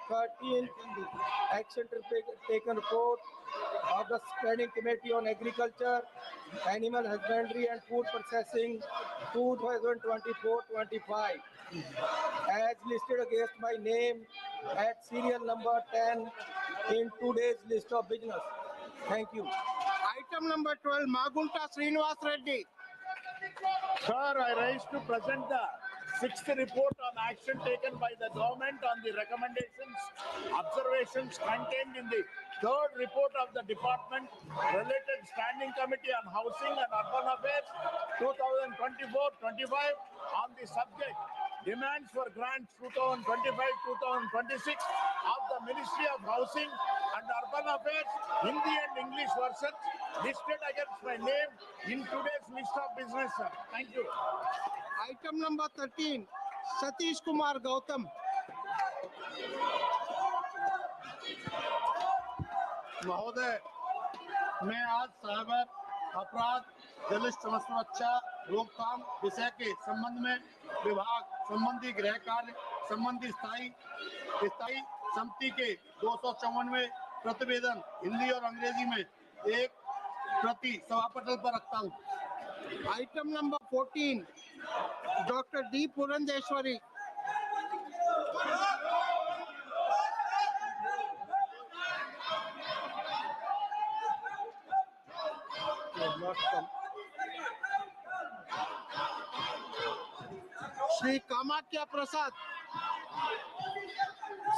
13. Action taken report of the Standing Committee on Agriculture, Animal Husbandry and Food Processing 2024-25 as listed against my name at serial number 10 in today's list of business. Thank you. Item number 12, Magunta Srinivas Reddy. Sir, I rise to present the 6th report on action taken by the government on the recommendations, observations contained in the 3rd report of the Department Related Standing Committee on Housing and Urban Affairs 2024-25 on the subject demands for grants 2025-2026 of the Ministry of Housing and Urban Affairs, Hindi and English versions listed against my name in today's list of business, sir. Thank you. Item number 13, Satish Kumar Gautam. महोदय, मैं आज cyber अपराध, जलित समस्या, रोकथाम विषय के संबंध में विभाग संबंधी गृह कार्य संबंधी स्थायी समिति के 254वें प्रतिवेदन हिंदी और अंग्रेजी में एक प्रति सभापटल पर रखता हूँ। Item number 14, Dr. D. Purandeshwari. Shri Kamakya Prasad.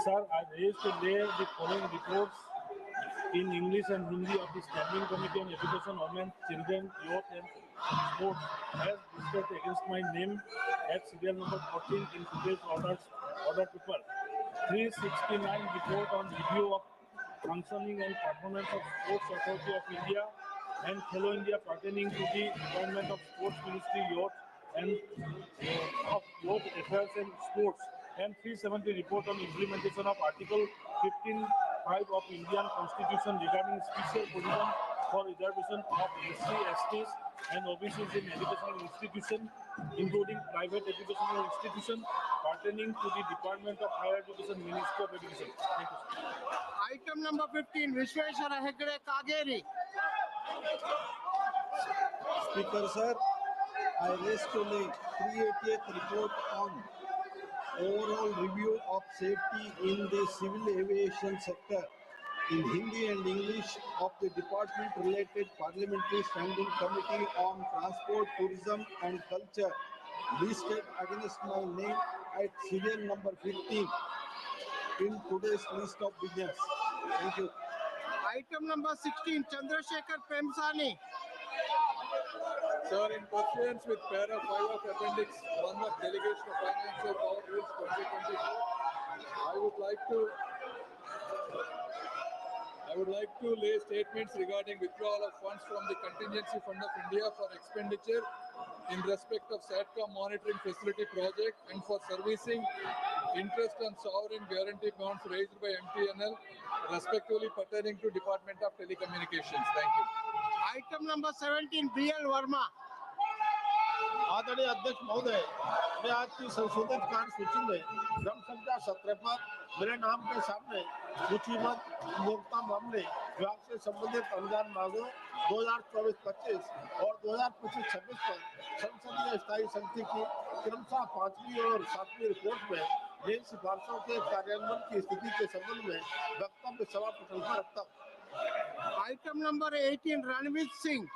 Sir, I raise to lay the following reports in English and Hindi of the Standing Committee on Education, Women, Children, Youth and Sports as listed against my name at serial number 14 in today's order paper. 369 report on review of functioning and performance of Sports Authority of India and Fellow India pertaining to the Department of Sports Ministry, Youth and of Youth Affairs and Sports, and 370 report on implementation of Article 15(5) of Indian Constitution regarding special provision for reservation of SC, STs and OBCs in educational institutions, including private educational institutions pertaining to the Department of Higher Education, Ministry of Education. Thank you, sir. Item number 15, Vishweshwara Hegde Kageri. Speaker, sir, I raise to lay 388th report on overall review of safety in the civil aviation sector in Hindi and English of the Department Related Parliamentary Standing Committee on Transport, Tourism and Culture listed against my name at serial number 15 in today's list of business. Thank you. Item number 16, Chandrasekhar Premsani. Sir, in pursuance with para 5 of Appendix 1 of Delegation of Financial Power Rules 2024, I would like to lay statements regarding withdrawal of funds from the Contingency Fund of India for expenditure in respect of SATCOM monitoring facility project and for servicing interest on sovereign guarantee bonds raised by MTNL, respectively pertaining to Department of Telecommunications. Thank you. Item number 17, BL Verma. आदरणीय अध्यक्ष महोदय, मैं आज की संशोधित कार्य सूची में क्रम संख्या 17 पर मेरे नाम के सामने सूचीबद्ध उपभोक्ता मामले विभाग से संबंधित अनुदान मांगों 2024-25 और 2025-26 पर संसदीय स्थायी समिति की क्रमशः 5वीं और 7वीं रिपोर्ट में जिन सिफारिशों के कार्यान्वयन की स्थिति के संबंध में वक्तव्य सभापटल पर रखता हूँ। Item number 18, Ranveer Singh.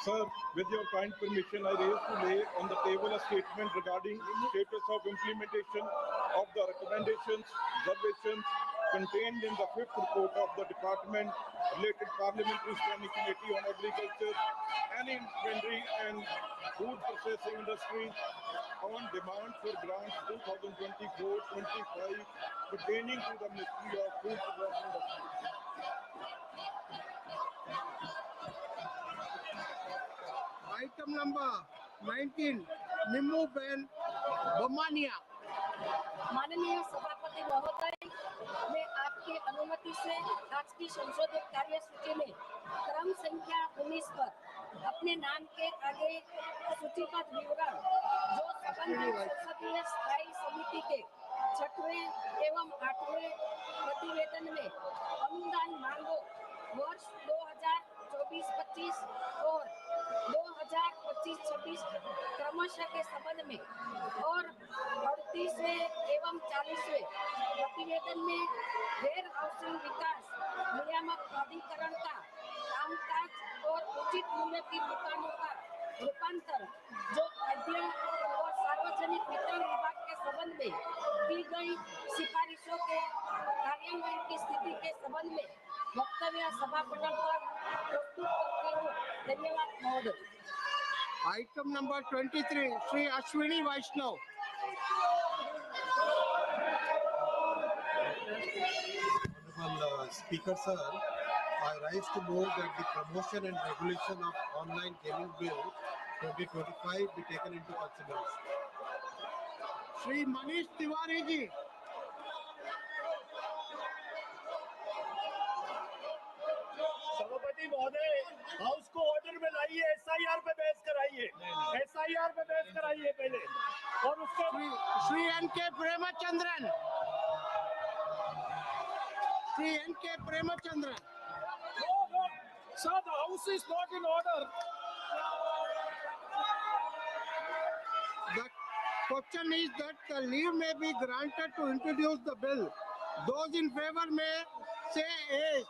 Sir, with your kind permission, I raise to lay on the table a statement regarding status of implementation of the recommendations, observations contained in the 5th report of the Department Related Parliamentary Standing Committee on Agriculture, Animal Husbandry and Food Processing Industry on demand for grants 2024-25 pertaining to the Ministry of Food Processing Industry. Item number 19, Nimmu Ben Bomania. माननीय सभापति महोदय, मैं आपकी अनुमति से आज की संशोधित कार्य सूची में क्रम संख्या 19 पर अपने नाम के आगे सूचीबद्ध विवरण जो संबंधित संसदीय स्थायी समिति के 6वें एवं 8वें प्रतिवेदन में अनुदान मांगों वर्ष 2024-25 और 2025-26 क्रमशः के संबंध में और 38वें एवं 40वें प्रतिवेदन में वेयर हाउसिंग विकास नियामक प्राधिकरण का कामकाज और उचित मूल्य की दुकानों का रूपांतर जो खाद्य और सार्वजनिक वितरण विभाग के संबंध में की गई सिफारिशों के कार्यान्वयन की स्थिति के संबंध में वक्तव्य सभापटल पर प्रस्तुत करती हूँ। धन्यवाद महोदय। Item number 23, Shri Ashwini Vaishnav. Honorable Speaker, sir, I rise to move that the promotion and regulation of online gaming bill 2025 be taken into consideration. Shri Manish Tiwari ji. सभापति महोदय, हाउस को ऑर्डर में लाइए, SIR पे बहस कराइए, SIR पे बहस कराइए पहले, और उसके Shri N.K. Premachandran. Shri N.K. Premachandran. Sir, the house is not in order. The question is that the leave may be granted to introduce the bill. Those in favor may say yes.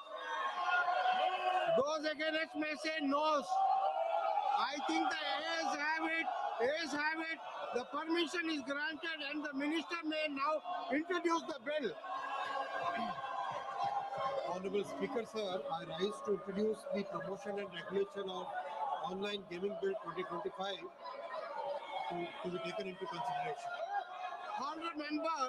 Those against may say no. I think the ayes have it. Ayes have it. The permission is granted and the minister may now introduce the bill. Honorable Speaker, sir, I rise to introduce the promotion and regulation of online gaming bill 2025 to be taken into consideration. Honourable member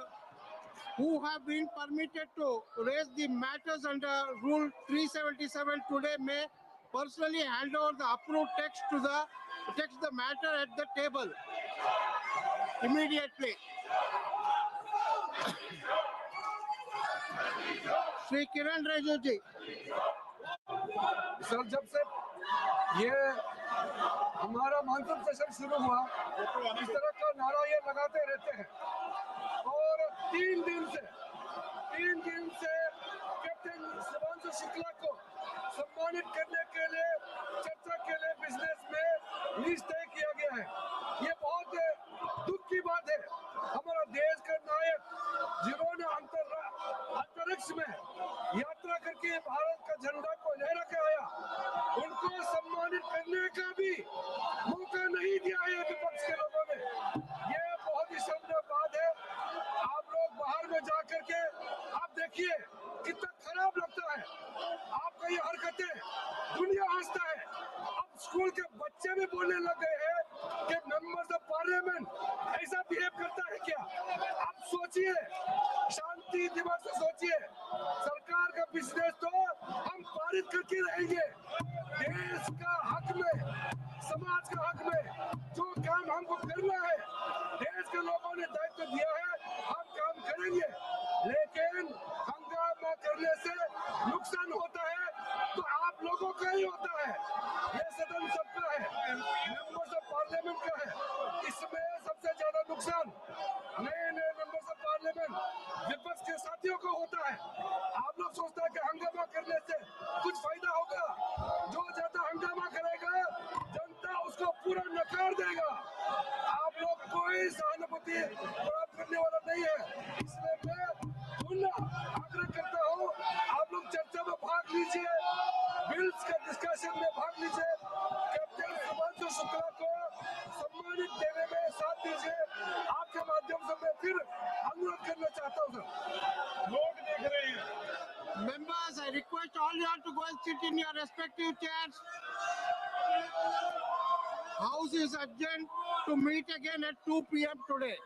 who have been permitted to raise the matters under Rule 377 today may personally hand over the approved text to the matter at the table immediately. Shri Kiran Reju ji. Sir, जब से ये हमारा monsoon session शुरू हुआ, इस तरह का नारा ये लगाते रहते हैं और 3 दिन से कैप्टन शिवांशु शुक्ला को सम्मानित करने के लिए चर्चा के लिए बिजनेस में लिस्ट तय किया गया है। ये बहुत दुख की बात है। हमारा देश का नायक जिन्होंने अंतरिक्ष में यात्रा करके भारत का झंडा को लहरा के आया, उनको सम्मानित करने का भी मौका नहीं दिया है विपक्ष के लोगों ने। ये बहुत ही शर्मनाक बात है। आप लोग बाहर में जा करके आप देखिए कितना खराब लगता है। आपका ये हरकतें दुनिया हंसता है। अब स्कूल के बच्चे भी बोलने लग गए हैं कि मेंबर्स ऑफ पार्लियामेंट ऐसा बिहेव करता है क्या? आप सोचिए, शांति दिमाग से सोचिए। सरकार का बिजनेस तो हम पारित करके रहेंगे। देश का हक में, समाज का हक में जो काम हमको करना है, देश के लोगों ने दायित्व दिया है, हम काम करेंगे। लेकिन हंगामा करने से नुकसान होता है तो आप लोगों का ही होता है। ये सदन सबका है, मेंबर्स ऑफ पार्लियामेंट का है। इसमें सबसे ज्यादा नुकसान नए मेंबर्स ऑफ पार्लियामेंट विपक्ष के साथियों को होता है। आप लोग सोचते हैं कि हंगामा करने से कुछ फायदा होगा। जो ज्यादा हंगामा करेगा जनता उसको पूरा नकार देगा। आप लोग कोई सहानुभूति प्राप्त करने वाला नहीं है। इसलिए मैं पुनः आग्रह करता हूँ, आप लोग चर्चा में भाग लीजिए, बिल्स के डिस्कशन में भाग लीजिए। कैप्टन शिवांशु शुक्ला को सम्मानित देने में साथ दीजिए। आपके माध्यम से मैं फिर अनुरोध करना चाहता हूँ सर। लोग देख रहे हैं। Members, I request all you all to go and sit in your respective chairs. House is adjourned to meet again at 2 p.m. today.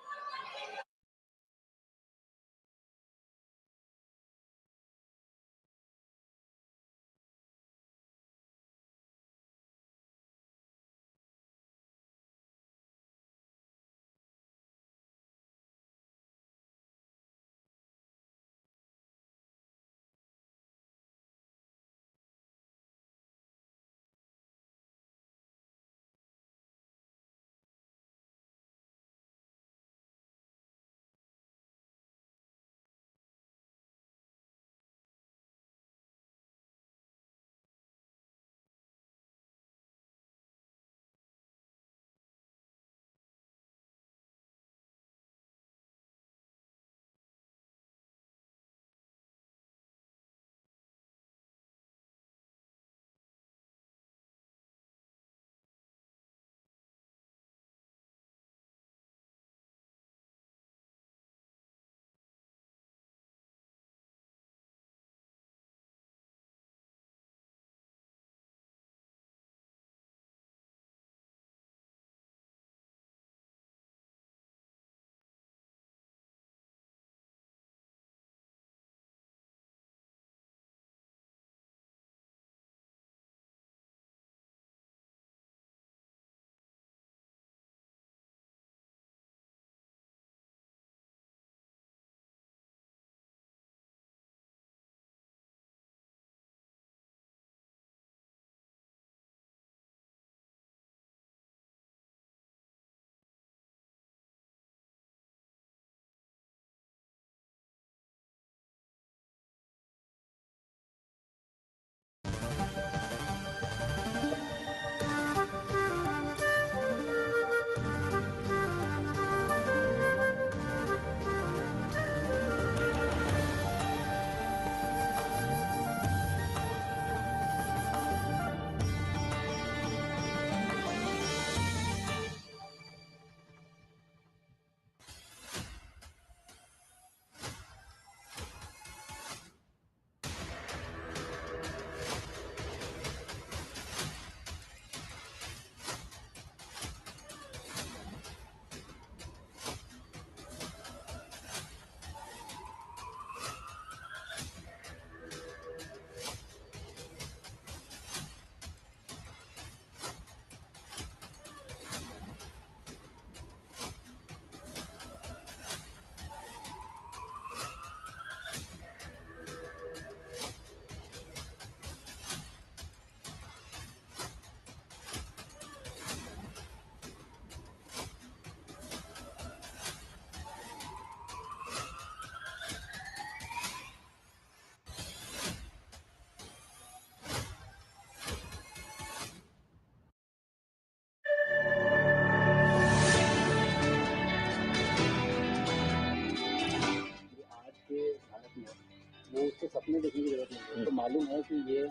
वो उसके सपने देखने की जरूरत नहीं है, तो मालूम है कि ये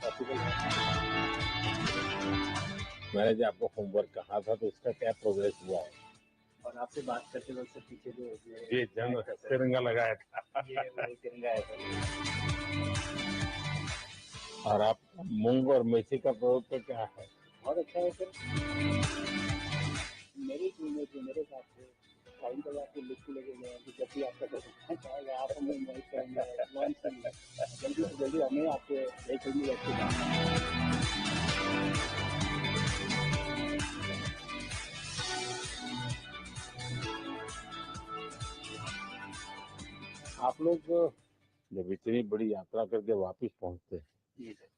पॉसिबल है। मैंने जो आपको होमवर्क कहा था तो उसका क्या प्रोग्रेस हुआ है? और आपसे बात करते वक्त पीछे जो ये जंग तिरंगा लगाया था, ये वही तिरंगा है सर। और आप मूंग और मेथी का प्रयोग तो क्या है? बहुत अच्छा है सर। मेरी टीम में जो मेरे साथ थे साइन पर आपको लिख के लेके गए कि जब भी आपका दर्शन चाहेगा आप हमें इन्वाइट करेंगे लॉन्च के लिए, जल्दी से जल्दी हमें आपके व्हीकल में बैठ के जाना है। आप लोग जब इतनी बड़ी यात्रा करके वापस पहुंचते हैं, जी सर।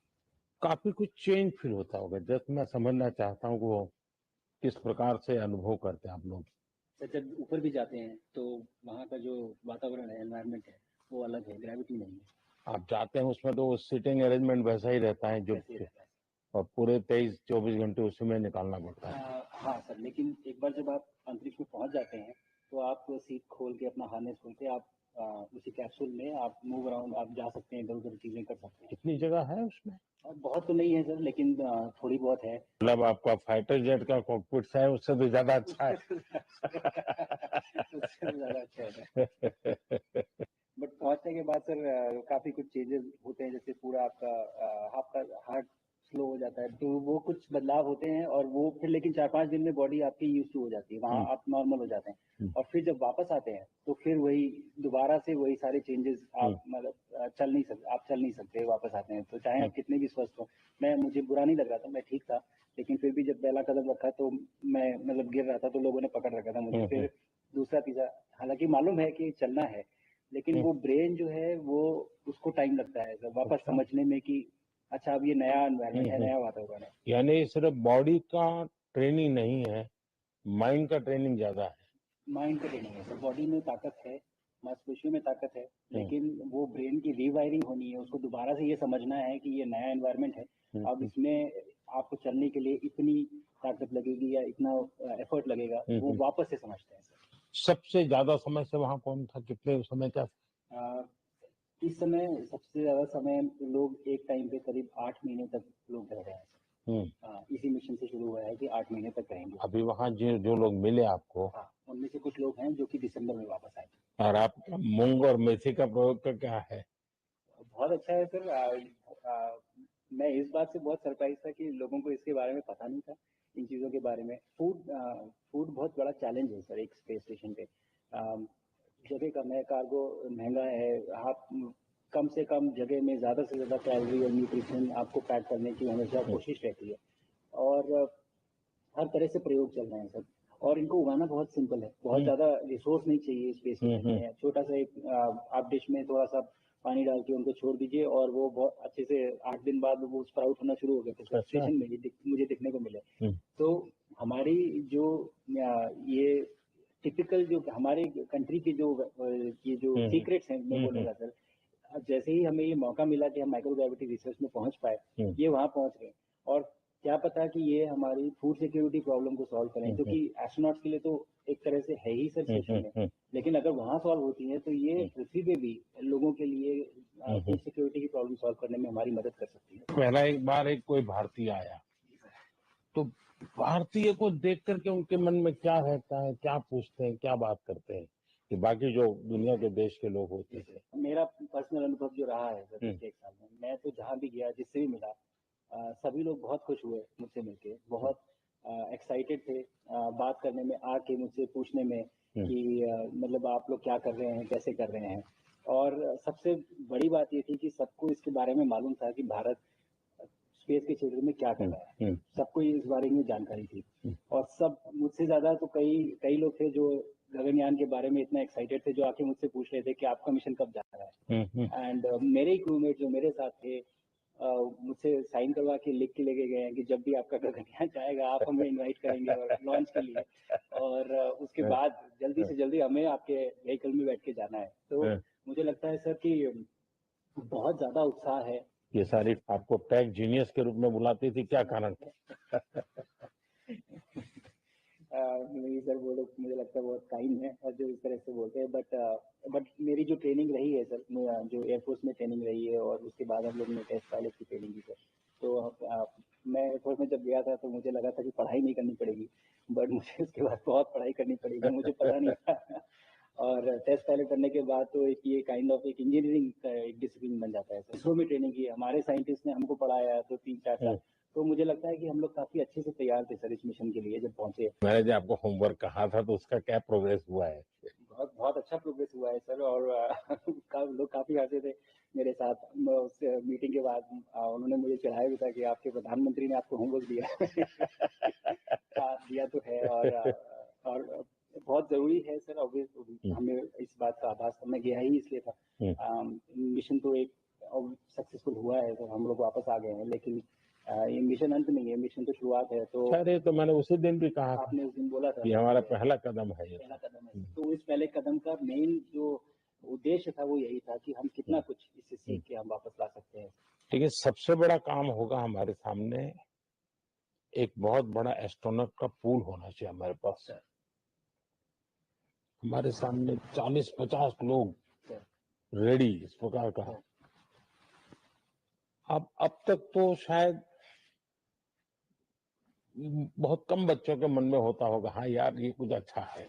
काफी कुछ चेंज फील होता होगा। जस्ट मैं समझना चाहता हूँ वो किस प्रकार से अनुभव करते हैं आप लोग? सर जब ऊपर भी जाते हैं तो वहाँ का जो वातावरण है, एनवायरनमेंट है, वो अलग है, ग्रेविटी नहीं है। आप जाते हैं उसमें तो सीटिंग अरेंजमेंट वैसा ही रहता है जो, वैसे ही रहता है। और पूरे 23-24 घंटे उसी में निकालना पड़ता है। हाँ सर, लेकिन एक बार जब आप अंतरिक्ष में पहुंच जाते हैं तो आप सीट खोल के अपना हार्नेस खोल के आप उसी कैप्सूल में आप मूव अराउंड आप जा सकते हैं, इधर उधर चीजें कर सकते हैं। कितनी जगह है उसमें? और बहुत तो नहीं है सर, लेकिन थोड़ी बहुत है। मतलब आपका फाइटर जेट का कॉकपिट है उससे तो ज्यादा अच्छा है। उससे तो ज्यादा अच्छा है। बट पहुंचने के बाद सर काफी कुछ चेंजेस होते हैं, जैसे पूरा आपका हार्ट स्लो हो जाता है, तो वो कुछ बदलाव होते हैं और वो फिर लेकिन 4-5 दिन में बॉडी आपकी यूज टू हो जाती है, वहाँ आप नॉर्मल हो जाते हैं। और फिर जब वापस आते हैं तो फिर वही दोबारा से वही सारे चेंजेस आप मतलब चल नहीं सकते वापस आते हैं, तो चाहे आप कितने भी स्वस्थ हो। मुझे बुरा नहीं लग रहा था, मैं ठीक था, लेकिन फिर भी जब पहला कदम रखा तो मैं मतलब गिर रहा था तो लोगों ने पकड़ रखा था मुझे। फिर दूसरा तीसरा, हालांकि मालूम है कि चलना है, लेकिन वो ब्रेन जो है वो उसको टाइम लगता है सर वापस समझने में कि अच्छा अब ये नया एनवायरनमेंट है, नया वातावरण है। यानी सिर्फ बॉडी का ट्रेनिंग नहीं है, माइंड का ट्रेनिंग ज्यादा है। माइंड का ट्रेनिंग है सर, बॉडी में ताकत है, मांसपेशियों में ताकत है, लेकिन वो ब्रेन की रीवायरिंग होनी है, उसको दोबारा से ये समझना है कि ये नया एनवायरनमेंट है, अब इसमें आपको चलने के लिए इतनी ताकत लगेगी या इतना एफर्ट लगेगा, वो वापस से समझते हैं सर। सबसे ज्यादा समय से वहाँ कौन था, कितने समय का? इस समय सबसे ज्यादा समय लोग एक टाइम पे करीब 8 महीने तक लोग रह रहे हैं। इसी मिशन से शुरू हुआ है कि 8 महीने तक रहेंगे। अभी वहाँ जो लोग मिले आपको, उनमें से कुछ लोग हैं जो कि दिसंबर में वापस आए। और आप मूंग और मेथी का प्रयोग का क्या है? बहुत अच्छा है सर। मैं इस बात से बहुत सरप्राइज था कि लोगों को इसके बारे में पता नहीं था, इन चीज़ों के बारे में। फूड बहुत बड़ा चैलेंज है सर एक स्पेस स्टेशन पे। जगह कम है, कार्गो महंगा है, आप कम से कम जगह में ज़्यादा से ज़्यादा कैलोरी और न्यूट्रिशन आपको पैक करने की हमेशा कोशिश रहती है, और हर तरह से प्रयोग चल रहे हैं सर। और इनको उगाना बहुत सिंपल है, बहुत ज़्यादा रिसोर्स नहीं चाहिए स्पेस में। छोटा सा एक आप डिश में थोड़ा सा पानी डाल के उनको छोड़ दीजिए और वो बहुत अच्छे से 8 दिन बाद वो स्प्राउट होना शुरू हो गए थे स्टेशन में, मुझे दिखने को मिले। तो हमारी जो ये टिपिकल जो हमारे कंट्री के जो ये जो सीक्रेट्स हैं, मैं बोलूँगा सर, जैसे ही हमें ये मौका मिला कि हम माइक्रोग्रेविटी रिसर्च में पहुंच पाए, ये वहाँ पहुंच गए। और क्या पता कि ये हमारी फूड सिक्योरिटी प्रॉब्लम को सॉल्व करें, क्योंकि एस्ट्रोनॉट्स के लिए तो एक तरह से है ही सर स्टेशन में, लेकिन अगर वहाँ सॉल्व होती है तो ये पृथ्वी पे भी लोगों के लिए फूड सिक्योरिटी की प्रॉब्लम सॉल्व करने में हमारी मदद कर सकती है। पहला एक बार एक कोई भारतीय आया तो भारतीय को देख करके उनके मन में क्या रहता है, क्या पूछते हैं, क्या बात करते हैं कि बाकी जो दुनिया के देश के लोग होते हैं? मेरा पर्सनल अनुभव जो रहा है सर पिछले 1 साल में, मैं तो जहाँ भी गया, जिससे भी मिला, सभी लोग बहुत खुश हुए मुझसे मिलके, बहुत एक्साइटेड थे बात करने में, आके मुझसे पूछने में कि मतलब आप लोग क्या कर रहे हैं, कैसे कर रहे हैं। और सबसे बड़ी बात ये थी कि सबको इसके बारे में मालूम था कि भारत स्पेस के क्षेत्र में क्या कर रहा है, सबको इस बारे में जानकारी थी। और सब मुझसे ज्यादा तो कई लोग थे जो गगनयान के बारे में इतना एक्साइटेड थे, जो आके मुझसे पूछ रहे थे कि आपका मिशन कब जा रहा है। एंड मेरे ही क्रूमेट जो मेरे साथ थे मुझसे साइन करवा के लिख के लेके गए हैं कि जब भी आपका गगनयान जाएगा आप हमें इनवाइट करेंगे और लॉन्च के लिए, और उसके बाद जल्दी से जल्दी हमें आपके व्हीकल में बैठ के जाना है। तो मुझे लगता है सर कि बहुत ज्यादा उत्साह है। ये सारी आपको टेक जीनियस के रूप में बुलाती थी, क्या कारण था? नहीं सर, वो लोग मुझे लगता है बहुत काइंड है और जो इस तरह से बोलते हैं, बट मेरी जो ट्रेनिंग रही है सर, जो एयरफोर्स में ट्रेनिंग रही है और उसके बाद हम लोग ने टेस्ट पायलट की ट्रेनिंग की सर, तो मैं एयरफोर्स में जब गया था तो मुझे लगा था कि पढ़ाई नहीं करनी पड़ेगी, बट मुझे उसके बाद बहुत पढ़ाई करनी पड़ेगी, मुझे पता नहीं था। और टेस्ट पायलट करने के बाद तो एक ये काइंड ऑफ एक इंजीनियरिंग का एक डिसिप्लिन बन जाता है। इसरो में ट्रेनिंग की, हमारे साइंटिस्ट ने हमको पढ़ाया तो 3-4 साल, तो मुझे लगता है कि हम लोग काफी अच्छे से तैयार थे सर इस मिशन के लिए जब पहुंचे। मैंने जो आपको होमवर्क कहा था तो उसका क्या प्रोग्रेस हुआ है? बहुत बहुत अच्छा प्रोग्रेस हुआ है सर, और लोग काफी हंसे थे मेरे साथ उस मीटिंग के बाद। उन्होंने मुझे चिढ़ाया भी था कि आपके प्रधानमंत्री ने आपको होमवर्क दिया। दिया तो है, और बहुत जरूरी है सर। ऑब्वियस हमें इस बात का आभास करना गया ही इसलिए था। मिशन तो एक सक्सेसफुल हुआ है सर, हम लोग वापस आ गए हैं, लेकिन ये मिशन अंत नहीं है, मिशन तो शुरुआत है। तो अरे तो मैंने उसी दिन भी कहा आपने उस दिन बोला था कि हमारा पहला कदम है ये। पहला कदम है, तो इस पहले कदम का मेन जो उद्देश्य था वो यही था कि हम कितना कुछ इससे सीख के हम वापस ला सकते हैं। लेकिन सबसे बड़ा काम होगा हमारे सामने, एक बहुत बड़ा एस्ट्रोनॉट का पूल होना चाहिए हमारे पास। हमारे सामने 40-50 लोग रेडी इस प्रकार का। अब तक तो शायद बहुत कम बच्चों के मन में होता होगा, हाँ यार ये कुछ अच्छा है,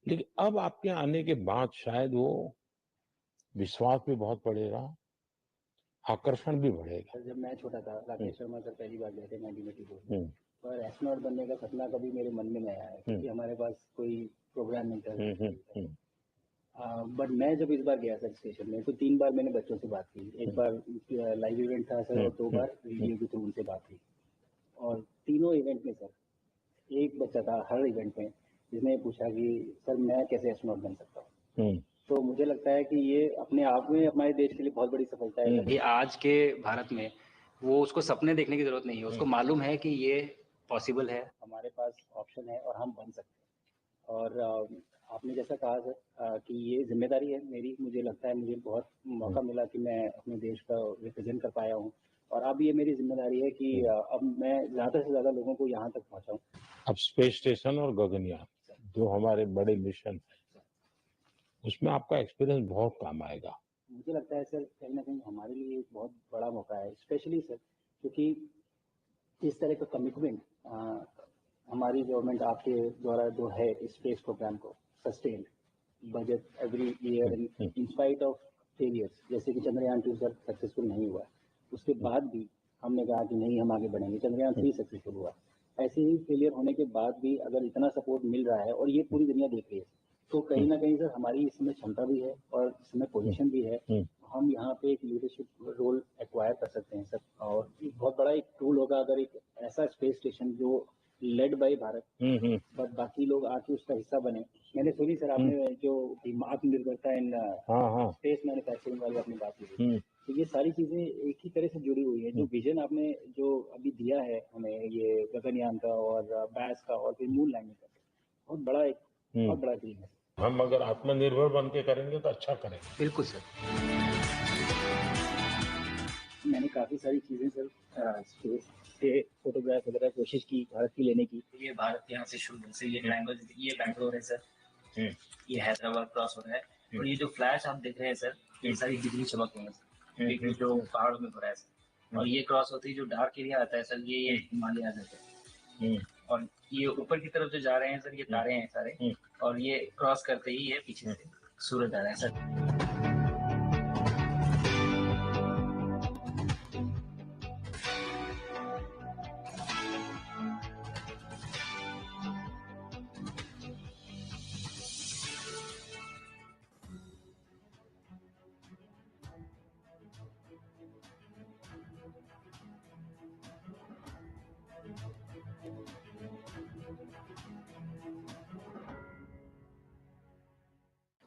लेकिन अब आपके आने के बाद शायद वो विश्वास भी बहुत बढ़ेगा, आकर्षण भी बढ़ेगा। जब मैं छोटा था, राकेश शर्मा सर पहली बार गए थे 1984 पर एस्ट्रोनॉट बनने का सपना कभी मेरे मन में नहीं आया है, क्योंकि हमारे पास कोई प्रोग्राम नहीं था। बट मैं जब इस बार गया सर स्टेशन में, तो 3 बार मैंने बच्चों से बात की। एक बार लाइव इवेंट था सर, और 2 बार वीडियो के थ्रू उनसे बात की। और तीनों इवेंट में सर एक बच्चा था हर इवेंट में जिसने पूछा कि सर मैं कैसे एस्ट्रोनॉट बन सकता हूँ। तो मुझे लगता है कि ये अपने आप में हमारे देश के लिए बहुत बड़ी सफलता है। ये आज के भारत में वो उसको सपने देखने की जरूरत नहीं है, उसको मालूम है कि ये पॉसिबल है, हमारे पास ऑप्शन है और हम बन सकते हैं। और आपने जैसा कहा सर कि ये जिम्मेदारी है मेरी, मुझे लगता है मुझे बहुत मौका मिला कि मैं अपने देश का रिप्रेजेंट कर पाया हूँ, और अब ये मेरी जिम्मेदारी है कि अब मैं ज़्यादा से ज़्यादा लोगों को यहाँ तक पहुँचाऊँ। अब स्पेस स्टेशन और गगनयान जो हमारे बड़े मिशन है, उसमें आपका एक्सपीरियंस बहुत काम आएगा। मुझे लगता है सर कहीं ना कहीं हमारे लिए एक बहुत बड़ा मौका है, स्पेशली सर क्योंकि इस तरह का कमिटमेंट हमारी गवर्नमेंट आपके द्वारा जो है इस स्पेस प्रोग्राम को sustain budget every year in spite of failures, जैसे कि चंद्रयान 2 सर सक्सेसफुल नहीं हुआ, उसके बाद भी हमने कहा कि नहीं हम आगे बढ़ेंगे। चंद्रयान 3 सक्सेसफुल हुआ, ऐसे ही फेलियर होने के बाद भी अगर इतना सपोर्ट मिल रहा है और ये पूरी दुनिया देख रही है, तो कहीं ना कहीं सर हमारी इसमें क्षमता भी है और इसमें पोजीशन भी है। हम यहाँ पे एक लीडरशिप रोल एक्वायर कर सकते हैं सर, और बहुत बड़ा एक टूल होगा अगर एक ऐसा स्पेस स्टेशन जो लेड बाय भारत, बट बाकी लोग आके उसका हिस्सा बने। मैंने सुनी सर आपने जो आत्मनिर्भरता इन स्पेस मैन्युफैक्चरिंग वाली आपने बात की, तो ये सारी चीजें एक ही तरह से जुड़ी हुई है। जो विजन आपने जो अभी दिया है हमें, ये गगनयान का और बैस का और फिर मून लैंडिंग का, बहुत बड़ा एक बहुत बड़ा ड्रीम है। हम अगर आत्मनिर्भर बन के करेंगे तो अच्छा करेंगे। बिल्कुल सर। मैंने काफी सारी चीजें सर स्पेस से फोटोग्राफ वगैरह कोशिश की भारत की लेने की। ये भारत यहाँ से शुरू से ये ट्रायंगल, ये बैंगलोर है सर, ये हैदराबाद क्रॉस हो रहा है, और ये जो फ्लैश आप देख रहे हैं सर, ये सारी बिजली चमक रही है सर, जो पहाड़ों में हो रहा है सर। और ये क्रॉस होती है जो डार्क एरिया आता है सर, ये हिमालय आ जाता है। और ये ऊपर की तरफ जो जा रहे हैं सर, ये तारे हैं सारे, और ये क्रॉस करते ही ये पीछे से सूरज आ रहा है sir.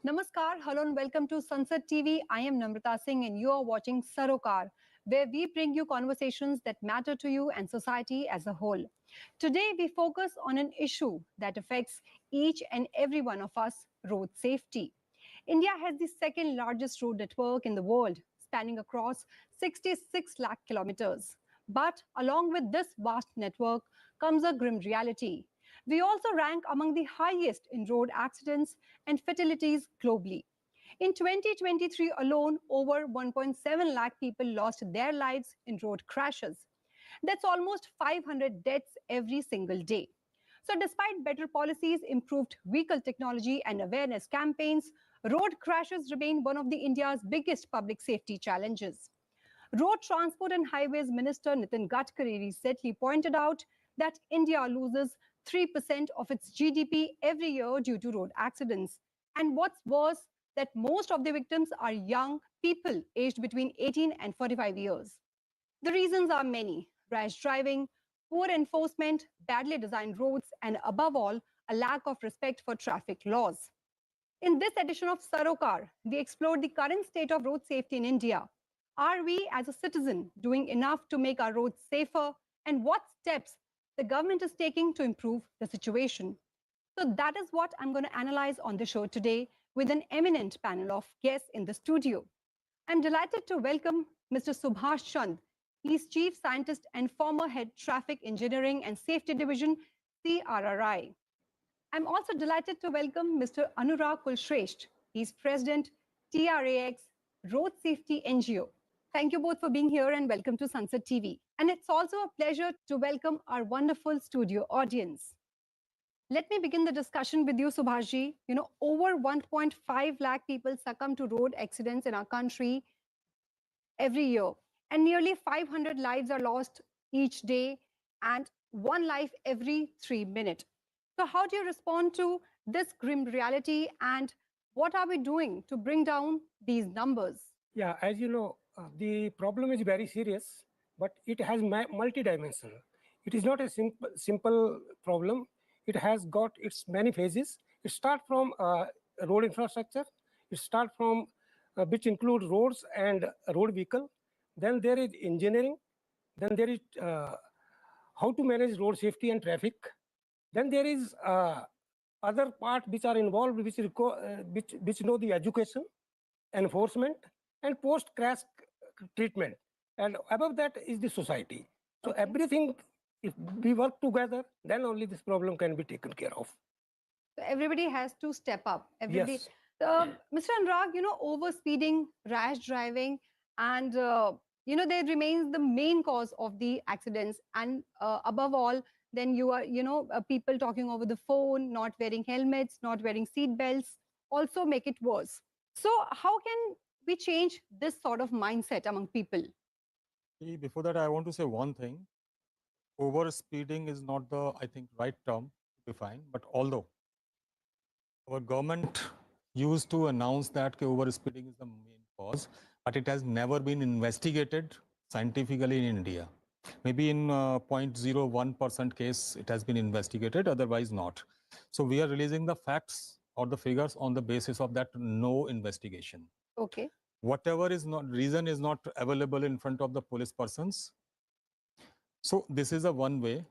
Namaskar, hello and welcome to Sunset TV. I am Namrata Singh and you are watching Sarokar, where we bring you conversations that matter to you and society as a whole. Today we focus on an issue that affects each and every one of us, road safety. India has the second largest road network in the world, spanning across 66 lakh kilometers. But along with this vast network comes a grim reality. We also rank among the highest in road accidents and fatalities globally. In 2023 alone, over 1.7 lakh people lost their lives in road crashes. That's almost 500 deaths every single day. So, despite better policies, improved vehicle technology, and awareness campaigns, road crashes remain one of the India's biggest public safety challenges. Road Transport and Highways Minister Nitin Gadkari recently pointed out that India loses 3% of its GDP every year due to road accidents. And what's worse, that most of the victims are young people aged between 18 and 45 years. The reasons are many: rash driving, poor enforcement, badly designed roads, and above all, a lack of respect for traffic laws. In this edition of Sarokar, we explored the current state of road safety in India. Are we, as a citizen, doing enough to make our roads safer? And what steps the government is taking to improve the situation? So that is what I'm going to analyze on the show today with an eminent panel of guests in the studio. I'm delighted to welcome Mr. Subhash Chand. He's Chief Scientist and former Head Traffic Engineering and Safety Division, CRRI. I'm also delighted to welcome Mr. Anurag Kulshresht. He's President, TRAX, Road Safety NGO. Thank you both for being here and welcome to Sunset TV. And it's also a pleasure to welcome our wonderful studio audience. Let me begin the discussion with you, Subhashji. You know, over 1.5 lakh people succumb to road accidents in our country every year, and nearly 500 lives are lost each day, and one life every 3 minutes. So how do you respond to this grim reality, and what are we doing to bring down these numbers? Yeah, as you know, the problem is very serious, but it has multi-dimensional. It is not a simple problem. It has got its many phases. It starts from road infrastructure. It starts from which include roads and road vehicle. Then there is engineering. Then there is how to manage road safety and traffic. Then there is other part which are involved, which know the education, enforcement, and post-crash treatment. And above that is the society. So everything, if we work together, then only this problem can be taken care of. So everybody has to step up. Everybody. Yes. Mr. Anurag, you know, overspeeding, rash driving, and there remains the main cause of the accidents. And above all, then you are, people talking over the phone, not wearing helmets, not wearing seat belts, also make it worse. So how can we change this sort of mindset among people? Before that, I want to say one thing. Over speeding is not the, I think, right term to define, but although our government used to announce that over speeding is the main cause, but it has never been investigated scientifically in India. Maybe in 0.01% case, it has been investigated, otherwise not. So we are releasing the facts or the figures on the basis of that no investigation. Okay. Whatever is not, reason is not available in front of the police persons. So this is a one-way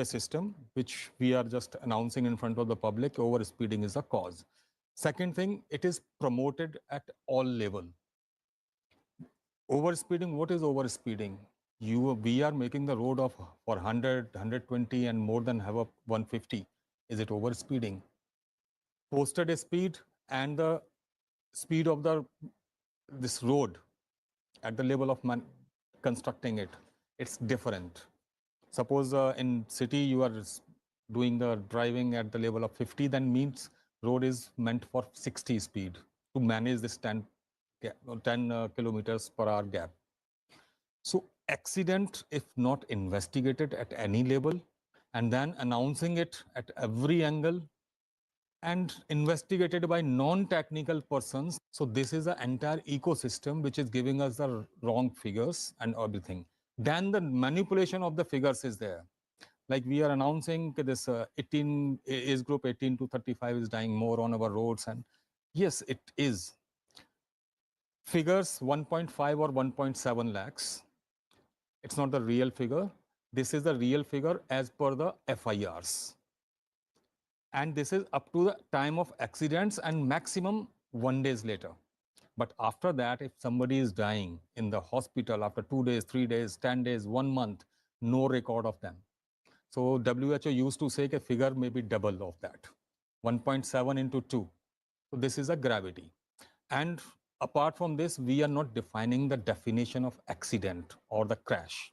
system, which we are just announcing in front of the public. Over speeding is a cause. Second thing, it is promoted at all level. Over speeding, what is over speeding? We are making the road of for 100, 120 and more than have a 150. Is it over speeding? Posted a speed and the speed of this road at the level of constructing it, it's different. Suppose in city you are doing the driving at the level of 50, then means road is meant for 60 speed to manage this 10 kilometers per hour gap. So accident, if not investigated at any level, and then announcing it at every angle, and investigated by non-technical persons. So this is an entire ecosystem which is giving us the wrong figures and everything. Then the manipulation of the figures is there. Like we are announcing this age group 18 to 35 is dying more on our roads, and yes, it is. Figures 1.5 or 1.7 lakhs. It's not the real figure. This is the real figure as per the FIRs. And this is up to the time of accidents and maximum 1 day later. But after that, if somebody is dying in the hospital after 2 days, 3 days, 10 days, 1 month, no record of them. So WHO used to say a figure may be double of that, 1.7 into 2. So this is a gravity. And apart from this, we are not defining the definition of accident or the crash.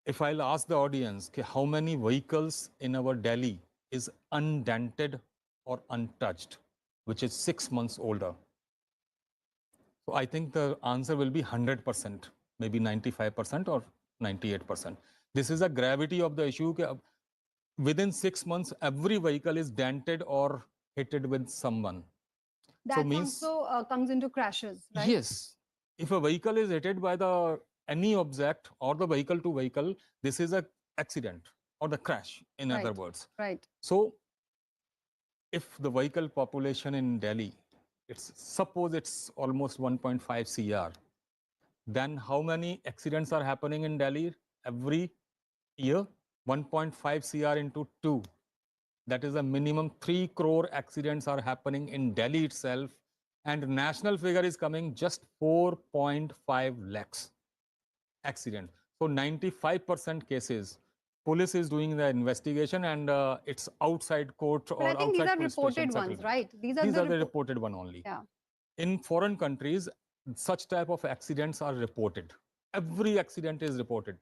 If I'll ask the audience, okay, how many vehicles in our Delhi is undented or untouched, which is 6 months older? So I think the answer will be 100%, maybe 95% or 98%. This is the gravity of the issue. Within 6 months, every vehicle is dented or hit with someone. That also comes into crashes, right? Yes. If a vehicle is hit by any object or the vehicle to vehicle, this is a accident or the crash, in other words. Right. So if the vehicle population in Delhi, suppose it's almost 1.5 CR, then how many accidents are happening in Delhi every year? 1.5 CR into 2. That is a minimum 3 crore accidents are happening in Delhi itself. And national figure is coming just 4.5 lakhs accident. So 95% cases, police is doing the investigation and it's outside court or I think these outside are police reported station ones, settlement. right? These are the reported one only. Yeah. In foreign countries, such type of accidents are reported. Every accident is reported.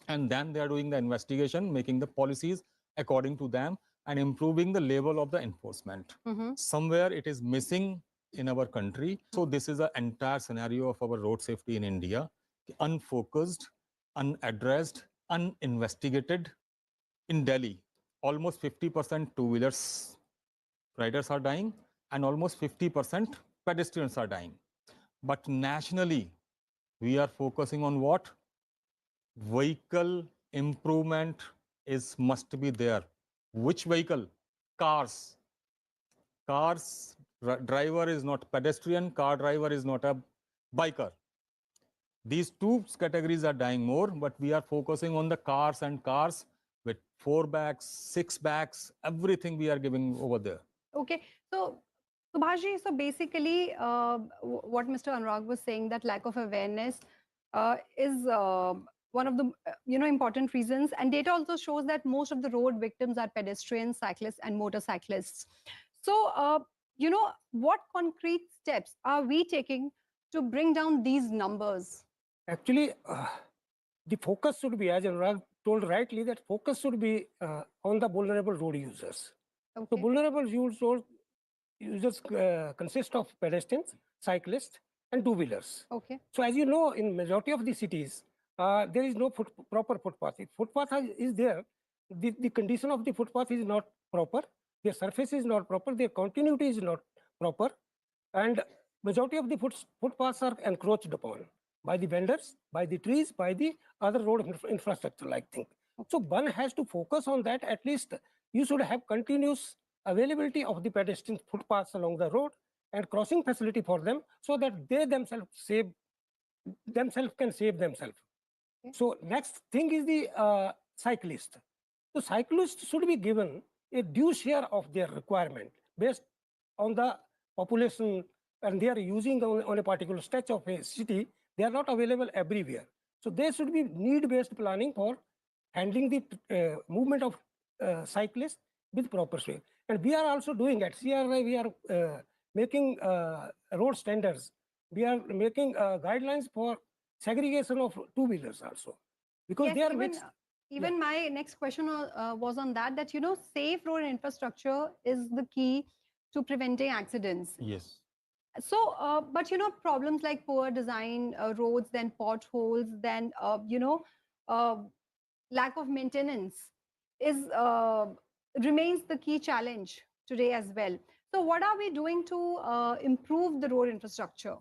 And then they are doing the investigation, making the policies according to them and improving the level of the enforcement. Somewhere it is missing in our country. So this is the entire scenario of our road safety in India. Unfocused, unaddressed, uninvestigated. In Delhi, almost 50% two-wheelers riders are dying and almost 50% pedestrians are dying. But nationally, we are focusing on what? Vehicle improvement must be there. Which vehicle? Cars. Cars driver is not pedestrian, car driver is not a biker. These two categories are dying more, but we are focusing on the cars and cars with 4 bags, 6 bags, everything we are giving over there. Okay, so Subhashji, so basically what Mr. Anurag was saying, that lack of awareness is one of the important reasons, and data also shows that most of the road victims are pedestrians, cyclists and motorcyclists. So what concrete steps are we taking to bring down these numbers? Actually, the focus should be, as Anurag told rightly, that focus should be on the vulnerable road users. Okay. So vulnerable road users consist of pedestrians, cyclists, and two-wheelers. Okay. So as you know, in majority of the cities, there is no proper footpath. If footpath is there, the condition of the footpath is not proper, their surface is not proper, their continuity is not proper, and majority of the footpaths are encroached upon by the vendors, by the trees, by the other road infrastructure like thing. So one has to focus on that. At least you should have continuous availability of the pedestrian footpaths along the road and crossing facility for them, so that they themselves can save themselves. Okay. So next thing is the cyclist. So cyclists should be given a due share of their requirement based on the population, and they are using on a particular stretch of a city. They are not available everywhere. So there should be need-based planning for handling the movement of cyclists with proper way. And we are also doing at CRI, we are making road standards. We are making guidelines for segregation of two-wheelers also, because yes, they are mixed. Even my next question was on that safe road infrastructure is the key to preventing accidents. Yes. So, but problems like poor design roads, then potholes, then lack of maintenance remains the key challenge today as well. So what are we doing to improve the road infrastructure?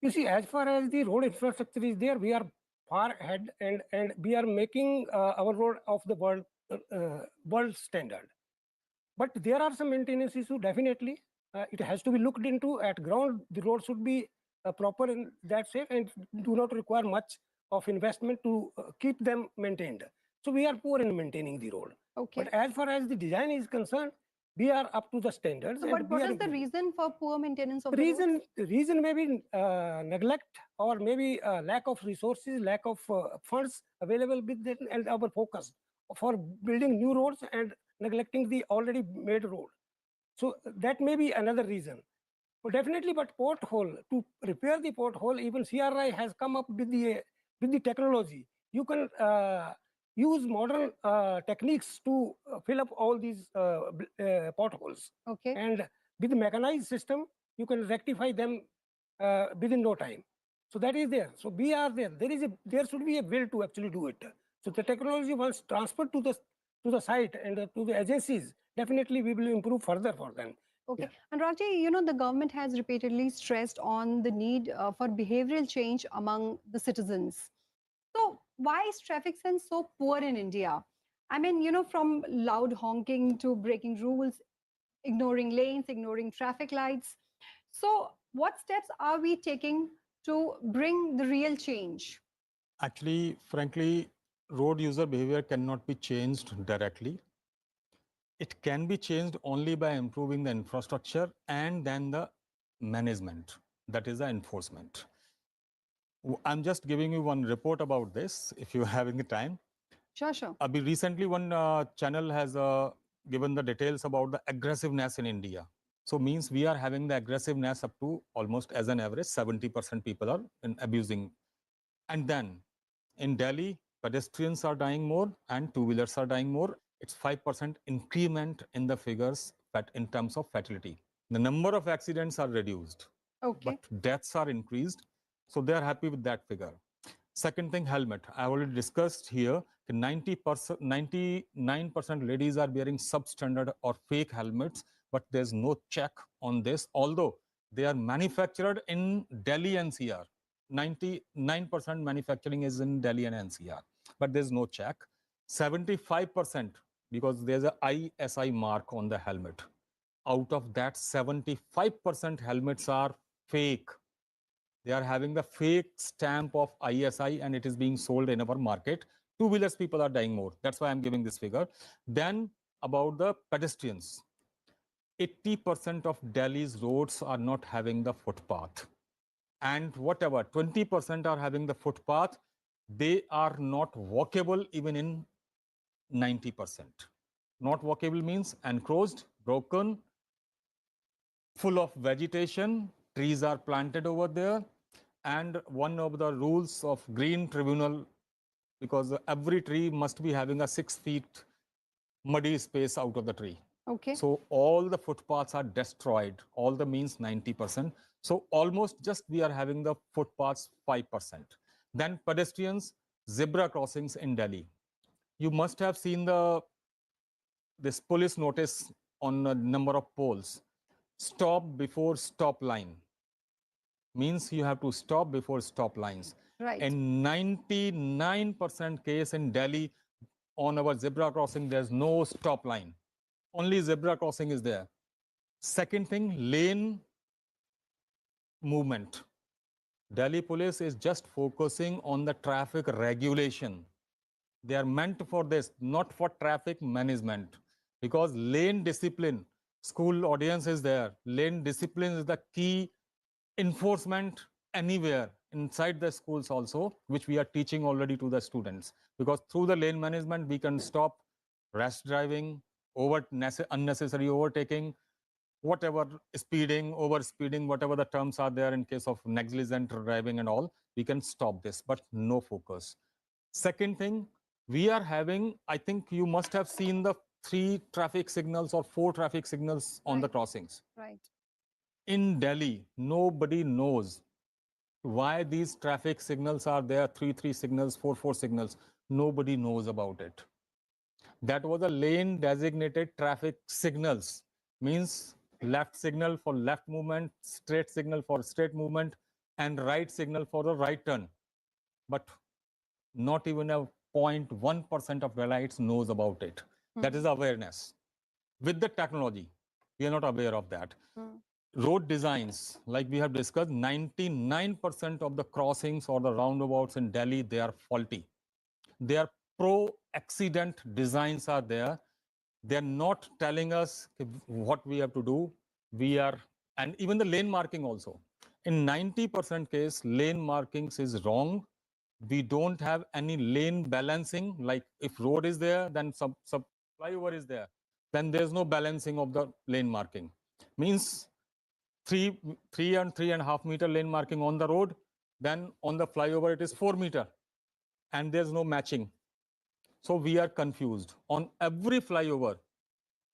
You see, as far as the road infrastructure is there, we are far ahead, and we are making our road of the world standard. But there are some maintenance issues, definitely. It has to be looked into at ground. The road should be proper in that shape and do not require much of investment to keep them maintained. So we are poor in maintaining the road. Okay. But as far as the design is concerned, we are up to the standards. So, and but we what are is the reason for poor maintenance of reason may be neglect, or maybe lack of resources, lack of funds available within, and our focus for building new roads and neglecting the already made road. So that may be another reason. But definitely, but pothole, to repair the pothole, even CRI has come up with the technology. You can use modern techniques to fill up all these potholes. Okay. And with the mechanized system, you can rectify them within no time. So that is there. So we are there. There should be a will to actually do it. So the technology once transferred to the site and to the agencies, definitely we will improve further for them. Okay. And Raji, you know, the government has repeatedly stressed on the need for behavioral change among the citizens. So why is traffic sense so poor in India? I mean, you know, from loud honking to breaking rules, ignoring lanes, ignoring traffic lights. So what steps are we taking to bring the real change? Actually, frankly, road user behavior cannot be changed directly. It can be changed only by improving the infrastructure and then the management, that is the enforcement. I'm just giving you one report about this, if you're having the time. Sure, sure. Recently, one channel has given the details about the aggressiveness in India. So means we are having the aggressiveness up to almost as an average 70% people are abusing. And then in Delhi, pedestrians are dying more and two-wheelers are dying more. It's 5% increment in the figures in terms of fatality. The number of accidents are reduced, okay, but deaths are increased. So they are happy with that figure. Second thing, helmet. I already discussed here, 90%, 99% ladies are wearing substandard or fake helmets, but there's no check on this, although they are manufactured in Delhi NCR. 99% manufacturing is in Delhi and NCR, but there's no check. 75%, because there's a ISI mark on the helmet. Out of that, 75% helmets are fake. They are having the fake stamp of ISI and it is being sold in our market. Two-wheelers people are dying more. That's why I'm giving this figure. Then about the pedestrians. 80% of Delhi's roads are not having the footpath. And whatever, 20% are having the footpath, they are not walkable even in 90%. Not walkable means encroached, broken, full of vegetation, trees are planted over there. And one of the rules of Green Tribunal, because every tree must be having a 6 feet muddy space out of the tree. Okay. So all the footpaths are destroyed, all the means 90%. So almost just we are having the footpaths 5%. Then pedestrians, zebra crossings in Delhi. You must have seen this police notice on a number of poles. Stop before stop line. Means you have to stop before stop lines. Right. In 99% case in Delhi, on our zebra crossing, there's no stop line. Only zebra crossing is there. Second thing, lane movement. Delhi police is just focusing on the traffic regulation. They are meant for this, not for traffic management. Because lane discipline, school audience is there. Lane discipline is the key enforcement anywhere inside the schools also, which we are teaching already to the students. Because through the lane management, we can stop rash driving, unnecessary overtaking, whatever speeding, over speeding, whatever the terms are there in case of negligent driving and all, we can stop this, but no focus. Second thing, we are having, I think you must have seen the 3 traffic signals or 4 traffic signals on the crossings. Right. In Delhi, nobody knows why these traffic signals are there, 3 signals, 4 signals. Nobody knows about it. That was a lane designated traffic signals, means left signal for left movement, straight signal for straight movement, and right signal for the right turn. But not even a 0.1% of Delhiites knows about it. That is awareness. With the technology, we are not aware of that. Road designs, like we have discussed, 99% of the crossings or the roundabouts in Delhi, they are faulty. They are pro-accident designs are there. They're not telling us what we have to do. And even the lane marking also. In 90% case, lane markings is wrong. We don't have any lane balancing. Like if road is there, then some flyover is there. Then there's no balancing of the lane marking. Means three and 3.5 meter lane marking on the road. Then on the flyover, it is 4 meter. And there's no matching. So we are confused. On every flyover,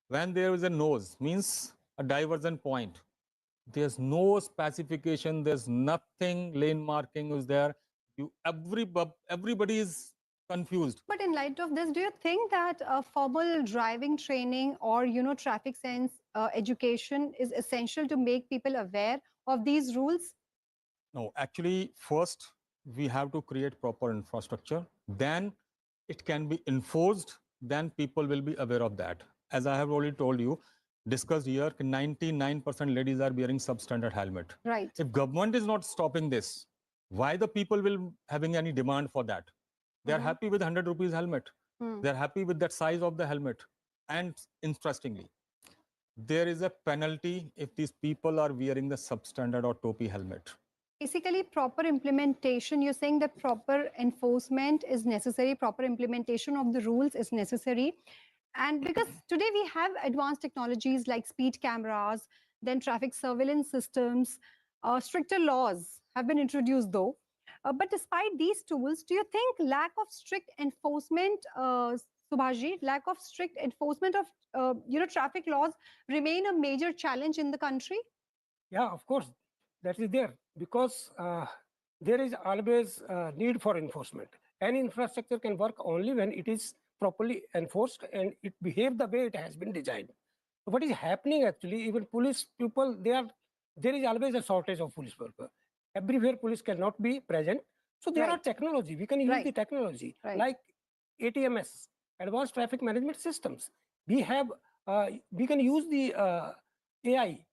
when there is a nose, means a diversion point, there's no specification, there's nothing, lane marking is there. Everybody is confused. But in light of this, do you think that formal driving training or, traffic sense education is essential to make people aware of these rules? No, actually, first we have to create proper infrastructure. Then it can be enforced. Then people will be aware of that. As I have already told you, discussed here, 99% ladies are wearing substandard helmet. Right. If government is not stopping this, why the people will having any demand for that? They are happy with 100 rupees helmet. They are happy with that size of the helmet. And interestingly, there is a penalty if these people are wearing the substandard or topi helmet. Basically, proper implementation, you're saying that proper enforcement is necessary, proper implementation of the rules is necessary. And because today we have advanced technologies like speed cameras, then traffic surveillance systems, stricter laws have been introduced though. But despite these tools, do you think lack of strict enforcement, Subhashji, lack of strict enforcement of traffic laws remain a major challenge in the country? Yeah, of course, that is there, because there is always need for enforcement. Any infrastructure can work only when it is properly enforced and it behaves the way it has been designed. So what is happening actually, even police people, there is always a shortage of police people. Everywhere police cannot be present. So there are technology. We can use the technology like ATMS, Advanced Traffic Management Systems. We have, we can use the AI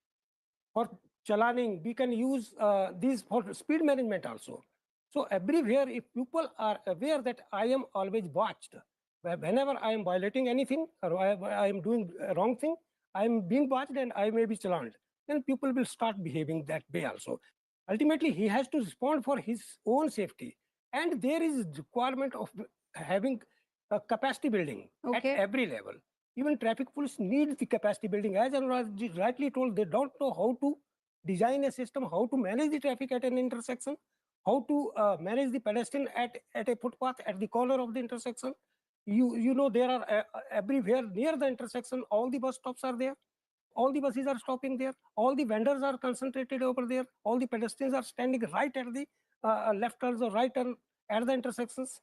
for chalaning. We can use these for speed management also. So everywhere, if people are aware that I am always watched, whenever I am violating anything or I am doing a wrong thing, I am being watched and I may be challaned, then people will start behaving that way also. Ultimately, he has to respond for his own safety. And there is requirement of having a capacity building at every level. Even traffic police need the capacity building. As Anurag rightly told, they don't know how to design a system, how to manage the traffic at an intersection, how to manage the pedestrian at a footpath at the corner of the intersection. You know, there are everywhere near the intersection, all the bus stops are there. All the buses are stopping there. All the vendors are concentrated over there. All the pedestrians are standing right at the left turns or right turn at the intersections.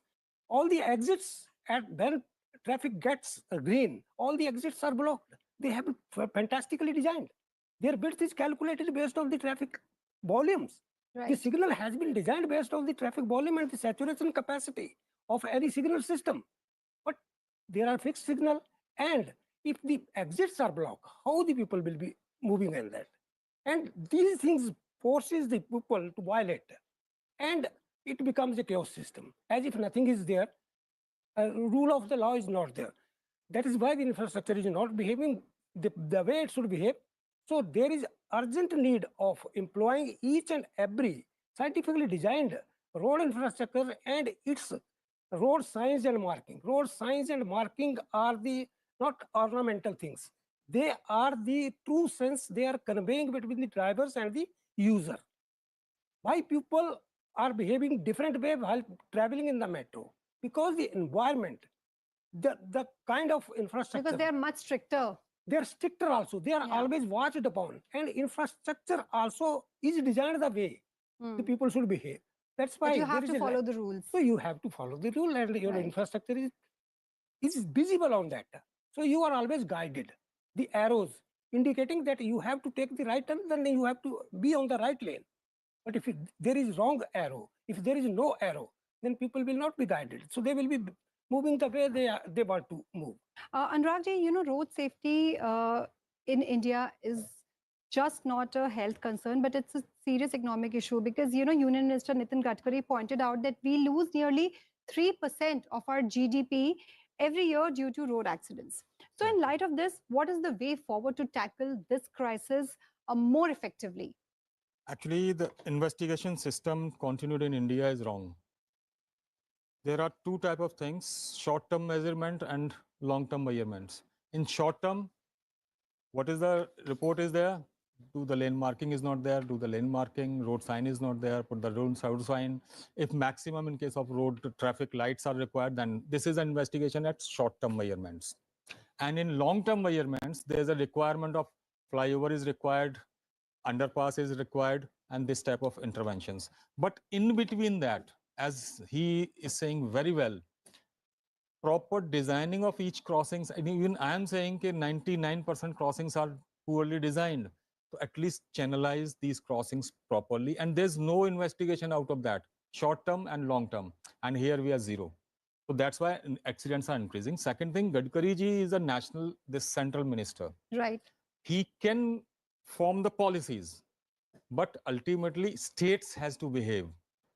All the exits at when traffic gets green, all the exits are blocked. They have been fantastically designed. Their width is calculated based on the traffic volumes. The signal has been designed based on the traffic volume and the saturation capacity of any signal system. But there are fixed signal, and if the exits are blocked, how the people will be moving in that? And these things forces the people to violate, and it becomes a chaos system, as if nothing is there. Rule of the law is not there. That is why the infrastructure is not behaving the way it should behave. So there is urgent need of employing each and every scientifically designed road infrastructure and its road signs and marking. Road signs and marking are the not ornamental things. They are the true sense they are conveying between the drivers and the user. Why people are behaving different way while traveling in the metro? Because the environment, the kind of infrastructure. Because they are much stricter. They are stricter also. They are always watched upon. And infrastructure also is designed the way the people should behave. That's why but you have to follow the rules. So you have to follow the rule, and your infrastructure is visible on that. So you are always guided. The arrows indicating that you have to take the right turn, then you have to be on the right lane. But if there is wrong arrow, if there is no arrow, then people will not be guided. So they will be moving the way they want to move. Anuragji, road safety in India is just not a health concern, but it's a serious economic issue because, Union Minister Nitin Gadkari pointed out that we lose nearly 3% of our GDP every year due to road accidents. So in light of this, what is the way forward to tackle this crisis more effectively? Actually, the investigation system continued in India is wrong. There are two type of things, short-term measurement and long-term measurements. In short term, what is the report is there? Do the lane marking is not there, do the lane marking, road sign is not there, put the road sign. If maximum in case of road traffic lights are required, then this is an investigation at short-term measurements. And in long-term measurements, there's a requirement of flyover is required, underpass is required, and this type of interventions. But in between that, as he is saying very well, proper designing of each crossings, and even I am saying that 99% crossings are poorly designed. So at least channelize these crossings properly, and there's no investigation out of that, short term and long term. And here we are zero. So that's why accidents are increasing. Second thing, Gadkari ji is a this central minister. Right. He can form the policies, but ultimately states has to behave.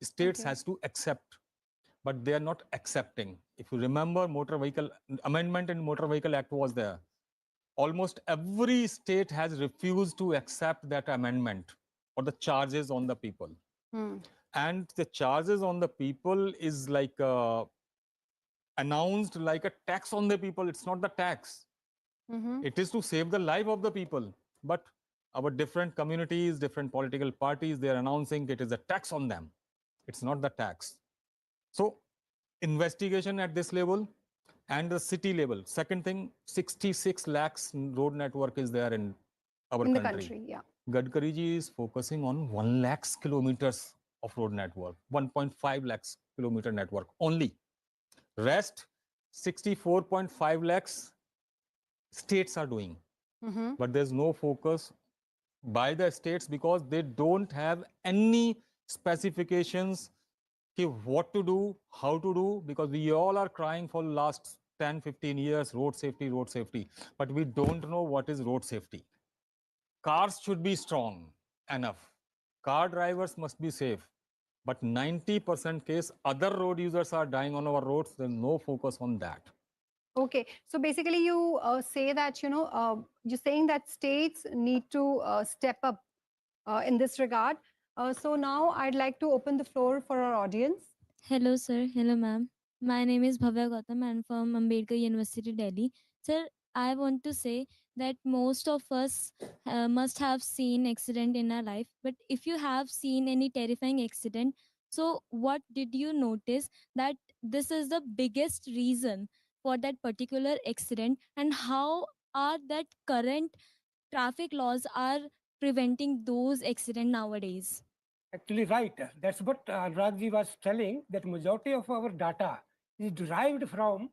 States has to accept, but they are not accepting. If you remember, motor vehicle amendment in Motor Vehicle Act was there. Almost every state has refused to accept that amendment or the charges on the people. And the charges on the people is like announced like a tax on the people. It's not the tax. It is to save the life of the people. But our different communities, different political parties, they are announcing it is a tax on them. It's not the tax. So investigation at this level and the city level. Second thing, 66 lakhs road network is there in our country. The country, yeah. Gadkari ji is focusing on 1 lakhs kilometers of road network, 1.5 lakhs kilometer network only. Rest 64.5 lakhs states are doing. But there's no focus by the states because they don't have any specifications what to do, how to do, because we all are crying for last 10, 15 years, road safety, but we don't know what is road safety. Cars should be strong enough. Car drivers must be safe. But 90% case, other road users are dying on our roads. There's no focus on that. Okay, so basically you say that, you're saying that states need to step up in this regard. So now I'd like to open the floor for our audience. Hello, sir. Hello, ma'am. My name is Bhavya Gautam. I'm from Ambedkar University, Delhi. Sir, I want to say that most of us must have seen accident in our life. But if you have seen any terrifying accident, so what did you notice that this is the biggest reason for that particular accident, and how are that current traffic laws are preventing those accidents nowadays? Actually, right. That's what Rajji was telling, that majority of our data is derived from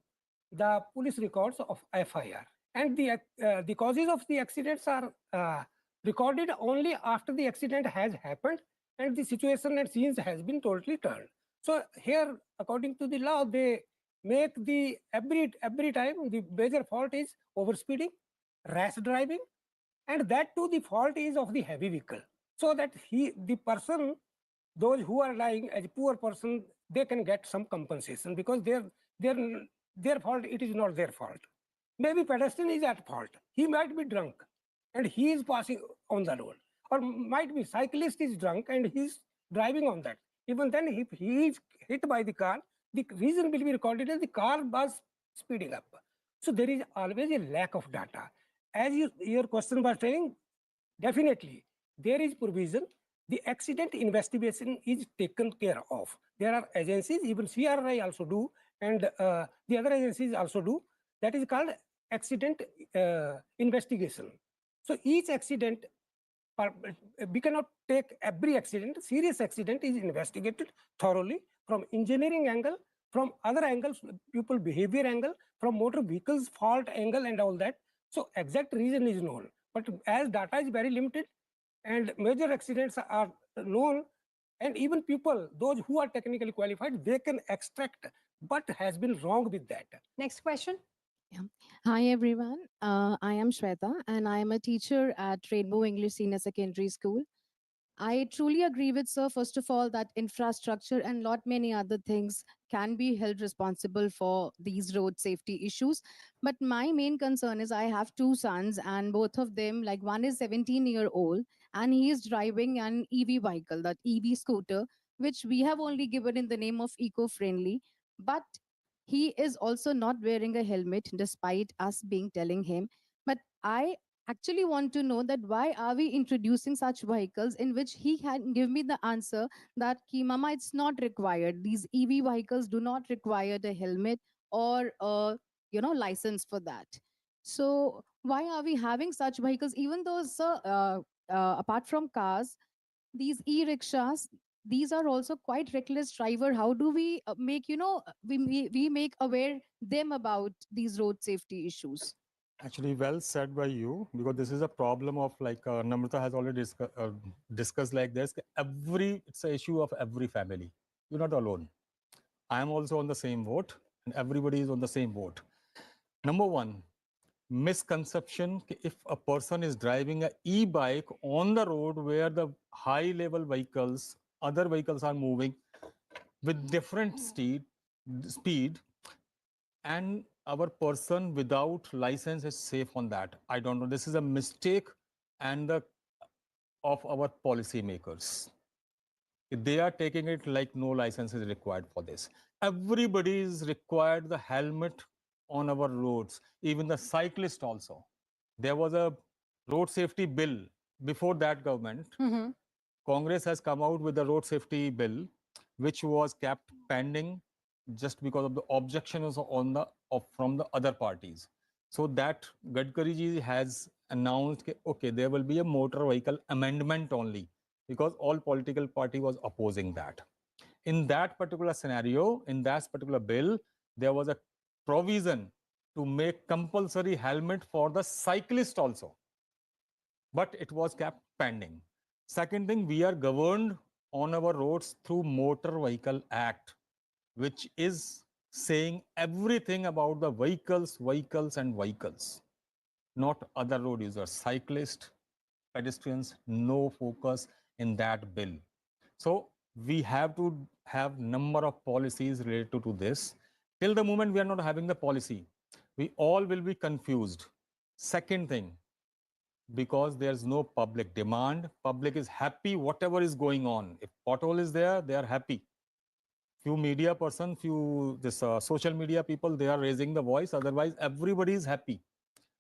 the police records of FIR. And the causes of the accidents are recorded only after the accident has happened and the situation and scenes has been totally turned. So here, according to the law, they make the every time the major fault is overspeeding, rash driving, and that too the fault is of the heavy vehicle. So that the person, those who are lying as a poor person, they can get some compensation because their fault, it is not their fault. Maybe pedestrian is at fault. He might be drunk and he is passing on the road. Or might be cyclist is drunk and he's driving on that. Even then, if he is hit by the car, the reason will be recorded as the car was speeding up. So there is always a lack of data. As your question was saying, definitely there is provision. The accident investigation is taken care of. There are agencies, even CRI also do, and the other agencies also do. That is called accident investigation. So each accident, we cannot take every accident. Serious accident is investigated thoroughly from engineering angle, from other angles, people behavior angle, from motor vehicles fault angle and all that. So exact reason is known. But as data is very limited and major accidents are known, and even people, those who are technically qualified, they can extract what has been wrong with that. Next question. Hi everyone, I am Shweta and I am a teacher at Rainbow English Senior Secondary School. I truly agree with sir, first of all, that infrastructure and lot many other things can be held responsible for these road safety issues. But my main concern is I have two sons and both of them, like one is 17-year-old and he is driving an EV vehicle, that EV scooter, which we have only given in the name of eco-friendly. But he is also not wearing a helmet despite us being telling him. But I actually want to know that why are we introducing such vehicles in which he can give me the answer that ki mama it's not required, these EV vehicles do not require the helmet or license for that. So why are we having such vehicles, even though sir, apart from cars, these e-rickshaws, these are also quite reckless driver. How do we make we make aware them about these road safety issues? Actually, well said by you, because this is a problem of, like Namrata has already discussed like this. It's an issue of every family. You're not alone. I am also on the same boat, and everybody is on the same boat. Number one, misconception: if a person is driving an e-bike on the road where the high-level vehicles, other vehicles are moving with different speed, and our person without license is safe on that. I don't know. This is a mistake and of our policymakers. They are taking it like no license is required for this. Everybody is required the helmet on our roads, even the cyclist also. There was a road safety bill before that government. Congress has come out with the road safety bill, which was kept pending just because of the objections from the other parties. So that Gadkari ji has announced, okay, there will be a motor vehicle amendment only, because all political party was opposing that. In that particular scenario, in that particular bill, there was a provision to make compulsory helmet for the cyclist also, but it was kept pending. Second thing, we are governed on our roads through Motor Vehicle Act, which is saying everything about the vehicles, not other road users, cyclists, pedestrians, no focus in that bill. So we have to have number of policies related to this. Till the moment we are not having the policy, we all will be confused. Second thing, because there's no public demand, public is happy whatever is going on. If pothole is there, they are happy. Few media person, social media people, they are raising the voice. Otherwise, everybody is happy.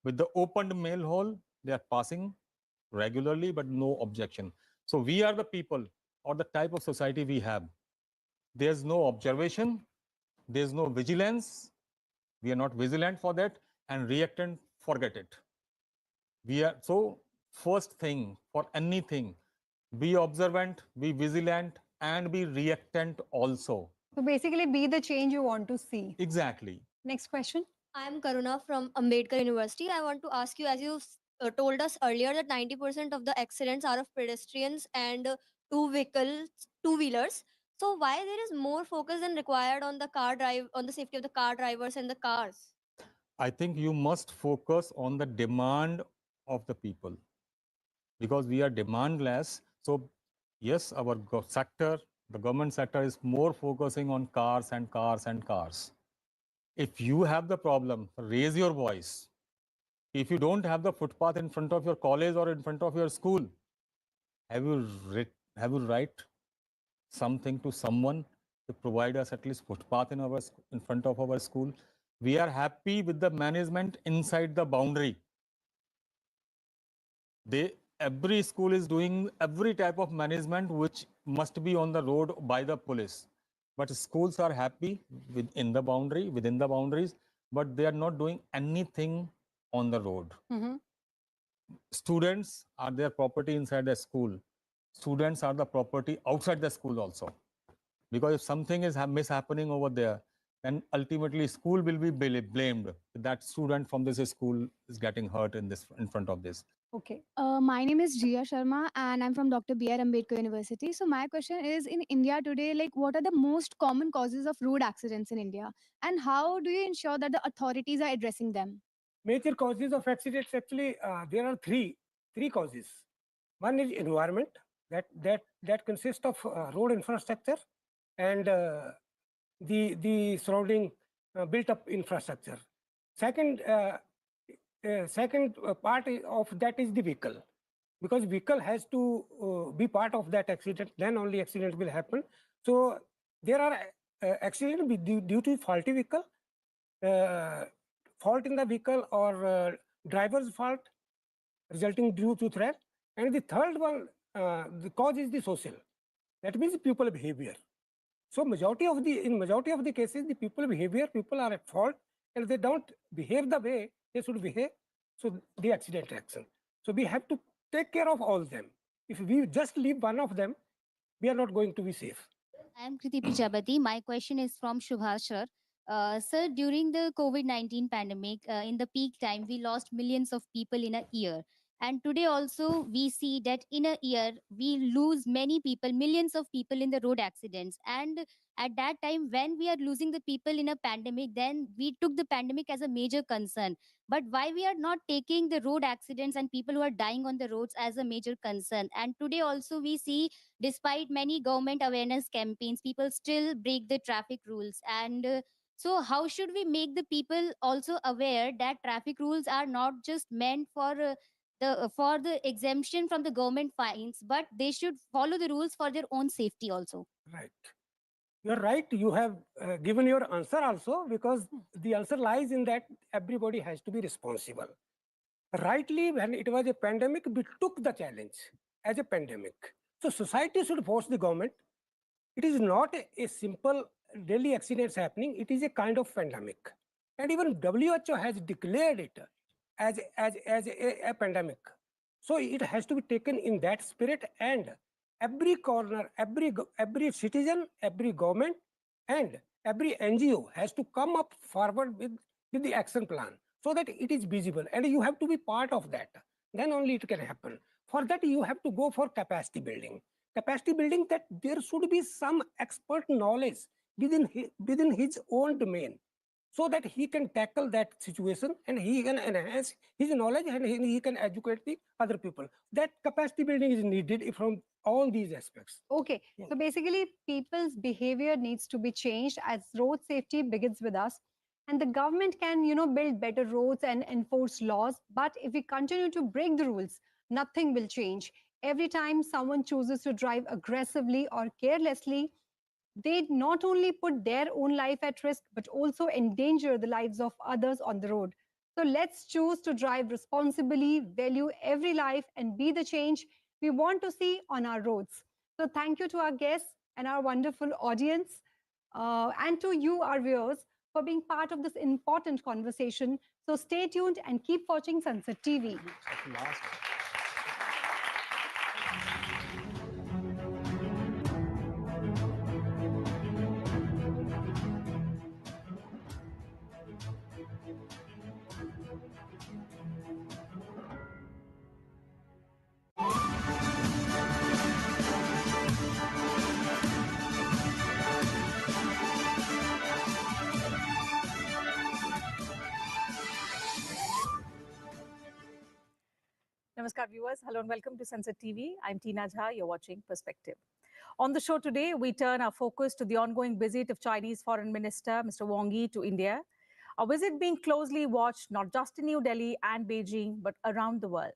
With the opened mail hole, they are passing regularly, but no objection. So we are the people, or the type of society we have. There's no observation, there's no vigilance. We are not vigilant for that, and reactant, forget it. We are so first thing for anything, be observant, be vigilant, and be reactant also. So basically, be the change you want to see. Exactly. Next question. I am Karuna from Ambedkar University. I want to ask you, as you told us earlier, that 90% of the accidents are of pedestrians and two-wheelers. So why there is more focus than required on on the safety of the car drivers and the cars? I think you must focus on the demand of the people, because we are demandless. So yes, our sector, the government sector, is more focusing on cars and cars and cars. If you have the problem, raise your voice. If you don't have the footpath in front of your college or in front of your school, have you write something to someone to provide us at least footpath in front of our school? We are happy with the management inside the boundary. Every school is doing every type of management which must be on the road by the police. But schools are happy within the boundaries, but they are not doing anything on the road. Students are their property inside the school. Students are the property outside the school also. Because if something is mishappening over there, then ultimately school will be blamed. That student from this school is getting hurt in front of this. Okay. My name is Jia Sharma and I'm from Dr. B.R. Ambedkar University. So my question is, in India today, like what are the most common causes of road accidents in India? And how do you ensure that the authorities are addressing them? Major causes of accidents, actually, there are three causes. One is environment, that consists of road infrastructure and the surrounding built up infrastructure. Second part of that is the vehicle, because vehicle has to be part of that accident, then only accident will happen. So there are accidents due to faulty vehicle, fault in the vehicle or driver's fault resulting due to threat. And the third one, the cause is the social. That means people behavior. So in majority of the cases, the people behavior, people are at fault and they don't behave the way they should behave. So the accident action. So we have to take care of all of them. If we just leave one of them, we are not going to be safe. I am Kriti Prajapati. My question is from Shubhash sir. Sir, during the COVID-19 pandemic, in the peak time, we lost millions of people in a year. And today also, we see that in a year, we lose many people, millions of people in the road accidents. And at that time, when we are losing the people in a pandemic, then we took the pandemic as a major concern. But why we are not taking the road accidents and people who are dying on the roads as a major concern? And today also, we see despite many government awareness campaigns, people still break the traffic rules. And so how should we make the people also aware that traffic rules are not just meant for the exemption from the government fines, but they should follow the rules for their own safety also? Right. You're right. You have given your answer also, because the answer lies in that everybody has to be responsible. Rightly, when it was a pandemic, we took the challenge as a pandemic. So society should force the government. It is not a simple daily accidents happening. It is a kind of pandemic. And even WHO has declared it as a pandemic. So it has to be taken in that spirit, and every corner, every citizen, every government, and every NGO has to come up forward with the action plan so that it is visible, and you have to be part of that. Then only it can happen. For that, you have to go for capacity building. Capacity building, that there should be some expert knowledge within his own domain, so that he can tackle that situation and he can enhance his knowledge and he can educate the other people. That capacity building is needed from all these aspects. Okay, so basically people's behavior needs to be changed, as road safety begins with us. And the government can, build better roads and enforce laws. But if we continue to break the rules, nothing will change. Every time someone chooses to drive aggressively or carelessly, they not only put their own life at risk, but also endanger the lives of others on the road. So let's choose to drive responsibly, value every life, and be the change we want to see on our roads. So thank you to our guests and our wonderful audience, and to you, our viewers, for being part of this important conversation. So stay tuned and keep watching Sunset TV. Namaskar viewers, hello and welcome to Sunset TV. I'm Tina Jha, you're watching Perspective. On the show today, we turn our focus to the ongoing visit of Chinese Foreign Minister Mr. Wang Yi to India. A visit being closely watched not just in New Delhi and Beijing, but around the world.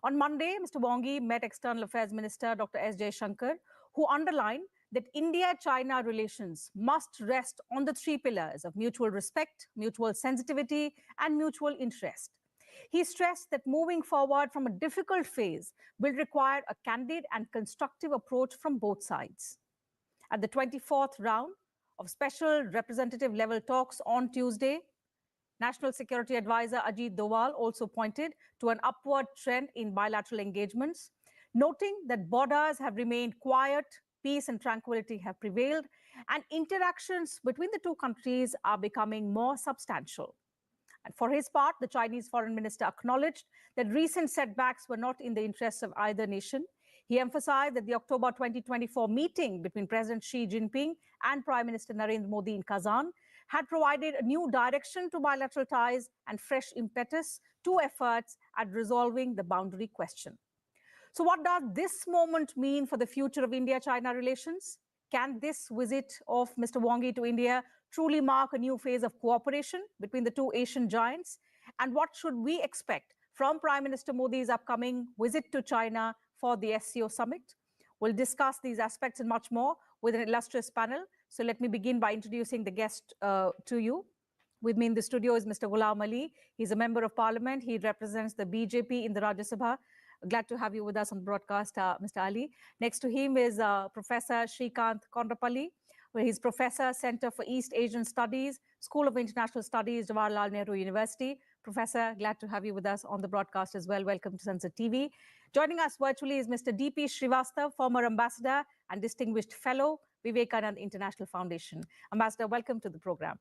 On Monday, Mr. Wang Yi met External Affairs Minister Dr. S. Jaishankar, who underlined that India-China relations must rest on the three pillars of mutual respect, mutual sensitivity, and mutual interest. He stressed that moving forward from a difficult phase will require a candid and constructive approach from both sides. At the 24th round of special representative level talks on Tuesday, National Security Advisor Ajit Doval also pointed to an upward trend in bilateral engagements, noting that borders have remained quiet, peace and tranquility have prevailed, and interactions between the two countries are becoming more substantial. And for his part, the Chinese foreign minister acknowledged that recent setbacks were not in the interests of either nation. He emphasized that the October 2024 meeting between President Xi Jinping and Prime Minister Narendra Modi in Kazan had provided a new direction to bilateral ties and fresh impetus to efforts at resolving the boundary question. So what does this moment mean for the future of India-China relations? Can this visit of Mr. Wang Yi to India truly mark a new phase of cooperation between the two Asian giants? And what should we expect from Prime Minister Modi's upcoming visit to China for the SCO summit? We'll discuss these aspects and much more with an illustrious panel. So let me begin by introducing the guest to you. With me in the studio is Mr. Ghulam Ali. He's a member of parliament. He represents the BJP in the Rajya Sabha. Glad to have you with us on the broadcast, Mr. Ali. Next to him is Professor Shrikant Kondrapalli, where he's Professor, Center for East Asian Studies, School of International Studies, Jawaharlal Nehru University. Professor, glad to have you with us on the broadcast as well. Welcome to Sunset TV. Joining us virtually is Mr. D.P. Srivastav, former Ambassador and Distinguished Fellow, Vivekanand International Foundation. Ambassador, welcome to the program.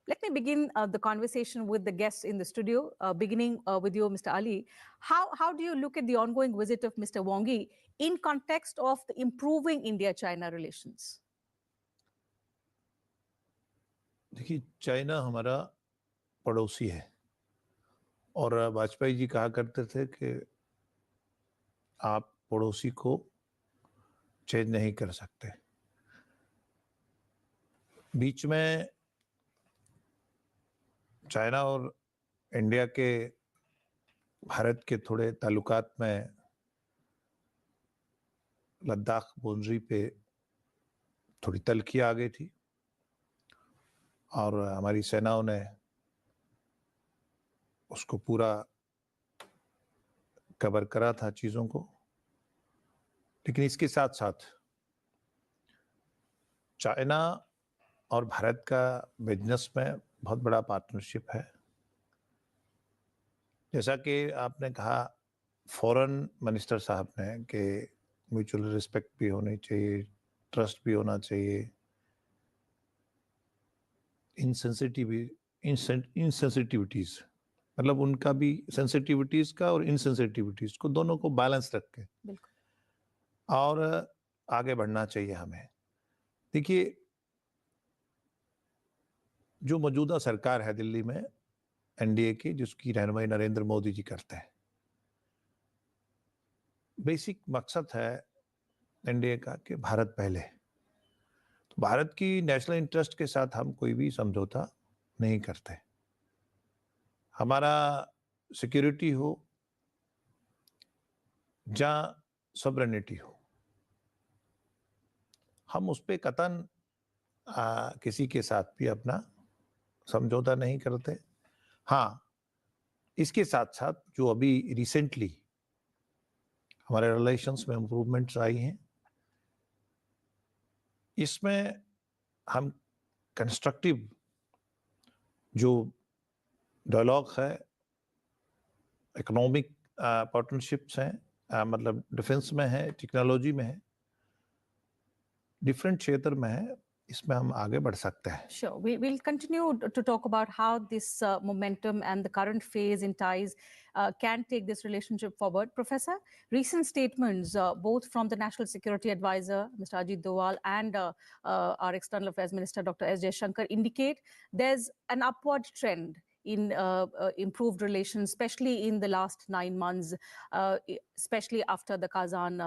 Let me begin the conversation with the guests in the studio, beginning with you, Mr. Ali. How do you look at the ongoing visit of Mr. Wang Yi in context of the improving India-China relations? देखिए, China हमारा पड़ोसी है और वाजपेयी जी कहा करते थे कि आप पड़ोसी को चेंज नहीं कर सकते। बीच में चाइना और इंडिया के भारत के थोड़े ताल्लुकात में लद्दाख बाउंड्री पे थोड़ी तल्खी आ गई थी और हमारी सेनाओं ने उसको पूरा कवर करा था चीज़ों को। लेकिन इसके साथ साथ चाइना और भारत का बिजनेस में बहुत बड़ा पार्टनरशिप है। जैसा कि आपने कहा फॉरेन मिनिस्टर साहब ने कि म्यूचुअल रिस्पेक्ट भी होनी चाहिए, ट्रस्ट भी होना चाहिए, इनसेंसिटिविटीज मतलब उनका भी सेंसिटिविटीज का और इनसेंसिटिविटीज को दोनों को बैलेंस रख के और आगे बढ़ना चाहिए हमें। देखिए, जो मौजूदा सरकार है दिल्ली में एनडीए की, जिसकी रहनुमाई नरेंद्र मोदी जी करते हैं, बेसिक मकसद है एनडीए का कि भारत पहले। तो भारत की नेशनल इंटरेस्ट के साथ हम कोई भी समझौता नहीं करते। हमारा सिक्योरिटी हो या सॉवरेनिटी हो, हम उस पे कतन किसी के साथ भी अपना समझौता नहीं करते। हाँ, इसके साथ साथ जो अभी रिसेंटली हमारे रिलेशंस में इम्प्रूवमेंट्स आई हैं, इसमें हम कंस्ट्रक्टिव जो डायलॉग है, इकोनॉमिक पार्टनरशिप्स हैं, मतलब डिफेंस में है, टेक्नोलॉजी में है, डिफरेंट क्षेत्र में है, इसमें हम आगे बढ़ सकते हैं। Sure, we'll continue to talk about how this momentum and the current phase in ties can take this relationship forward. Professor, recent statements both from the National Security Advisor, Mr. Ajit Doval, and our External Affairs Minister, Dr. S. Jaishankar, indicate there's an upward trend in improved relations, especially in the last 9 months, especially after the Kazan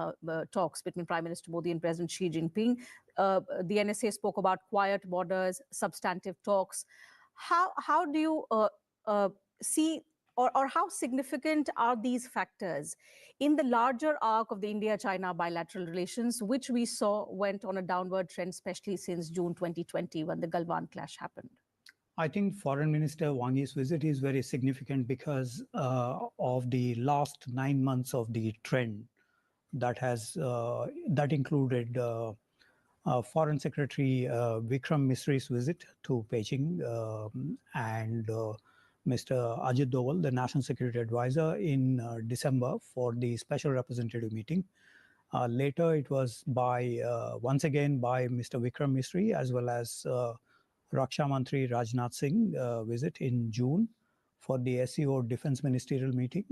talks between Prime Minister Modi and President Xi Jinping. The NSA spoke about quiet borders, substantive talks. How do you see or how significant are these factors in the larger arc of the India-China bilateral relations, which we saw went on a downward trend, especially since June 2020 when the Galwan clash happened? I think Foreign Minister Wang Yi's visit is very significant because of the last 9 months of the trend that has that included Foreign Secretary Vikram Misri's visit to Beijing and Mr. Ajit Doval, the National Security Advisor, in December for the Special Representative meeting. Later, it was by once again by Mr. Vikram Misri as well as Raksha Mantri Rajnath Singh visit in June for the SCO Defense Ministerial meeting.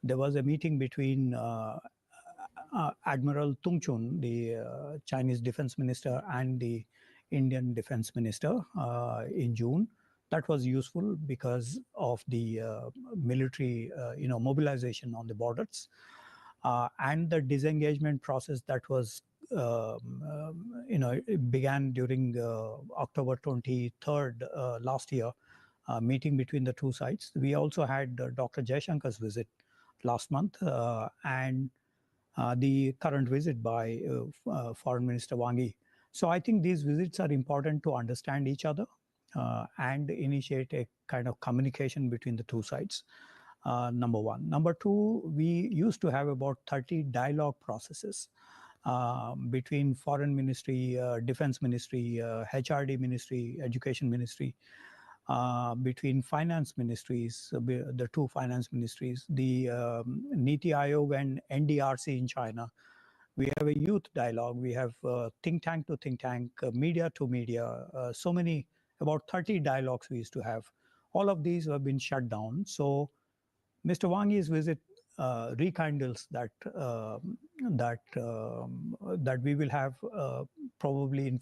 There was a meeting between Admiral Tung Chun, the Chinese Defense Minister, and the Indian Defense Minister in June. That was useful because of the military, mobilization on the borders. and the disengagement process that was, it began during October 23rd last year, meeting between the two sides. We also had Dr. Jaishankar's visit last month and the current visit by Foreign Minister Wang Yi. So I think these visits are important to understand each other and initiate a kind of communication between the two sides. Number one. Number two, we used to have about 30 dialogue processes between Foreign Ministry, Defense Ministry, HRD Ministry, Education Ministry, between finance ministries, the two finance ministries, the Niti Aayog and NDRC in China. We have a youth dialogue. We have think tank to think tank, media to media. So many, about 30 dialogues we used to have. All of these have been shut down. So Mr. Wang Yi's visit rekindles that that we will have probably in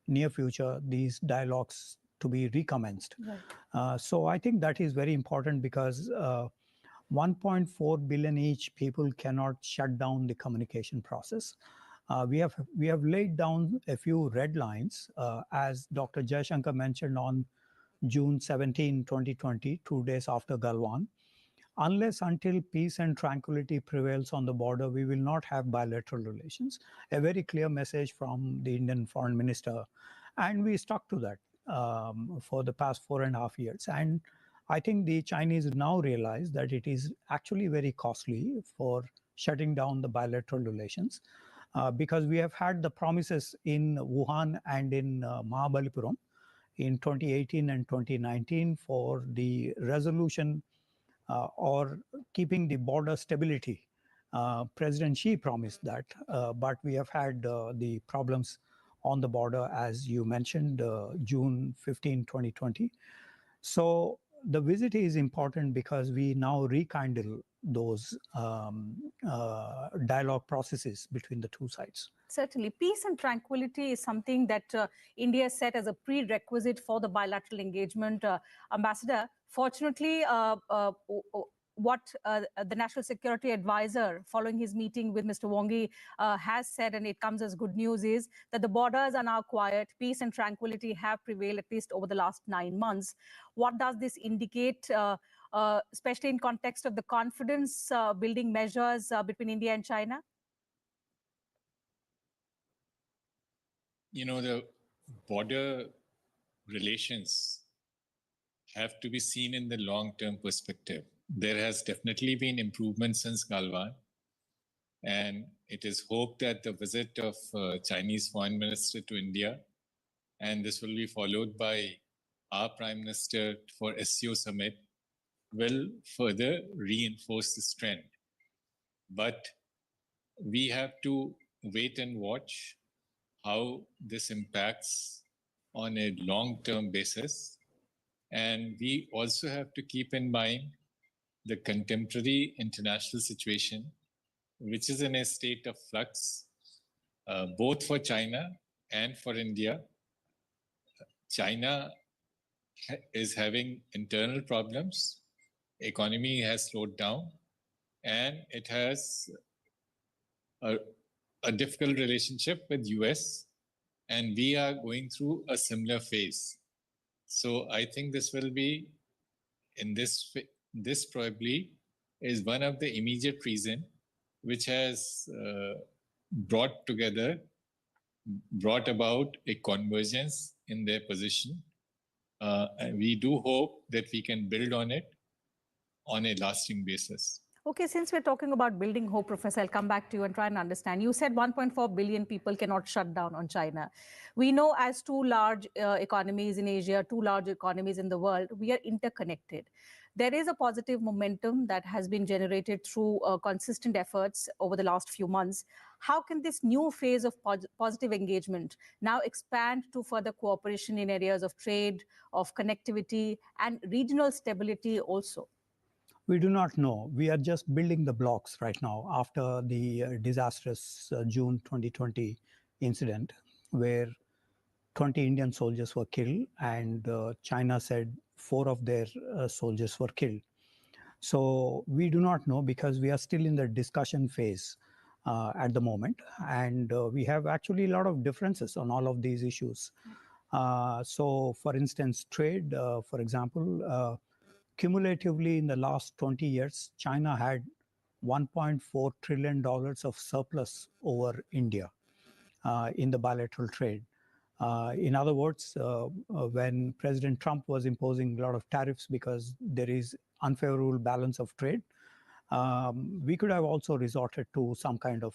near future, these dialogues to be recommenced. Right. So I think that is very important because 1.4 billion each people cannot shut down the communication process. We have laid down a few red lines, as Dr. Jaishankar mentioned on June 17, 2020, 2 days after Galwan. Unless until peace and tranquility prevails on the border, we will not have bilateral relations. A very clear message from the Indian Foreign Minister. And we stuck to that for the past 4.5 years. And I think the Chinese now realize that it is actually very costly for shutting down the bilateral relations because we have had the promises in Wuhan and in Mahabalipuram in 2018 and 2019 for the resolution or keeping the border stability. President Xi promised that, but we have had the problems on the border, as you mentioned, June 15, 2020. So the visit is important because we now rekindle those dialogue processes between the two sides. Certainly. Peace and tranquility is something that India set as a prerequisite for the bilateral engagement. Ambassador, fortunately, what the National Security Advisor, following his meeting with Mr. Wang Yi, has said, and it comes as good news, is that the borders are now quiet. Peace and tranquility have prevailed, at least over the last 9 months. What does this indicate, especially in context of the confidence building measures between India and China? You know, the border relations have to be seen in the long-term perspective. There has definitely been improvement since Galwan, and it is hoped that the visit of Chinese Foreign Minister to India, and this will be followed by our Prime Minister for SCO Summit, will further reinforce this trend. But we have to wait and watch how this impacts on a long-term basis. And we also have to keep in mind the contemporary international situation, which is in a state of flux, both for China and for India. China is having internal problems, economy has slowed down, and it has a difficult relationship with US, and we are going through a similar phase. So I think this will be, in this probably is one of the immediate reason which has brought about a convergence in their position. And we do hope that we can build on it on a lasting basis. Okay, since we're talking about building hope, Professor, I'll come back to you and try and understand. You said 1.4 billion people cannot shut down on China. We know as two large economies in Asia, two large economies in the world, we are interconnected. There is a positive momentum that has been generated through consistent efforts over the last few months. How can this new phase of positive engagement now expand to further cooperation in areas of trade, of connectivity, and regional stability also? We do not know. We are just building the blocks right now after the disastrous June 2020 incident where 20 Indian soldiers were killed and China said 4 of their soldiers were killed. So we do not know because we are still in the discussion phase at the moment, and we have actually a lot of differences on all of these issues. So, for instance, trade, for example, cumulatively in the last 20 years, China had $1.4 trillion of surplus over India in the bilateral trade. In other words, when President Trump was imposing a lot of tariffs because there is unfavorable balance of trade, we could have also resorted to some kind of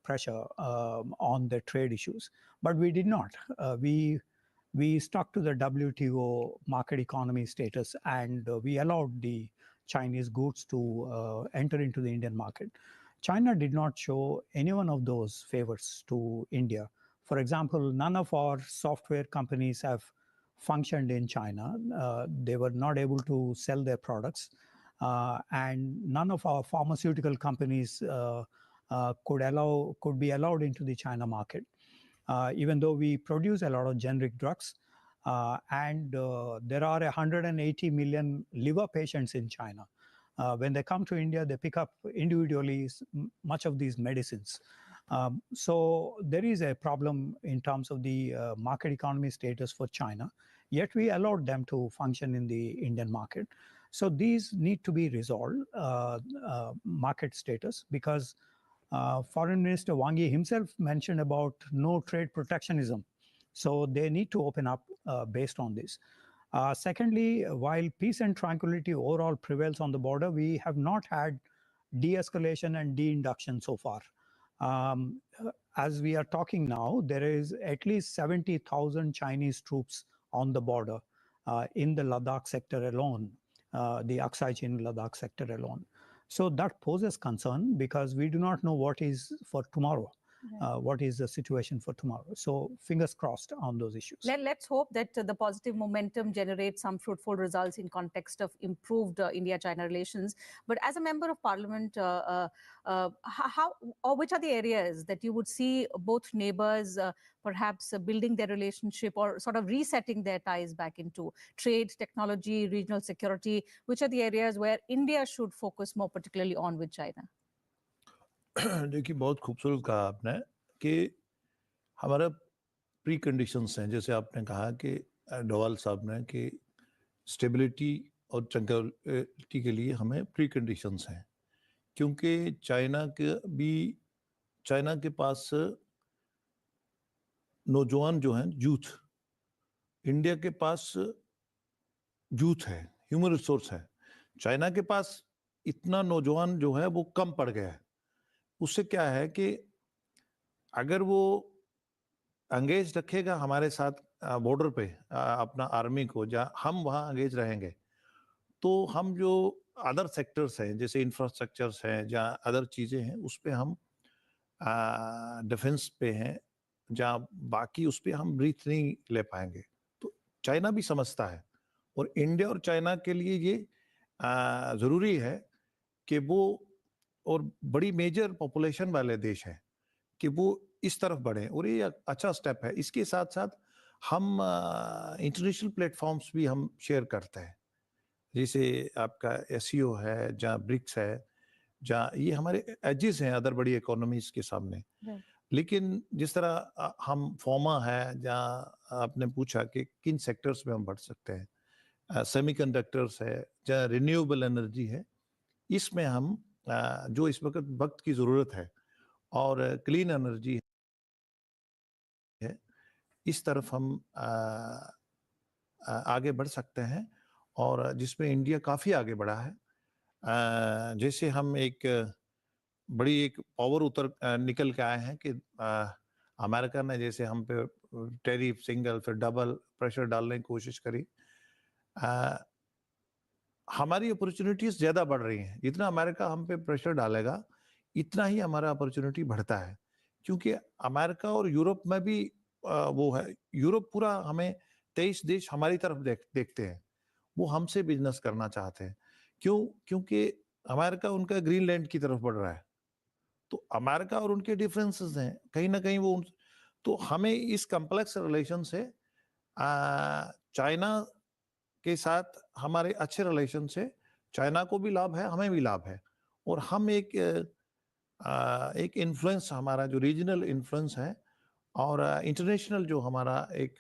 pressure on the trade issues, but we did not. We stuck to the WTO market economy status, and we allowed the Chinese goods to enter into the Indian market. China did not show any one of those favors to India. For example, none of our software companies have functioned in China. They were not able to sell their products. And none of our pharmaceutical companies could be allowed into the China market, even though we produce a lot of generic drugs. And there are 180 million liver patients in China. When they come to India, they pick up individually much of these medicines. So there is a problem in terms of the market economy status for China, yet we allowed them to function in the Indian market. So these need to be resolved, market status, because Foreign Minister Wang Yi himself mentioned about no trade protectionism. So they need to open up based on this. Secondly, while peace and tranquility overall prevails on the border, we have not had de-escalation and de-induction so far. As we are talking now, there is at least 70,000 Chinese troops on the border in the Ladakh sector alone, the Aksai Chin Ladakh sector alone. So that poses concern because we do not know what is for tomorrow. What is the situation for tomorrow? So fingers crossed on those issues. Let's hope that the positive momentum generates some fruitful results in context of improved India-China relations. But as a member of Parliament, which are the areas that you would see both neighbors perhaps building their relationship or sort of resetting their ties back into trade, technology, regional security? Which are the areas where India should focus more particularly on with China? देखिए बहुत खूबसूरत कहा आपने कि हमारा pre conditions हैं, जैसे आपने कहा कि डोवाल साहब ने कि स्टेबिलिटी और ट्रैंक्विलिटी के लिए हमें प्री कंडीशंस हैं, क्योंकि चाइना के पास नौजवान जो हैं, यूथ, इंडिया के पास यूथ है, ह्यूमन रिसोर्स है। चाइना के पास इतना नौजवान जो है वो कम पड़ गया है। उससे क्या है कि अगर वो एंगेज रखेगा हमारे साथ बॉर्डर पे अपना आर्मी को, जहाँ हम वहाँ एंगेज रहेंगे, तो हम जो अदर सेक्टर्स हैं जैसे इंफ्रास्ट्रक्चर्स हैं, जहाँ अदर चीज़ें हैं, उस पे हम डिफेंस पे हैं, जहाँ बाकी उस पे हम ब्रीथ नहीं ले पाएंगे। तो चाइना भी समझता है और इंडिया और चाइना के लिए ये ज़रूरी है कि वो, और बड़ी मेजर पॉपुलेशन वाले देश हैं, कि वो इस तरफ बढ़ें, और ये अच्छा स्टेप है। इसके साथ साथ हम इंटरनेशनल प्लेटफॉर्म्स भी हम शेयर करते हैं, जैसे आपका SCO है, जहाँ ब्रिक्स है, जहाँ ये हमारे एजेस हैं अदर बड़ी इकोनॉमीज के सामने। लेकिन जिस तरह हम फोमा है, जहाँ आपने पूछा कि किन सेक्टर्स में हम बढ़ सकते हैं, सेमीकंडक्टर्स है, जहाँ रिन्यूएबल एनर्जी है, इसमें हम जो इस वक्त की ज़रूरत है, और क्लीन एनर्जी है, इस तरफ हम आगे बढ़ सकते हैं, और जिसमें इंडिया काफ़ी आगे बढ़ा है। जैसे हम एक पावर निकल के आए हैं कि अमेरिका ने जैसे हम पे टैरिफ सिंगल फिर डबल प्रेशर डालने की कोशिश करी। हमारी अपॉर्चुनिटीज ज़्यादा बढ़ रही हैं। जितना अमेरिका हम पे प्रेशर डालेगा, इतना ही हमारा अपॉर्चुनिटी बढ़ता है, क्योंकि अमेरिका और यूरोप में भी वो है। यूरोप पूरा हमें 23 देश हमारी तरफ देखते हैं, वो हमसे बिजनेस करना चाहते हैं। क्योंकि अमेरिका उनका ग्रीनलैंड की तरफ बढ़ रहा है, तो अमेरिका और उनके डिफरेंसेस हैं, कहीं ना कहीं वो। तो हमें इस कॉम्प्लेक्स रिलेशन से चाइना के साथ हमारे अच्छे रिलेशन से चाइना को भी लाभ है, हमें भी लाभ है, और हम एक इन्फ्लुएंस, हमारा जो रीजनल इन्फ्लुएंस है और इंटरनेशनल जो हमारा एक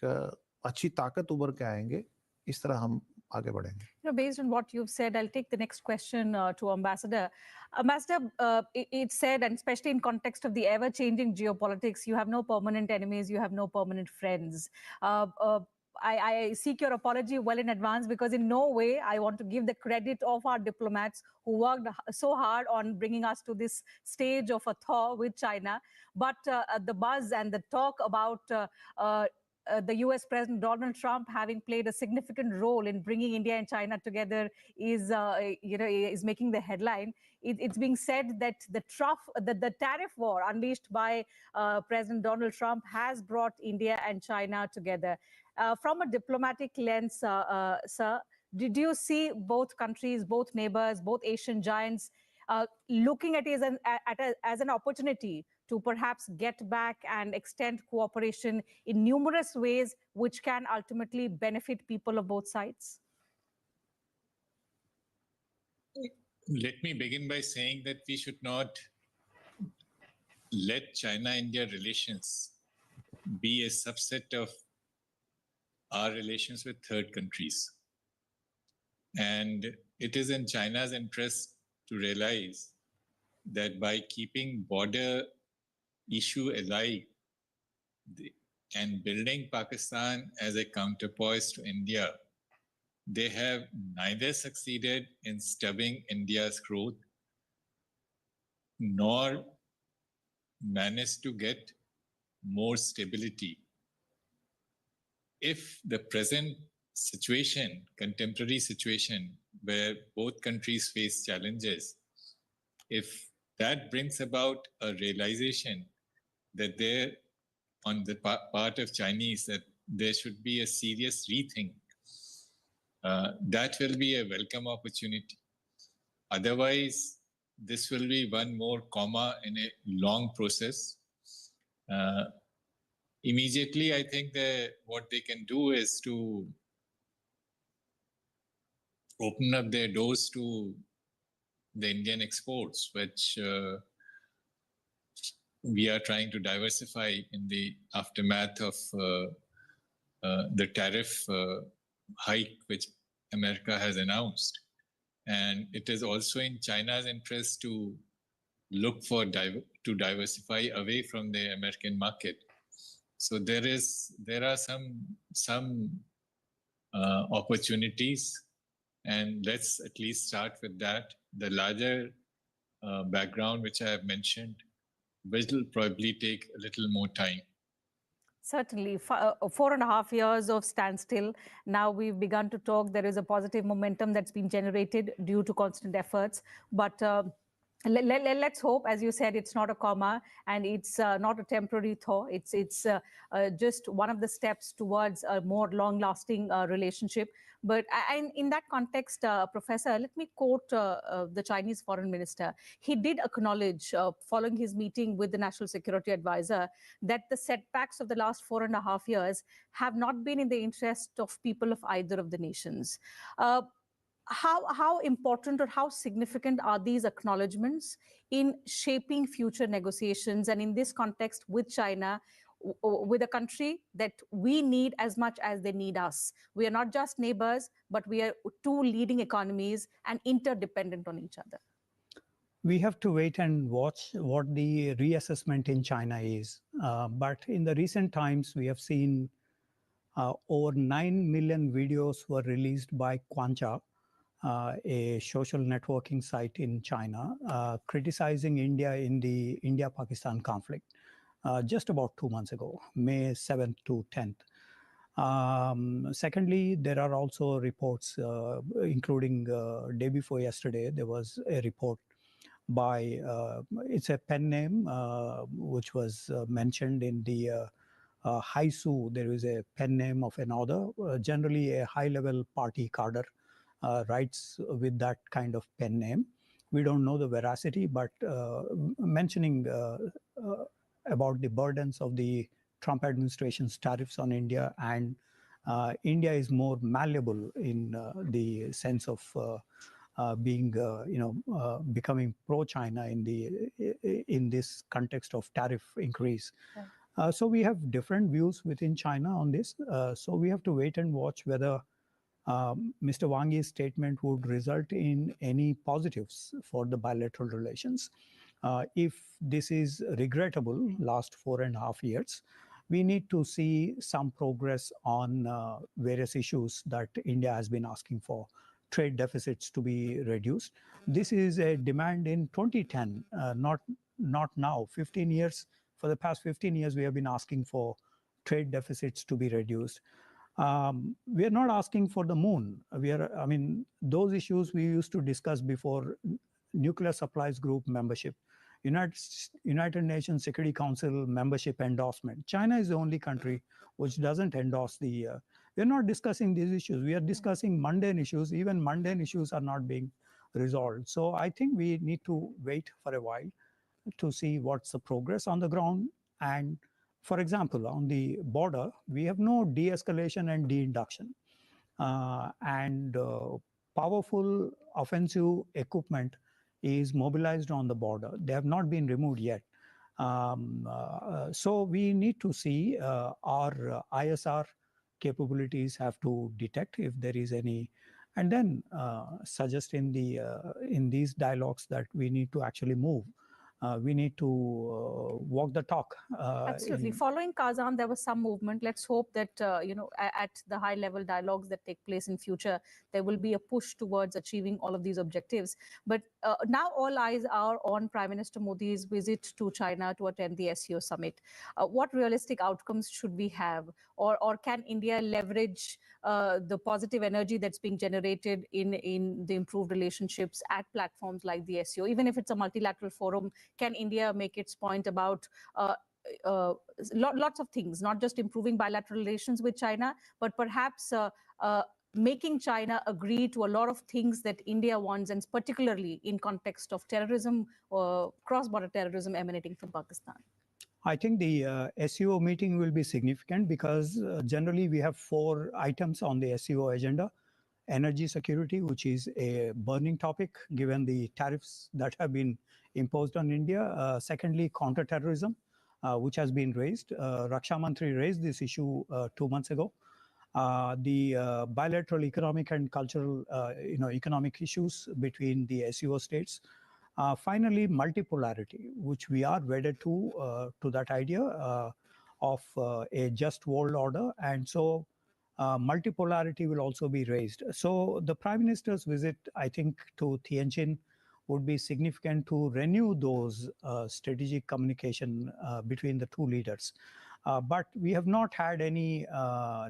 अच्छी ताकत उभर के आएंगे, इस तरह हम आगे बढ़ेंगे. Based on what you've said, I'll take the next question to Ambassador. Ambassador, it's said, and especially in context of the ever-changing geopolitics, you have no permanent enemies, you have no permanent friends. I seek your apology well in advance, because in no way I want to give the credit of our diplomats who worked so hard on bringing us to this stage of a thaw with China. But the buzz and the talk about the US President Donald Trump having played a significant role in bringing India and China together is making the headline. It's being said that the tariff war unleashed by President Donald Trump has brought India and China together. From a diplomatic lens, sir, did you see both countries, both neighbors, both Asian giants looking at it as an opportunity to perhaps get back and extend cooperation in numerous ways, which can ultimately benefit people of both sides? Let me begin by saying that we should not let China-India relations be a subset of our relations with third countries. And it is in China's interest to realize that by keeping border issue alive and building Pakistan as a counterpoise to India, they have neither succeeded in stubbing India's growth nor managed to get more stability. If the present situation, contemporary situation, where both countries face challenges, if that brings about a realization that there, on the part of Chinese, that there should be a serious rethink, that will be a welcome opportunity. Otherwise, this will be one more comma in a long process. Immediately, I think that what they can do is to open up their doors to the Indian exports, which we are trying to diversify in the aftermath of the tariff hike which America has announced. And it is also in China's interest to look for to diversify away from the American market. So there are some opportunities, and let's at least start with that. The larger background which I have mentioned will probably take a little more time. Certainly, 4.5 years of standstill. Now we've begun to talk. There is a positive momentum that's been generated due to constant efforts. But let's hope, as you said, it's not a comma and it's not a temporary thaw. It's just one of the steps towards a more long-lasting relationship. But in that context, Professor, let me quote the Chinese foreign minister. He did acknowledge, following his meeting with the National Security Advisor, that the setbacks of the last 4.5 years have not been in the interest of people of either of the nations. How important or how significant are these acknowledgements in shaping future negotiations, and in this context with China, with a country that we need as much as they need us? We are not just neighbors, but we are two leading economies and interdependent on each other. We have to wait and watch what the reassessment in China is. But in the recent times, we have seen over 9 million videos were released by Quancha, a social networking site in China, criticizing India in the India-Pakistan conflict just about 2 months ago, May 7th to 10th. Secondly, there are also reports, including day before yesterday, there was a report by, it's a pen name, which was mentioned in the Haisu. There is a pen name of another, generally a high-level party cadre writes with that kind of pen name. We don't know the veracity, but mentioning about the burdens of the Trump administration's tariffs on India, and India is more malleable in the sense of becoming pro-China in this context of tariff increase. So we have different views within China on this. So we have to wait and watch whether Mr. Wang Yi's statement would result in any positives for the bilateral relations. If this is regrettable, last 4.5 years, we need to see some progress on various issues that India has been asking for, trade deficits to be reduced. This is a demand in 2010, not now. 15 years, for the past 15 years, we have been asking for trade deficits to be reduced. We are not asking for the moon. Those issues we used to discuss before Nuclear Supplies Group membership, United Nations Security Council membership endorsement. China is the only country which doesn't endorse the, we're not discussing these issues. We are discussing mundane issues. Even mundane issues are not being resolved. So I think we need to wait for a while to see what's the progress on the ground. And for example, on the border, we have no de-escalation and de-induction. Powerful offensive equipment is mobilized on the border. They have not been removed yet. So we need to see our ISR capabilities have to detect if there is any, and then suggest in these dialogues that we need to actually move. We need to walk the talk. Absolutely. Following Kazan, there was some movement. Let's hope that, at the high-level dialogues that take place in future, there will be a push towards achieving all of these objectives. But now all eyes are on Prime Minister Modi's visit to China to attend the SCO summit. What realistic outcomes should we have? Or can India leverage the positive energy that's being generated in the improved relationships at platforms like the SCO? Even if it's a multilateral forum, can India make its point about lots of things, not just improving bilateral relations with China, but perhaps making China agree to a lot of things that India wants, and particularly in context of terrorism, cross-border terrorism emanating from Pakistan? I think the SCO meeting will be significant because generally we have 4 items on the SCO agenda. Energy security, which is a burning topic given the tariffs that have been imposed on India. Secondly, counterterrorism, which has been raised. Raksha Mantri raised this issue 2 months ago. The bilateral economic and cultural, economic issues between the SCO states. Finally, multipolarity, which we are wedded to that idea of a just world order. And so multipolarity will also be raised. So the Prime Minister's visit, I think, to Tianjin would be significant to renew those strategic communication between the two leaders. But we have not had any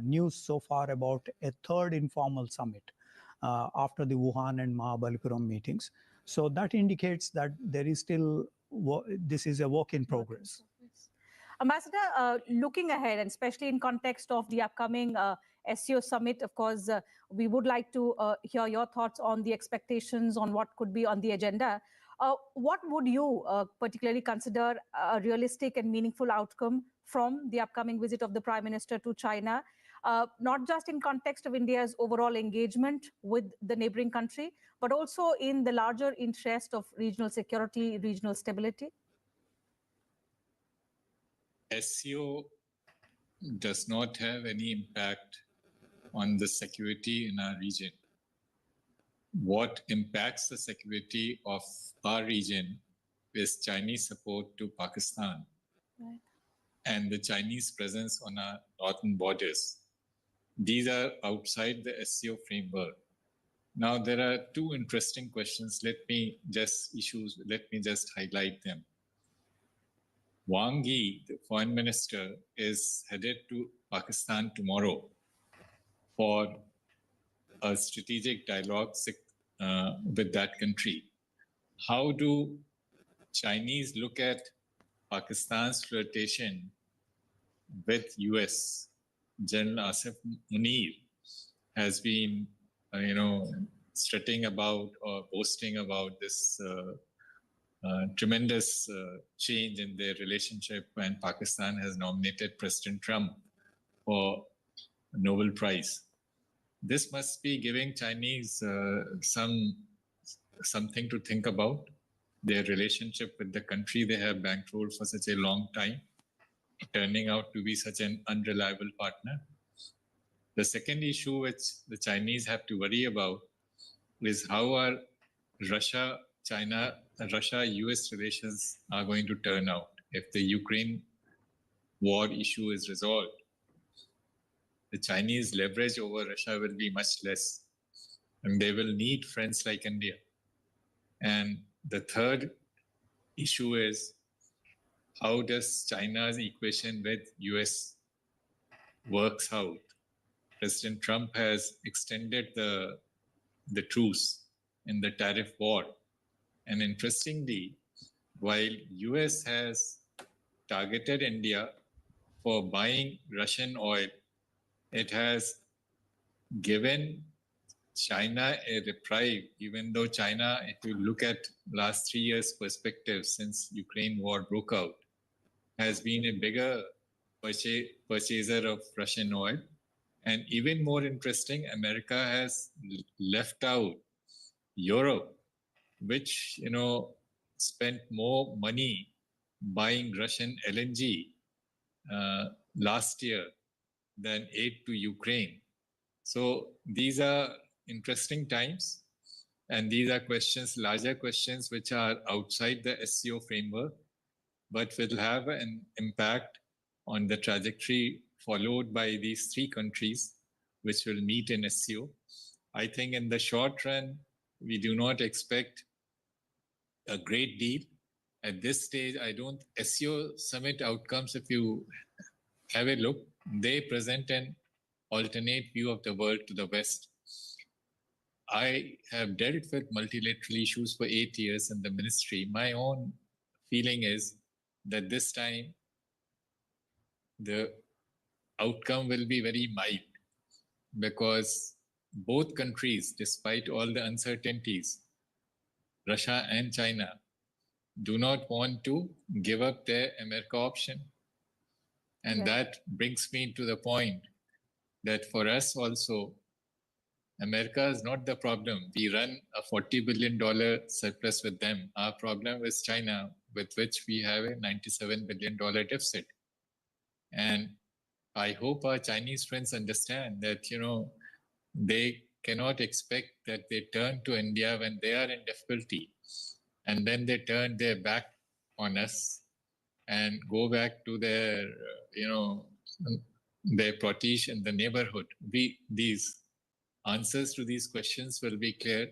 news so far about a third informal summit after the Wuhan and Mahabalipuram meetings. So that indicates that there is still, this is a work in progress. Ambassador, looking ahead, and especially in context of the upcoming SCO summit, of course, we would like to hear your thoughts on the expectations on what could be on the agenda. What would you particularly consider a realistic and meaningful outcome from the upcoming visit of the Prime Minister to China, not just in context of India's overall engagement with the neighboring country, but also in the larger interest of regional security, regional stability? SCO does not have any impact on the security in our region. What impacts the security of our region is Chinese support to Pakistan, right, and the Chinese presence on our northern borders. These are outside the SCO framework. Now, there are 2 interesting questions. Let me just highlight them. Wang Yi, the foreign minister, is headed to Pakistan tomorrow for a strategic dialogue with that country. How do Chinese look at Pakistan's flirtation with US? General Asif Munir has been, strutting about or boasting about this tremendous change in their relationship, and Pakistan has nominated President Trump for a Nobel Prize. This must be giving Chinese some something to think about. Their relationship with the country they have bankrolled for such a long time, turning out to be such an unreliable partner. The second issue which the Chinese have to worry about is how are Russia-US relations are going to turn out if the Ukraine war issue is resolved. The Chinese leverage over Russia will be much less, and they will need friends like India. And the third issue is how does China's equation with US works out? President Trump has extended the truce in the tariff war. And interestingly, while US has targeted India for buying Russian oil, it has given China a reprieve, even though China, if you look at last 3 years perspective since Ukraine war broke out, has been a bigger purchaser of Russian oil. And even more interesting, America has left out Europe, which, spent more money buying Russian LNG last year than aid to Ukraine. So these are interesting times, and these are questions, larger questions, which are outside the SCO framework, but will have an impact on the trajectory followed by these three countries, which will meet in SCO. I think in the short run, we do not expect a great deal. At this stage, SCO summit outcomes, if you have a look, they present an alternate view of the world to the West. I have dealt with multilateral issues for 8 years in the ministry. My own feeling is that this time the outcome will be very mild, because both countries, despite all the uncertainties, Russia and China, do not want to give up their America option. And that brings me to the point that for us also, America is not the problem. We run a $40 billion surplus with them. Our problem is China, with which we have a $97 billion deficit. And I hope our Chinese friends understand that, they cannot expect that they turn to India when they are in difficulty, and then they turn their back on us and go back to their, their protege in the neighborhood. These answers to these questions will be clearer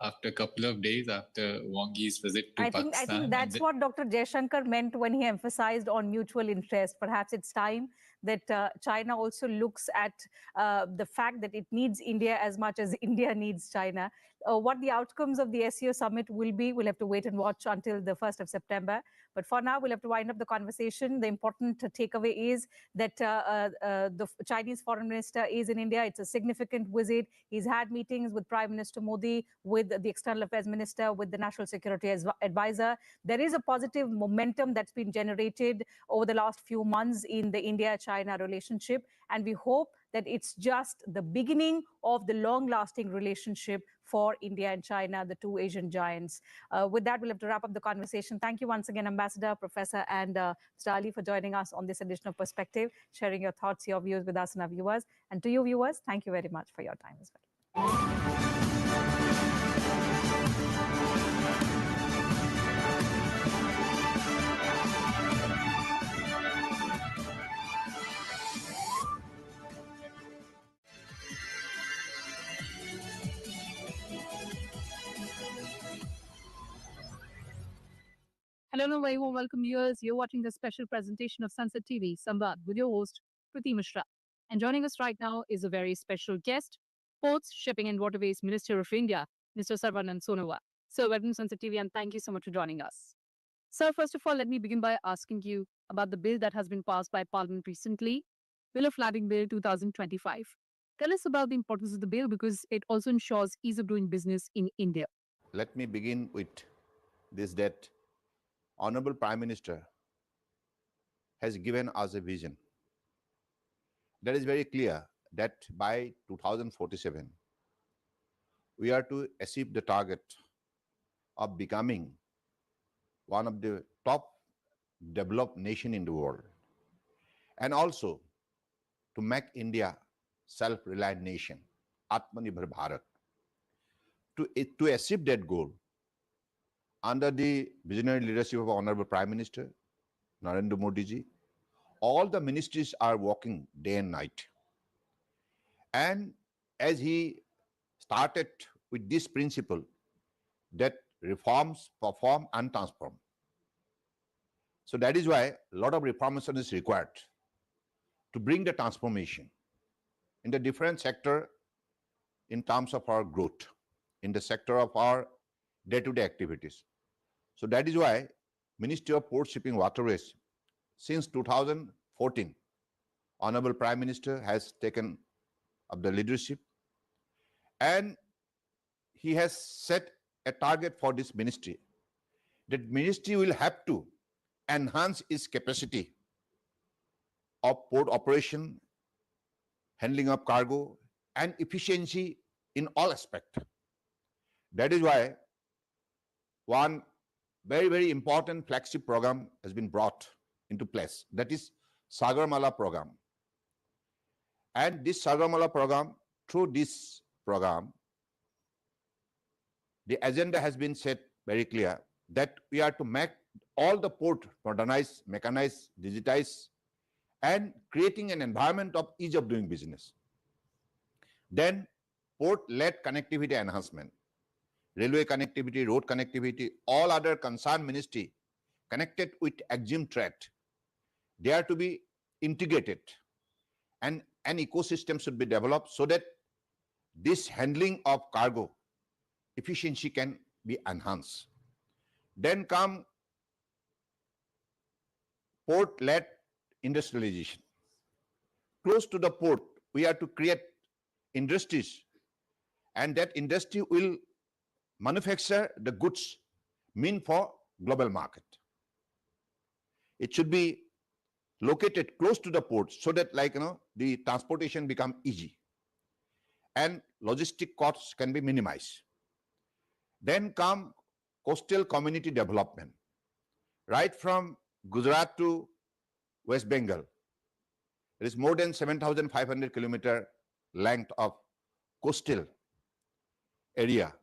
after a couple of days after Wang Yi's visit to Pakistan. I think that's what Dr. Jaishankar meant when he emphasized on mutual interest. Perhaps it's time that China also looks at the fact that it needs India as much as India needs China. What the outcomes of the SCO summit will be, we'll have to wait and watch until the 1st of September. But for now, we'll have to wind up the conversation. The important takeaway is that the Chinese foreign minister is in India. It's a significant visit. He's had meetings with Prime Minister Modi, with the External Affairs Minister, with the National Security Advisor. There is a positive momentum that's been generated over the last few months in the India-China relationship. And we hope that it's just the beginning of the long-lasting relationship for India and China, the two Asian giants. With that, we'll have to wrap up the conversation. Thank you once again, Ambassador, Professor, and Mr. Ali, for joining us on this edition of Perspective, sharing your thoughts, your views with us and our viewers. And to you, viewers, thank you very much for your time as well. Hello and a very warm welcome, viewers. You're watching the special presentation of Sunset TV, Samvad, with your host, Priti Mishra. And joining us right now is a very special guest, Ports, Shipping and Waterways Minister of India, Mr. Sarvanand Sonowal. Sir, welcome to Sunset TV and thank you so much for joining us. Sir, first of all, let me begin by asking you about the bill that has been passed by Parliament recently, Bill of Lading Bill 2025. Tell us about the importance of the bill, because it also ensures ease of doing business in India. Let me begin with this, that Honorable Prime Minister has given us a vision that is very clear, that by 2047, we are to achieve the target of becoming one of the top developed nation in the world, and also to make India self-reliant nation, Atmanirbhar Bharat. To achieve that goal, under the visionary leadership of Honorable Prime Minister Narendra Modi ji, all the ministries are working day and night. And as he started with this principle that reforms perform and transform. So that is why a lot of reformation is required to bring the transformation in the different sector in terms of our growth, in the sector of our day-to-day activities. So that is why Ministry of Port, Shipping, Waterways, since 2014, Honorable Prime Minister has taken up the leadership, and he has set a target for this ministry, that ministry will have to enhance its capacity of port operation, handling of cargo, and efficiency in all aspects. That is why one very, very important flagship program has been brought into place. That is Sagarmala program. And this Sagarmala program, through this program, the agenda has been set very clear that we are to make all the port modernized, mechanized, digitized, and creating an environment of ease of doing business. Then port-led connectivity enhancement, railway connectivity, road connectivity, all other concerned ministry connected with EXIM trade, they are to be integrated, and an ecosystem should be developed so that this handling of cargo efficiency can be enhanced. Then come port-led industrialization. Close to the port, we are to create industries, and that industry will manufacture the goods meant for global market. It should be located close to the port so that, like, the transportation become easy and logistic costs can be minimized. Then come coastal community development. Right from Gujarat to West Bengal, there is more than 7,500 kilometer length of coastal area.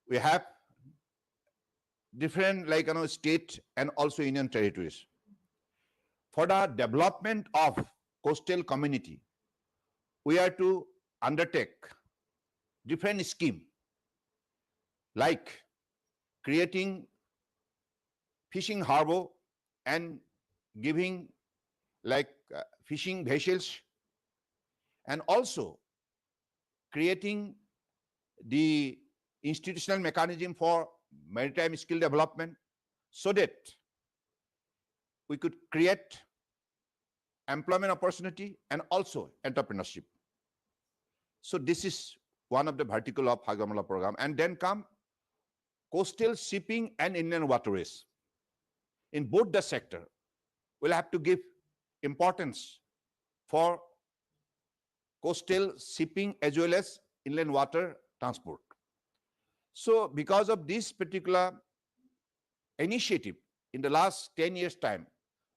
We have different, like, state and also union territories. For the development of coastal community, we are to undertake different scheme, like creating fishing harbor and giving, like, fishing vessels, and also creating the institutional mechanism for maritime skill development, so that we could create employment opportunity and also entrepreneurship. So this is one of the vertical of Sagarmala program. And then come coastal shipping and inland waterways. In both the sector, we'll have to give importance for coastal shipping as well as inland water transport. So because of this particular initiative, in the last 10 years' time,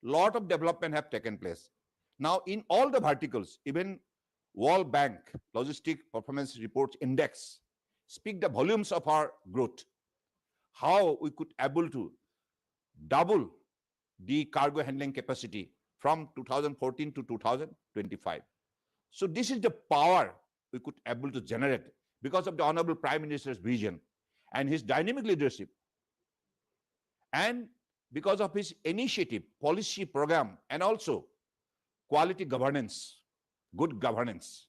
lot of development have taken place. Now, in all the verticals, even World Bank Logistic Performance Reports Index speak the volumes of our growth, how we could able to double the cargo handling capacity from 2014 to 2025. So this is the power we could able to generate because of the Honorable Prime Minister's vision and his dynamic leadership, and because of his initiative, policy program, and also quality governance, good governance.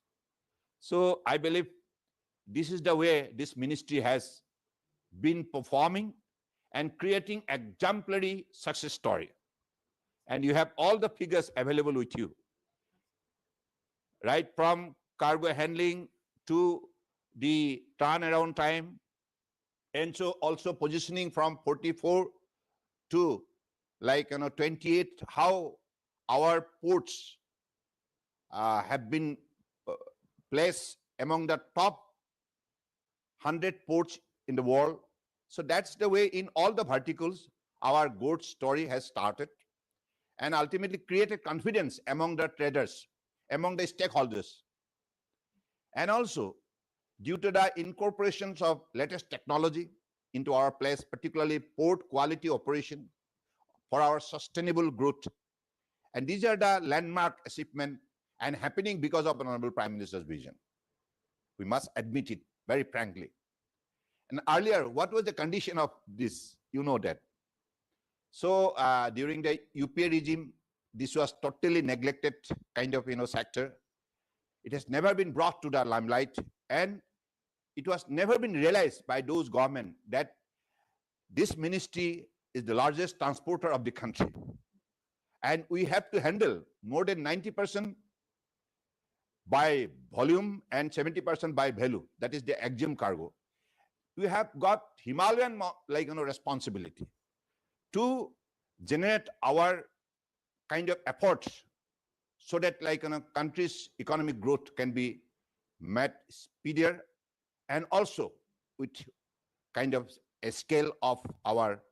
So I believe this is the way this ministry has been performing and creating exemplary success story. And you have all the figures available with you, right from cargo handling to the turnaround time, and so also positioning from 44 to, like, 28, how our ports have been placed among the top 100 ports in the world. So that's the way in all the verticals our growth story has started, and ultimately created confidence among the traders, among the stakeholders. And also, due to the incorporations of latest technology into our place, particularly port quality operation for our sustainable growth. And these are the landmark achievements and happening because of Honorable Prime Minister's vision. We must admit it very frankly. And earlier, what was the condition of this? You know that. So during the UPA regime, this was totally neglected kind of sector. It has never been brought to the limelight, and it was never been realized by those government that this ministry is the largest transporter of the country, and we have to handle more than 90% by volume and 70% by value. That is the EXIM cargo. We have got Himalayan responsibility to generate our kind of efforts so that country's economic growth can be met speedier, and also with kind of a scale of our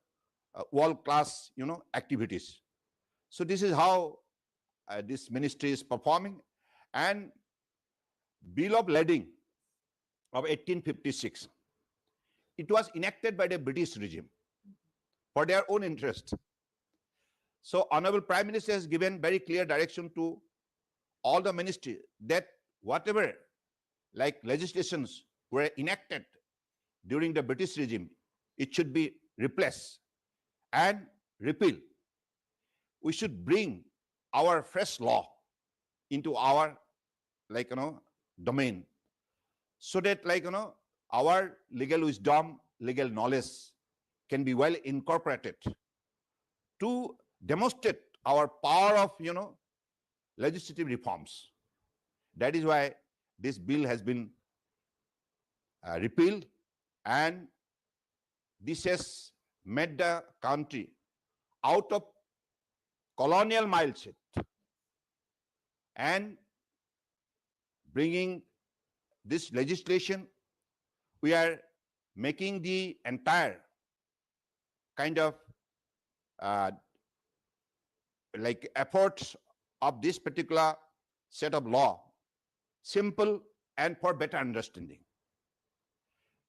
world-class activities. So this is how this ministry is performing. And Bill of Lading of 1856, it was enacted by the British regime for their own interest. So Honorable Prime Minister has given very clear direction to all the ministry that whatever legislations were enacted during the British regime, it should be replaced and repealed. We should bring our fresh law into our domain, so that our legal wisdom, legal knowledge can be well incorporated to demonstrate our power of legislative reforms. That is why this bill has been repealed, and this has made the country out of colonial mindset and bringing this legislation. We are making the entire kind of efforts of this particular set of law simple and for better understanding.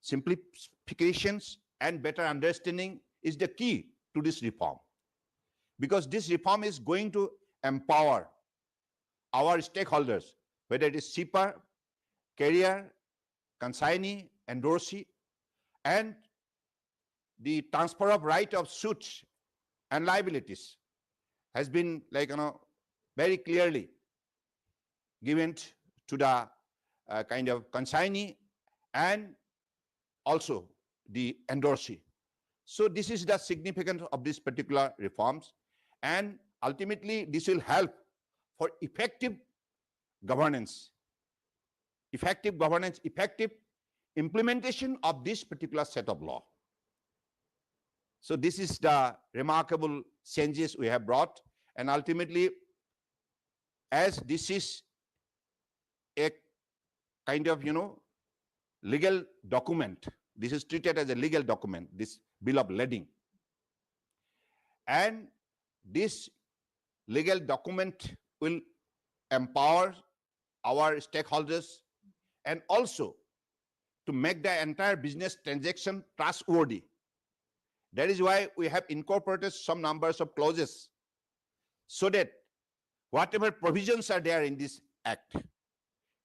Simplifications and better understanding is the key to this reform, because this reform is going to empower our stakeholders, whether it is shipper, carrier, consignee, endorsee, and the transfer of right of suits and liabilities has been very clearly given to the kind of consignee and also the endorsee. So this is the significance of this particular reforms, and ultimately this will help for effective governance, effective implementation of this particular set of law. So this is the remarkable changes we have brought, and ultimately, as this is a kind of legal document, this is treated as a legal document, this Bill of Lading, and this legal document will empower our stakeholders and also to make the entire business transaction trustworthy. That is why we have incorporated some numbers of clauses so that whatever provisions are there in this act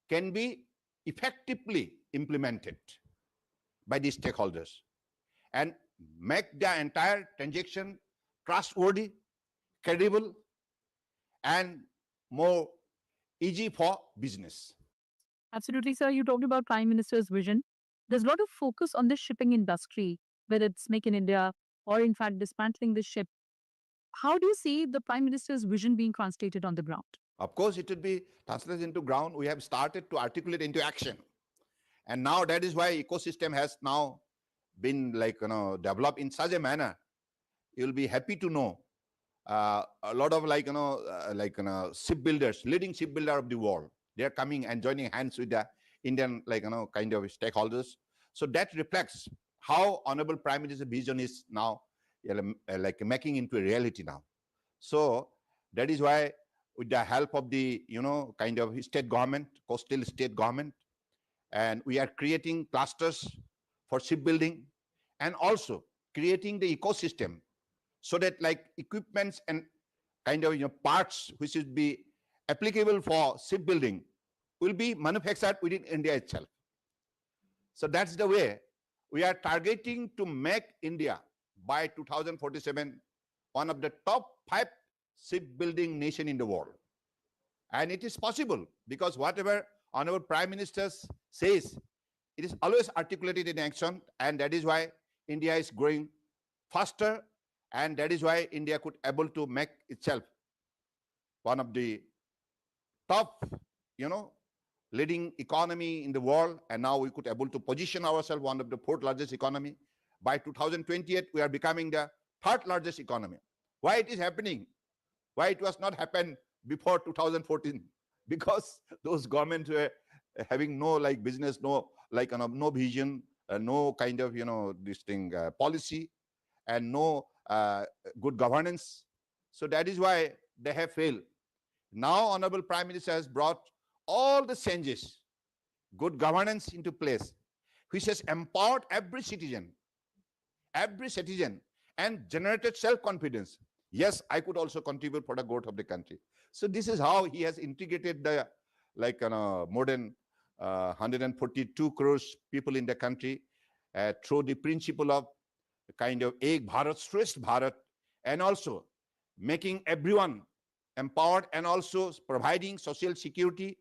can be effectively implemented by the stakeholders and make the entire transaction trustworthy, credible, and more easy for business. Absolutely, sir. You talked about Prime Minister's vision. There's a lot of focus on the shipping industry, whether it's Make in India or, in fact, dismantling the ship. How do you see the Prime Minister's vision being translated on the ground? Of course, it would be translated into ground. We have started to articulate into action. And now that is why ecosystem has now been developed in such a manner. You'll be happy to know a lot of shipbuilders, leading shipbuilder of the world, they're coming and joining hands with the Indian kind of stakeholders. So that reflects how Honorable Prime Minister's vision is now like making into a reality now. So that is why, with the help of the kind of state government, coastal state government, and we are creating clusters for shipbuilding, and also creating the ecosystem so that like equipments and kind of parts which should be applicable for shipbuilding will be manufactured within India itself. So that's the way we are targeting to make India by 2047 one of the top 5 shipbuilding nation in the world. And it is possible because whatever Honorable Prime Minister says, it is always articulated in action, and that is why India is growing faster, and that is why India could able to make itself one of the top, leading economy in the world, and now we could able to position ourselves one of the 4th largest economy. By 2028, we are becoming the 3rd largest economy. Why it is happening? Why it was not happened before 2014? Because those governments were having no like business, no like no vision, no kind of this thing policy, and no good governance. So that is why they have failed. Now Honorable Prime Minister has brought all the changes, good governance into place, which has empowered every citizen, and generated self-confidence. Yes, I could also contribute for the growth of the country. So this is how he has integrated the more than 142 crores people in the country through the principle of kind of Ek Bharat, Shresth Bharat, and also making everyone empowered and also providing social security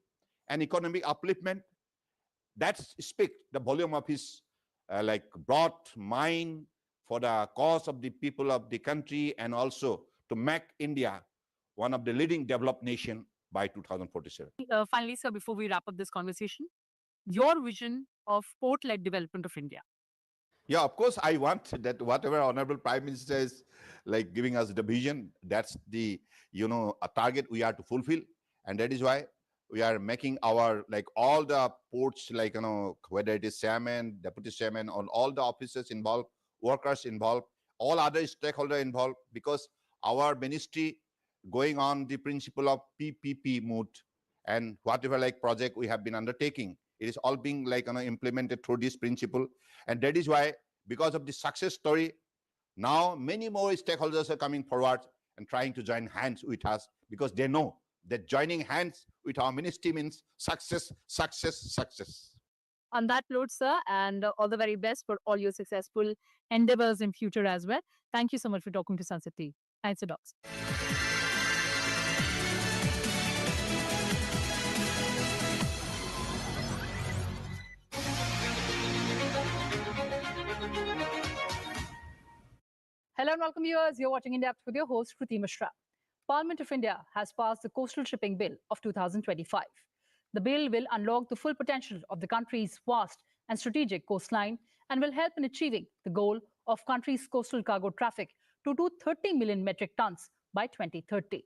and economic upliftment. That speaks the volume of his broad mind for the cause of the people of the country, and also to make India one of the leading developed nation by 2047. Finally, sir, before we wrap up this conversation, your vision of port-led development of India. Yeah, of course, I want that whatever Honorable Prime Minister is like giving us the vision, that's the, a target we are to fulfill. And that is why we are making our, like all the ports, like, whether it is chairman, deputy chairman, or all the officers involved, workers involved, all other stakeholders involved, because our ministry going on the principle of PPP mode, and whatever like project we have been undertaking, it is all being like implemented through this principle. And that is why, because of the success story, now many more stakeholders are coming forward and trying to join hands with us, because they know that joining hands with our ministry means success, success, success. On that note, sir, and all the very best for all your successful endeavors in future as well. Thank you so much for talking to Sunset TV. Thanks a lot. Hello and welcome viewers. You're watching In Depth with your host, Kriti Mishra. Parliament of India has passed the Coastal Shipping Bill of 2025. The bill will unlock the full potential of the country's vast and strategic coastline and will help in achieving the goal of country's coastal cargo traffic to 230 million metric tons by 2030.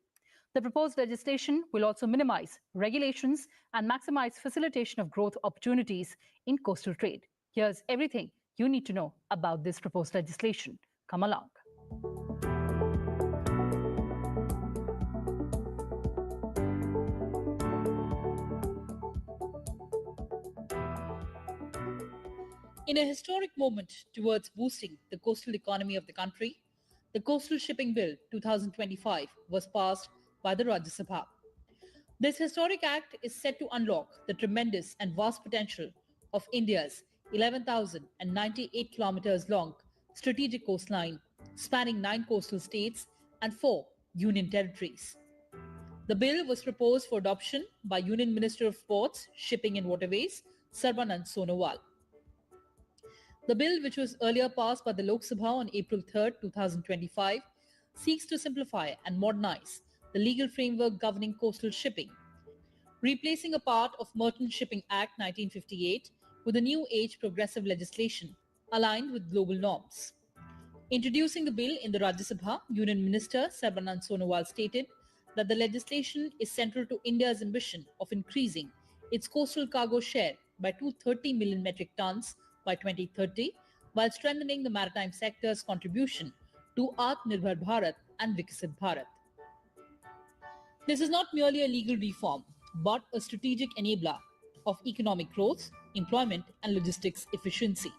The proposed legislation will also minimize regulations and maximize facilitation of growth opportunities in coastal trade. Here's everything you need to know about this proposed legislation. Come along. In a historic moment towards boosting the coastal economy of the country, the Coastal Shipping Bill 2025 was passed by the Rajya Sabha. This historic act is set to unlock the tremendous and vast potential of India's 11,098 kilometers long strategic coastline, spanning 9 coastal states and 4 union territories. The bill was proposed for adoption by Union Minister of Ports, Shipping and Waterways, Sarbanand Sonowal. The bill, which was earlier passed by the Lok Sabha on April 3, 2025, seeks to simplify and modernize the legal framework governing coastal shipping, replacing a part of Merchant Shipping Act 1958 with a new age progressive legislation aligned with global norms. Introducing the bill in the Rajya Sabha, Union Minister Sarbanand Sonowal stated that the legislation is central to India's ambition of increasing its coastal cargo share by 230 million metric tons by 2030 while strengthening the maritime sector's contribution to Atmanirbhar Bharat and Viksit Bharat. This is not merely a legal reform, but a strategic enabler of economic growth, employment, and logistics efficiency.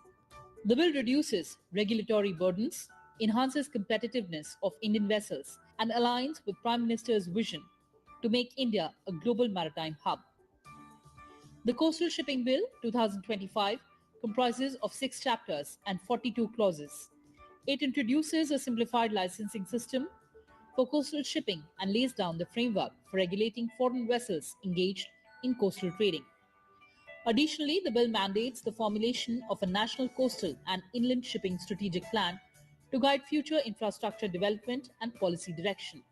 The bill reduces regulatory burdens, enhances competitiveness of Indian vessels, and aligns with Prime Minister's vision to make India a global maritime hub. The Coastal Shipping Bill 2025 comprises of 6 chapters and 42 clauses. It introduces a simplified licensing system for coastal shipping and lays down the framework for regulating foreign vessels engaged in coastal trading. Additionally, the bill mandates the formulation of a national coastal and inland shipping strategic plan to guide future infrastructure development and policy direction.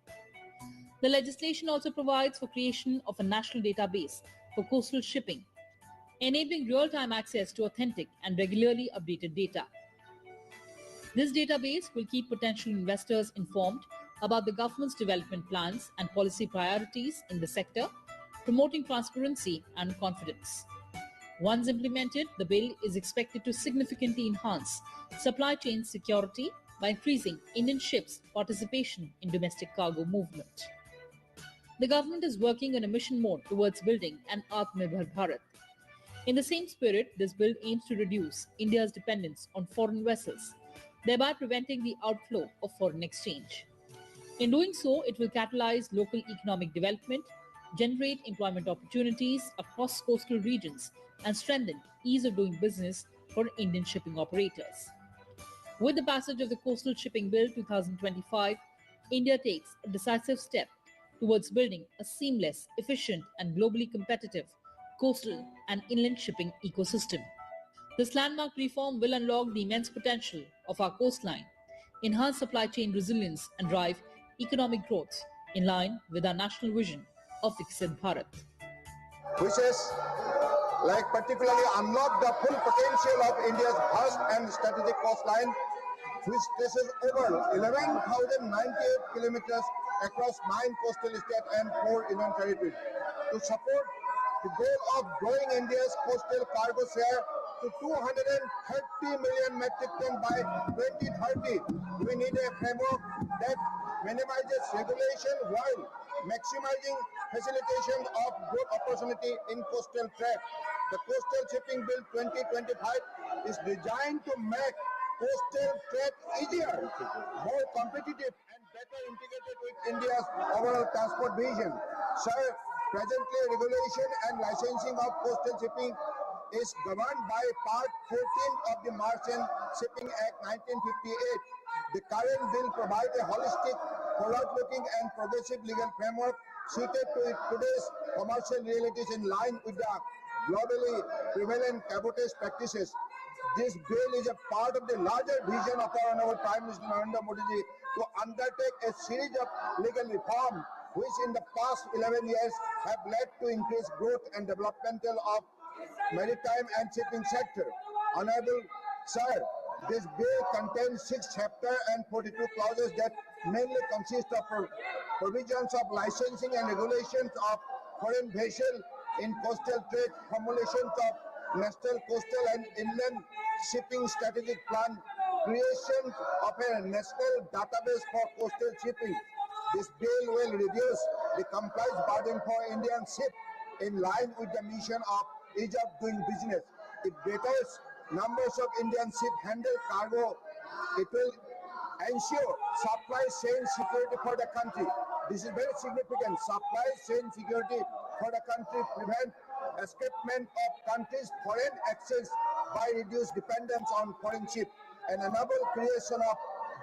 The legislation also provides for creation of a national database for coastal shipping, enabling real-time access to authentic and regularly updated data. This database will keep potential investors informed about the government's development plans and policy priorities in the sector, promoting transparency and confidence. Once implemented, the bill is expected to significantly enhance supply chain security by increasing Indian ships' participation in domestic cargo movement. The government is working on a mission mode towards building an Atmanirbhar Bharat. In the same spirit, this bill aims to reduce India's dependence on foreign vessels, thereby preventing the outflow of foreign exchange. In doing so, it will catalyze local economic development, generate employment opportunities across coastal regions, and strengthen ease of doing business for Indian shipping operators. With the passage of the Coastal Shipping Bill 2025, India takes a decisive step towards building a seamless, efficient, and globally competitive coastal and inland shipping ecosystem. This landmark reform will unlock the immense potential of our coastline, enhance supply chain resilience, and drive economic growth in line with our national vision of Viksit Bharat. Which has particularly unlocked the full potential of India's vast and strategic coastline, which stretches over 11,098 kilometers across 9 coastal states and 4 union territories. To support the goal of growing India's coastal cargo share to 230 million metric tons by 2030, we need a framework that minimizes regulation while maximizing facilitation of growth opportunity in coastal trade. The Coastal Shipping Bill 2025 is designed to make coastal trade easier, more competitive, and better integrated with India's overall transport vision. Sir, presently regulation and licensing of coastal shipping is governed by Part 14 of the Merchant Shipping Act 1958. The current bill provides a holistic, forward-looking and progressive legal framework suited to today's commercial realities in line with the globally prevalent cabotage practices. This bill is a part of the larger vision of our Honorable Prime Minister Narendra Modi ji to undertake a series of legal reforms which in the past 11 years have led to increased growth and developmental of maritime and shipping sector. Honorable Sir, this bill contains 6 chapters and 42 clauses that mainly consist of provisions of licensing and regulations of foreign vessels in coastal trade, formulations of national coastal and inland shipping strategic plan, creation of a national database for coastal shipping. This bill will reduce the compliance burden for Indian ships in line with the mission of ease of doing business. It betters numbers of Indian ships handle cargo. It will ensure supply chain security for the country. This is very significant. Supply chain security for the country prevent escapement of countries' foreign access by reduced dependence on foreign ships and enable creation of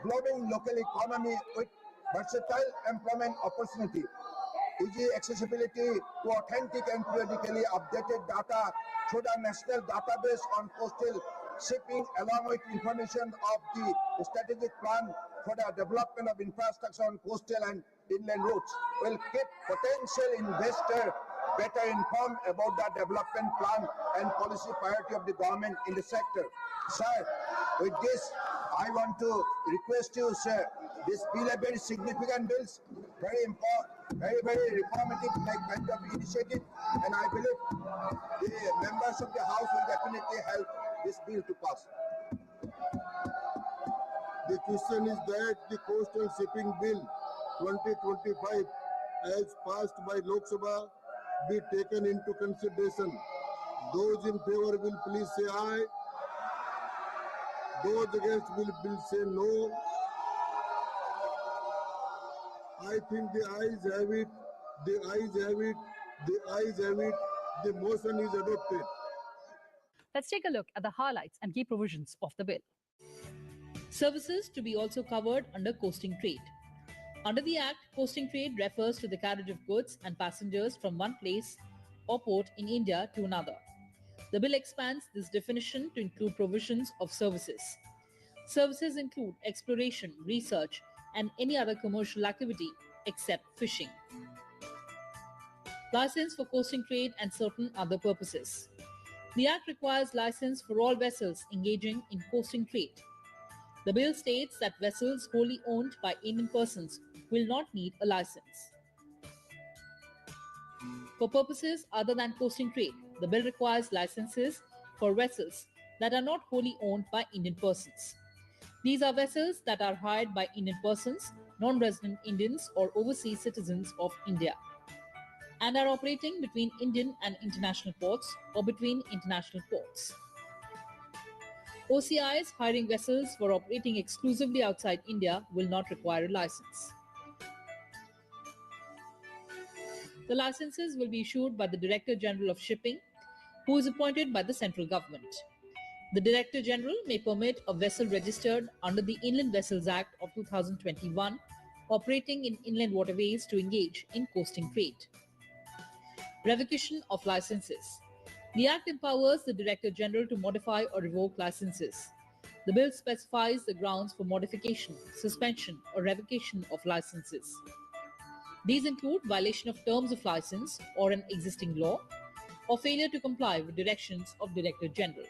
global local economy with versatile employment opportunity. Easy accessibility to authentic and periodically updated data through the national database on coastal shipping along with information of the strategic plan for the development of infrastructure on coastal and inland routes will keep potential investors better informed about the development plan and policy priority of the government in the sector. Sir, with this, I want to request you, sir, this bill is very significant bills, very important, very reformative kind of initiative, and I believe the members of the House will definitely help this bill to pass. The question is that the Coastal Shipping Bill 2025 as passed by Lok Sabha be taken into consideration. Those in favor will please say aye. Those against will say no. I think the ayes have it, the ayes have it, the ayes have it, the motion is adopted. Let's take a look at the highlights and key provisions of the bill. Services to be also covered under coasting trade. Under the Act, coasting trade refers to the carriage of goods and passengers from one place or port in India to another. The bill expands this definition to include provisions of services. Services include exploration, research, and any other commercial activity except fishing. License for coasting trade and certain other purposes. The Act requires license for all vessels engaging in coasting trade. The bill states that vessels wholly owned by Indian persons will not need a license. For purposes other than coasting trade, the bill requires licenses for vessels that are not wholly owned by Indian persons. These are vessels that are hired by Indian persons, non-resident Indians or overseas citizens of India, and are operating between Indian and international ports or between international ports. OCIs hiring vessels for operating exclusively outside India will not require a license. The licenses will be issued by the Director General of Shipping, who is appointed by the central government. The Director General may permit a vessel registered under the Inland Vessels Act of 2021 operating in inland waterways to engage in coasting trade. Revocation of licenses. The Act empowers the Director General to modify or revoke licenses. The bill specifies the grounds for modification, suspension, or revocation of licenses. These include violation of terms of license or an existing law, or failure to comply with directions of Director General.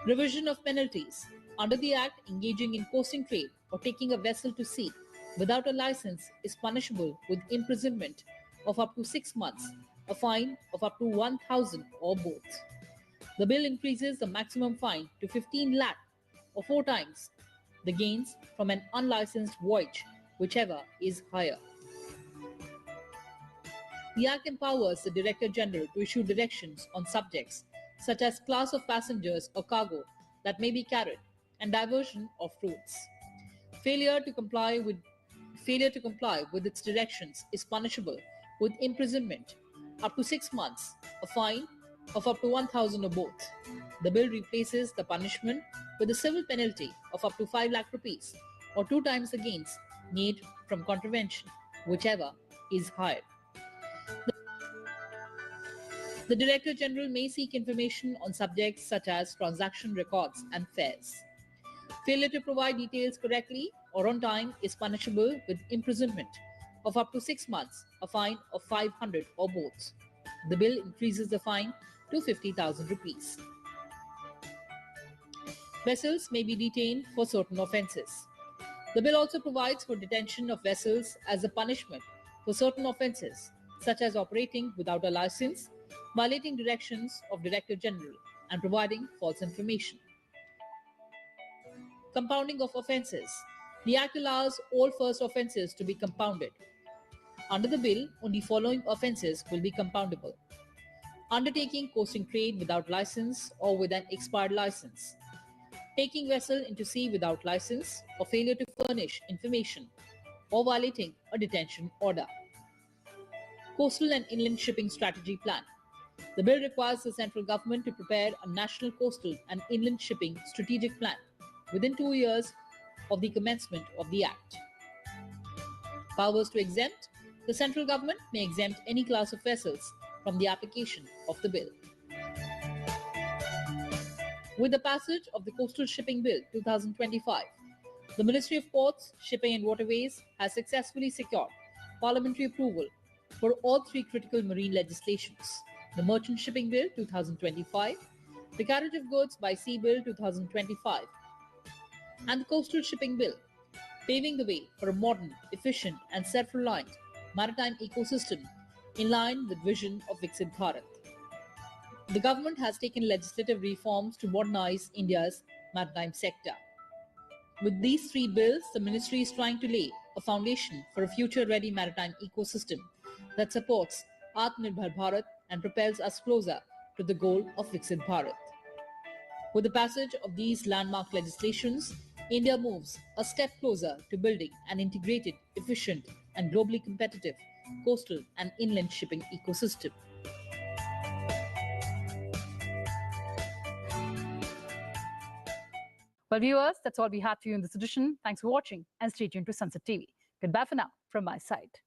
Revision of penalties. Under the Act, engaging in coasting trade or taking a vessel to sea without a license is punishable with imprisonment of up to 6 months, a fine of up to 1,000 or both. The bill increases the maximum fine to 15 lakh or 4 times the gains from an unlicensed voyage, whichever is higher. The Act empowers the Director General to issue directions on subjects such as class of passengers or cargo that may be carried and diversion of routes. Failure to comply with its directions is punishable with imprisonment up to 6 months, a fine of up to 1,000 or both. The bill replaces the punishment with a civil penalty of up to 5 lakh rupees or 2 times the gains made from contravention, whichever is higher. The Director General may seek information on subjects such as transaction records and fares. Failure to provide details correctly or on time is punishable with imprisonment of up to 6 months, a fine of 500 or both. The bill increases the fine to 50,000 rupees. Vessels may be detained for certain offences. The bill also provides for detention of vessels as a punishment for certain offences, such as operating without a license, violating directions of Director General, and providing false information. Compounding of offences. The Act allows all first offences to be compounded. Under the bill, only following offences will be compoundable: undertaking coasting trade without license or with an expired license, taking vessel into sea without license or failure to furnish information, or violating a detention order. Coastal and Inland Shipping Strategy Plan. The bill requires the central government to prepare a national coastal and inland shipping strategic plan within 2 years of the commencement of the Act. Powers to exempt. The central government may exempt any class of vessels from the application of the bill. With the passage of the Coastal Shipping Bill 2025, the Ministry of Ports, Shipping and Waterways has successfully secured parliamentary approval for all 3 critical marine legislations: the Merchant Shipping Bill 2025, the Carriage of Goods by Sea Bill 2025, and the Coastal Shipping Bill, paving the way for a modern, efficient and self-reliant maritime ecosystem in line with vision of Viksit Bharat. The government has taken legislative reforms to modernize India's maritime sector. With these three bills, the ministry is trying to lay a foundation for a future-ready maritime ecosystem that supports Atmanirbhar Bharat and propels us closer to the goal of Viksit Bharat. With the passage of these landmark legislations, India moves a step closer to building an integrated, efficient, and globally competitive coastal and inland shipping ecosystem. Well, viewers, that's all we had for you in this edition. Thanks for watching and stay tuned to Sunset TV. Goodbye for now from my side.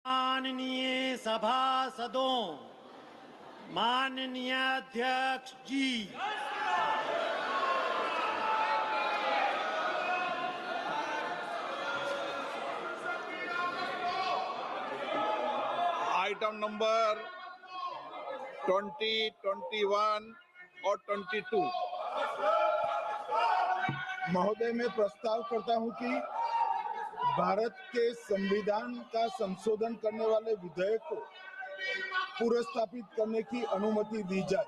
माननीय सभासदों, माननीय अध्यक्ष जी, item number 20, 21 और 22 महोदय, मैं प्रस्ताव करता हूं कि भारत के संविधान का संशोधन करने वाले विधेयक को पुनर्स्थापित करने की अनुमति दी जाए।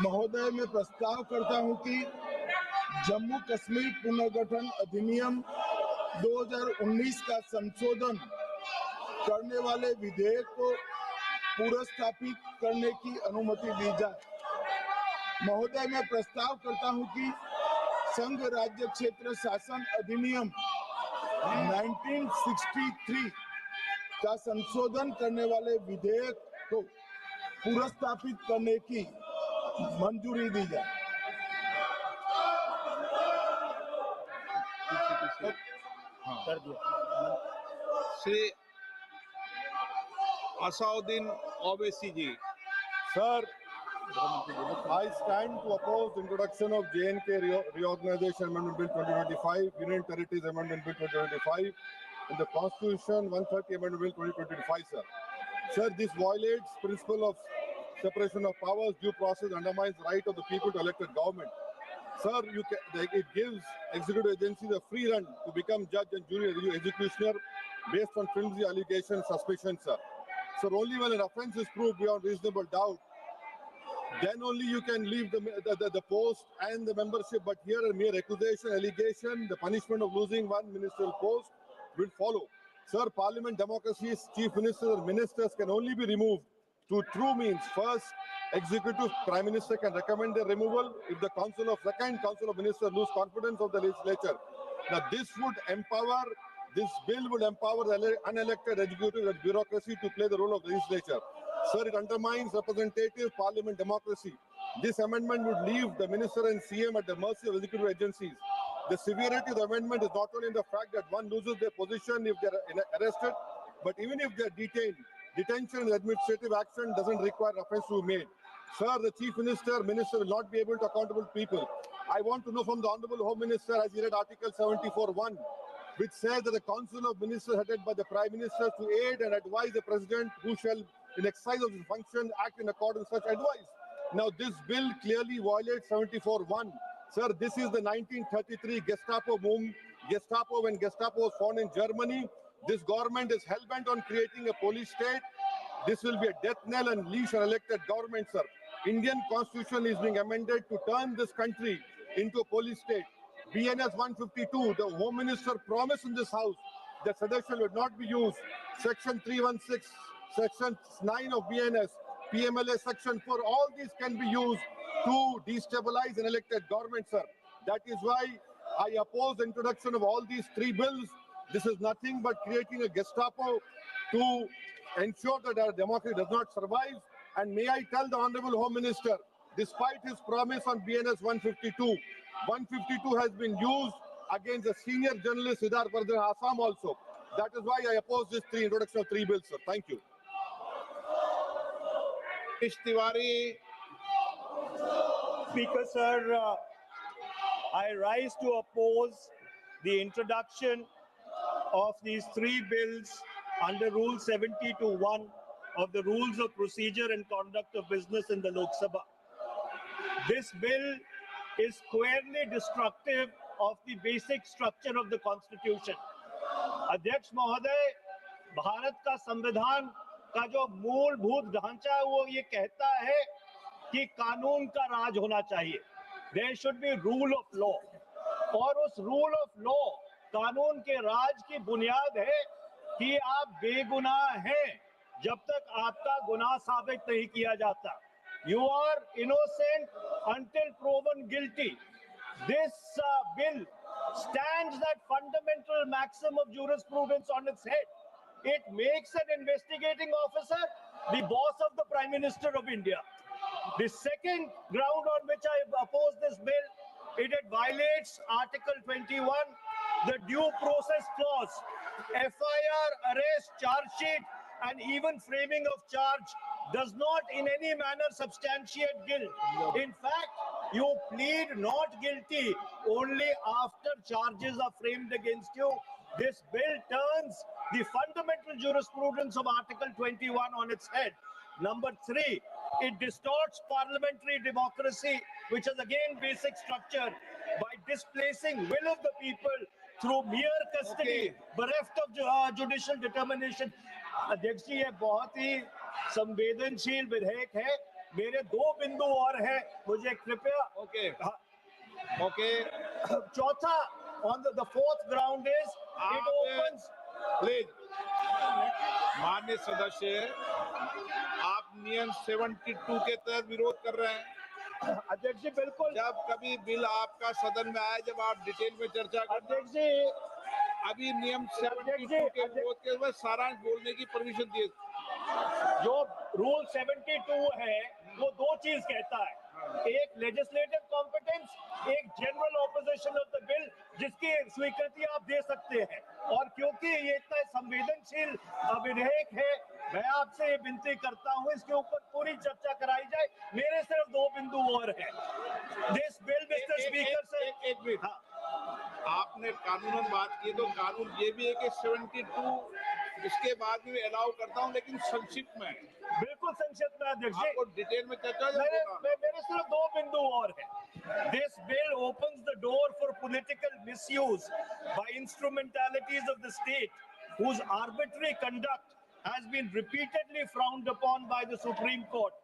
महोदय, मैं प्रस्ताव करता हूं कि जम्मू कश्मीर पुनर्गठन अधिनियम 2019 का संशोधन करने वाले विधेयक को पुनर्स्थापित करने की अनुमति दी जाए। महोदय, मैं प्रस्ताव करता हूं कि संघ राज्य क्षेत्र शासन अधिनियम 1963 का संशोधन करने वाले विधेयक को पुनर्स्थापित करने की मंजूरी दी जाए। कर दिया। Shri Asauddin Owaisi ji. Sir, I stand to oppose the introduction of J&K Reorganization Amendment Bill 2025, Union Territories Amendment Bill 2025, and the Constitution 130 Amendment Bill 2025, sir. Sir, this violates principle of separation of powers, due process, undermines the right of the people to elect a government. Sir, it gives executive agencies a free run to become judge and jury and executioner based on flimsy allegations, suspicions, sir. Sir, only when an offense is proved beyond reasonable doubt, then only you can leave the post and the membership. But here a mere accusation, allegation, the punishment of losing one ministerial post will follow. Sir, Parliament democracy's chief ministers and ministers can only be removed through true means. First, executive prime minister can recommend their removal if the council of ministers lose confidence of the legislature. Now, this bill would empower the unelected executive and bureaucracy to play the role of legislature. Sir, it undermines representative parliament democracy. This amendment would leave the minister and CM at the mercy of executive agencies. The severity of the amendment is not only in the fact that one loses their position if they are arrested, but even if they are detained. Detention and administrative action doesn't require offense to be made. Sir, the chief minister will not be able to accountable people. I want to know from the Honorable Home Minister, as he read Article 74(1), which says that the Council of Ministers headed by the Prime Minister to aid and advise the President who shall, in exercise of his function, act in accordance with such advice. Now, this bill clearly violates 74(1). Sir, this is the 1933 Gestapo boom. When Gestapo was found in Germany, this government is hell-bent on creating a police state. This will be a death knell and leash an elected government, sir. Indian constitution is being amended to turn this country into a police state. BNS 152, the Home Minister promised in this house that sedition would not be used. Section 316, Section 9 of BNS, PMLA Section 4, all these can be used to destabilize an elected government, sir. That is why I oppose the introduction of all these three bills. This is nothing but creating a Gestapo to ensure that our democracy does not survive. And may I tell the Honorable Home Minister, despite his promise on BNS 152, 152 has been used against a senior journalist, Siddharth Vardhan, Assam also. That is why I oppose this introduction of three bills, sir. Thank you. Tiwari. Speaker, sir, I rise to oppose the introduction of these three bills under Rule 70(1) of the Rules of Procedure and Conduct of Business in the Lok Sabha. This bill is squarely destructive of the basic structure of the Constitution. अध्यक्ष महोदय, भारत का संविधान का जो मूलभूत ढांचा है वो ये कहता है कि कानून का राज होना चाहिए. There should be rule of law. और उस rule of law, कानून के राज की बुनियाद है कि आप बेगुनाह हैं जब तक आपका गुनाह साबित नहीं किया जाता. You are innocent until proven guilty. This bill stands that fundamental maxim of jurisprudence on its head. It makes an investigating officer the boss of the Prime Minister of India. The second ground on which I oppose this bill, it violates Article 21, the due process clause. FIR, arrest, charge sheet, and even framing of charge does not in any manner substantiate guilt. In fact, you plead not guilty only after charges are framed against you. This bill turns the fundamental jurisprudence of Article 21 on its head. Number three, it distorts parliamentary democracy, which is again basic structure, by displacing will of the people through mere custody, bereft of judicial determination. अध्यक्ष जी, ये बहुत ही संवेदनशील विधेयक है. मेरे दो बिंदु और हैं, मुझे कृपया. चौथा, on the fourth ground is it opens. Please, माननीय सदस्य, आप नियम 72 के तहत विरोध कर रहे हैं. अध्यक्ष जी, बिल्कुल. जब कभी बिल आपका सदन में आए, जब आप डिटेल में चर्चा करें. अध्यक्ष जी, अभी नियम 72 के विरोध के बाद सारांश बोलने की परमिशन दिए. जो रूल 72 है वो दो चीज कहता है. एक लेजिस्लेटिव कॉम्पिटेंस, एक general opposition of the bill, जिसकी स्वीकृति आप दे सकते हैं. और क्योंकि ये इतना संवेदनशील विधेयक है, मैं आपसे ये विनती करता हूं इसके ऊपर पूरी चर्चा कराई जाए. मेरे सिर्फ दो बिंदु और हैं. दिस बिल, मिस्टर स्पीकर, से एक मिनट. आपने कानूनन बात की, तो कानून ये भी है कि 72 इसके बाद भी अलाउ करता हूं, लेकिन संक्षिप्त में. बिल्कुल संक्षिप्त में अध्यक्ष जी. आपको डिटेल में चर्चा. मेरे सिर्फ दो बिंदु और हैं. This bill opens the door for political misuse by instrumentalities of the state, whose arbitrary conduct has been repeatedly frowned upon by the Supreme Court.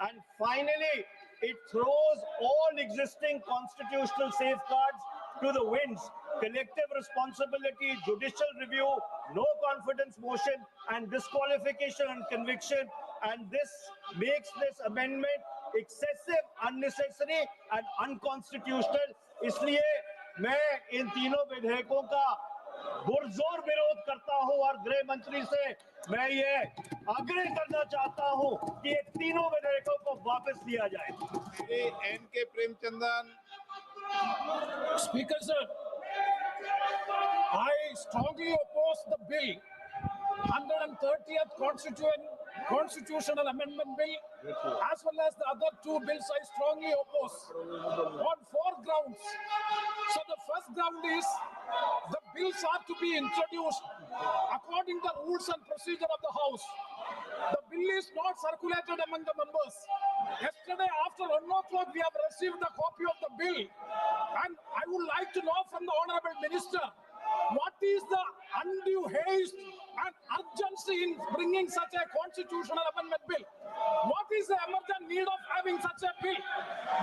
And finally, it throws all existing constitutional safeguards to the winds collective responsibility, judicial review, no confidence motion, and disqualification and conviction. And this makes this amendment excessive, unnecessary, and unconstitutional. इसलिए मैं इन तीनों विधेयकों का पुरजोर विरोध करता हूं और गृह मंत्री से मैं ये आग्रह करना चाहता हूं कि ये तीनों विधेयकों को वापस लिया जाए। NK. Premachandran. Speaker sir, I strongly oppose the bill, 130th Constitutional Amendment Bill, as well as the other two bills I strongly oppose on 4 grounds. So the first ground is the bills are to be introduced according to the rules and procedure of the House. The bill is not circulated among the members. Yesterday after 1 o'clock we have received the copy of the bill, and I would like to know from the Honorable Minister, what is the undue haste and urgency in bringing such a constitutional amendment bill? What is the emergent need of having such a bill?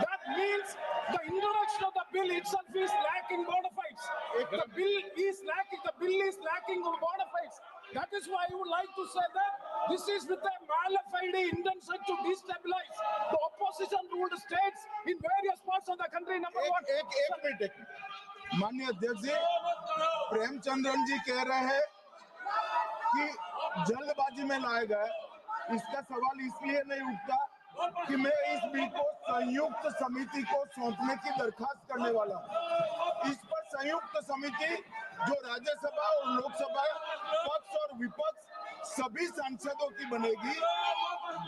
That means the introduction of the bill itself is lacking bona fides. The bill is lacking bona fides. That is why I would like to say that this is with a mala fide intention to destabilize the opposition ruled states in various parts of the country. Number one. एक minute माननीय अध्यक्ष जी, प्रेमचंद्रन जी कह रहे हैं कि जल्दबाजी में लाए गए। इसका सवाल इसलिए नहीं उठता कि मैं इस बिल को संयुक्त समिति को सौंपने की दरखास्त करने वाला हूं। इस पर संयुक्त समिति जो राज्यसभा और लोकसभा पक्ष और विपक्ष सभी सांसदों की बनेगी,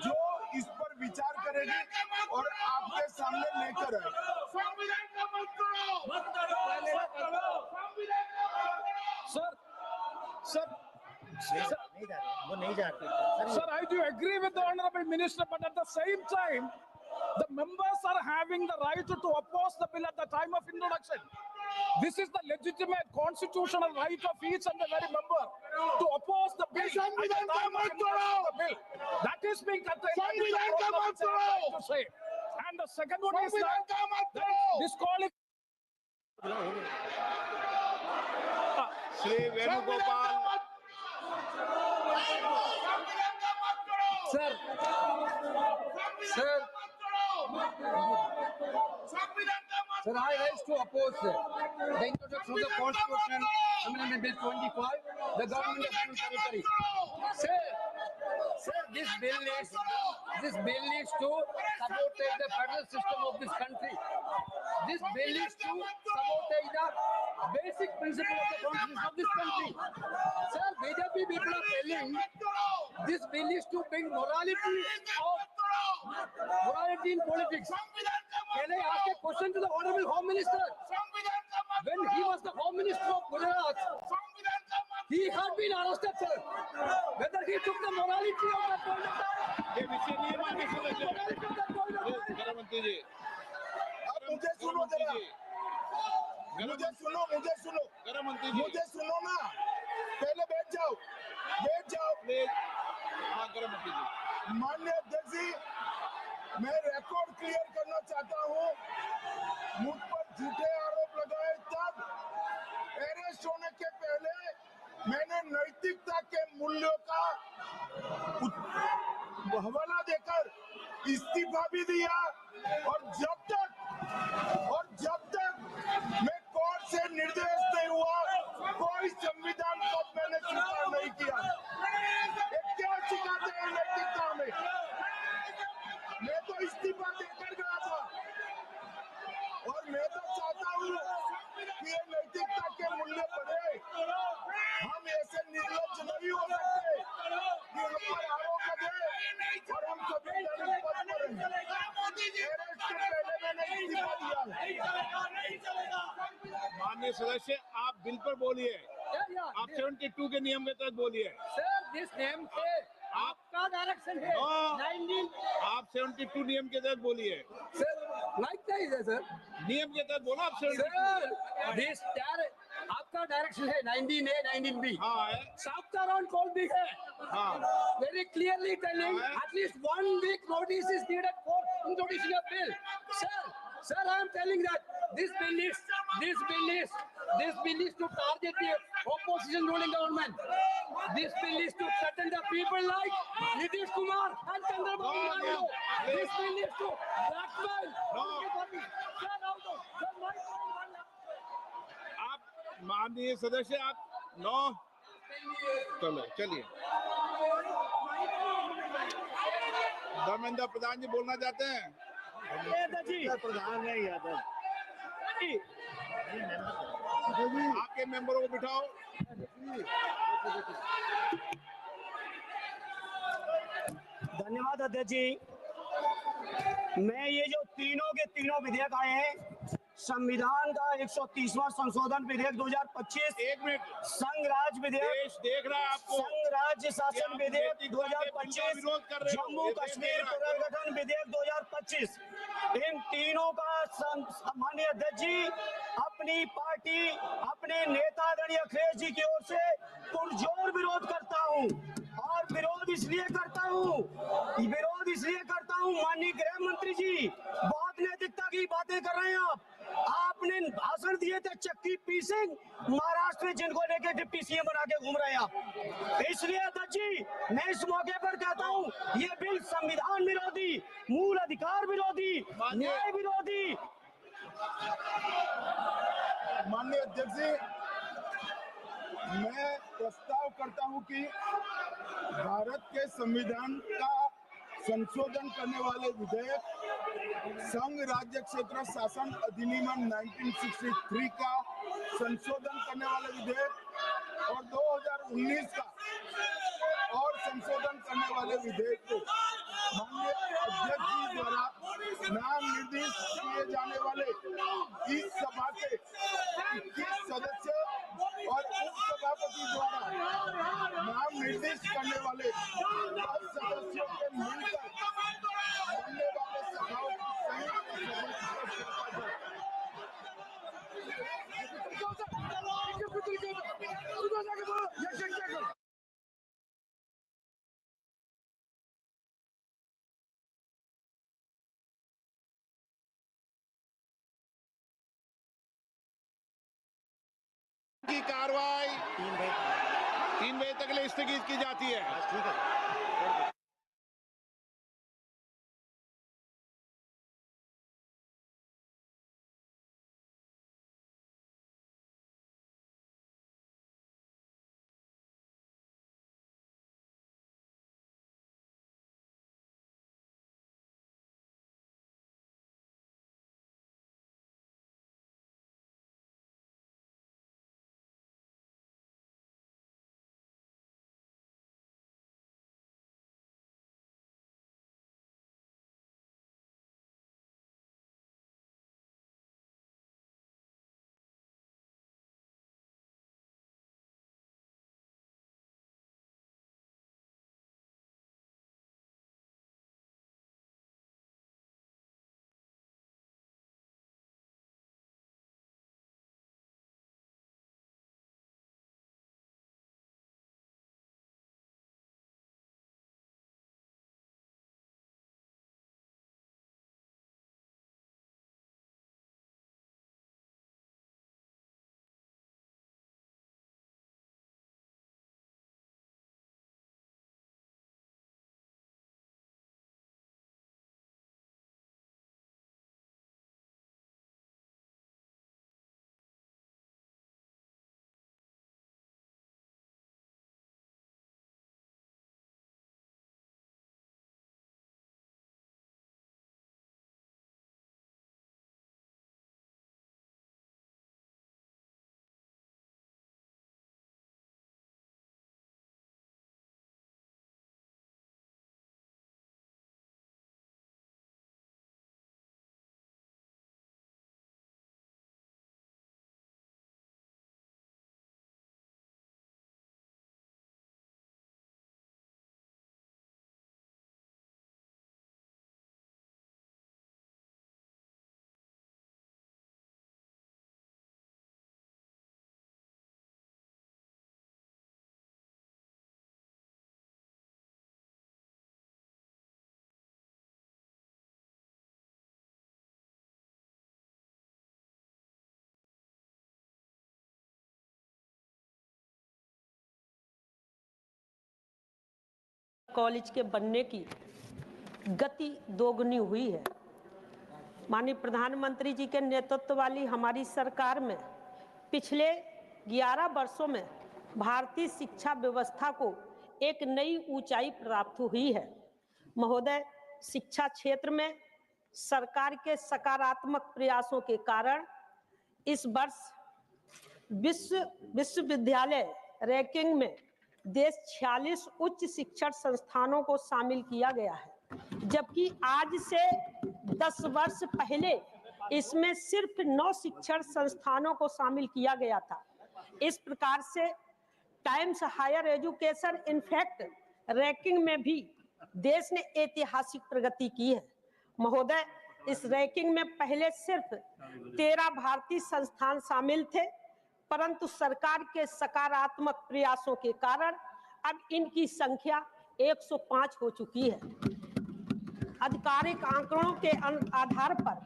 जो इस पर विचार करेगी और आपके सामने लेकर आएगी। Sir, I do agree with the Honorable Minister, but at the same time, the members are having the right to oppose the bill at the time of introduction. This is the legitimate constitutional right of each and every member to oppose the bill at the time of introduction of the bill. That is being contained. To say. And the second one is that disqualification. Shri Venugopal. Sir, I rise to oppose the introduction of the Constitution Amendment Bill 25, the government of union territory. Sir, this bill is to sabotage the federal system of this country. This bill is to sabotage the basic principle of the constitution of this country. Sir, BJP people are telling this bill is to bring morality in politics. Can I ask a question to the Honorable Home Minister? When he was the Home Minister of Gujarat, he had been arrested, sir. Whether he took the morality of that point of time. मुझे सुनो जरा, मुझे सुनो ना, पहले बैठ जाओ। माननीय अध्यक्ष जी, मैं रिकॉर्ड क्लियर करना चाहता हूं। मुझ पर झूठे आरोप लगाए तब अरेस्ट होने के पहले मैंने नैतिकता के मूल्यों का हवाला देकर इस्तीफा भी दिया, और जब तक मैं कोर्ट से निर्देश नहीं हुआ, कोई संविधान पद मैंने स्वीकार नहीं किया। ये क्या सिखाते हैं नैतिकता में? मैं तो इस्तीफा देकर गया था, और मैं तो चाहता हूँ कि ये नैतिकता के मूल्य बढ़े। हम ऐसे निर्लज्ज नहीं हो सकते कि हम पर आरोप लगे और हम संवैधानिक पद पर रहें। अरेस्ट से पहले मैंने इस्तीफा दिया है। माननीय सदस्य, आप बिल पर बोलिए। आप 72 के नियम के तहत बोलिए। सर, दिस नेम पे आपका डायरेक्शन है। 19 आप 72 नियम के तहत बोलिए। सर, लाइक दैट है सर। नियम के तहत बोलो आप। सर, दिस आपका डायरेक्शन है 19A 19B। हाँ है। Saptaron code भी है। हाँ। Very clearly telling at least 1 week notice is needed for introducing a bill. Sir, I am telling that this bill is This bill is to target the opposition ruling government. This bill is to threaten the people like Nitish Kumar and Chandrababu Naidu. This bill is to blackmail. आप माननीय सदस्य आप no चलो चलिए धर्मेंद्र प्रधान जी बोलना चाहते हैं प्रधान है यादव आपके मेंबरों को बिठाओ धन्यवाद अध्यक्ष जी मैं ये जो तीनों के तीनों विधेयक आए हैं संविधान का 130वां संशोधन विधेयक 2025 एक मिनट संघ राज्य विधेयक देख रहा है आपको संघ राज्य शासन विधेयक 2025 जम्मू कश्मीर पुनर्गठन विधेयक 2025 इन तीनों का माननीय अध्यक्ष जी अपनी पार्टी अपने नेता आदरणीय अखिलेश जी की ओर से पुरजोर विरोध करता हूं और विरोध इसलिए करता हूं माननीय गृह मंत्री जी बहुत नैतिकता की बातें कर रहे हैं आपने भाषण दिए थे चक्की पी सिंह महाराष्ट्र में जिनको लेके डिप्टी सीएम बना के घूम रहे हैं आप इसलिए अध्यक्ष जी मैं इस मौके पर कहता हूं ये बिल संविधान विरोधी मूल अधिकार विरोधी न्याय विरोधी माननीय अध्यक्ष जी मैं प्रस्ताव करता हूं कि भारत के संविधान का संशोधन करने वाले विधेयक संघ राज्य क्षेत्र शासन अधिनियम 1963 का संशोधन करने वाले विधेयक और 2019 का और संशोधन करने वाले विधेयक को माननीय अध्यक्ष जी द्वारा नाम निर्दिष्ट किए जाने वाले इस सभा के 21 सदस्य और उप सभापति द्वारा नाम निर्दिष्ट करने वाले 10 सदस्यों के मिलकर बनने वाले सभाओं की संयुक्त की कार्रवाई 3 बजे तक के लिए स्थगित की जाती है ठीक है कॉलेज के बनने की गति दोगुनी हुई है। माननीय प्रधानमंत्री जी के नेतृत्व वाली हमारी सरकार में पिछले 11 वर्षों में भारतीय शिक्षा व्यवस्था को एक नई ऊंचाई प्राप्त हुई है। महोदय, शिक्षा क्षेत्र में सरकार के सकारात्मक प्रयासों के कारण इस वर्ष विश्वविद्यालय रैंकिंग में देश 46 उच्च शिक्षण संस्थानों को शामिल किया गया है, जबकि आज से 10 वर्ष पहले इसमें सिर्फ 9 शिक्षण संस्थानों को शामिल किया गया था। इस प्रकार से times higher education in fact ranking में भी देश ने ऐतिहासिक प्रगति की है। महोदय, इस रैंकिंग में पहले सिर्फ 13 भारतीय संस्थान शामिल थे, परंतु सरकार के सकारात्मक प्रयासों के कारण अब इनकी संख्या 105 हो चुकी है। आधिकारिक आंकड़ों के आधार पर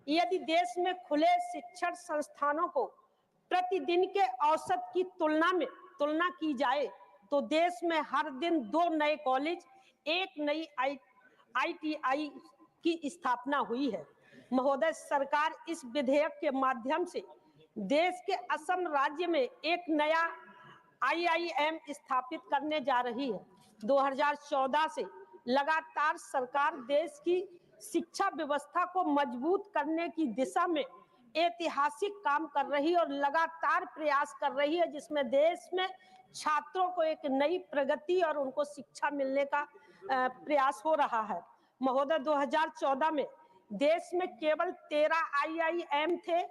यदि देश में खुले शिक्षण संस्थानों को प्रतिदिन के औसत की तुलना की जाए तो देश में हर दिन 2 नए कॉलेज, 1 नई ITI की स्थापना हुई है। महोदय, सरकार इस विधेयक के माध्यम से देश के असम राज्य में एक नया IIM स्थापित करने जा रही है। 2014 से लगातार सरकार देश की शिक्षा व्यवस्था को मजबूत करने की दिशा में ऐतिहासिक काम कर रही है और लगातार प्रयास कर रही है, जिसमें देश में छात्रों को एक नई प्रगति और उनको शिक्षा मिलने का प्रयास हो रहा है। महोदय, 2014 में देश में केवल 13 IIM थे,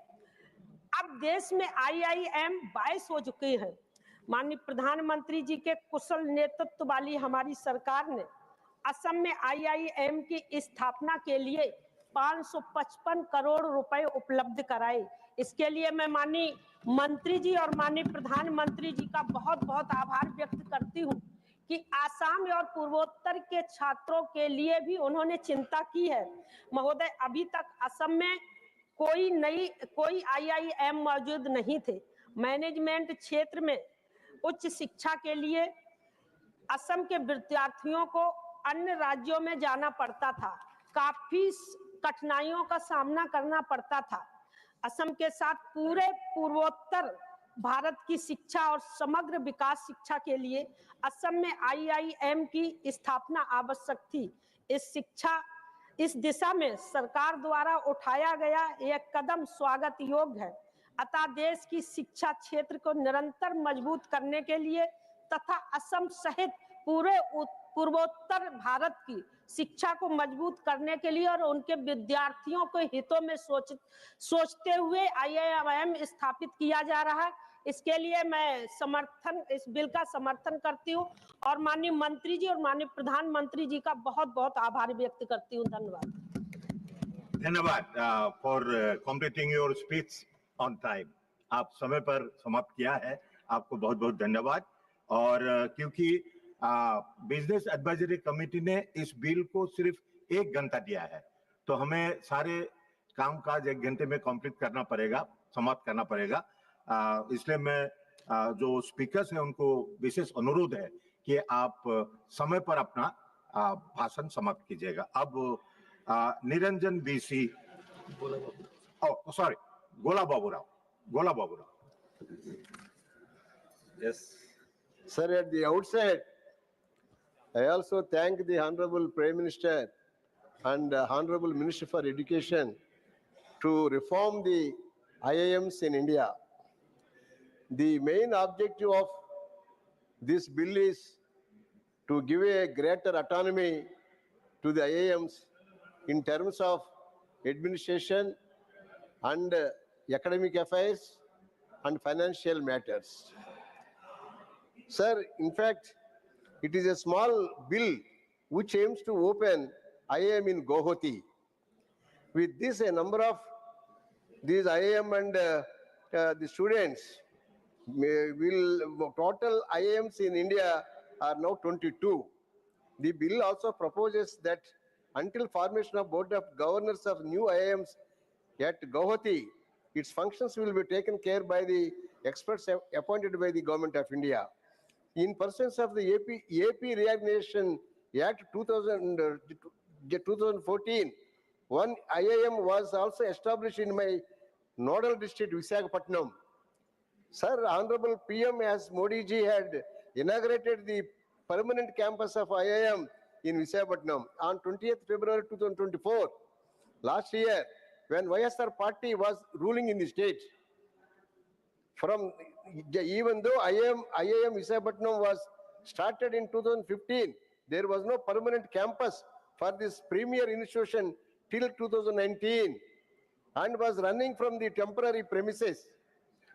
अब देश में IIM 22 हो चुके हैं। माननीय प्रधानमंत्री जी के कुशल नेतृत्व वाली हमारी सरकार ने असम में IIM की स्थापना के लिए 555 करोड़ रुपए उपलब्ध कराए। इसके लिए मैं माननीय मंत्री जी और माननीय प्रधानमंत्री जी का बहुत बहुत आभार व्यक्त करती हूँ कि आसाम और पूर्वोत्तर के छात्रों के लिए भी उन्होंने चिंता की है। महोदय, अभी तक असम में कोई IIM मौजूद नहीं थे। मैनेजमेंट क्षेत्र में उच्च शिक्षा के लिए असम के विद्यार्थियों को अन्य राज्यों में जाना पड़ता था, काफी कठिनाइयों का सामना करना पड़ता था। असम के साथ पूरे पूर्वोत्तर भारत की शिक्षा और समग्र विकास शिक्षा के लिए असम में IIM की स्थापना आवश्यक थी। इस दिशा में सरकार द्वारा उठाया गया यह कदम स्वागत योग्य है। अतः देश की शिक्षा क्षेत्र को निरंतर मजबूत करने के लिए तथा असम सहित पूरे पूर्वोत्तर भारत की शिक्षा को मजबूत करने के लिए और उनके विद्यार्थियों के हितों में सोचते हुए IIM स्थापित किया जा रहा है। इसके लिए मैं इस बिल का समर्थन करती हूँ और माननीय मंत्री जी और माननीय प्रधानमंत्री जी का बहुत बहुत आभार व्यक्त करती हूँ। धन्यवाद। धन्यवाद for completing your speech on time. आप समय पर समाप्त किया है, आपको बहुत बहुत धन्यवाद। और क्योंकि बिजनेस एडवाइजरी कमेटी ने इस बिल को सिर्फ 1 घंटा दिया है, तो हमें सारे कामकाज 1 घंटे में कंप्लीट करना पड़ेगा, समाप्त करना पड़ेगा। इसलिए मैं जो स्पीकर्स हैं उनको विशेष अनुरोध है कि आप समय पर अपना भाषण समाप्त कीजिएगा। अब निरंजन BC, सॉरी, गोला Baburao. Yes. Sir, at the outset, I also thank the Honorable Prime Minister and Honorable Minister for Education to reform the IIMs in India. The main objective of this bill is to give a greater autonomy to the IIMs in terms of administration and academic affairs and financial matters. Sir, in fact, it is a small bill which aims to open IIM in Guwahati. With this, a number of these IIM and the students total IIMs in India are now 22. The bill also proposes that until formation of Board of Governors of new IIMs at Guwahati, its functions will be taken care by the experts appointed by the Government of India. In pursuance of the AP Reorganization Act 2014, one IIM was also established in my nodal district, Visakhapatnam. Sir, Honorable PM as Modi ji had inaugurated the permanent campus of IIM in Visakhapatnam on 20th February 2024, last year, when YSR party was ruling in the state. Even though IIM Visakhapatnam was started in 2015, there was no permanent campus for this premier institution till 2019 and was running from the temporary premises.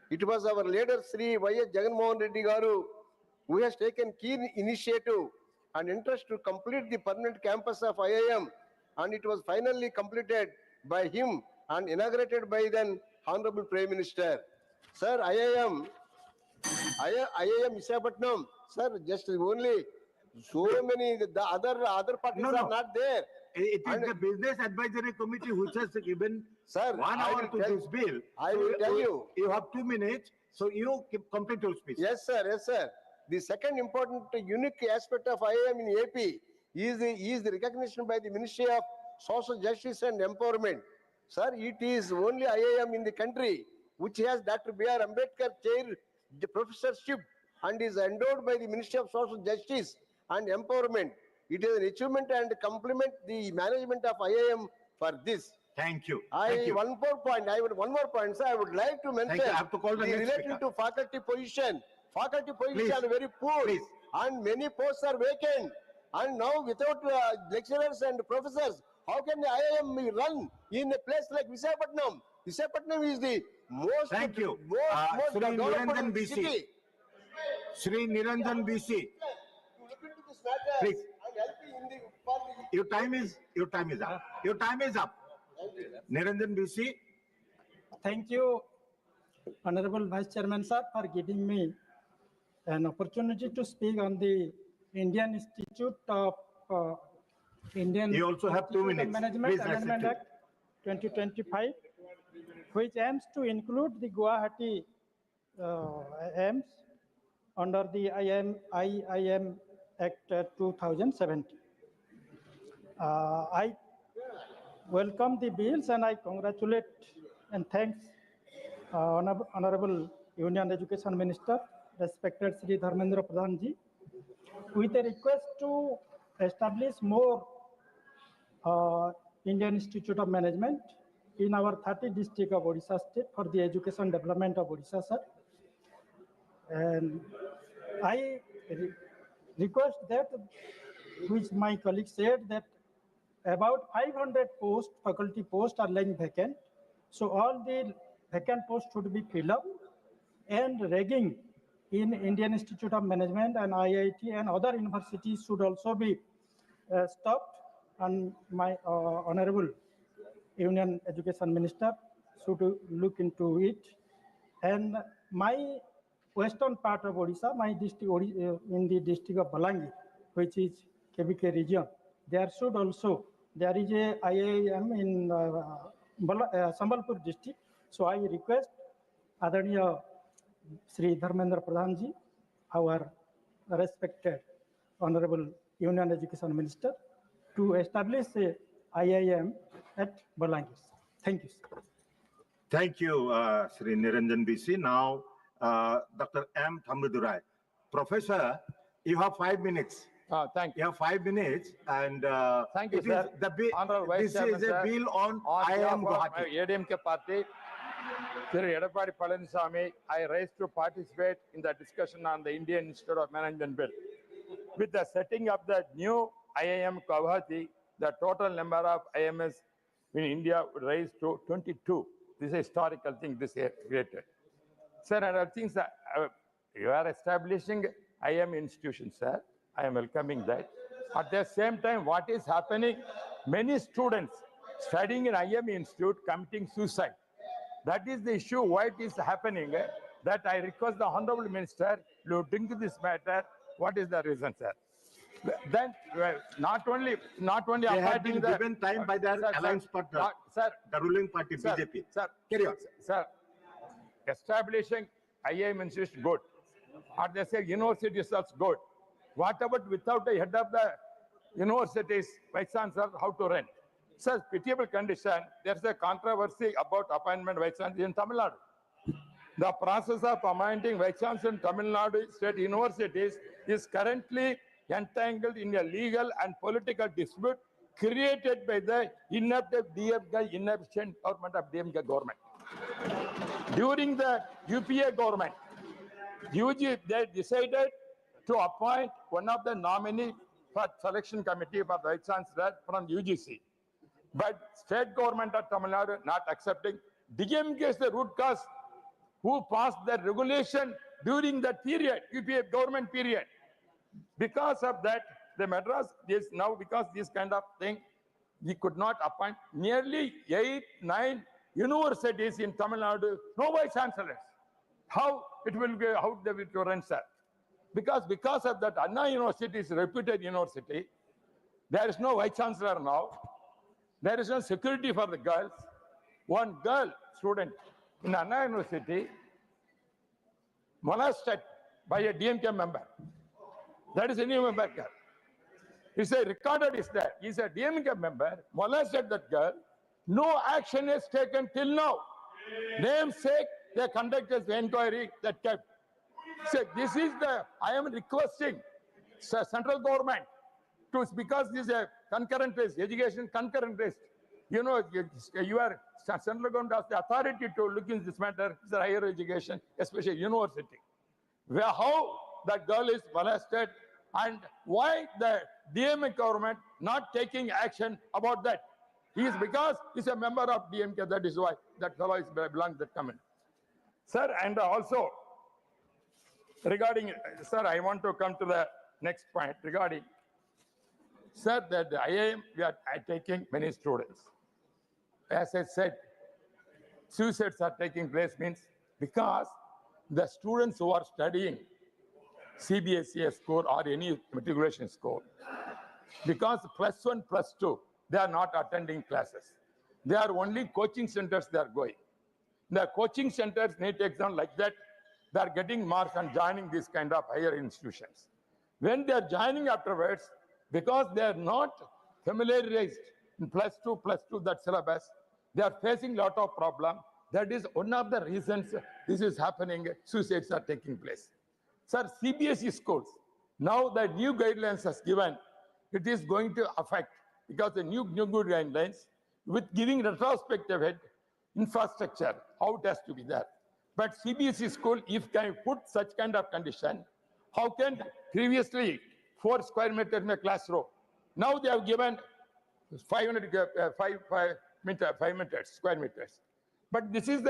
It was our leader Sri Y.S. Jagannath Reddy Garu who has taken keen initiative and interest to complete the permanent campus of IIM, and it was finally completed by him and inaugurated by then Honorable Prime Minister. Sir, IIM Visakhapatnam, sir, just only so many, the other parties are not there. It is the Business Advisory Committee which has given 1 hour to this bill. I will tell you. You have 2 minutes, so you complete your speech. Yes, sir. Yes, sir. The second important unique aspect of IIM in AP is the recognition by the Ministry of Social Justice and Empowerment. Sir, it is only IIM in the country which has Dr. B.R. Ambedkar chair the professorship and is endowed by the Ministry of Social Justice and Empowerment. It is an achievement and compliment the management of IIM for this. Thank you. One more point, sir. I would like to mention I have to call the next related speaker. to faculty position. Faculty position Please. are very poor, Please. and many posts are vacant. And now, without lecturers and professors, how can the IIM be run in a place like Visakhapatnam? Visakhapatnam is the most Thank you. most Shri Niranjan developed BC. city. Shri Niranjan BC. To look into this matter Please. and help me in the for the Your time is up. Your time is up. Niranjan BC. Thank you, Honorable Vice Chairman sir, for giving me an opportunity to speak on the Indian Institute of Indian You also have 2 Institute of minutes. Management Please Amendment accept Act 2025, which aims to include the Guwahati aims under the IIM Act 2017. I welcome the bills and I congratulate and thanks Honorable Union Education Minister, respected Sri Dharmendra Pradhan ji, with a request to establish more Indian Institute of Management in our 30 district of Odisha state for the education development of Odisha, sir. And I request that, which my colleague said, that about 500 posts, faculty posts are lying vacant. So all the vacant posts should be filled up, and ragging in Indian Institute of Management and IIT and other universities should also be stopped. And my Honorable Union Education Minister should look into it. And my western part of Odisha, my district in the district of Balangir, which is KBK region, there is a IIM in Sambalpur district. So I request Adaniya Sri Dharmendra Pradhan ji, our respected Honorable Union Education Minister, to establish a IIM at Balangir. Thank you, sir. Thank you, Shri Niranjan BC. Now, Dr. M. Thambudurai. Professor, you have 5 minutes. Thank you. You have 5 minutes, and thank you, it sir. is the bill. Honorable Vice This Chairman, is a sir. bill on behalf IIM of Guwahati. ADMK party, Sri Edapadi Palaniswamy, I raised to participate in the discussion on the Indian Institute of Management Bill. With the setting up the new IIM Guwahati, the total number of IIMs in India would rise to 22. This is a historical thing this year created. Sir, and I think that you are establishing IIM institutions, sir. I am welcoming that. At the same time, what is happening, many students studying in IIM Institute committing suicide. That is the issue, why it is happening, that I request the Honorable Minister to look into this matter. What is the reason, sir? Then, not only They have been given time by their alliance partner, the ruling party, BJP. Sir, carry on. Sir, establishing IIM institution, good. Or they say university is also good. What about without the head of the universities, vice chancellor, how to run. Such pitiable condition, there's a controversy about appointment vice chancellor in Tamil Nadu. The process of appointing vice chancellor in Tamil Nadu state universities is currently entangled in a legal and political dispute created by the inefficient government of DMK government. During the UPA government, UG, they decided to appoint one of the nominee for selection committee for vice chancellor from UGC. But state government of Tamil Nadu not accepting. DMK is the root cause who passed the regulation during that period, UPA government period. Because of that, the Madras is now, because this kind of thing, we could not appoint nearly 8, 9 universities in Tamil Nadu, no vice chancellors. How it will go, how they will run, sir? Because of that, Anna University is a reputed university. There is no vice chancellor now. There is no security for the girls. One girl student in Anna University molested by a DMK member. That is a new member girl. It's a recorded is there. He's a DMK member, molested that girl. No action is taken till now. Namesake, they conducted the inquiry that kept. So this is the, I am requesting central government to, because this is a concurrent list, education concurrent list. You know, your central government has the authority to look in this matter, it's higher education, especially university. Where how that girl is molested and why the DMK government not taking action about that. He is because he's a member of DMK, that is why that fellow is belongs to that committee. Sir, and also regarding, sir, I want to come to the next point regarding, sir, that the IIM, we are taking many students. As I said, suicides are taking place means because the students who are studying CBSE score or any matriculation score, because +1, +2, they are not attending classes. They are only coaching centers they are going. The coaching centers need exam like that. They are getting marks and joining these kind of higher institutions. When they are joining afterwards, because they are not familiarized in +2, that syllabus, they are facing lot of problem. That is one of the reasons this is happening, suicides are taking place. Sir, CBSE schools, now the new guidelines has given, it is going to affect, because the new good guidelines, with giving retrospective infrastructure, how it has to be there. But CBSE school, if can put such kind of condition, how can previously 4 square meters in a classroom, now they have given 5 square meters. But this is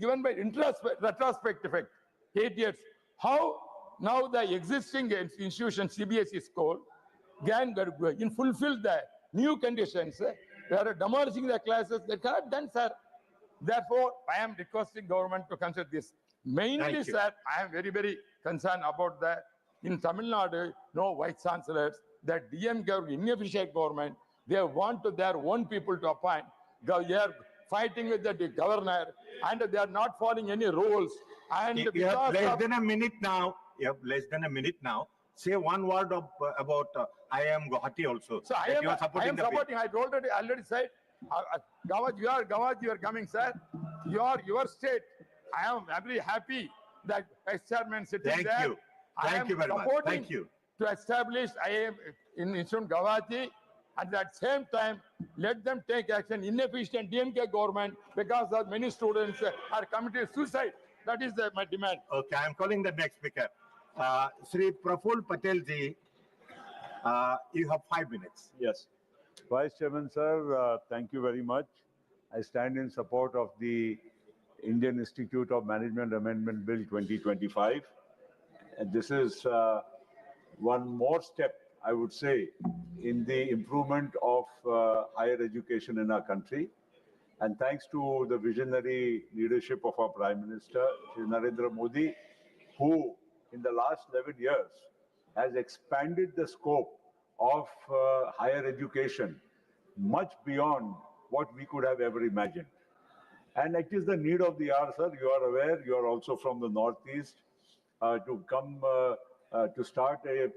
given by retrospective effect, 8 years. How now the existing institution CBSE school can fulfill the new conditions? They are demolishing the classes. They cannot done, sir. Therefore, I am requesting government to consider this. Mainly, sir, I am very, very concerned about the, in Tamil Nadu, no vice chancellors, the DMK inefficient government, they want to their own people to appoint. They are fighting with the governor and they are not following any rules. And you have less than a minute now. You have less than a minute now. Say one word of, about IIM Guwahati also. So I am supporting. I already said, Gawad, you are coming, sir. Your state. I am very happy that Vice Chairman sitting there. Thank you. Thank you very much. Thank you. To establish IIM in Institute Guwahati. At that same time, let them take action. Inefficient DMK government, because of many students are committing suicide. That is my demand. Okay, I am calling the next speaker. Sri Praful Patel ji, you have 5 minutes. Yes. Vice Chairman, sir, thank you very much. I stand in support of the Indian Institute of Management Amendment Bill 2025. And this is one more step, I would say, in the improvement of higher education in our country. And thanks to the visionary leadership of our Prime Minister, Shri Narendra Modi, who in the last 11 years has expanded the scope of higher education much beyond what we could have ever imagined. And it is the need of the hour, sir. You are aware, you are also from the Northeast, to come to start a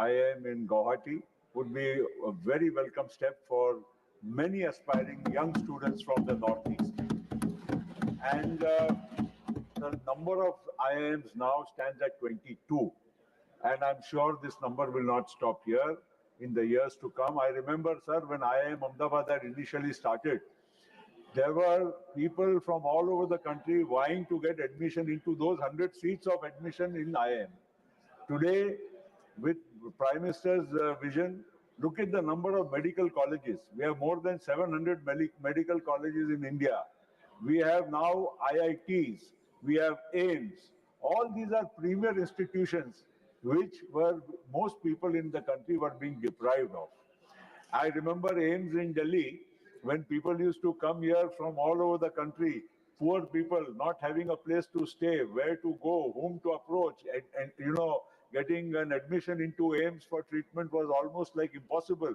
IIM in Guwahati would be a very welcome step for many aspiring young students from the Northeast. And the number of IIMs now stands at 22. And I'm sure this number will not stop here in the years to come. I remember, sir, when IIM Ahmedabad had initially started, there were people from all over the country vying to get admission into those 100 seats of admission in IIM. Today, with Prime Minister's vision, look at the number of medical colleges. We have more than 700 medical colleges in India. We have now IITs. We have AIMS. All these are premier institutions which were most people in the country were being deprived of. I remember AIMS in Delhi, when people used to come here from all over the country, poor people not having a place to stay, where to go, whom to approach, and you know, getting an admission into AIMS for treatment was almost like impossible.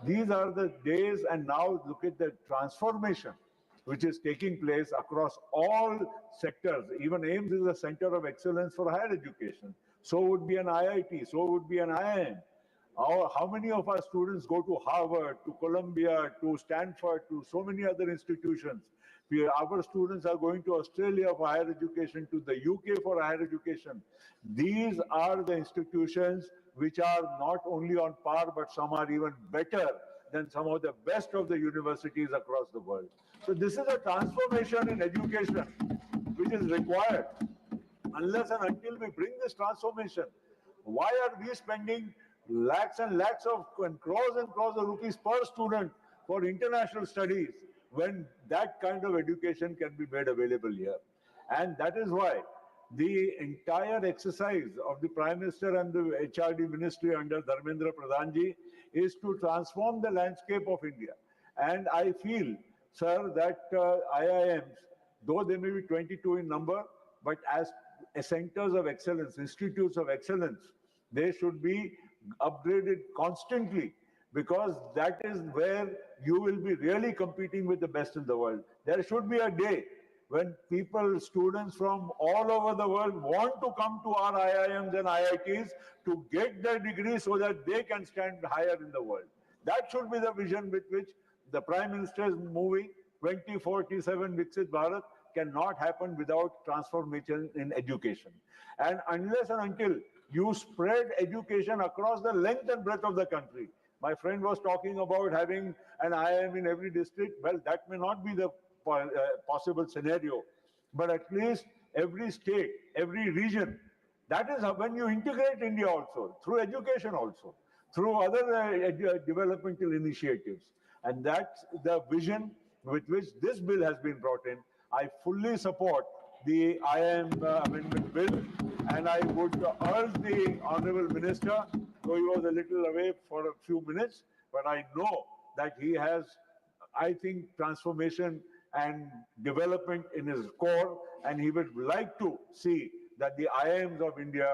These are the days, and now look at the transformation which is taking place across all sectors. Even AIMS is a center of excellence for higher education. So would be an IIT, so would be an IIM. How many of our students go to Harvard, to Columbia, to Stanford, to so many other institutions? Our students are going to Australia for higher education, to the UK for higher education. These are the institutions which are not only on par, but some are even better than some of the best of the universities across the world. So this is a transformation in education which is required. Unless and until we bring this transformation, why are we spending lakhs and lakhs and crores of rupees per student for international studies when that kind of education can be made available here? And that is why the entire exercise of the Prime Minister and the HRD Ministry under Dharmendra Pradhanji is to transform the landscape of India. And I feel, sir, that IIMs, though they may be 22 in number, but as centers of excellence, institutes of excellence, they should be upgraded constantly, because that is where you will be really competing with the best in the world. There should be a day when people, students from all over the world want to come to our IIMs and IITs to get their degree so that they can stand higher in the world. That should be the vision with which the Prime Minister is moving. 2047 Viksit Bharat cannot happen without transformation in education. And unless and until you spread education across the length and breadth of the country. My friend was talking about having an IIM in every district. Well, that may not be the possible scenario, but at least every state, every region. That is how, when you integrate India also, through education also, through other developmental initiatives. And that's the vision with which this bill has been brought in. I fully support the IIM Amendment Bill, and I would urge the Honourable Minister, though he was a little away for a few minutes, but I know that he has, I think, transformation and development in his core, and he would like to see that the IIMs of India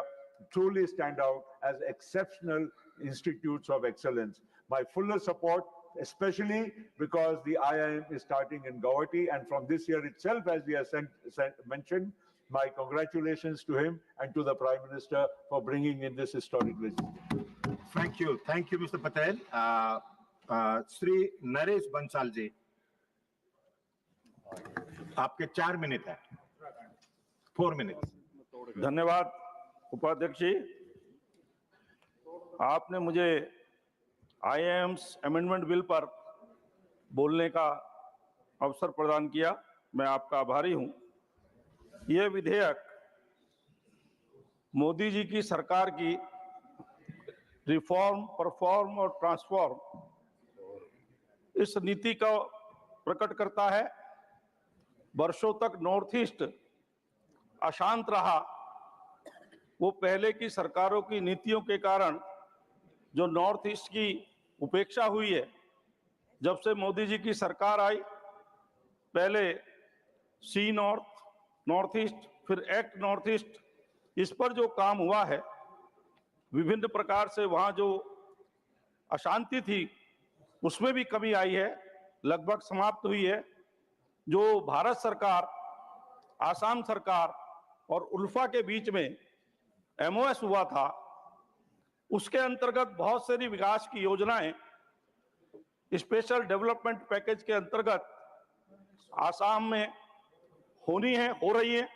truly stand out as exceptional institutes of excellence. My fullest support, especially because the IIM is starting in Guwahati, and from this year itself, as we have mentioned, my congratulations to him and to the Prime Minister for bringing in this historic legislation. Thank you, Mr. Patel. Sri Naresh Bansal ji, आपके 4 minute है, 4 minutes. धन्यवाद उपाध्यक्ष जी, आपने मुझे IIMs amendment bill पर बोलने का अवसर प्रदान किया। मैं आपका आभारी हूं। यह विधेयक मोदी जी की सरकार की रिफॉर्म, परफॉर्म और ट्रांसफॉर्म इस नीति को प्रकट करता है। वर्षों तक नॉर्थ ईस्ट अशांत रहा, वो पहले की सरकारों की नीतियों के कारण जो नॉर्थ ईस्ट की उपेक्षा हुई है। जब से मोदी जी की सरकार आई, पहले सी नॉर्थ, नॉर्थ ईस्ट, फिर एक्ट नॉर्थ ईस्ट, इस पर जो काम हुआ है, विभिन्न प्रकार से वहाँ जो अशांति थी उसमें भी कमी आई है, लगभग समाप्त हुई है। जो भारत सरकार, आसाम सरकार और उल्फा के बीच में MOS हुआ था, उसके अंतर्गत बहुत सारी विकास की योजनाएं स्पेशल डेवलपमेंट पैकेज के अंतर्गत आसाम में होनी है, हो रही है।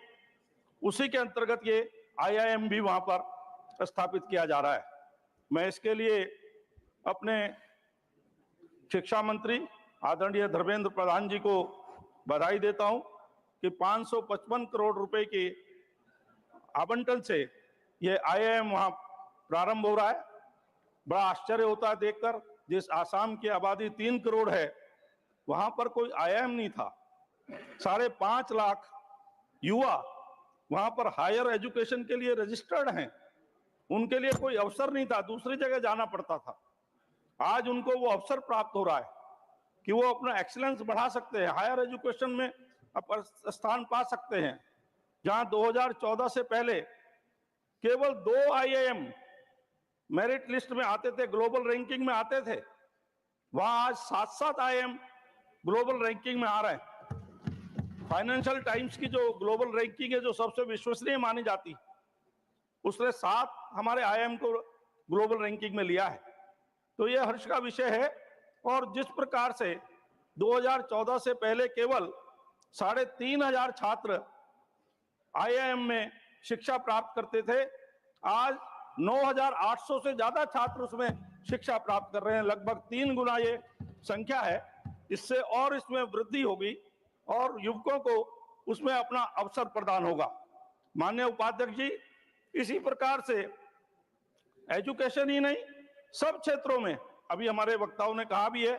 उसी के अंतर्गत ये IIM भी वहां पर स्थापित किया जा रहा है। मैं इसके लिए अपने शिक्षा मंत्री आदरणीय धर्मेंद्र प्रधान जी को बधाई देता हूं कि 555 करोड़ रुपए के आवंटन से ये IIM वहां प्रारंभ हो रहा है। बड़ा आश्चर्य होता है देखकर, जिस आसाम की आबादी 3 करोड़ है, वहां पर कोई IIM नहीं था। 5.5 लाख युवा वहां पर हायर एजुकेशन के लिए रजिस्टर्ड हैं, उनके लिए कोई अवसर नहीं था, दूसरी जगह जाना पड़ता था। आज उनको वो अवसर प्राप्त हो रहा है कि वो अपना एक्सीलेंस बढ़ा सकते हैं, हायर एजुकेशन में स्थान पा सकते हैं। जहां 2014 से पहले केवल 2 IIM मेरिट लिस्ट में आते थे, ग्लोबल रैंकिंग में आते थे, वहां आज 7-7 IIM ग्लोबल रैंकिंग में आ रहे हैं। फाइनेंशियल टाइम्स की जो ग्लोबल रैंकिंग है, जो सबसे विश्वसनीय मानी जाती, उसने 7 हमारे IIM को ग्लोबल रैंकिंग में लिया है। तो यह हर्ष का विषय है। और जिस प्रकार से 2014 से पहले केवल 3,500 छात्र IIM में शिक्षा प्राप्त करते थे, आज 9,800 से ज्यादा छात्र उसमें शिक्षा प्राप्त कर रहे हैं। लगभग 3 गुना ये संख्या है। इससे और इसमें वृद्धि होगी और युवकों को उसमें अपना अवसर प्रदान होगा। माननीय उपाध्यक्ष जी, इसी प्रकार से एजुकेशन ही नहीं, सब क्षेत्रों में अभी हमारे वक्ताओं ने कहा भी है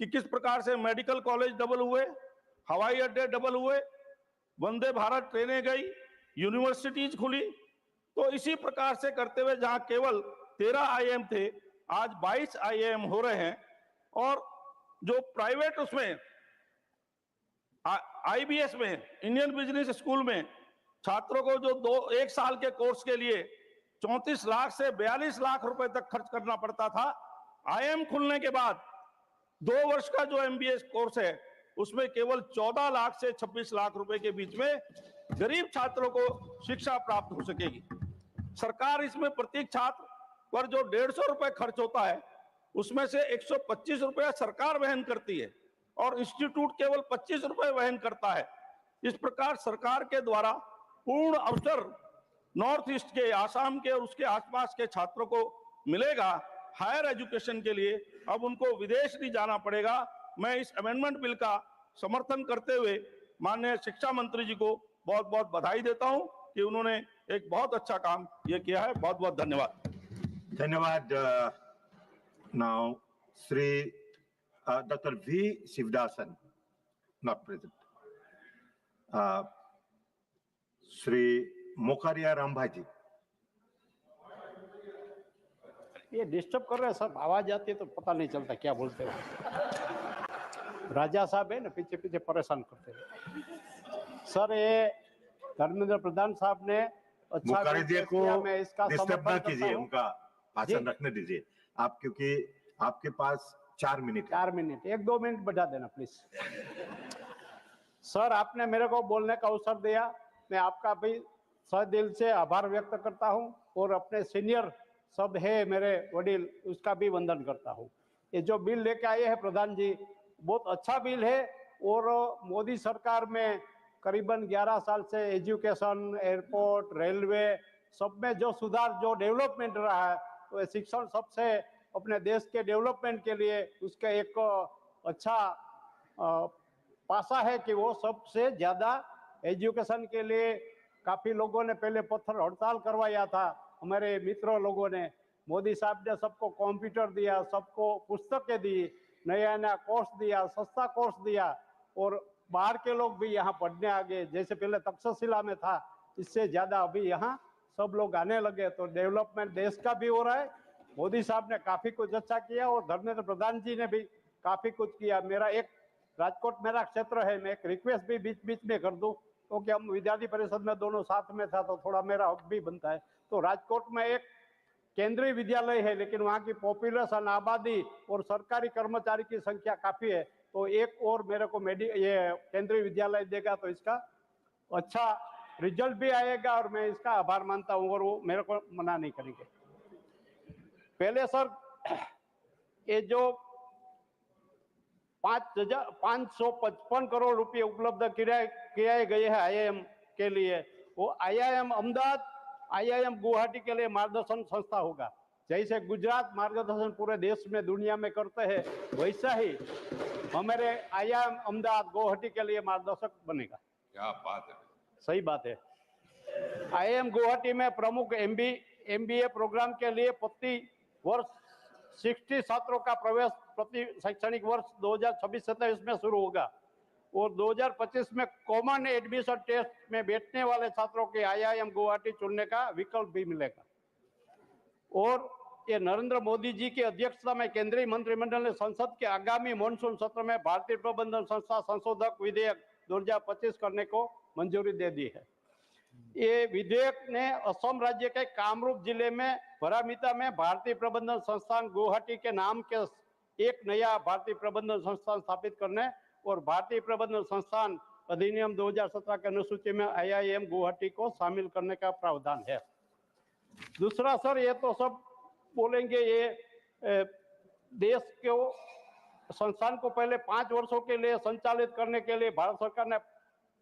कि किस प्रकार से मेडिकल कॉलेज डबल हुए, हवाई अड्डे डबल हुए, वंदे भारत ट्रेनें गई, यूनिवर्सिटीज खुली। तो इसी प्रकार से करते हुए जहां केवल 13 IIM थे, आज 22 IIM हो रहे हैं। और जो प्राइवेट उसमें IBS में, इंडियन बिजनेस स्कूल में छात्रों को जो 1 साल के कोर्स के लिए 34 लाख से 42 लाख रुपए तक खर्च करना पड़ता था, IIM खुलने के बाद 2 वर्ष का जो MBA कोर्स है, उसमें केवल 14 लाख से 26 लाख रुपए के बीच में गरीब छात्रों को शिक्षा प्राप्त हो सकेगी। सरकार इसमें प्रत्येक छात्र पर जो 150 रुपए खर्च होता है, उसमें से 125 रुपए सरकार वहन करती है और इंस्टीट्यूट केवल 25 रुपए वहन करता है। इस प्रकार सरकार के द्वारा पूर्ण अवसर नॉर्थ ईस्ट के, आसाम के और उसके आसपास के छात्रों को मिलेगा हायर एजुकेशन के लिए। अब उनको विदेश नहीं जाना पड़ेगा। मैं इस अमेंडमेंट बिल का समर्थन करते हुए माननीय शिक्षा मंत्री जी को बहुत बहुत बधाई देता हूं कि उन्होंने एक बहुत अच्छा काम ये किया है। बहुत बहुत धन्यवाद। धन्यवाद। Now Shri Dr. V. Shivdasan, not present. Shri Mokariya Rambhaji. ये डिस्टर्ब कर रहे हैं सब, आवाज आती है तो पता नहीं चलता क्या बोलते हैं। राजा साहब है ना, पीछे पीछे परेशान करते हैं। सर, ये धर्मेंद्र प्रधान साहब ने अच्छा मुखर्जी को मैं इसका डिस्टर्ब ना कीजिए, समर्थन उनका भाषण रखने दीजिए आप, क्योंकि आपके पास 4 मिनट। 4 मिनट, 1-2 मिनट बढ़ा देना प्लीज। सर, आपने मेरे को बोलने का अवसर दिया, मैं आपका भी सह दिल से आभार व्यक्त करता हूं और अपने सीनियर सब है मेरे वडील, उसका भी वंदन करता हूं। ये जो बिल लेके आए हैं प्रधान जी, बहुत अच्छा बिल है। और मोदी सरकार में करीबन 11 साल से एजुकेशन, एयरपोर्ट, रेलवे सब में जो सुधार, जो डेवलपमेंट रहा है, तो शिक्षण सबसे अपने देश के डेवलपमेंट के लिए उसका एक अच्छा पासा है कि वो सबसे ज्यादा एजुकेशन के लिए काफी लोगों ने पहले पत्थर हड़ताल करवाया था। हमारे मित्रों लोगों ने, मोदी साहब ने सबको कंप्यूटर दिया, सबको पुस्तकें दी, नया नया कोर्स दिया, सस्ता कोर्स दिया और बाहर के लोग भी यहाँ पढ़ने आ गए। जैसे पहले तक्षशिला में था, इससे ज्यादा अभी यहाँ सब लोग आने लगे। तो डेवलपमेंट देश का भी हो रहा है। मोदी साहब ने काफी कुछ अच्छा किया और धर्मेंद्र प्रधान जी ने भी काफी कुछ किया। मेरा एक राजकोट मेरा क्षेत्र है, मैं एक रिक्वेस्ट भी बीच बीच में कर दूं, क्योंकि हम विद्यार्थी परिषद में दोनों साथ में था तो थोड़ा मेरा हक भी बनता है। तो राजकोट में एक केंद्रीय विद्यालय है, लेकिन वहाँ की पॉपुलेशन, आबादी और सरकारी कर्मचारी की संख्या काफी है। तो एक और मेरे को ये केंद्रीय विद्यालय देगा तो इसका अच्छा रिजल्ट भी आएगा और मैं इसका आभार मानता हूँ और वो मेरे को मना नहीं करेंगे। पहले सर ये जो 555 करोड़ रुपए उपलब्ध किए गए हैं IIM के लिए, वो IIM अहमदाबाद, IIM गुवाहाटी के लिए मार्गदर्शन संस्था होगा। जैसे गुजरात मार्गदर्शन पूरे देश में दुनिया में करते हैं, वैसा ही हमारे IIM अहमदाबाद गुवाहाटी के लिए मार्गदर्शक बनेगा। क्या बात है, सही बात है। IIM गुवाहाटी में प्रमुख MBA प्रोग्राम के लिए प्रति वर्ष 60 छात्रों का प्रवेश प्रति शैक्षणिक वर्ष 2026-27 में शुरू होगा और 2025 में कॉमन एडमिशन टेस्ट में बैठने वाले छात्रों के IIM गुवाहाटी चुनने का विकल्प भी मिलेगा। और ये नरेंद्र मोदी जी की अध्यक्षता में केंद्रीय मंत्रिमंडल ने संसद के आगामी मॉनसून सत्र में भारतीय प्रबंधन संस्था संशोधक विधेयक 2025 करने को मंजूरी दे दी है। ये विधेयक ने असम राज्य के कामरूप जिले में परामिता में भारतीय प्रबंधन संस्थान गुवाहाटी के नाम के एक नया भारतीय प्रबंधन संस्थान स्थापित करने और भारतीय प्रबंधन संस्थान अधिनियम 2017 के अनुसूची में IIM गुवाहाटी को शामिल करने का प्रावधान है। दूसरा सर, ये तो सब बोलेंगे, ये देश के संस्थान को पहले 5 वर्षों के लिए संचालित करने के लिए भारत सरकार ने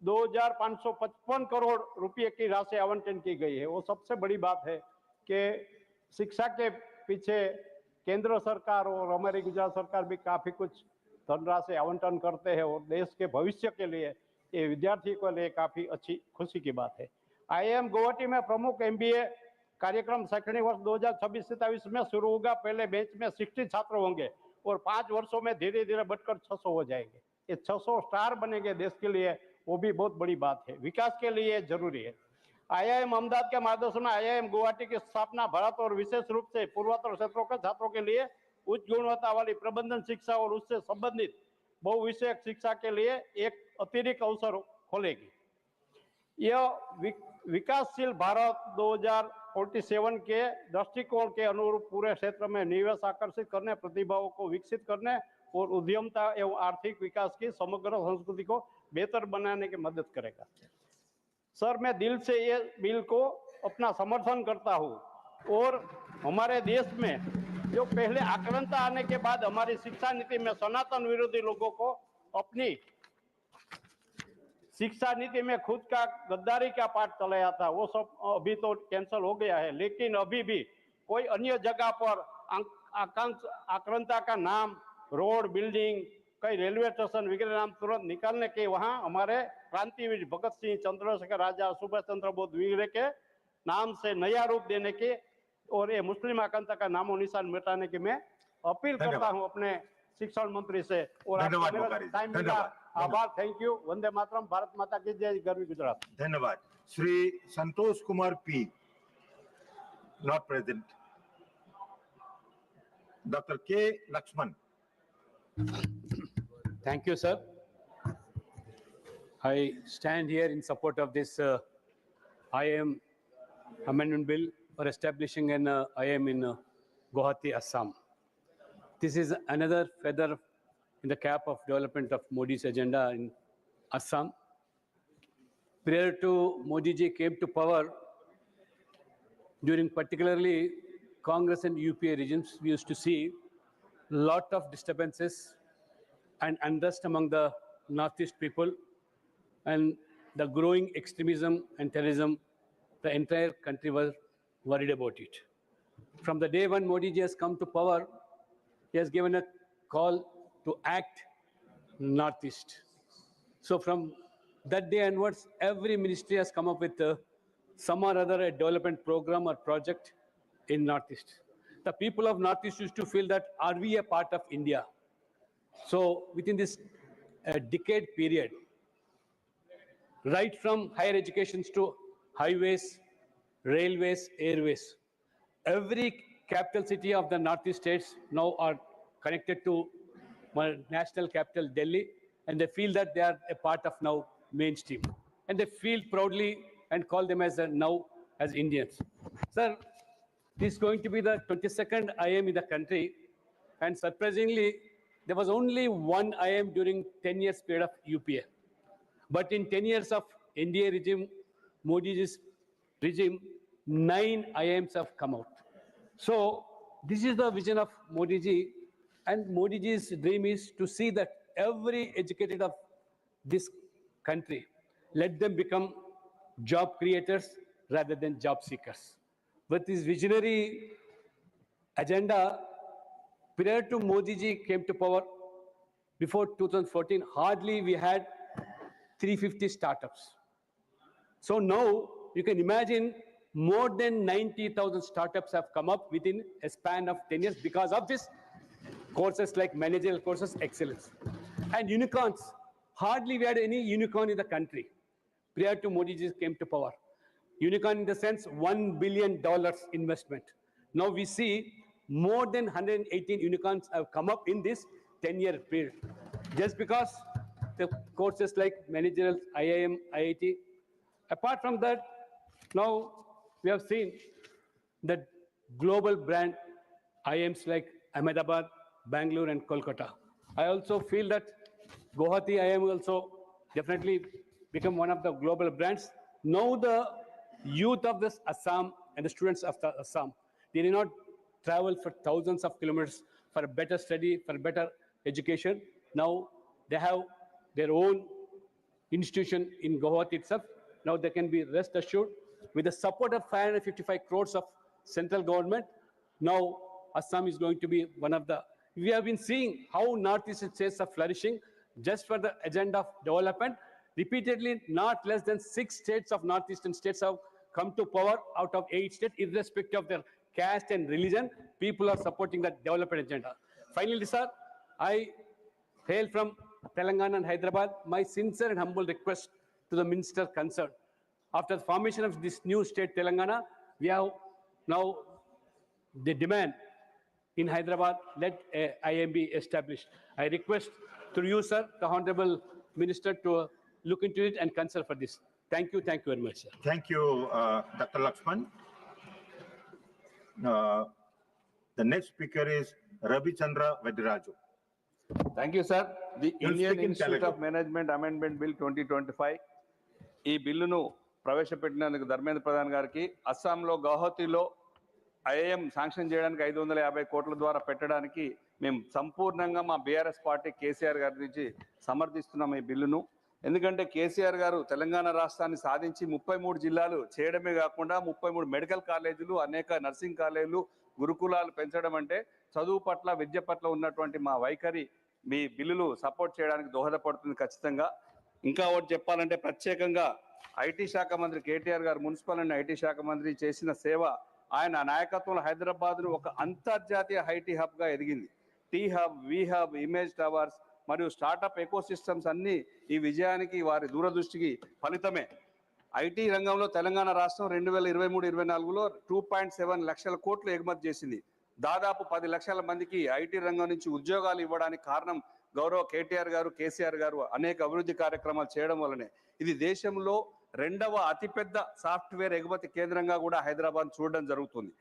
2555 करोड़ रुपए की राशि आवंटन की गई है। वो सबसे बड़ी बात है कि शिक्षा के पीछे केंद्र सरकार और हमारी गुजरात सरकार भी काफी कुछ धनराशि आवंटन करते हैं और देश के भविष्य के लिए, ये विद्यार्थी के लिए काफी अच्छी खुशी की बात है। IIM गुवाहाटी में प्रमुख MBA कार्यक्रम शैक्षणिक वर्ष 2026-27 में शुरू होगा। पहले बैच में 60 छात्र होंगे और 5 वर्षों में धीरे धीरे बढ़कर 600 हो जाएंगे। ये 600 स्टार बनेंगे देश के लिए, वो भी बहुत बड़ी बात है, विकास के लिए जरूरी है। IIM अहमदाबाद के मार्गदर्शन में IIM गुवाहाटी की स्थापना भारत और विशेष रूप से पूर्वोत्तर क्षेत्रों के छात्रों के लिए उच्च गुणवत्ता वाली प्रबंधन शिक्षा और उससे संबंधित बहुविषयक शिक्षा के लिए एक अतिरिक्त अवसर खोलेगी। यह विकासशील भारत 2047 के दृष्टिकोण के अनुरूप पूरे क्षेत्र में निवेश आकर्षित करने, प्रतिभाओं को विकसित करने और उद्यमता एवं आर्थिक विकास की समग्र संस्कृति को बेहतर बनाने की मदद करेगा। सर, मैं दिल से ये बिल को अपना समर्थन करता हूँ और हमारे देश में जो पहले आक्रांता आने के बाद हमारी शिक्षा नीति में सनातन विरोधी लोगों को अपनी शिक्षा नीति में खुद का गद्दारी का पाठ चलाया था, वो सब अभी तो कैंसिल हो गया है। लेकिन अभी भी कोई अन्य जगह पर आक्रांता का नाम, रोड, बिल्डिंग, कई रेलवे स्टेशन वगैरह नाम तुरंत निकालने के वहाँ हमारे क्रांतिवीर भगत सिंह, चंद्रशेखर आजाद, सुभाष चंद्र बोस वगैरह के नाम से नया रूप देने के और ये मुस्लिम आकांक्षा का नामो निशान मिटाने की मैं अपील करता हूँ अपने शिक्षण मंत्री से। और टाइम मिला, आभार, थैंक यू। वंदे मातरम, भारत माता की जय, गर्वी गुजरात। धन्यवाद। Shri Santosh Kumar P, not present. Dr. K. Lakshman. Thank you, sir. I stand here in support of this IIM Amendment Bill for establishing an IIM in Guwahati, Assam. This is another feather in the cap of development of Modi's agenda in Assam. Prior to Modi ji came to power, during particularly Congress and UPA regimes, we used to see a lot of disturbances and unrest among the Northeast people and the growing extremism and terrorism. The entire country was worried about it. From the day when Modi ji has come to power, he has given a call to act Northeast. So from that day onwards, every ministry has come up with some or other a development program or project in Northeast. The people of Northeast used to feel that, are we a part of India? So within this decade period, right from higher educations to highways, railways, airways, every capital city of the Northeast states now are connected to national capital Delhi, and they feel that they are a part of now mainstream. And they feel proudly and call them as now as Indians. Sir, this is going to be the 22nd IIM in the country, and surprisingly, there was only one IIM during 10 years period of UPA. But in 10 years of NDA regime, Modi's regime, 9 IIMs have come out. So this is the vision of Modi ji, and Modi ji's dream is to see that every educated of this country, let them become job creators rather than job seekers. With this visionary agenda, prior to Modi ji came to power, before 2014, hardly we had 350 startups. So now you can imagine more than 90,000 startups have come up within a span of 10 years because of this courses like managerial courses, excellence. And unicorns, hardly we had any unicorn in the country prior to Modi ji came to power. Unicorn in the sense $1 billion investment. Now we see more than 118 unicorns have come up in this 10-year period. Just because the courses like managerial, IIM, IIT. Apart from that, now we have seen that global brand IIMs like Ahmedabad, Bangalore, and Kolkata. I also feel that Guwahati IIM will also definitely become one of the global brands. Now the youth of this Assam and the students of the Assam, they did not travel for thousands of kilometers for a better study, for a better education. Now they have their own institution in Guwahati itself. Now they can be rest assured with the support of 555 crores of central government. Now Assam is going to be one of the, we have been seeing how Northeastern states are flourishing just for the agenda of development. Repeatedly, not less than 6 states of Northeastern states have come to power out of 8 states, irrespective of their caste and religion. People are supporting that development agenda. Finally, sir, I hail from Telangana and Hyderabad. My sincere and humble request to the minister concerned. After the formation of this new state, Telangana, we have now the demand in Hyderabad, let IIM be established. I request through you, sir, the Honorable Minister to look into it and concern for this. Thank you very much, sir. Thank you, Dr. Lakshman. The next speaker is Ravi Chandra Vediraju. Thank you, sir. The You'll Indian speak in Institute Telugu. of Management Amendment Bill 2025 ఈ బిల్లును ప్రవేశపెట్టినందుకు ధర్మేంద్ర ప్రధాన్ గారికి, అస్సాంలో గౌహతిలో IIM sanction చేయడానికి 550 కోట్ల ద్వారా పెట్టడానికి మేము సంపూర్ణంగా మా బీఆర్ఎస్ పార్టీ కేసీఆర్ గారి నుంచి సమర్థిస్తున్నాం ఈ బిల్లును. ఎందుకంటే కేసీఆర్ గారు తెలంగాణ రాష్ట్రాన్ని సాధించి 33 జిల్లాలు చేయడమే కాకుండా 33 మెడికల్ కాలేజీలు, అనేక నర్సింగ్ కాలేజీలు, గురుకులాలు పెంచడం అంటే చదువు పట్ల, విద్య పట్ల ఉన్నటువంటి మా వైఖరి మీ బిల్లులు సపోర్ట్ చేయడానికి దోహదపడుతుంది ఖచ్చితంగా. ఇంకా ఒకటి చెప్పాలంటే ప్రత్యేకంగా ఐటీ శాఖ మంత్రి కేటీఆర్ గారు, మున్సిపల్ అండ్ ఐటీ శాఖ మంత్రి చేసిన సేవ, ఆయన నాయకత్వంలో హైదరాబాద్ను ఒక అంతర్జాతీయ ఐటీ హబ్గా ఎదిగింది. టీ హబ్, వి హబ్, ఇమేజ్ టవర్స్ మరియు స్టార్టప్ ఎకోసిస్టమ్స్ అన్నీ ఈ విజయానికి, వారి దూరదృష్టికి ఫలితమే. ఐటీ రంగంలో తెలంగాణ రాష్ట్రం 2023-24లో 2.7 లక్షల కోట్లు ఎగుమతి చేసింది. దాదాపు 10 లక్షల మందికి ఐటీ రంగం నుంచి ఉద్యోగాలు ఇవ్వడానికి కారణం గౌరవ కేటీఆర్ గారు, కేసీఆర్ గారు అనేక అభివృద్ధి కార్యక్రమాలు చేయడం వల్లనే. ఇది దేశంలో 2వ అతిపెద్ద సాఫ్ట్వేర్ ఎగుమతి కేంద్రంగా కూడా హైదరాబాద్ చూడడం జరుగుతుంది.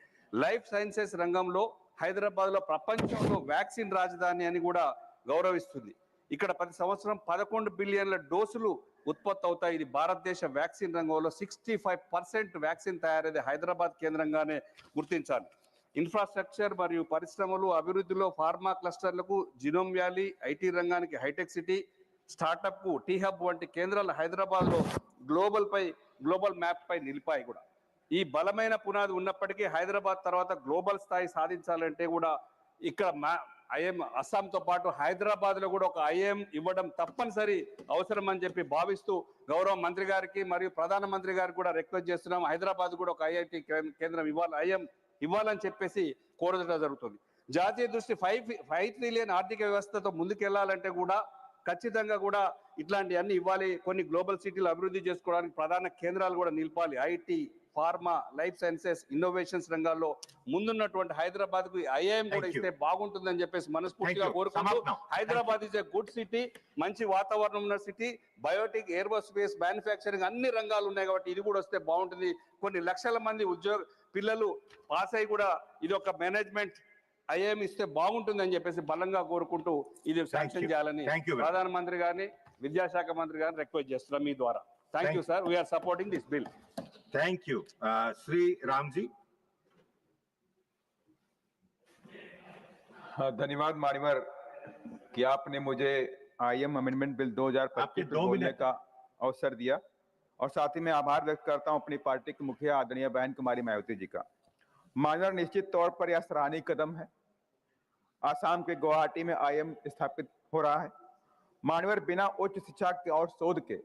లైఫ్ సైన్సెస్ రంగంలో హైదరాబాద్లో ప్రపంచంలో వ్యాక్సిన్ రాజధాని అని కూడా గౌరవిస్తుంది. ఇక్కడ ప్రతి సంవత్సరం 11 బిలియన్ల డోసులు ఉత్పత్తి అవుతాయి. ఇది భారతదేశ వ్యాక్సిన్ రంగంలో 65% వ్యాక్సిన్ తయారయ్యేది హైదరాబాద్ కేంద్రంగానే గుర్తించాలి. ఇన్ఫ్రాస్ట్రక్చర్ మరియు పరిశ్రమలు అభివృద్ధిలో ఫార్మా క్లస్టర్లకు జినోమ్ వ్యాలీ, ఐటీ రంగానికి హైటెక్ సిటీ, స్టార్టప్కు టీ హబ్ వంటి కేంద్రాలు హైదరాబాద్లో గ్లోబల్ మ్యాప్ పై నిలిపాయి కూడా. ఈ బలమైన పునాది ఉన్నప్పటికీ హైదరాబాద్ తర్వాత గ్లోబల్ స్థాయి సాధించాలంటే కూడా ఇక్కడ ఐఎం అస్సాంతో పాటు హైదరాబాద్లో కూడా ఒక ఐఎం ఇవ్వడం తప్పనిసరి అవసరం అని చెప్పి భావిస్తూ గౌరవ మంత్రి గారికి మరియు ప్రధానమంత్రి గారికి కూడా రిక్వెస్ట్ చేస్తున్నాం. హైదరాబాద్ కూడా ఒక ఐఐటి కేంద్రం ఇవ్వాలి, ఐఎం ఇవ్వాలని చెప్పేసి కోరడం జరుగుతుంది. జాతీయ దృష్టి 5 ట్రిలియన్ ఆర్థిక వ్యవస్థతో ముందుకెళ్లాలంటే కూడా ఖచ్చితంగా కూడా ఇట్లాంటివన్నీ ఇవ్వాలి. కొన్ని గ్లోబల్ సిటీలు అభివృద్ధి చేసుకోవడానికి ప్రధాన కేంద్రాలు కూడా నిలపాలి. IT, pharma, life sciences, innovations రంగాల్లో ముందున్నటువంటి హైదరాబాద్ కు ఐఐఎం కూడా ఇస్తే బాగుంటుందని చెప్పేసి మనస్ఫూర్తిగా కోరుకుంటూ, Hyderabad is a good city, మంచి వాతావరణం ఉన్న సిటీ, బయోటిక్, ఏరోస్పేస్, మ్యానుఫ్యాక్చరింగ్ అన్ని రంగాలు ఉన్నాయి కాబట్టి ఇది కూడా వస్తే బాగుంటుంది. కొన్ని లక్షల మంది పిల్లలు పాస్ అయి కూడా ఇది ఒక మేనేజ్మెంట్ ఐఐఎం ఇస్తే బాగుంటుందని చెప్పేసి బలంగా కోరుకుంటూ ఇది శాంక్షన్ చేయాలని ప్రధానమంత్రి గారిని, విద్యాశాఖ మంత్రి గారిని రిక్వెస్ట్ చేస్తున్నాం మీ ద్వారా. Thank you, sir. We are supporting this bill. Thank you. Sri Ramji. धन्यवाद मानवर कि आपने मुझे IIM अमेंडमेंट बिल 2025 पे बोलने का अवसर दिया और साथ ही मैं आभार व्यक्त करता हूं अपनी पार्टी के मुखिया आदरणीय बहन कुमारी मायावती जी का। मानवर निश्चित तौर पर यह सराहनीय कदम है। आसाम के गुवाहाटी में IIM स्थापित हो रहा है। मानवर बिना उच्च शिक्षा के और शोध के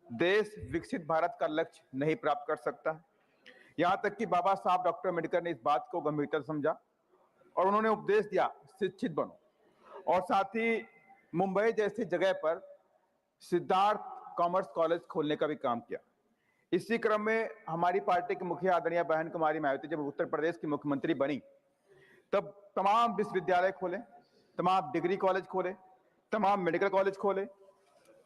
देश विकसित भारत का लक्ष्य नहीं प्राप्त कर सकता। यहाँ तक कि बाबा साहब डॉक्टर अम्बेडकर ने इस बात को गंभीरता से समझा और उन्होंने उपदेश दिया शिक्षित बनो, और साथ ही मुंबई जैसी जगह पर सिद्धार्थ कॉमर्स कॉलेज खोलने का भी काम किया। इसी क्रम में हमारी पार्टी के मुखिया आदरणीय बहन कुमारी मायावती जब उत्तर प्रदेश की मुख्यमंत्री बनी तब तमाम विश्वविद्यालय खोले, तमाम डिग्री कॉलेज खोले, तमाम मेडिकल कॉलेज खोले,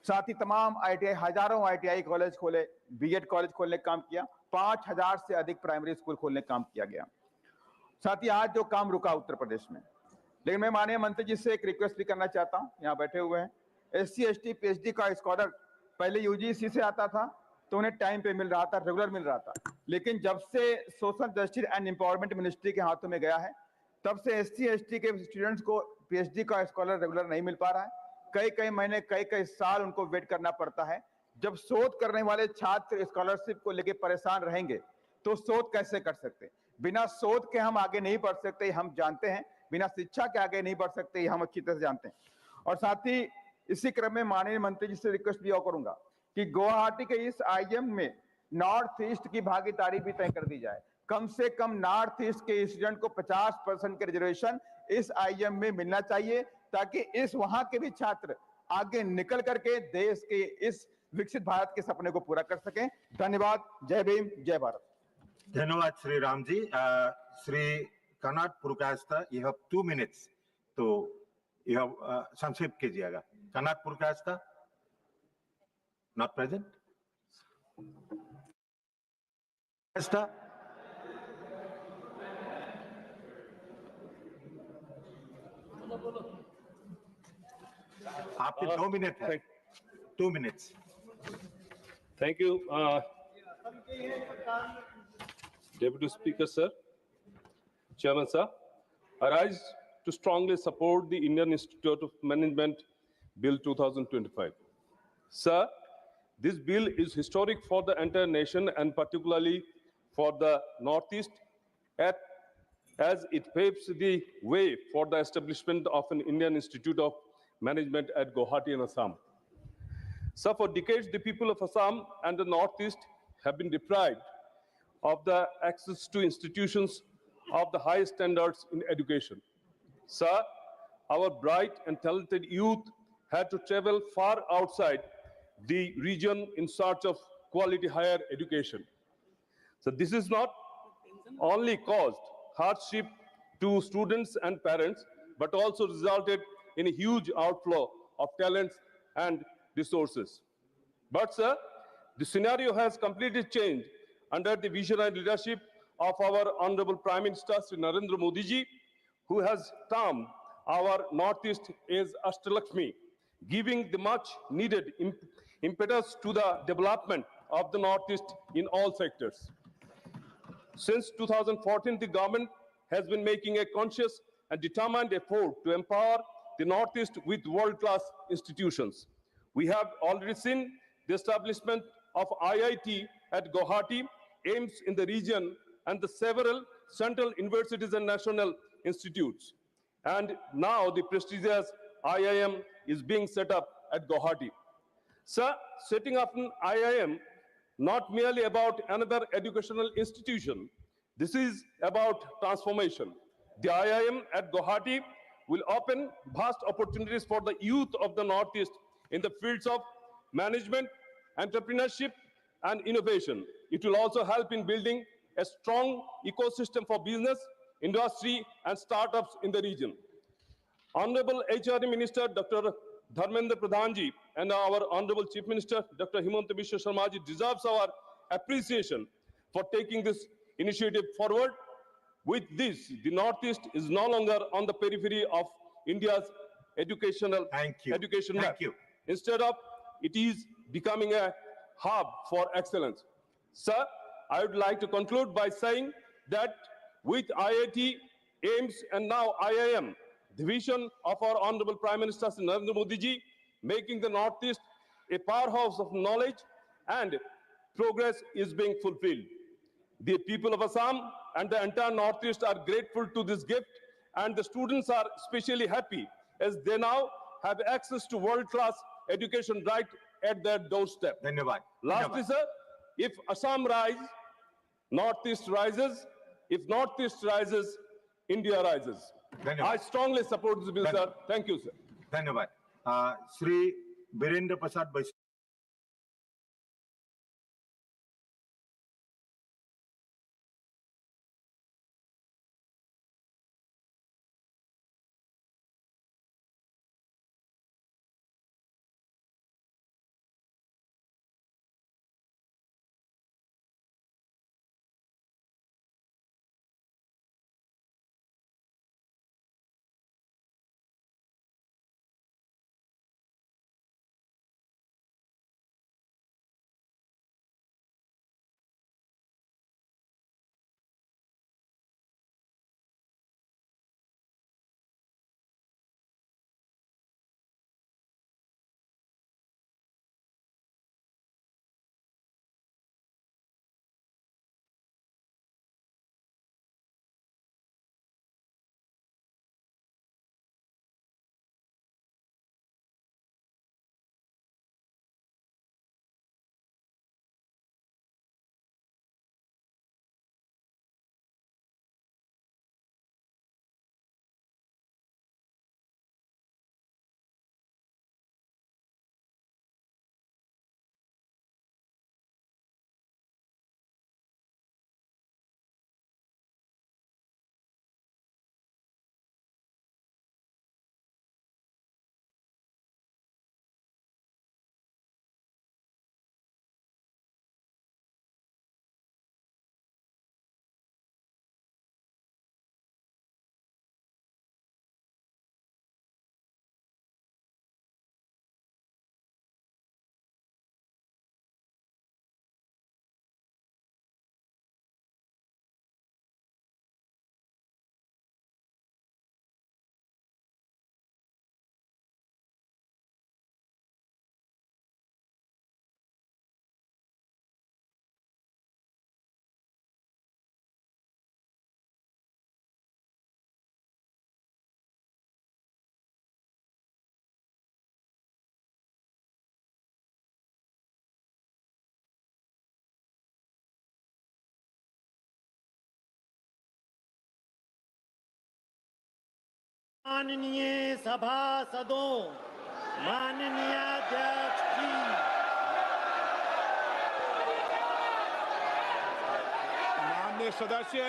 साथ ही तमाम ITI, हजारों ITI कॉलेज खोले, BEd कॉलेज खोलने का काम किया, 5000 से अधिक प्राइमरी स्कूल खोलने का काम किया गया। साथ ही आज जो काम रुका उत्तर प्रदेश में, लेकिन मैं माननीय मंत्री जी से एक रिक्वेस्ट भी करना चाहता हूं, यहाँ बैठे हुए हैं, SC ST PhD का स्कॉलर पहले UGC से आता था तो उन्हें टाइम पे मिल रहा था, रेगुलर मिल रहा था, लेकिन जब से social justice and empowerment ministry के हाथों में गया है तब से SC ST के स्टूडेंट्स को PhD का स्कॉलर रेगुलर नहीं मिल पा रहा है। कई महीने कई साल उनको वेट करना पड़ता है। जब शोध करने वाले छात्र स्कॉलरशिप को लेकर परेशान रहेंगे तो शोध कैसे कर सकते? बिना शोध के हम आगे नहीं बढ़ सकते, हम जानते हैं। बिना शिक्षा के आगे नहीं बढ़ सकते, हम अच्छी तरह से जानते हैं। और साथ ही इसी क्रम में माननीय मंत्री जी से रिक्वेस्ट भी और करूंगा कि गुवाहाटी के इस IIM में नॉर्थ ईस्ट की भागीदारी भी तय कर दी जाए। कम से कम नॉर्थ ईस्ट के स्टूडेंट को 50% के रिजर्वेशन इस IIM में मिलना चाहिए ताकि इस वहां के भी छात्र आगे निकल करके देश के इस विकसित भारत के सपने को पूरा कर सकें। धन्यवाद। जय भीम, जय भारत। धन्यवाद Shri Ram ji. Shri Kanad Purkayastha, you have 2 minutes, तो you have संक्षेप कीजिएगा। Kanad Purkayastha not present. आपके 2 मिनट है। 2 minutes. Thank you, Deputy Speaker, sir. Chairman, sir. I rise to strongly support the Indian Institute of Management Bill 2025. Sir, this bill is historic for the entire nation and particularly for the Northeast, as it paves the way for the establishment of an Indian Institute of Management at Guwahati in Assam. So for decades, the people of Assam and the Northeast have been deprived of the access to institutions of the highest standards in education. Sir, our bright and talented youth had to travel far outside the region in search of quality higher education. So this is not only caused hardship to students and parents, but also resulted in a huge outflow of talents and resources. But sir, the scenario has completely changed under the vision and leadership of our Honorable Prime Minister Sri Narendra Modi ji, who has termed our Northeast as Ashtalakshmi, giving the much needed impetus to the development of the Northeast in all sectors. Since 2014, the government has been making a conscious and determined effort to empower the Northeast with world-class institutions. We have already seen the establishment of IIT at Guwahati, AIMS in the region, and the several central universities and national institutes. And now the prestigious IIM is being set up at Guwahati. Sir, setting up an IIM not merely about another educational institution. This is about transformation. The IIM at Guwahati will open vast opportunities for the youth of the Northeast in the fields of management, entrepreneurship, and innovation. It will also help in building a strong ecosystem for business, industry, and startups in the region. Honorable HRD Minister Dr. Dharmendra Pradhanji and our Honorable Chief Minister Dr. Himanta Biswa Sharmaji deserves our appreciation for taking this initiative forward. With this, the Northeast is no longer on the periphery of India's education map. Instead of, it is becoming a hub for excellence. Sir, I would like to conclude by saying that with IIT, AIMS, and now IIM, the vision of our Honorable Prime Minister Narendra Modi ji, making the Northeast a powerhouse of knowledge and progress is being fulfilled. The people of Assam and the entire Northeast are grateful to this gift, and the students are especially happy as they now have access to world-class education right at their doorstep. धन्यवाद. Lastly, sir, if Assam rises, Northeast rises. If Northeast rises, India rises. I strongly support this bill, sir. Thank you, sir. धन्यवाद. श्री वीरेंद्र प्रसाद बैस माननीय सभासदों, माननीय अध्यक्ष जी, माननीय सदस्य,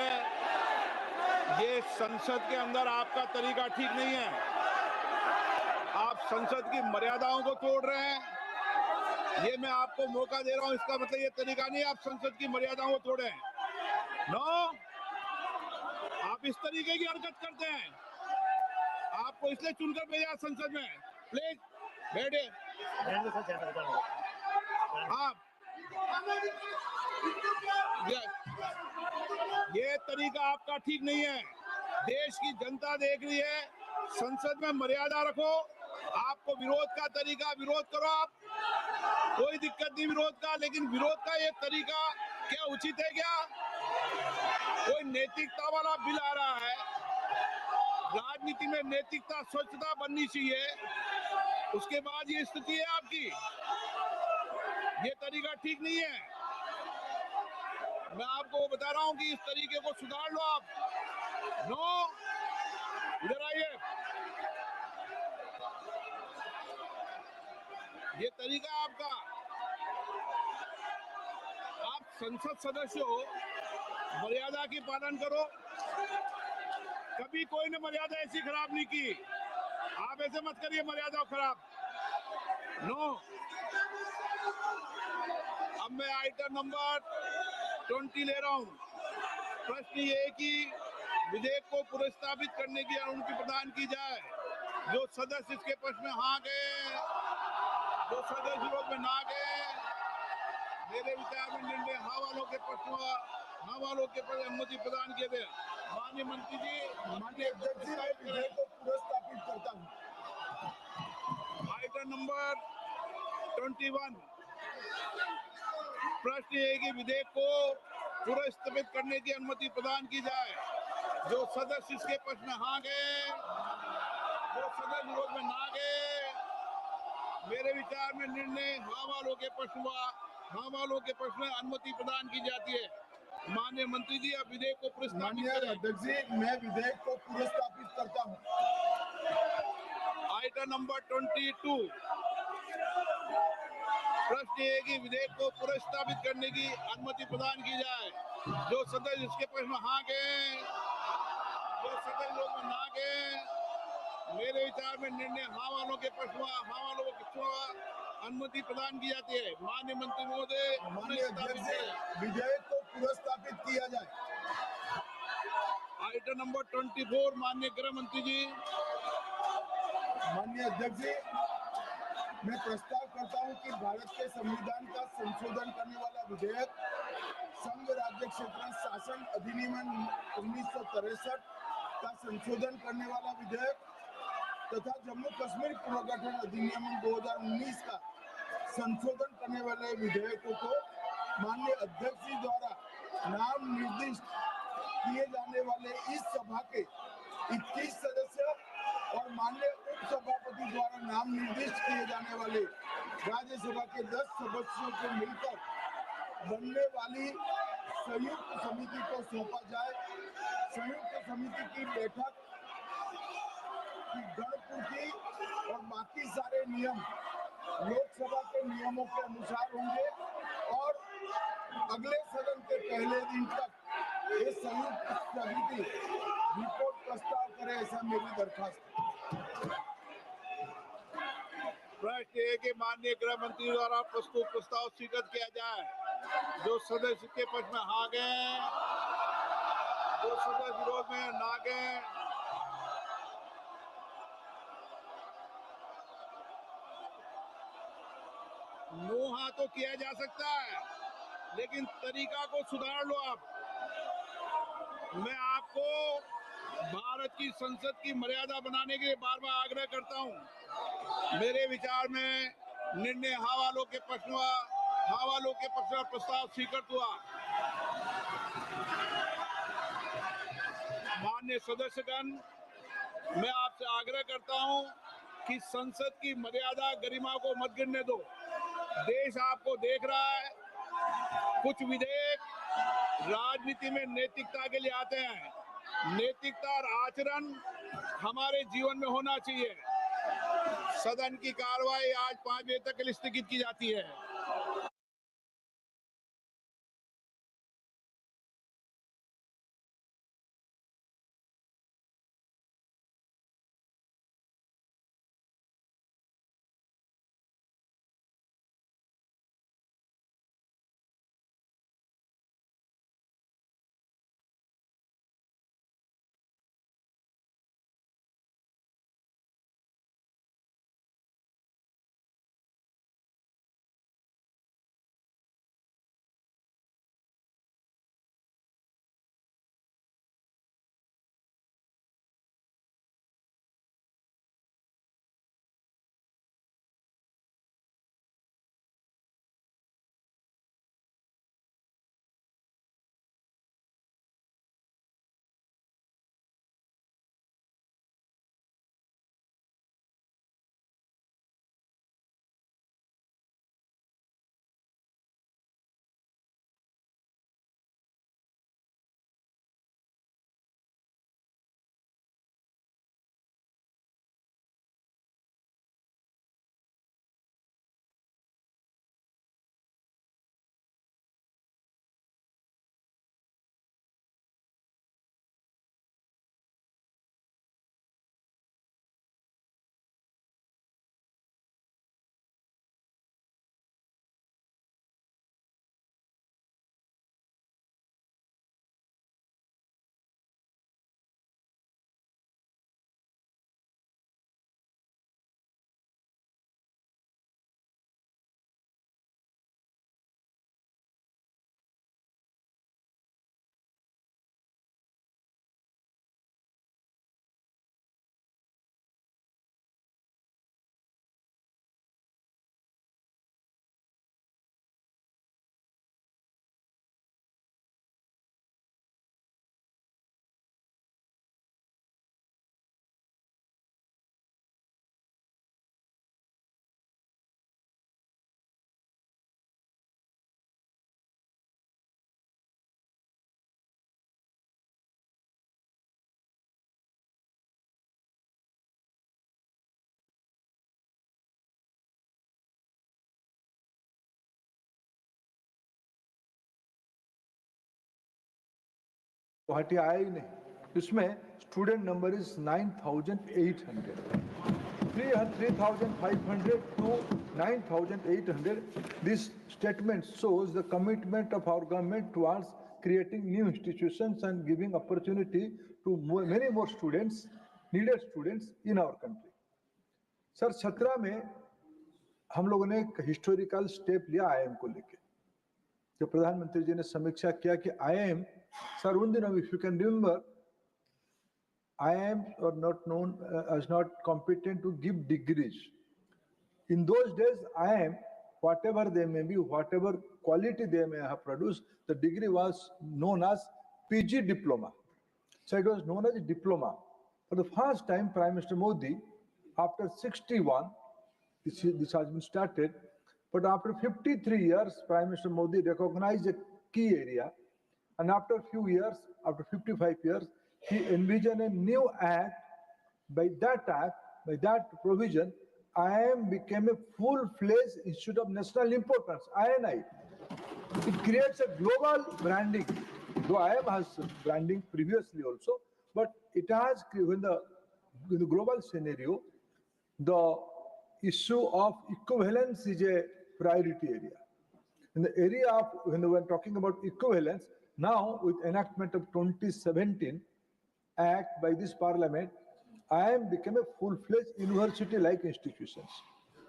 ये संसद के अंदर आपका तरीका ठीक नहीं है. आप संसद की मर्यादाओं को तोड़ रहे हैं. ये मैं आपको मौका दे रहा हूं, इसका मतलब ये तरीका नहीं है आप संसद की मर्यादाओं को तोड़े. नो, आप इस तरीके की हरकत करते हैं. आपको इसलिए चुनकर भेजा संसद में. प्लीज बैठे. आप ये तरीका आपका ठीक नहीं है. देश की जनता देख रही है. संसद में मर्यादा रखो. आपको विरोध का तरीका, विरोध करो आप, कोई दिक्कत नहीं विरोध का, लेकिन विरोध का ये तरीका क्या उचित है? क्या कोई नैतिकता वाला बिल आ रहा है? राजनीति में नैतिकता, स्वच्छता बननी चाहिए. उसके बाद ये स्थिति है आपकी. ये तरीका ठीक नहीं है. मैं आपको बता रहा हूं कि इस तरीके को सुधार लो आप. नो, इधर आइए. ये तरीका आपका. आप संसद सदस्य हो, मर्यादा की पालन करो. कभी कोई ने मर्यादा ऐसी खराब नहीं की. आप ऐसे मत करिए मर्यादा खराब. नो. अब मैं आइटम नंबर 20 ले रहा हूं. प्रश्न ये है कि विधेयक को पुनर्स्थापित करने की अनुमति प्रदान की जाए. जो सदस्य इसके पक्ष में हाँ गए, जो सदस्य विरोध में ना गए, मेरे विचार में निर्णय हाँ वालों के पक्ष में हाँ वालों के पर अनुमति प्रदान किए थे। माननीय मंत्री जी, माननीय अध्यक्ष जी, मैं विधेयक को पुनर्स्थापित करता हूँ। आइटम नंबर 21 प्रश्न है कि विधेयक को पुनर्स्थापित करने की अनुमति प्रदान की जाए। जो सदस्य इसके पक्ष में हाँ गए, जो सदस्य विरोध में ना गए, मेरे विचार में निर्णय हाँ वालों के पक्ष में हाँ वालों के पक्ष में अनुमति प्रदान की जाती है। माननीय मंत्री जी, अब विधेयक को प्रस्तावित माननीय करें। अध्यक्ष जी, मैं विधेयक को पुनर्स्थापित करता हूँ। आइटम नंबर 22 प्रश्न ये है कि विधेयक को पुनर्स्थापित करने की अनुमति प्रदान की जाए। जो सदस्य इसके पक्ष में हाँ गए, जो सदस्य लोग में ना गए, मेरे विचार में निर्णय हाँ वालों के पक्ष में हाँ वालों के पक्ष में अनुमति प्रदान की जाती है। माननीय मंत्री महोदय, माननीय अध्यक्ष जी, विधेयक को पुनर्स्थापित किया जाए। आइटम नंबर 24 माननीय गृह मंत्री जी। माननीय अध्यक्ष जी, मैं प्रस्ताव करता हूं कि भारत के संविधान का संशोधन करने वाला विधेयक, संघ राज्य क्षेत्र शासन अधिनियम 1963 का संशोधन करने वाला विधेयक तथा जम्मू कश्मीर पुनर्गठन अधिनियम 2019 का संशोधन करने वाले विधेयकों को माननीय अध्यक्ष जी द्वारा नाम निर्दिष्ट किए जाने वाले इस सभा के 21 सदस्य और माननीय उपसभापति द्वारा नाम निर्दिष्ट किए जाने वाले राज्यसभा के 10 सदस्यों को मिलकर बनने वाली संयुक्त समिति को सौंपा जाए। संयुक्त समिति की बैठक की गणपूर्ति और बाकी सारे नियम लोकसभा के नियमों के अनुसार होंगे और अगले सदन के पहले दिन तक ये संयुक्त समिति रिपोर्ट प्रस्ताव करे, ऐसा मेरी दरखास्त है। प्रश्न है कि माननीय गृह मंत्री द्वारा प्रस्तुत प्रस्ताव स्वीकृत किया जाए। जो सदस्य के पक्ष में हाँ गए, जो सदस्य विरोध में ना गए, नो हाँ तो किया जा सकता है, लेकिन तरीका को सुधार लो आप। मैं आपको भारत की संसद की मर्यादा बनाने के लिए बार बार आग्रह करता हूं। मेरे विचार में निर्णय हाँ वालों के पक्ष में प्रस्ताव स्वीकृत हुआ। माननीय सदस्यगण, मैं आपसे आग्रह करता हूं कि संसद की मर्यादा गरिमा को मत गिरने दो। देश आपको देख रहा है। कुछ विधेयक राजनीति में नैतिकता के लिए आते हैं। नैतिकता और आचरण हमारे जीवन में होना चाहिए। सदन की कार्रवाई आज 5 बजे तक के लिए स्थगित की जाती है। गुवाहाटी आया ही नहीं. इसमें student number is 9,800. 3,500 to 9,800. This statement shows the commitment of our government towards creating new institutions and giving opportunity to many more students, needed students in our country. Sir 17 में हम लोगों ने एक हिस्टोरिकल स्टेप लिया IIM को लेके. जब प्रधानमंत्री जी ने समीक्षा किया कि IIM, सर उन दिनों if you can remember, IIM are not known as not competent to give degrees. In those days, IIM, whatever they may be, whatever quality they may have produced, the degree was known as PG diploma. So it was known as a diploma. For the first time, Prime Minister Modi, after 61, this has been started, but after 53 years, Prime Minister Modi recognized a key area, and after a few years, after 55 years, he envisioned a new act. By that provision, IIM became a full-fledged institute of national importance, INI. It creates a global branding, though IIM has branding previously also, but it has, in the global scenario, the issue of equivalence is a priority area. In the area of, when we're talking about equivalence, now with enactment of 2017 Act by this Parliament, IIM became a full-fledged university-like institutions.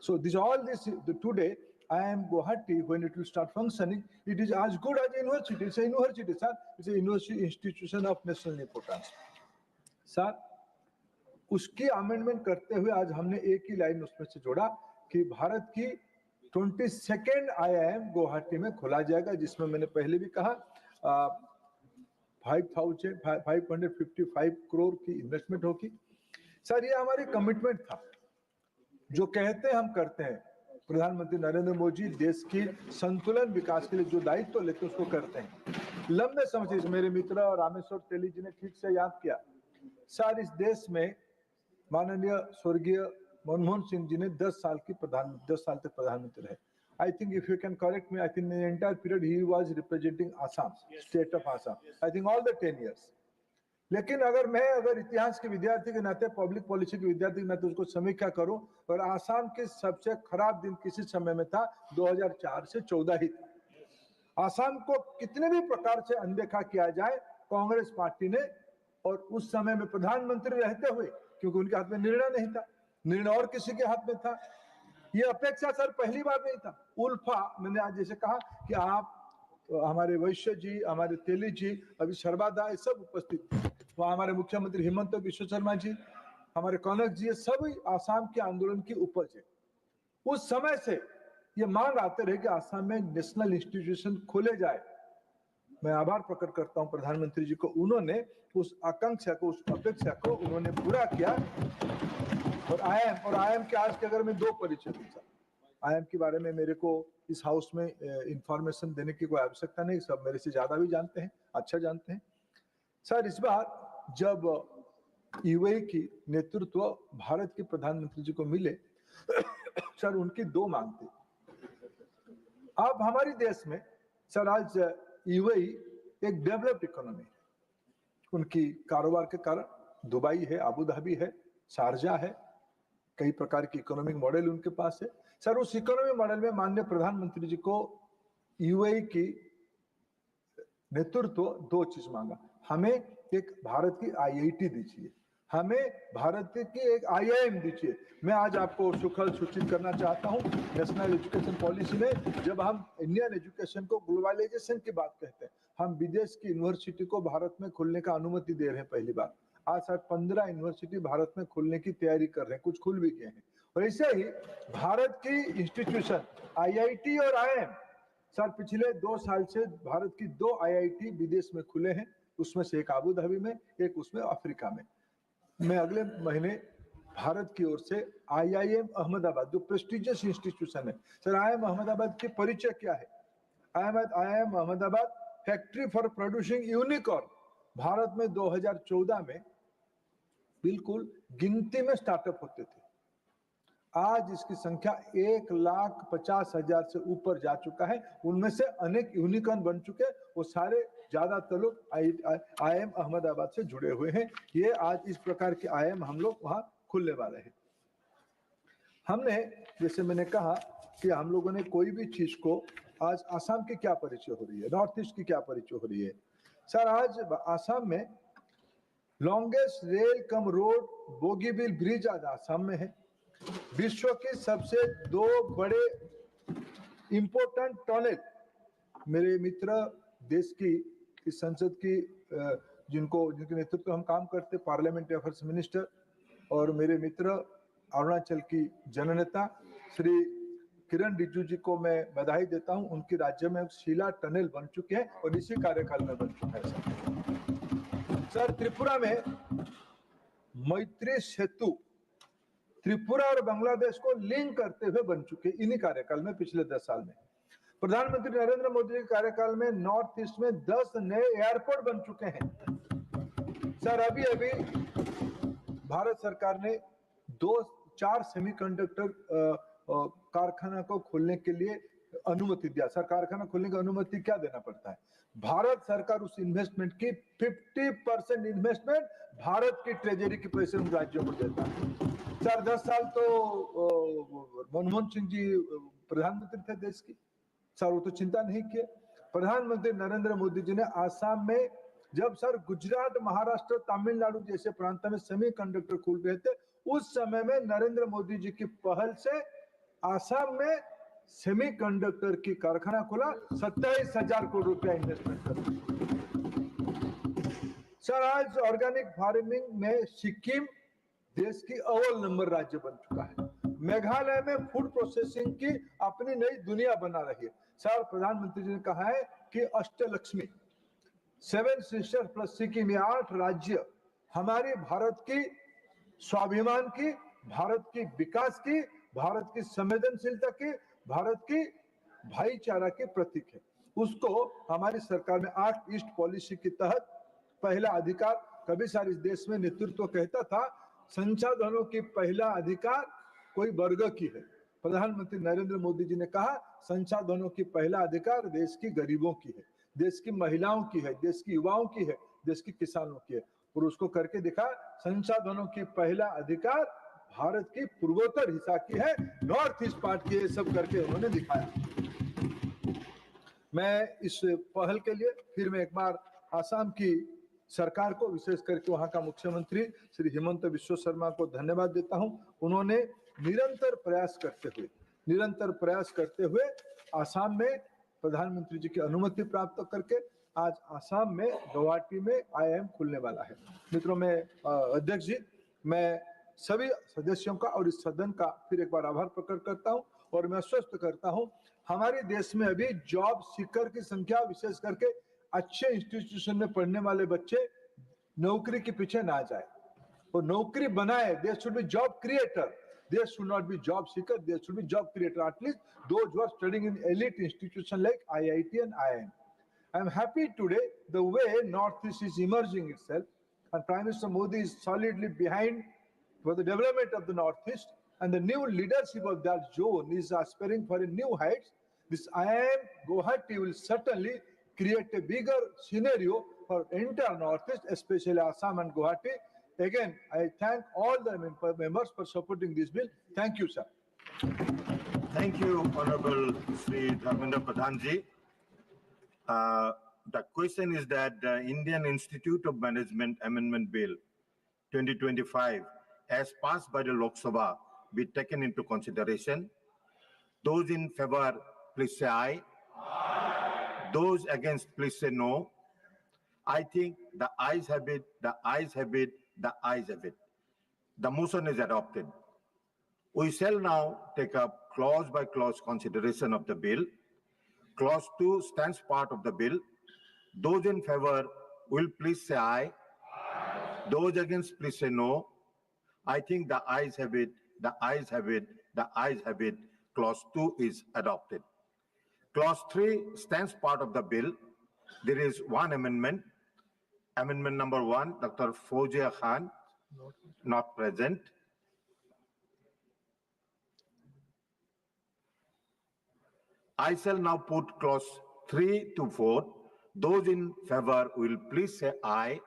So today, IIM Guwahati, when it will start functioning, it is as good as a university. It's a university, sir. It's a university institution of national importance. Sir, उसकी amendment करते हुए आज हमने एक ही line उसमें से जोड़ा कि भारत की 22nd IIM गुवाहाटी में खोला जाएगा, जिसमें मैंने पहले भी कहा 555 करोड़ की इन्वेस्टमेंट होगी. सर ये हमारी कमिटमेंट था, जो कहते हैं हम करते हैं. प्रधानमंत्री नरेंद्र मोदी देश की संतुलन विकास के लिए जो दायित्व लेते हैं उसको करते हैं. लंबे समय से मेरे मित्र और रामेश्वर तेली जी ने ठीक से याद किया. सर इस देश में माननीय स्वर्गीय मनमोहन सिंह जी ने 10 साल तक प्रधानमंत्री रहे. I think if you can correct me, I think in the entire period he was representing Assam, state of Assam. I think all the 10 years. लेकिन अगर इतिहास के विद्यार्थी के नाते, पब्लिक पॉलिसी के विद्यार्थी के नाते उसको समीक्षा करूं, और आसाम के सबसे खराब दिन किसी समय में था 2004 से 14 ही था. आसाम को कितने भी प्रकार से अनदेखा किया जाए, कांग्रेस पार्टी ने, और उस समय में प्रधानमंत्री रहते हुए, क्योंकि उनके हाथ में निर्णय नहीं था, निर्णय और किसी के हाथ में था. ये अपेक्षा सर पहली बार नहीं था. उल्फा, मैंने आज जैसे कहा कि आप, हमारे वैश्य जी, हमारे तेली जी, अभी सर्वादा, ये सब उपस्थित, वहाँ हमारे मुख्यमंत्री हिमंत विश्व शर्मा जी, हमारे कनक जी, ये सभी आसाम के आंदोलन की उपज है. उस समय से ये मांग आते रहे कि आसाम में नेशनल इंस्टीट्यूशन खोले जाए. मैं आभार प्रकट करता हूं प्रधानमंत्री जी को, उन्होंने उस आकांक्षा को, उस अपेक्षा को उन्होंने पूरा किया. और IIM के आज के अगर मैं 2 परिचय दूंगा, IIM के बारे में मेरे को इस हाउस में इंफॉर्मेशन देने की कोई आवश्यकता नहीं, सब मेरे से ज्यादा भी जानते हैं, अच्छा जानते हैं. सर इस बार जब UAE की नेतृत्व भारत के प्रधानमंत्री जी को मिले, सर उनकी 2 मांग थी. अब हमारे देश में सर आज UAE एक डेवलप्ड इकोनॉमी है. उनकी कारोबार के कारण दुबई है, अबू धाबी है, शारजा है, कई प्रकार की इकोनॉमिक मॉडल उनके पास है. सर उस इकोनॉमिक मॉडल में माननीय प्रधानमंत्री जी को UAE की नेतृत्व 2 चीज मांगा. हमें एक भारत की IIT दीजिए, हमें भारत की एक IIM दीजिए. मैं आज आपको सूचित करना चाहता हूं, नेशनल एजुकेशन पॉलिसी में जब हम इंडियन एजुकेशन को ग्लोबलाइजेशन की बात कहते हैं, हम विदेश की यूनिवर्सिटी को भारत में खोलने का अनुमति दे रहे हैं पहली बार. आज सर 15 यूनिवर्सिटी भारत में खोलने की तैयारी कर रहे हैं, कुछ खुल भी गए हैं. और ऐसे ही भारत की इंस्टीट्यूशन IIT और IIM, सर पिछले 2 साल से भारत की 2 IIT विदेश में खुले हैं, उसमें से एक अबू धाबी में, एक उसमें अफ्रीका में. मैं अगले महीने भारत की ओर से IIM अहमदाबाद, जो प्रेस्टिजियस इंस्टीट्यूशन है. सर IIM अहमदाबाद के परिचय क्या है? IIM Ahmedabad factory for producing unicorn. Bharat में 2014 में बिल्कुल गिनती में स्टार्टअप होते थे. आज इसकी संख्या 1,50,000 से ऊपर जा चुका है. उनमें से अनेक यूनिकॉर्न बन चुके, वो सारे ज्यादातर लोग IIM अहमदाबाद से जुड़े हुए हैं। ये आज इस प्रकार के IIM हम लोग वहाँ खुलने वाले हैं। हमने, जैसे मैंने कहा कि हम लोगों ने कोई भी चीज को, आज आसाम की क्या परिचय हो रही है, नॉर्थ ईस्ट की क्या परिचय हो रही है। सर, आज आसाम में longest rail cum road Bogibeel bridge आज आसाम में है। विश्व के सबसे 2 बड़े इंपोर्टेंट टनल, मेरे मित्र देश की इस संसद की जिनके नेतृत्व हम काम करते, पार्लियामेंट्री अफेयर्स मिनिस्टर और मेरे मित्र अरुणाचल की जननेता श्री किरण रिजिजू जी को मैं बधाई देता हूं। उनकी राज्य में शीला टनल बन चुके हैं और इसी कार्यकाल में बन चुका है। सर, त्रिपुरा में मैत्री सेतु त्रिपुरा और बांग्लादेश को लिंक करते हुए बन चुके इन्हीं कार्यकाल में, पिछले 10 साल में। प्रधानमंत्री नरेंद्र मोदी के कार्यकाल में नॉर्थ ईस्ट में 10 नए एयरपोर्ट बन चुके हैं। सर, अभी अभी भारत सरकार ने 4 सेमीकंडक्टर कारखाना को खोलने के लिए अनुमति दिया। सर, कारखाना खोलने की अनुमति क्या देना पड़ता है? भारत सरकार उस इन्वेस्टमेंट की 50% इन्वेस्टमेंट भारत की ट्रेजरी के पैसे उन राज्यों को देता है। सर, 10 साल तो मनमोहन सिंह जी प्रधानमंत्री थे देश की। सर, वो तो चिंता नहीं किए। प्रधानमंत्री नरेंद्र मोदी जी ने आसाम में, जब सर गुजरात, महाराष्ट्र, तमिलनाडु जैसे प्रांत में सेमीकंडक्टर खुल रहे थे, उस समय में नरेंद्र मोदी जी की पहल से आसाम में सेमीकंडक्टर की कारखाना खुला, 27,000 करोड़ रुपया इन्वेस्टमेंट कर। सर, आज ऑर्गेनिक फार्मिंग में सिक्किम देश की अव्वल नंबर राज्य बन चुका है। मेघालय में फूड प्रोसेसिंग की अपनी नई दुनिया बना रही है। सर, प्रधानमंत्री जी ने कहा है कि अष्टलक्ष्मी 7 सिस्टर्स प्लस सिक्किम, 8 राज्य हमारी भारत की स्वाभिमान की, भारत की विकास की, भारत की संवेदनशीलता की, भारत की भाईचारा के प्रतीक है। उसको हमारी सरकार में 8 ईस्ट पॉलिसी के तहत पहला अधिकार, कभी सारे इस देश में नेतृत्व कहता था संसाधनों की पहला अधिकार कोई वर्ग की है। प्रधानमंत्री नरेंद्र मोदी जी ने कहा संसाधनों की पहला अधिकार देश की गरीबों की है, देश की महिलाओं की है, देश की युवाओं की है, देश के किसानों की है। और उसको करके दिखा, संसाधनों की पहला अधिकार भारत की पूर्वोत्तर हिस्सा की है, नॉर्थ ईस्ट पार्ट की है, सब करके उन्होंने दिखाया। मैं इस पहल के लिए फिर मैं एक बार आसाम की सरकार को, विशेष करके वहां का मुख्यमंत्री श्री हिमंत बिस्वा शर्मा को धन्यवाद देता हूं। उन्होंने निरंतर प्रयास करते हुए आसाम में प्रधानमंत्री जी की अनुमति प्राप्त करके आज आसाम में गुवाहाटी में IIM खुलने वाला है। मित्रों, मैं अध्यक्ष जी, मैं सभी सदस्यों का और इस सदन का फिर एक बार आभार प्रकट करता हूं और मैं आश्वस्त करता हूं हमारे देश में अभी जॉब सीकर की संख्या, विशेष करके अच्छे इंस्टीट्यूशन में पढ़ने वाले बच्चे नौकरी के पीछे ना जाए और नौकरी बनाए। There should be job creator. There should not be job seeker. There should be job creator. At least those who are studying in elite institutions like IIT and IIM. I am happy today the way Northeast is emerging itself, and Prime Minister Modi is solidly behind for the development of the Northeast, and the new leadership of that zone is aspiring for a new heights. This IIM Guwahati will certainly create a bigger scenario for entire Northeast, especially Assam and Guwahati. Again, I thank all the members for supporting this bill. Thank you, sir. Thank you, Honorable Sri Dharmendra Pradhanji. The question is that the Indian Institute of Management Amendment Bill 2025, as passed by the Lok Sabha, be taken into consideration. Those in favor, please say aye. Those against, please say no. I think the ayes have it, the ayes have it, the ayes have it. The motion is adopted. We shall now take up clause by clause consideration of the bill. Clause 2 stands part of the bill. Those in favor will please say aye. Those against, please say no. I think the ayes have it, the ayes have it, the ayes have it. Clause 2 is adopted. Clause 3 stands part of the bill. There is one amendment. Amendment number 1, Dr. Fawzia Khan, not present. I shall now put clause 3 to vote. Those in favor will please say aye.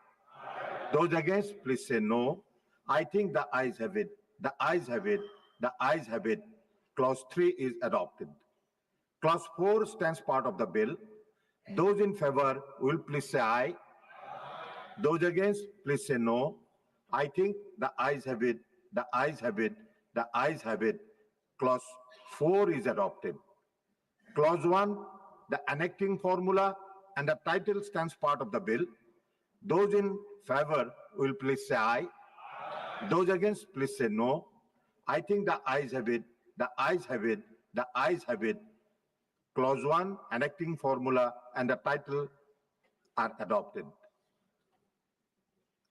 Those against, please say no. I think the ayes have it. The ayes have it. The ayes have it. Clause 3 is adopted. Clause 4 stands part of the bill. Those in favor will please say aye. Those against, please say no. I think the ayes have it. The ayes have it. The ayes have it. Clause 4 is adopted. Clause 1, the enacting formula and the title stands part of the bill. Those in favor will please say aye. Those against, please say no. I think the ayes have it. The ayes have it. The ayes have it. Clause 1, enacting formula and the title are adopted.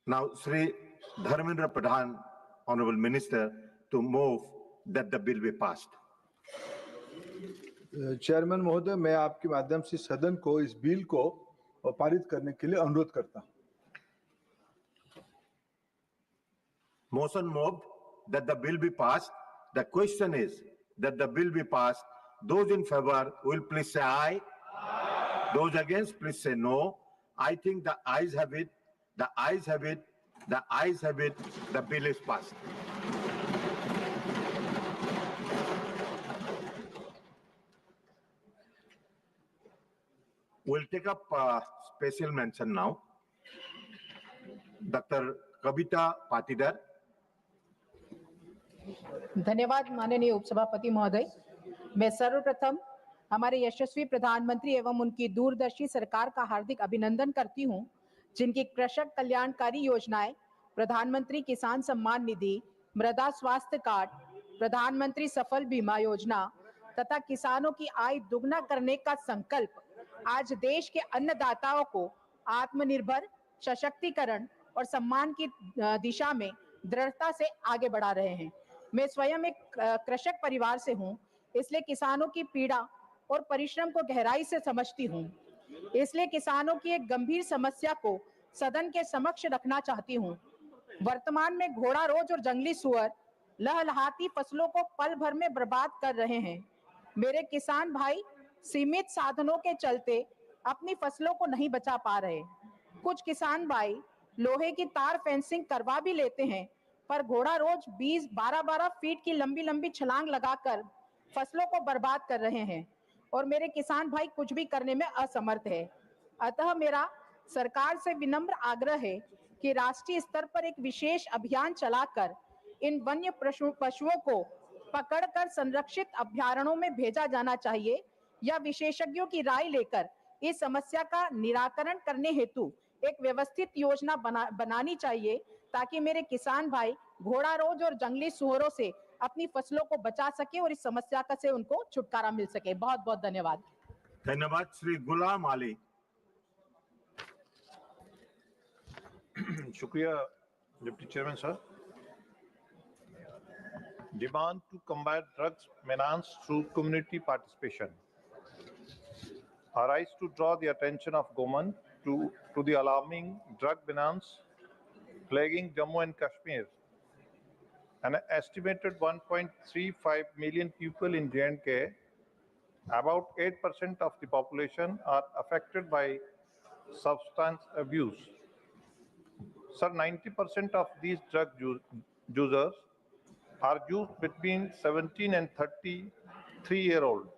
Now, Sri Dharmendra Pradhan, Honorable Minister, to move that the bill be passed. Chairman महोदय, मैं आपके माध्यम से सदन को इस bill को पारित करने के लिए अनुरोध करता हूं। Motion moved that the bill be passed. The question is that the bill be passed. Those in favor will please say aye. Those against, please say no. I think the ayes have it. The ayes have it. The ayes have it. The bill is passed. We'll take up special mention now. Dr. Kavita Patidar. धन्यवाद माननीय उपसभापति महोदय। मैं सर्वप्रथम हमारे यशस्वी प्रधानमंत्री एवं उनकी दूरदर्शी सरकार का हार्दिक अभिनंदन करती हूं, जिनकी कृषक कल्याणकारी योजनाएं प्रधानमंत्री किसान सम्मान निधि, मृदा स्वास्थ्य कार्ड, प्रधानमंत्री सफल बीमा योजना तथा किसानों की आय दुगना करने का संकल्प आज देश के अन्नदाताओं को आत्मनिर्भर, सशक्तिकरण और सम्मान की दिशा में दृढ़ता से आगे बढ़ा रहे हैं। मैं स्वयं एक कृषक परिवार से हूं, इसलिए किसानों की पीड़ा और परिश्रम को गहराई से समझती हूं। इसलिए किसानों की एक गंभीर समस्या को सदन के समक्ष रखना चाहती हूं। वर्तमान में घोड़ा रोज और जंगली सुअर लहलहाती फसलों को पल भर में बर्बाद कर रहे हैं। मेरे किसान भाई सीमित साधनों के चलते अपनी फसलों को नहीं बचा पा रहे। कुछ किसान भाई लोहे की तार फेंसिंग करवा भी लेते हैं, पर घोड़ा रोज 20-12 फीट की लंबी लंबी छलांग लगाकर फसलों को बर्बाद कर रहे हैं और मेरे किसान भाई कुछ भी करने में असमर्थ है। अतः मेरा सरकार से विनम्र आग्रह है कि राष्ट्रीय स्तर पर एक विशेष अभियान चलाकर इन वन्य पशुओं को पकड़कर संरक्षित अभयारण्यों में भेजा जाना चाहिए या विशेषज्ञों की राय लेकर इस समस्या का निराकरण करने हेतु एक व्यवस्थित योजना बनानी चाहिए, ताकि मेरे किसान भाई घोड़ा रोज और जंगली सुअरों से अपनी फसलों को बचा सके और इस समस्या का से उनको छुटकारा मिल सके। बहुत बहुत धन्यवाद। धन्यवाद। श्री गुलाम अली। शुक्रिया deputy chairman sir. Demand to combat drugs menace through community participation. Arise to draw the attention of government to the alarming drug menace plaguing Jammu and Kashmir. An estimated 1.35 million people in J&K, about 8% of the population, are affected by substance abuse. Sir, 90% of these drug users are youth between 17 and 33-year-old.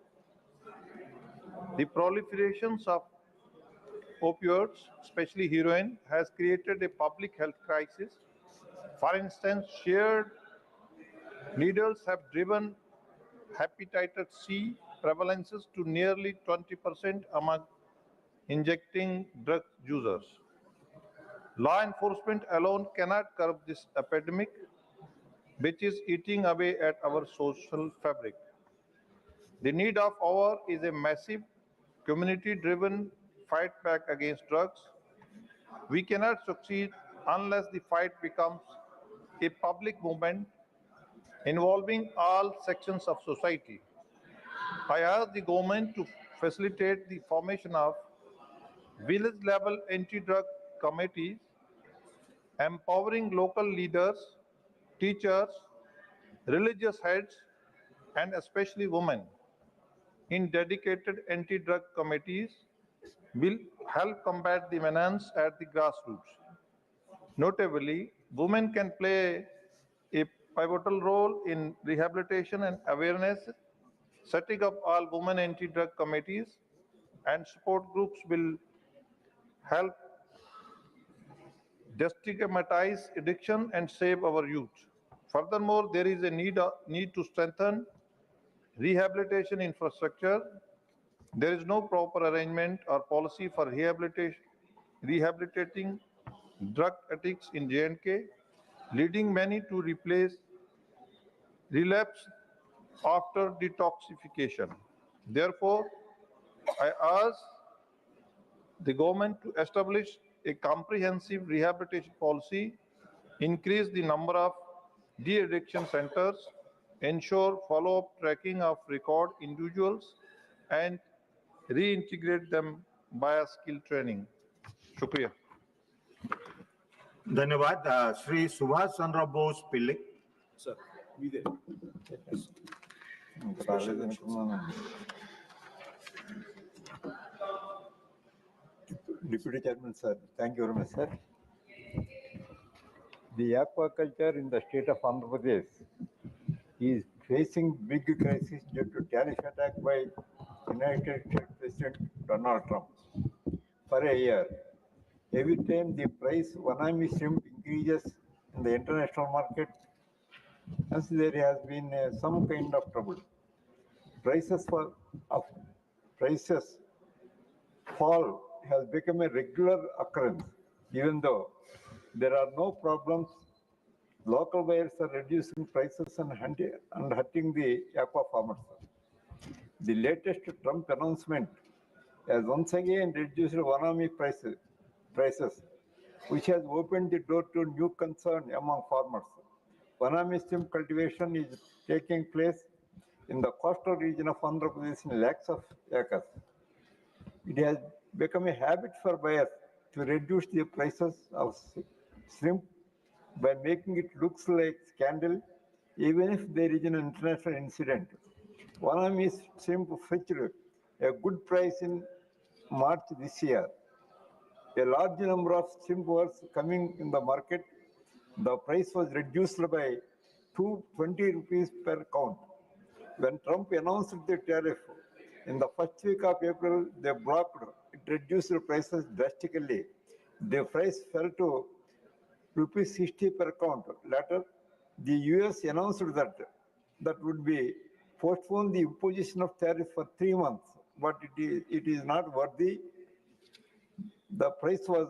The proliferations of opioids, especially heroin, has created a public health crisis. For instance, shared needles have driven hepatitis C prevalences to nearly 20% among injecting drug users. Law enforcement alone cannot curb this epidemic, which is eating away at our social fabric. The need of hour is a massive community-driven fight back against drugs. We cannot succeed unless the fight becomes a public movement involving all sections of society. I ask the government to facilitate the formation of village-level anti-drug committees, empowering local leaders, teachers, religious heads, and especially women in dedicated anti-drug committees will help combat the menace at the grassroots. Notably, women can play a pivotal role in rehabilitation and awareness. Setting up all women anti-drug committees and support groups will help destigmatize addiction and save our youth. Furthermore, there is a need to strengthen rehabilitation infrastructure. There is no proper arrangement or policy for rehabilitating drug addicts in J&K, leading many to relapse after detoxification. Therefore, I ask the government to establish a comprehensive rehabilitation policy, increase the number of de-addiction centers, ensure follow-up tracking of record individuals, and reintegrate them via skill training. Shukriya. धन्यवाद श्री सुभाष चंद्र बोस पिल्ले sir Deputy Chairman, sir. Thank you very much, sir. The aquaculture in the state of Andhra Pradesh is facing big crisis due to tariff attack by United States President Donald Trump. For a year, every time the price Wanami shrimp increases in the international market, as there has been some kind of trouble. Prices fall has become a regular occurrence. Even though there are no problems, local buyers are reducing prices and hurting the aqua farmers. The latest Trump announcement has once again reduced Wanami prices, which has opened the door to new concern among farmers. Wanami shrimp cultivation is taking place in the coastal region of Andhra Pradesh in lakhs of acres. It has become a habit for buyers to reduce the prices of shrimp by making it look like scandal, even if there is an international incident. Wanami shrimp fetched a good price in March this year. A large number of shrimp was coming in the market. The price was reduced by 220 rupees per count. When Trump announced the tariff in the first week of April, they blocked it, reduced the prices drastically. The price fell to rupees 60 per count. Later, the US announced that would be postpone the imposition of tariff for 3 months, but it is not worthy. The price was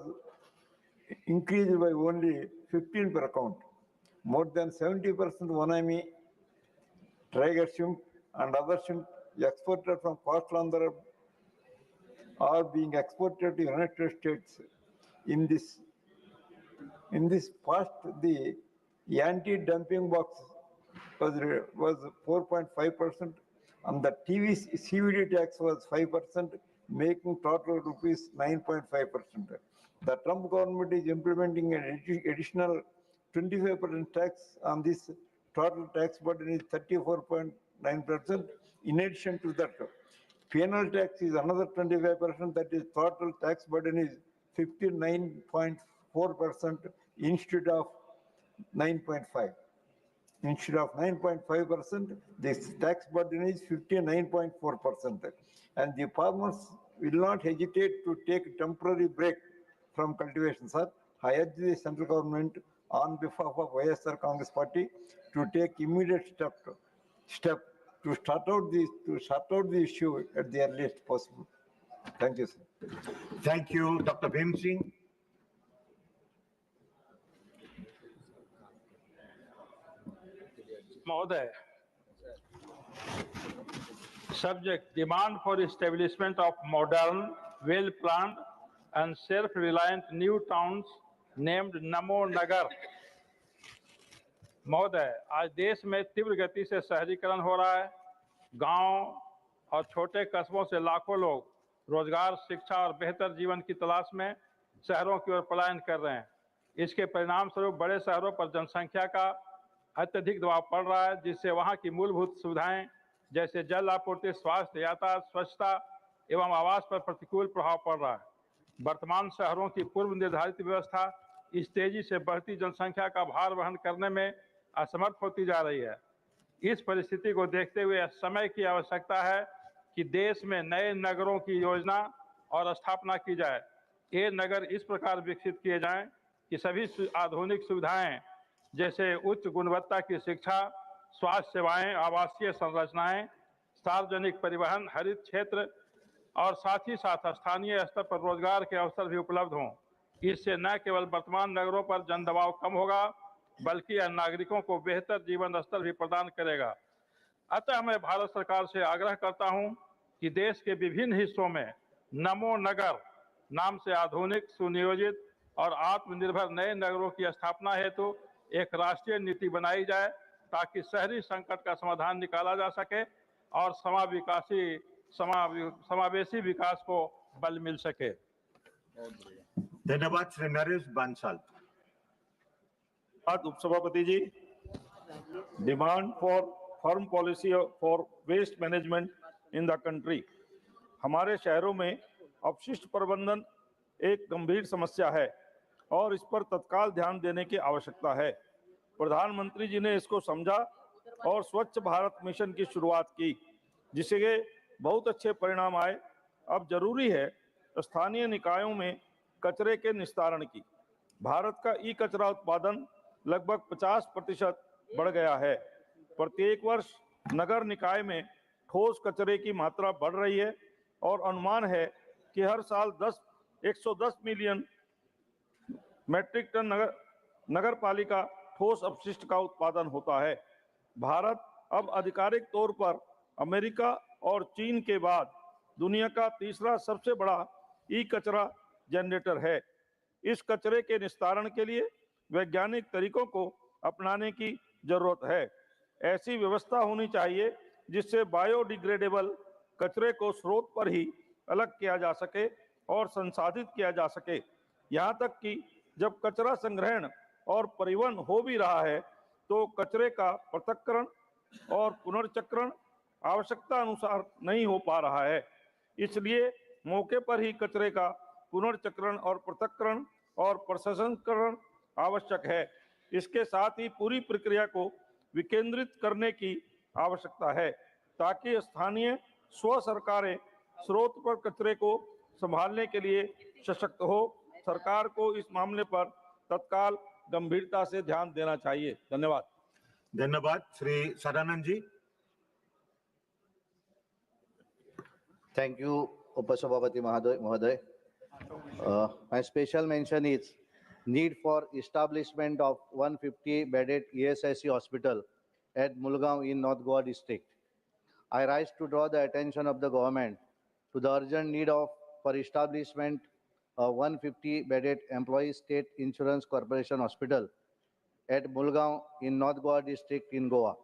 increased by only 15 per count. More than 70% Wanami, tiger shrimp, and other shrimp exported from coastal Andhra are being exported to the United States. In this past, the anti-dumping box was 4.5%, and the CVD tax was 5%, making total rupees 9.5%. The Trump government is implementing an additional 25% tax on this. Total tax burden is 34.9%. In addition to that, penal tax is another 25%. That is, total tax burden is 59.4% instead of 9.5%. Instead of 9.5%, this tax burden is 59.4%. And the farmers will not hesitate to take a temporary break from cultivation, sir. I urge the central government on behalf of YSR Congress Party to take immediate step to sort out the issue at the earliest possible. Thank you, sir. Thank you, Dr. Bhim Singh. Mahoday, subject demand for establishment of modern, well-planned and self-reliant new towns named Namo Nagar. महोदय, आज देश में तीव्र गति से शहरीकरण हो रहा है। गांव और छोटे कस्बों से लाखों लोग रोजगार, शिक्षा और बेहतर जीवन की तलाश में शहरों की ओर पलायन कर रहे हैं। इसके परिणाम स्वरूप बड़े शहरों पर जनसंख्या का अत्यधिक दबाव पड़ रहा है, जिससे वहां की मूलभूत सुविधाएं जैसे जल आपूर्ति, स्वास्थ्य, यातायात, स्वच्छता एवं आवास पर प्रतिकूल प्रभाव पड़ रहा है। वर्तमान शहरों की पूर्व निर्धारित व्यवस्था इस तेजी से बढ़ती जनसंख्या का भार वहन करने में असमर्थ होती जा रही है। इस परिस्थिति को देखते हुए समय की आवश्यकता है कि देश में नए नगरों की योजना और स्थापना की जाए। ये नगर इस प्रकार विकसित किए जाएं कि सभी आधुनिक सुविधाएं जैसे उच्च गुणवत्ता की शिक्षा, स्वास्थ्य सेवाएं, आवासीय संरचनाएं, सार्वजनिक परिवहन, हरित क्षेत्र और साथ ही साथ स्थानीय स्तर पर रोजगार के अवसर भी उपलब्ध हों। इससे न केवल वर्तमान नगरों पर जनदबाव कम होगा बल्कि यह नागरिकों को बेहतर जीवन स्तर भी प्रदान करेगा। अतः मैं भारत सरकार से आग्रह करता हूं कि देश के विभिन्न हिस्सों में नमो नगर नाम से आधुनिक, सुनियोजित और आत्मनिर्भर नए नगरों की स्थापना हेतु एक राष्ट्रीय नीति बनाई जाए ताकि शहरी संकट का समाधान निकाला जा सके और समावेशी विकास को बल मिल सके। धन्यवाद। श्री नरेश बांसल। उपसभापति जी, demand for firm policy for waste management in the country. हमारे शहरों में अपशिष्ट प्रबंधन एक गंभीर समस्या है और इस पर तत्काल ध्यान देने की आवश्यकता है। प्रधानमंत्री जी ने इसको समझा और स्वच्छ भारत मिशन की शुरुआत की, जिसके बहुत अच्छे परिणाम आए। अब जरूरी है स्थानीय निकायों में कचरे के निस्तारण की। भारत का ई कचरा उत्पादन लगभग 50% बढ़ गया है। प्रत्येक वर्ष नगर निकाय में ठोस कचरे की मात्रा बढ़ रही है और अनुमान है कि हर साल 110 मिलियन मैट्रिक टन नगर पालिका ठोस अपशिष्ट का उत्पादन होता है। भारत अब आधिकारिक तौर पर अमेरिका और चीन के बाद दुनिया का तीसरा सबसे बड़ा ई कचरा जनरेटर है। इस कचरे के निस्तारण के लिए वैज्ञानिक तरीकों को अपनाने की जरूरत है। ऐसी व्यवस्था होनी चाहिए जिससे बायोडिग्रेडेबल कचरे को स्रोत पर ही अलग किया जा सके और संसाधित किया जा सके। यहाँ तक कि जब कचरा संग्रहण और परिवहन हो भी रहा है तो कचरे का पृथक्करण और पुनर्चक्रण आवश्यकता अनुसार नहीं हो पा रहा है। इसलिए मौके पर ही कचरे का पुनर्चक्रण और पृथक्करण और प्रसंस्करण आवश्यक है। इसके साथ ही पूरी प्रक्रिया को विकेंद्रित करने की आवश्यकता है ताकि स्थानीय स्व सरकारें स्रोत पर कचरे को संभालने के लिए सशक्त हो। सरकार को इस मामले पर तत्काल गंभीरता से ध्यान देना चाहिए। धन्यवाद। धन्यवाद। Shri Sadanand ji. Thank you, Upasabhapati Mahoday. My special mention is need for establishment of 150-bedded ESIC hospital at Mulgaon in North Goa district. I rise to draw the attention of the government to the urgent need for establishment of 150-bedded Employee State Insurance Corporation hospital at Mulgaon in North Goa district in Goa.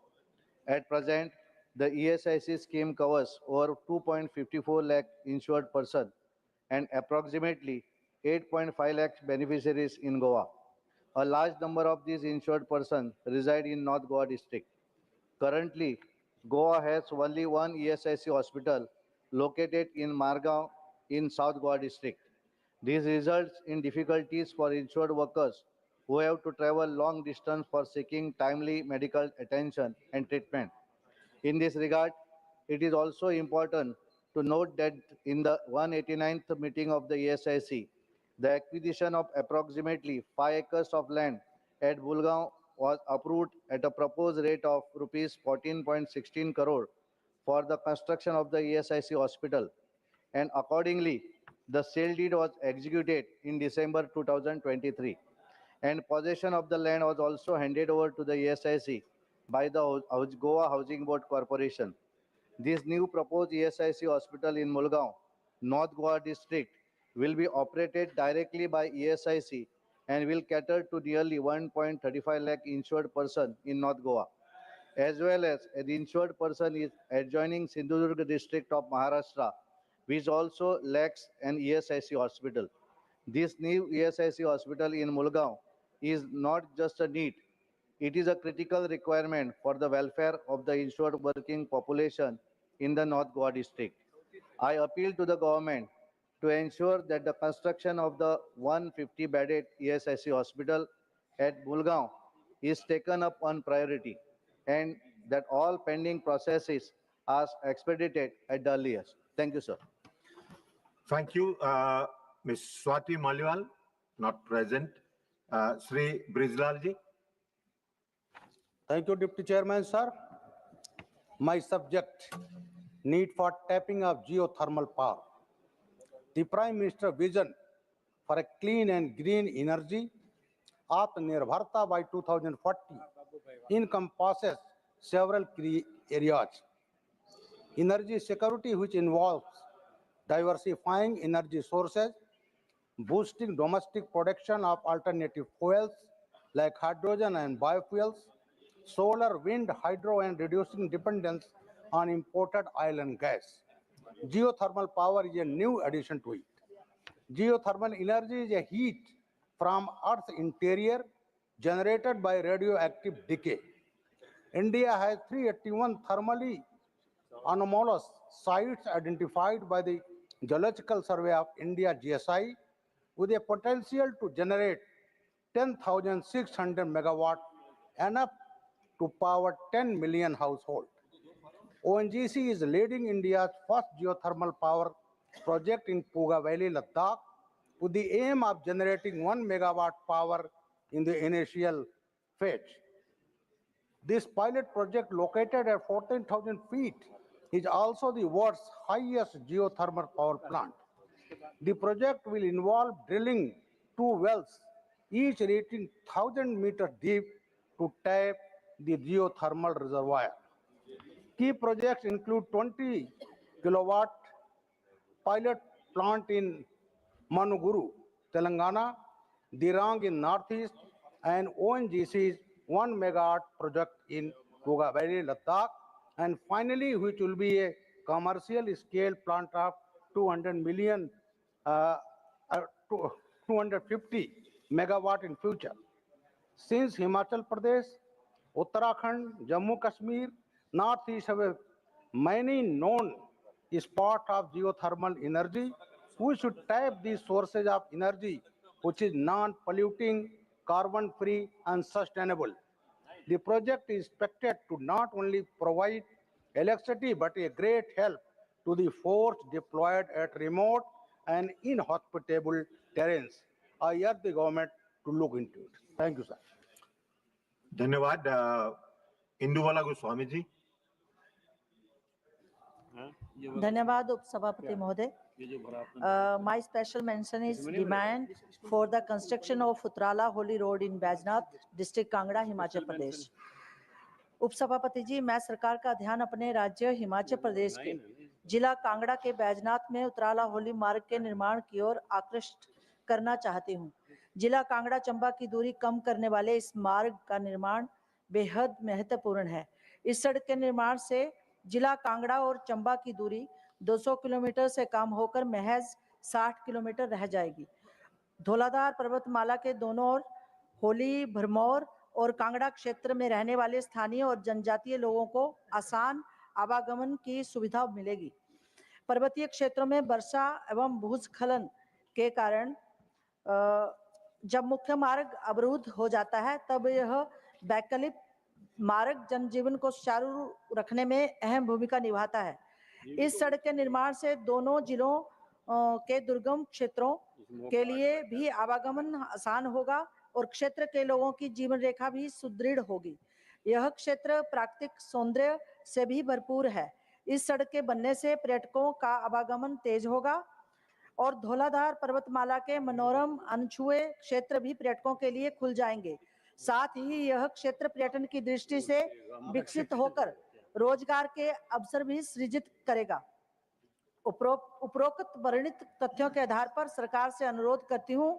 At present, the ESIC scheme covers over 2.54 lakh insured persons and approximately 8.5 lakh beneficiaries in Goa. A large number of these insured persons reside in North Goa district. Currently, Goa has only one ESIC hospital located in Margaon in South Goa district. This results in difficulties for insured workers who have to travel long distance for seeking timely medical attention and treatment. In this regard, it is also important to note that in the 189th meeting of the ESIC, the acquisition of approximately 5 acres of land at Bulgaon was approved at a proposed rate of rupees 14.16 crore for the construction of the ESIC hospital, and accordingly, the sale deed was executed in December 2023, and possession of the land was also handed over to the ESIC by the Goa Housing Board Corporation. This new proposed ESIC hospital in Mulgaon, North Goa district, will be operated directly by ESIC and will cater to nearly 1.35 lakh insured person in North Goa, as well as an insured person is adjoining Sindhudurg district of Maharashtra, which also lacks an ESIC hospital. This new ESIC hospital in Mulgaon is not just a need, it is a critical requirement for the welfare of the insured working population in the North Goa district. I appeal to the government to ensure that the construction of the 150-bedded ESIC hospital at Mulgaon is taken up on priority and that all pending processes are expedited at the earliest. Thank you, sir. Thank you. Ms. Swati Maliwal, not present. Sri Brijlal ji. Thank you, Deputy Chairman, sir. My subject, need for tapping of geothermal power. The Prime Minister's vision for a clean and green energy, Atmanirbharta by 2040, encompasses several key areas. Energy security, which involves diversifying energy sources, boosting domestic production of alternative fuels like hydrogen and biofuels, solar, wind, hydro, and reducing dependence on imported oil and gas. Geothermal power is a new addition to it. Geothermal energy is a heat from Earth's interior generated by radioactive decay. India has 381 thermally anomalous sites identified by the Geological Survey of India GSI with a potential to generate 10,600 megawatt, enough to power 10 million households. ONGC is leading India's first geothermal power project in Puga Valley, Ladakh, with the aim of generating 1 megawatt power in the initial phase. This pilot project, located at 14,000 feet, is also the world's highest geothermal power plant. The project will involve drilling 2 wells, each reaching 1,000 meters deep, to tap the geothermal reservoir. Key projects include 20 kilowatt pilot plant in Manuguru, Telangana, Dirang in Northeast, and ONGC's 1 megawatt project in Puga Valley, Ladakh, and finally, which will be a commercial scale plant of 250 megawatt in future. Since Himachal Pradesh, Uttarakhand, Jammu Kashmir, Northeast have many known spots of geothermal energy, we should tap these sources of energy which is non-polluting, carbon-free and sustainable. The project is expected to not only provide electricity but a great help to the force deployed at remote and inhospitable terrains. I urge the government to look into it. Thank you, sir. धन्यवाद. इंदुवाला गोस्वामी जी. धन्यवाद उपसभापति महोदय. My special mention is demand for the construction of Utrala Holy Road in Bajnath, district Kangra, Himachal Pradesh. उपसभापति जी, मैं सरकार का ध्यान अपने राज्य हिमाचल प्रदेश के जिला कांगड़ा के बैजनाथ में उतराला होली मार्ग के निर्माण की ओर आकृष्ट करना चाहती हूँ. जिला कांगड़ा चंबा की दूरी कम करने वाले इस मार्ग का निर्माण बेहद महत्वपूर्ण है. इस सड़क के निर्माण से जिला कांगड़ा और चंबा की दूरी 200 किलोमीटर से कम होकर महज 60 किलोमीटर रह जाएगी. धौलाधार पर्वतमाला के दोनों ओर होली, भरमौर और कांगड़ा क्षेत्र में रहने वाले स्थानीय और जनजातीय लोगों को आसान आवागमन की सुविधा मिलेगी. पर्वतीय क्षेत्रों में वर्षा एवं भूस्खलन के कारण जब मुख्य मार्ग अवरुद्ध हो जाता है तब यह वैकल्पिक मार्ग जनजीवन को सुचारू रखने में अहम भूमिका निभाता है. इस सड़क के निर्माण से दोनों जिलों के दुर्गम क्षेत्रों के लिए भी आवागमन आसान होगा और क्षेत्र के लोगों की जीवन रेखा भी सुदृढ़ होगी. यह क्षेत्र प्राकृतिक सौंदर्य से भी भरपूर है. इस सड़क के बनने से पर्यटकों का आवागमन तेज होगा और धौलाधार पर्वतमाला के मनोरम अनछुए क्षेत्र भी पर्यटकों के लिए खुल जाएंगे. साथ ही यह क्षेत्र पर्यटन की दृष्टि से विकसित होकर रोजगार के अवसर भी सृजित करेगा. उपरोक्त वर्णित तथ्यों के आधार पर सरकार से अनुरोध करती हूं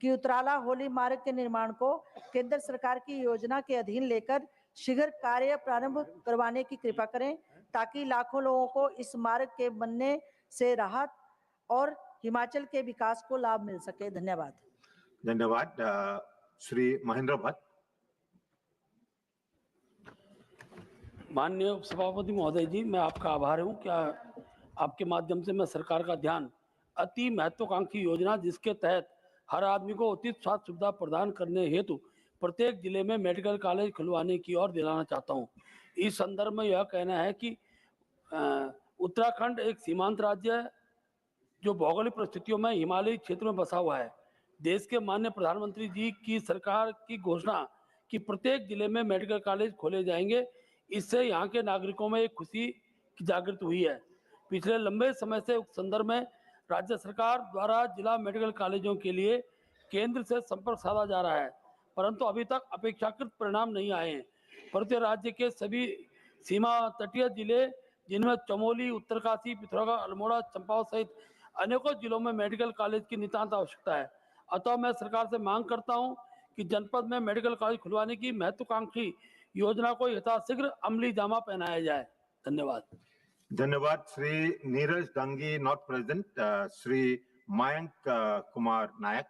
कि उतराला होली मार्ग के निर्माण को केंद्र सरकार की योजना के अधीन लेकर शीघ्र कार्य प्रारंभ करवाने की कृपा करें ताकि लाखों लोगों को इस मार्ग के बनने से राहत और हिमाचल के विकास को लाभ मिल सके. धन्यवाद. धन्यवाद. श्री महेंद्र भट्ट. माननीय सभापति महोदय जी, मैं आपका आभारी हूँ. क्या आपके माध्यम से मैं सरकार का ध्यान अति महत्वाकांक्षी योजना जिसके तहत हर आदमी को उचित स्वास्थ्य सुविधा प्रदान करने हेतु प्रत्येक जिले में मेडिकल कॉलेज खुलवाने की ओर दिलाना चाहता हूं। इस संदर्भ में यह कहना है कि उत्तराखंड एक सीमांत राज्य है जो भौगोलिक परिस्थितियों में हिमालयी क्षेत्र में बसा हुआ है। देश के माननीय प्रधानमंत्री जी की सरकार की घोषणा कि प्रत्येक जिले में मेडिकल कॉलेज खोले जाएंगे, इससे यहाँ के नागरिकों में एक खुशी की जागृत हुई है। पिछले लंबे समय से उस संदर्भ में राज्य सरकार द्वारा जिला मेडिकल कॉलेजों के लिए केंद्र से संपर्क साधा जा रहा है, परंतु अभी तक अपेक्षाकृत परिणाम नहीं आए हैं। परंतु राज्य के सभी सीमा तटीय जिले जिनमें चमोली, उत्तरकाशी, पिथौरागढ़, अल्मोड़ा, चंपावत सहित अनेकों जिलों में मेडिकल कॉलेज की नितांत आवश्यकता है। अतः मैं सरकार से मांग करता हूं कि जनपद में मेडिकल कॉलेज खुलवाने की महत्वाकांक्षी योजना को यथाशीघ्र अमली जामा पहनाया जाए। धन्यवाद। धन्यवाद। Shri Neeraj दंगी not present, Shri Mayank Kumar Nayak.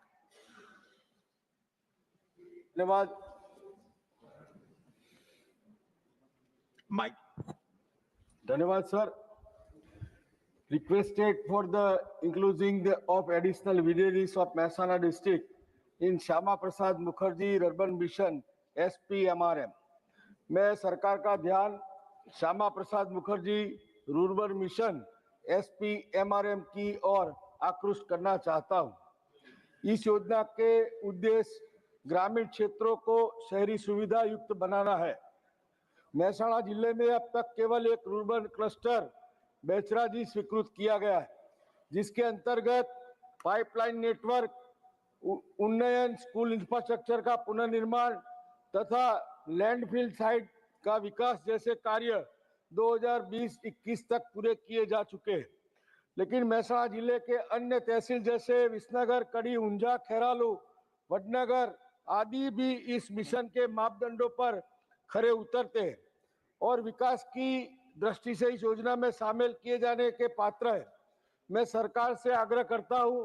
धन्यवाद। माइक। धन्यवाद sir. Requested for the including of additional villages of Mehsana district in Shama Prasad Mukherjee Urban Mission SPMRM। मैं सरकार का ध्यान Shyama Prasad Mukherjee rural mission SPMRM की ओर आकृष्ट करना चाहता हूं। इस योजना के उद्देश्य ग्रामीण क्षेत्रों को शहरी सुविधा युक्त बनाना है। महसाणा जिले में अब तक केवल एक रूरल क्लस्टर बेचराजी स्वीकृत किया गया है, जिसके अंतर्गत पाइपलाइन नेटवर्क उन्नयन, स्कूल इंफ्रास्ट्रक्चर का पुनर्निर्माण तथा लैंडफिल साइट का विकास जैसे कार्य 2020-21 तक पूरे किए जा चुके हैं। लेकिन महसाणा जिले के अन्य तहसील जैसे विसनगर, कड़ी, ऊंझा, खेरालू, वडनगर आदि भी इस मिशन के मापदंडों पर खरे उतरते हैं और विकास की दृष्टि से इस योजना में शामिल किए जाने के पात्र है। मैं सरकार से आग्रह करता हूं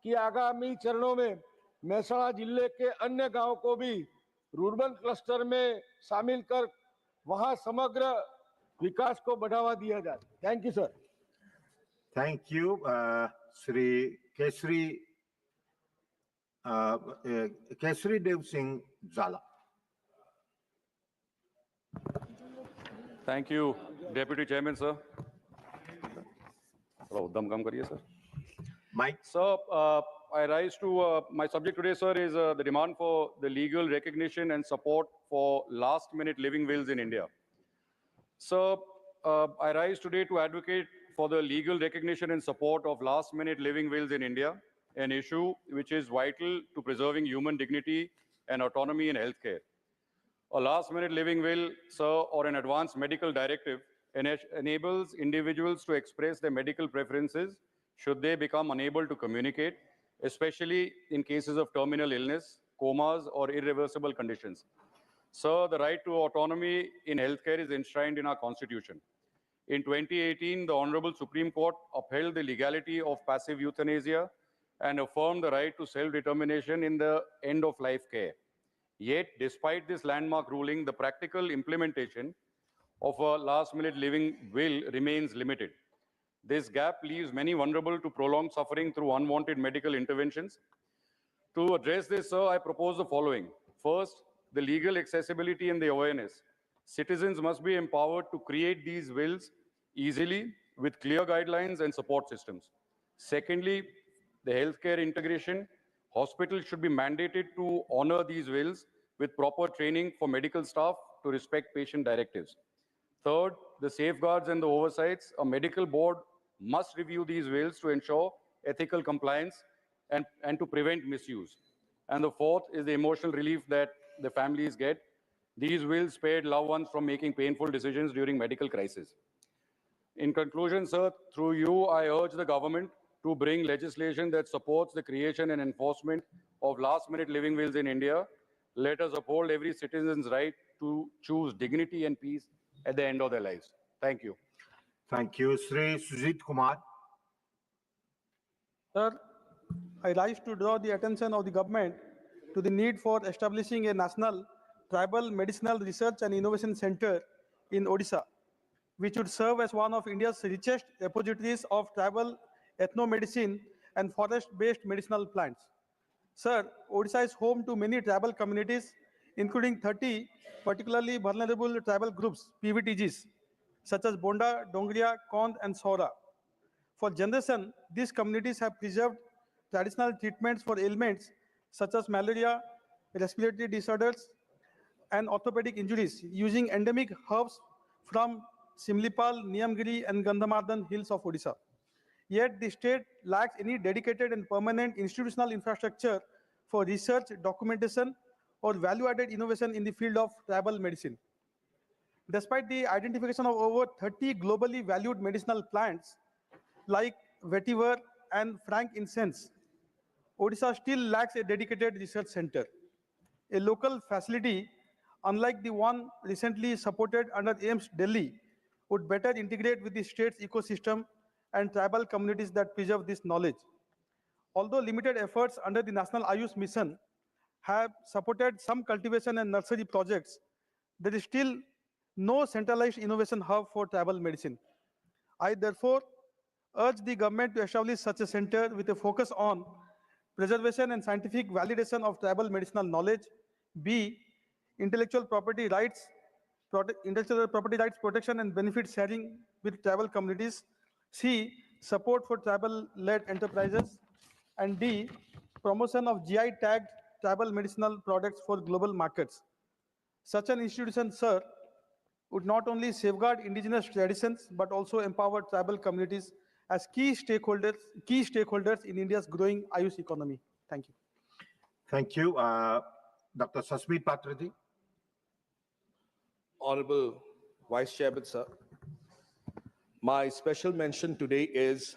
कि आगामी चरणों में महसाणा जिले के अन्य गांवों को भी रूरल क्लस्टर में शामिल कर वहां समग्र विकास को बढ़ावा दिया जाए। Thank you sir. Thank you. Shri Kesari Dev Singh Jhala. Thank you, Deputy Chairman, sir. Hello, dam kam kariye, sir. Mike. Sir, I rise to my subject today, sir, is the demand for the legal recognition and support for last-minute living wills in India. Sir, I rise today to advocate for the legal recognition and support of last-minute living wills in India, an issue which is vital to preserving human dignity and autonomy in healthcare. A last-minute living will, sir, or an advanced medical directive enables individuals to express their medical preferences should they become unable to communicate, especially in cases of terminal illness, comas, or irreversible conditions. Sir, the right to autonomy in healthcare is enshrined in our Constitution. In 2018, the Honorable Supreme Court upheld the legality of passive euthanasia and affirmed the right to self-determination in the end-of-life care. Yet, despite this landmark ruling, the practical implementation of a last-minute living will remains limited. This gap leaves many vulnerable to prolonged suffering through unwanted medical interventions. To address this, sir, I propose the following. First, the legal accessibility and the awareness. Citizens must be empowered to create these wills easily with clear guidelines and support systems. Secondly, the healthcare integration. Hospitals should be mandated to honor these wills with proper training for medical staff to respect patient directives. Third, the safeguards and the oversights. A medical board must review these wills to ensure ethical compliance and to prevent misuse. And the fourth is the emotional relief that the families get. These wills spared loved ones from making painful decisions during medical crisis. In conclusion, sir, through you, I urge the government to bring legislation that supports the creation and enforcement of last-minute living wills in India. Let us uphold every citizen's right to choose dignity and peace at the end of their lives. Thank you. Thank you. Sri Sujit Kumar. Sir, I rise to draw the attention of the government to the need for establishing a national tribal medicinal research and innovation center in Odisha, which would serve as one of India's richest repositories of tribal ethnomedicine and forest-based medicinal plants. Sir, Odisha is home to many tribal communities, including 30 particularly vulnerable tribal groups, PVTGs, such as Bonda, Dongriya, Kond, and Saura. For generations, these communities have preserved traditional treatments for ailments such as malaria, respiratory disorders, and orthopedic injuries using endemic herbs from Simlipal, Niyamgiri, and Gandhamardan hills of Odisha. Yet the state lacks any dedicated and permanent institutional infrastructure for research, documentation, or value-added innovation in the field of tribal medicine. Despite the identification of over 30 globally valued medicinal plants like vetiver and frankincense, Odisha still lacks a dedicated research center. A local facility, unlike the one recently supported under AIMS Delhi, would better integrate with the state's ecosystem and tribal communities that preserve this knowledge. Although limited efforts under the National Ayush Mission have supported some cultivation and nursery projects, there is still no centralized innovation hub for tribal medicine. I therefore urge the government to establish such a center with a focus on preservation and scientific validation of tribal medicinal knowledge. B, intellectual property rights protection and benefit sharing with tribal communities. C, support for tribal-led enterprises. And D, promotion of GI tagged tribal medicinal products for global markets. Such an institution, sir, would not only safeguard indigenous traditions, but also empower tribal communities as key stakeholders in India's growing Ayush economy. Thank you. Thank you. Dr. Sasmeet Patraji. Honorable Vice Chairman, sir. My special mention today is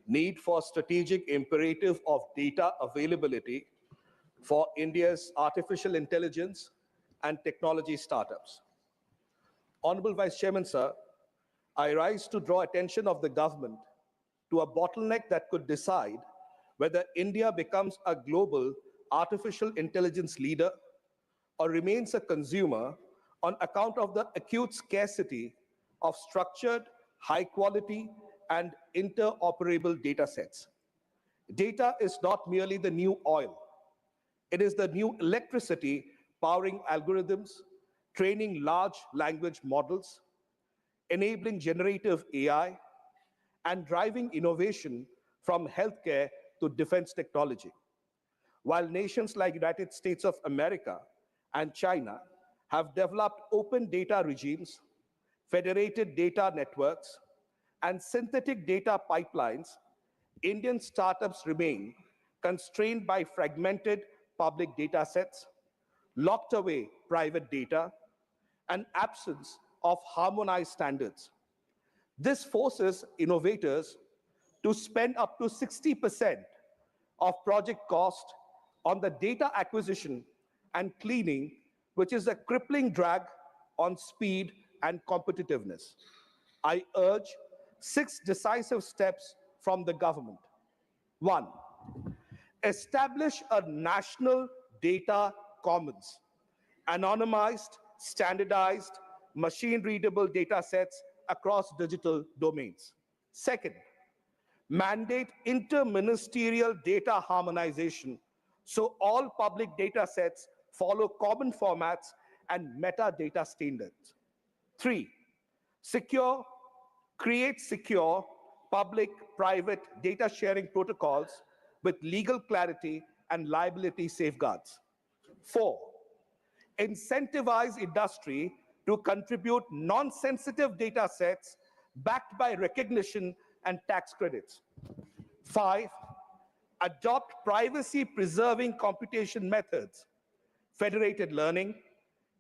need for strategic imperative of data availability for India's artificial intelligence and technology startups. Honorable Vice Chairman, sir, I rise to draw attention of the government to a bottleneck that could decide whether India becomes a global artificial intelligence leader or remains a consumer on account of the acute scarcity of structured, high quality, and interoperable data sets. Data is not merely the new oil. It is the new electricity powering algorithms, training large language models, enabling generative AI, and driving innovation from healthcare to defense technology. While nations like United States of America and China have developed open data regimes, federated data networks, and synthetic data pipelines, Indian startups remain constrained by fragmented public data sets, locked away private data, and absence of harmonized standards. This forces innovators to spend up to 60% of project cost on the data acquisition and cleaning, which is a crippling drag on speed and competitiveness. I urge 6 decisive steps from the government. 1, establish a national data commons, anonymized, standardized, machine-readable data sets across digital domains. 2nd, mandate inter-ministerial data harmonization so all public data sets follow common formats and metadata standards. 3, create secure public-private data sharing protocols with legal clarity and liability safeguards. 4, incentivize industry to contribute non-sensitive data sets backed by recognition and tax credits. 5, adopt privacy-preserving computation methods, federated learning,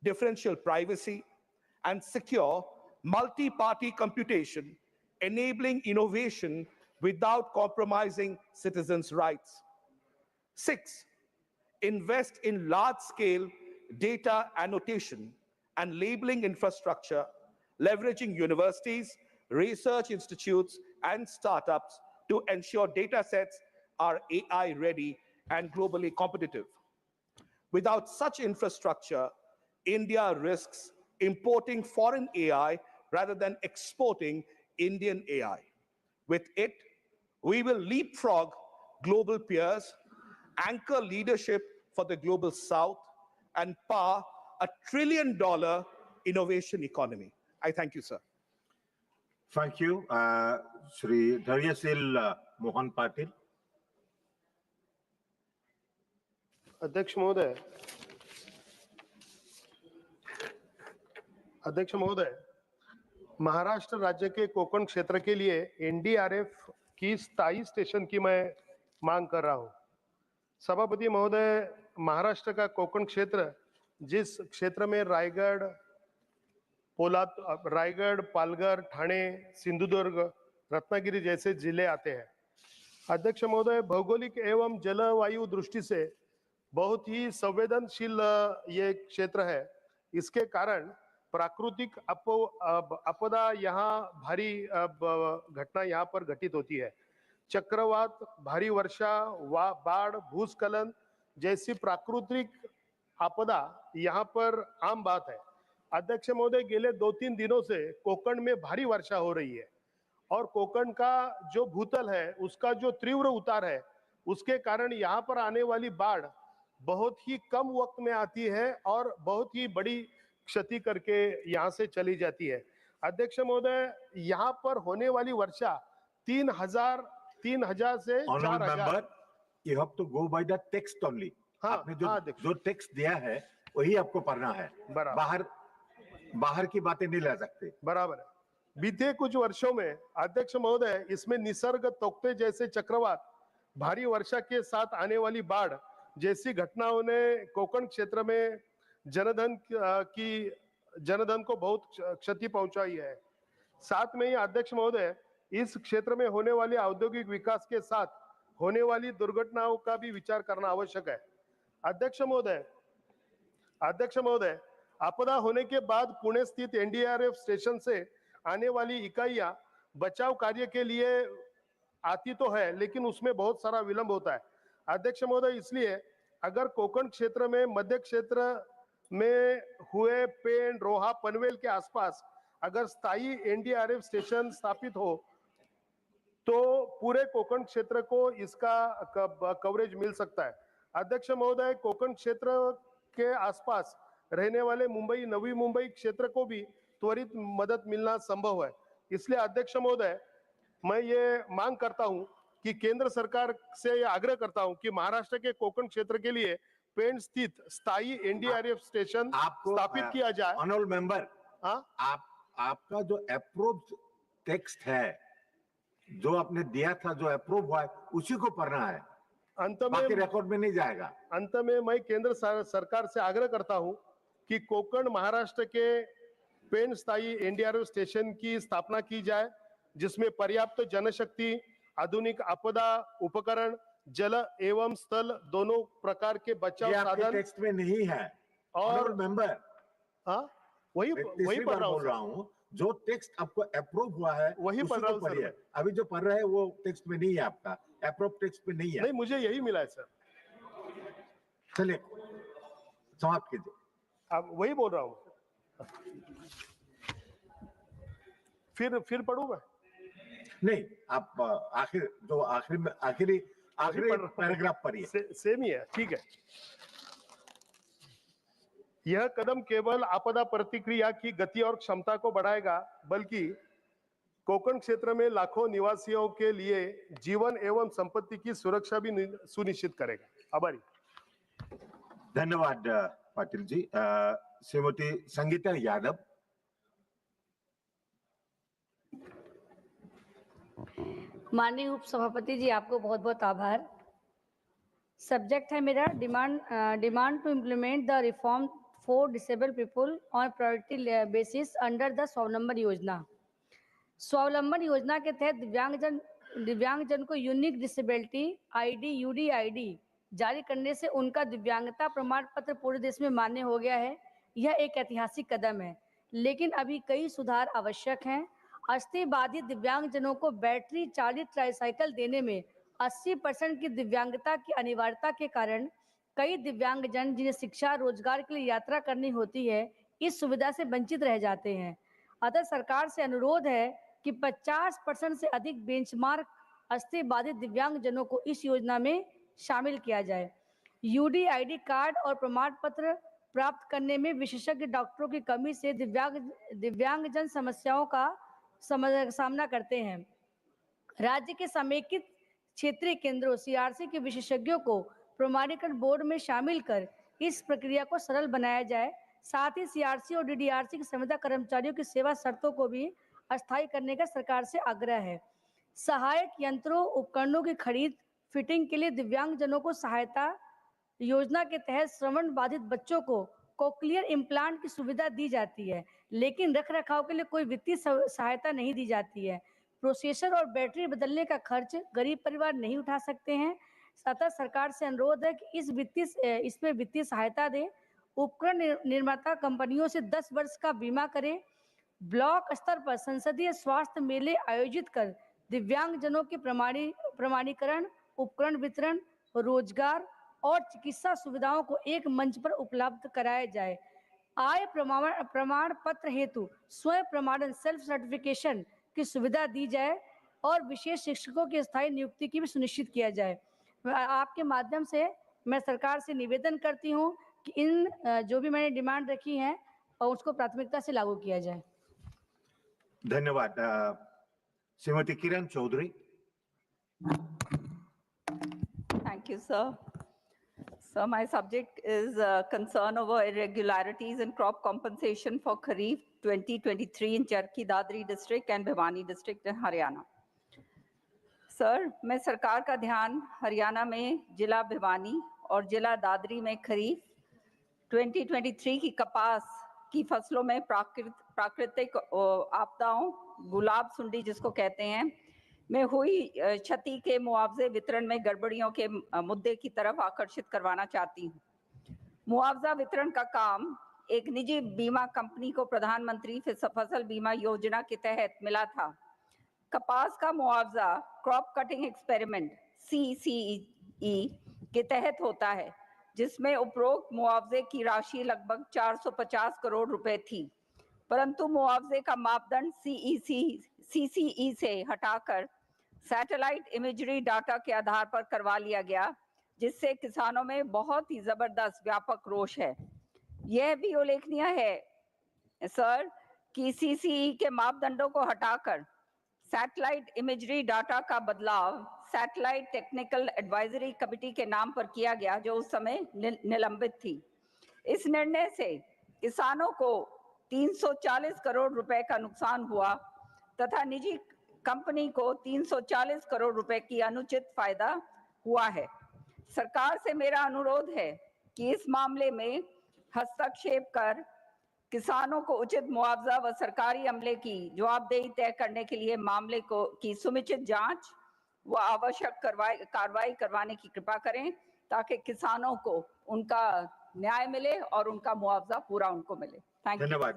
differential privacy, and secure multi-party computation, enabling innovation without compromising citizens' rights. 6, invest in large-scale data annotation and labeling infrastructure, leveraging universities, research institutes, and startups to ensure data sets are AI-ready and globally competitive. Without such infrastructure, India risks importing foreign AI rather than exporting Indian AI. With it, we will leapfrog global peers, anchor leadership for the global south, and power a $1 trillion innovation economy. I thank you, sir. Thank you, Shri Dharyasil Mohan Patil. अध्यक्ष महोदय, महाराष्ट्र राज्य के कोकण क्षेत्र के लिए NDRF की स्थायी station की मैं मांग कर रहा हूं। सभापति महोदय, महाराष्ट्र का कोकण क्षेत्र, जिस क्षेत्र में रायगढ़, पालघर, ठाणे, सिंधुदुर्ग, रत्नागिरी जैसे जिले आते हैं। अध्यक्ष महोदय, भौगोलिक एवं जलवायु दृष्टि से बहुत ही संवेदनशील ये क्षेत्र है। इसके कारण प्राकृतिक आपदा यहाँ भारी घटना यहाँ पर घटित होती है। चक्रवात, भारी वर्षा, बाढ़, भूस्खलन जैसी प्राकृतिक आपदा यहाँ पर आम बात है। अध्यक्ष महोदय, गेले 2-3 दिनों से कोकण में भारी वर्षा हो रही है और कोकण का जो भूतल है उसका जो तीव्र उतार है, उसके कारण यहाँ पर आने वाली बाढ़ बहुत ही कम वक्त में आती है और बहुत ही बड़ी क्षति करके यहाँ से चली जाती है। अध्यक्ष महोदय, यहाँ पर होने वाली वर्षा 3000 से 4000। You have to go by the text only. आपने जो टेक्स्ट दिया है वही आपको पढ़ना है। बाहर की बातें नहीं ला सकते। बराबर है। बीते कुछ वर्षों में अध्यक्ष महोदय, इसमें निसर्ग तोकते जैसे चक्रवात, भारी वर्षा के साथ आने वाली बाढ़ जैसी घटनाओं ने कोकण क्षेत्र में जनधन को बहुत क्षति पहुंचाई है। साथ में ही अध्यक्ष महोदय, इस क्षेत्र में होने वाले औद्योगिक विकास के साथ होने वाली दुर्घटनाओं का भी विचार करना आवश्यक है। अध्यक्ष महोदय, आपदा होने के बाद पुणे स्थित एनडीआरएफ स्टेशन से आने वाली इकाइयां बचाव कार्य के लिए आती तो है, लेकिन उसमें बहुत सारा विलंब होता है। अध्यक्ष महोदय, इसलिए अगर कोकण क्षेत्र में मध्य क्षेत्र में हुए पेंड, रोहा, पनवेल के आसपास अगर स्थायी एनडीआरएफ स्टेशन स्थापित हो तो पूरे कोकण क्षेत्र को इसका कवरेज मिल सकता है। अध्यक्ष महोदय, कोकण क्षेत्र के आसपास रहने वाले मुंबई, नवी मुंबई क्षेत्र को भी त्वरित मदद मिलना संभव है। इसलिए अध्यक्ष महोदय, मैं ये मांग करता हूं कि केंद्र सरकार से आग्रह करता हूं कि महाराष्ट्र के कोकण क्षेत्र के लिए पेंड स्थित स्थायी एनडीआरएफ स्टेशन स्थापित किया जाए। ऑनरेबल मेंबर, आपका जो अप्रूव्ड टेक्स्ट है, जो आपने दिया था, जो अप्रूव हुआ है, उसी को पढ़ना है। अंत में बाकी रिकॉर्ड में नहीं जाएगा। अंत में मैं केंद्र सरकार से आग्रह करता हूं कि कोकण महाराष्ट्र के पेंड स्थायी एनडीआरएफ स्टेशन की स्थापना की जाए, जिसमें पर्याप्त जनशक्ति, आधुनिक आपदा उपकरण, जल एवं स्थल दोनों प्रकार के बचाव साधन टेक्स्ट में नहीं है। और मेंबर, वही पढ़ रहा हूँ। जो टेक्स्ट आपको अप्रूव हुआ है वही पढ़ रहा हूँ सर। अभी जो पढ़ रहे हैं वो टेक्स्ट में नहीं है, आपका अप्रूव टेक्स्ट में नहीं है। नहीं, मुझे यही मिला है सर। चलिए समाप्त कीजिए। अब वही बोल रहा हूँ। फिर पढ़ूं मैं? नहीं, आप आखिरी पैराग्राफ पढ़िए। सेम ही है, ठीक है। यह कदम केवल आपदा प्रतिक्रिया की गति और क्षमता को बढ़ाएगा, बल्कि कोकण क्षेत्र में लाखों निवासियों के लिए जीवन एवं संपत्ति की सुरक्षा भी सुनिश्चित करेगा। आभारी। धन्यवाद पाटिल जी। श्रीमती संगीता यादव। माननीय उपसभापति जी, आपको बहुत बहुत आभार। सब्जेक्ट है मेरा demand to implement the reform for disable people on priority basis under the Swavalamban Yojana. स्वावलंबन योजना के तहत दिव्यांगजन को यूनिक डिसेबिलिटी आईडी यूडीआईडी जारी करने से उनका दिव्यांगता प्रमाण पत्र पूरे देश में मान्य हो गया है। यह एक ऐतिहासिक कदम है, लेकिन अभी कई सुधार आवश्यक हैं। अस्थि बाधित दिव्यांगजनों को बैटरी चालित ट्राईसाइकिल देने में 80% की दिव्यांगता की अनिवार्यता के कारण कई दिव्यांगजन जिन्हें शिक्षा रोजगार के लिए यात्रा करनी होती है, इस सुविधा से वंचित रह जाते हैं। अतः सरकार से अनुरोध है कि 50% से अधिक बेंचमार्क अस्थि बाधित दिव्यांगजनों को इस योजना में शामिल किया जाए। यूडीआईडी कार्ड और प्रमाण पत्र प्राप्त करने में विशेषज्ञ डॉक्टरों की कमी से दिव्यांगजन समस्याओं का सामना करते हैं। राज्य के समेकित क्षेत्रीय केंद्रों सीआरसी के विशेषज्ञों को प्रमाणीकरण बोर्ड में शामिल कर इस प्रक्रिया को सरल बनाया जाए। साथ ही सीआरसी और डीडीआरसी के संविदा कर्मचारियों की सेवा शर्तों को भी अस्थायी करने का सरकार से आग्रह है। सहायक यंत्रों उपकरणों की खरीद फिटिंग के लिए दिव्यांगजनों को सहायता योजना के तहत श्रवण बाधित बच्चों को कोक्लियर इम्प्लांट की सुविधा दी जाती है, लेकिन रखरखाव के लिए कोई वित्तीय सहायता नहीं दी जाती है। प्रोसेसर और बैटरी बदलने का खर्च गरीब परिवार नहीं उठा सकते हैं। अतः सरकार से अनुरोध है कि इसमें वित्तीय सहायता दे। उपकरण निर्माता कंपनियों से 10 वर्ष का बीमा करें। ब्लॉक स्तर पर संसदीय स्वास्थ्य मेले आयोजित कर दिव्यांगजनों के प्रमाणीकरण, उपकरण वितरण, रोजगार और चिकित्सा सुविधाओं को एक मंच पर उपलब्ध कराया जाए। आय प्रमाण पत्र हेतु स्वयं प्रमाणन सेल्फ सर्टिफिकेशन की सुविधा दी जाए और विशेष शिक्षकों की स्थायी नियुक्ति की भी सुनिश्चित किया जाए। आपके माध्यम से मैं सरकार से निवेदन करती हूं कि इन जो भी मैंने डिमांड रखी है और उसको प्राथमिकता से लागू किया जाए। धन्यवाद। Shrimati Kiran Chaudhary. Thank you, sir. So my subject is concern over irregularities in crop compensation for Kharif 2023 in Charki Dadri district and Bhiwani district in Haryana. Sir, मैं सरकार का ध्यान हरियाणा में जिला भिवानी और जिला दादरी में खरीफ 2023 की कपास की फसलों में प्राकृतिक आपदाओं, गुलाब सुंडी जिसको कहते हैं, में हुई क्षति के मुआवजे वितरण में गड़बड़ियों के मुद्दे की तरफ आकर्षित करवाना चाहती हूँ। मुआवजा वितरण का काम एक निजी बीमा कंपनी को प्रधानमंत्री फसल बीमा योजना के तहत मिला था। कपास का मुआवजा क्रॉप कटिंग एक्सपेरिमेंट CCE के तहत होता है, जिसमें उपरोक्त मुआवजे की राशि लगभग 450 करोड़ रुपए थी, परंतु मुआवजे का मापदंड CCE से हटाकर सैटेलाइट इमेजरी डाटा के आधार पर करवा लिया गया, जिससे किसानों में बहुत ही जबरदस्त व्यापक रोष है। यह भी उल्लेखनीय है सर कि CCE के मापदंडों को हटाकर सैटेलाइट इमेजरी डाटा का बदलाव सैटेलाइट टेक्निकल एडवाइजरी कमेटी के नाम पर किया गया, जो उस समय निलंबित थी। इस निर्णय से किसानों को 340 करोड़ रुपए का नुकसान हुआ तथा निजी कंपनी को 340 करोड़ रुपए की अनुचित फायदा हुआ है। सरकार से मेरा अनुरोध है कि इस मामले में हस्तक्षेप कर किसानों को उचित मुआवजा व सरकारी अमले की जवाबदेही तय करने के लिए मामले की समुचित जांच व आवश्यक कार्रवाई करवाने की कृपा करें, ताकि किसानों को उनका न्याय मिले और उनका मुआवजा पूरा उनको मिले। Thank you. धन्यवाद।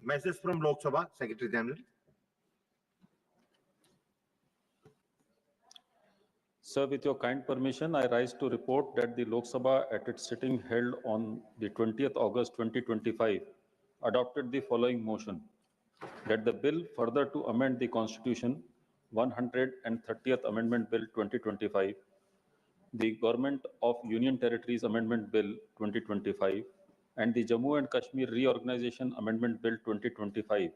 मैसेज फ्रॉम लोक सभा secretary general. Sir, with your kind permission, I rise to report that the Lok Sabha at its sitting held on the 20th August 2025 adopted the following motion: that the bill further to amend the Constitution 130th Amendment Bill 2025, the Government of Union Territories Amendment Bill 2025 and the Jammu and Kashmir Reorganization Amendment Bill 2025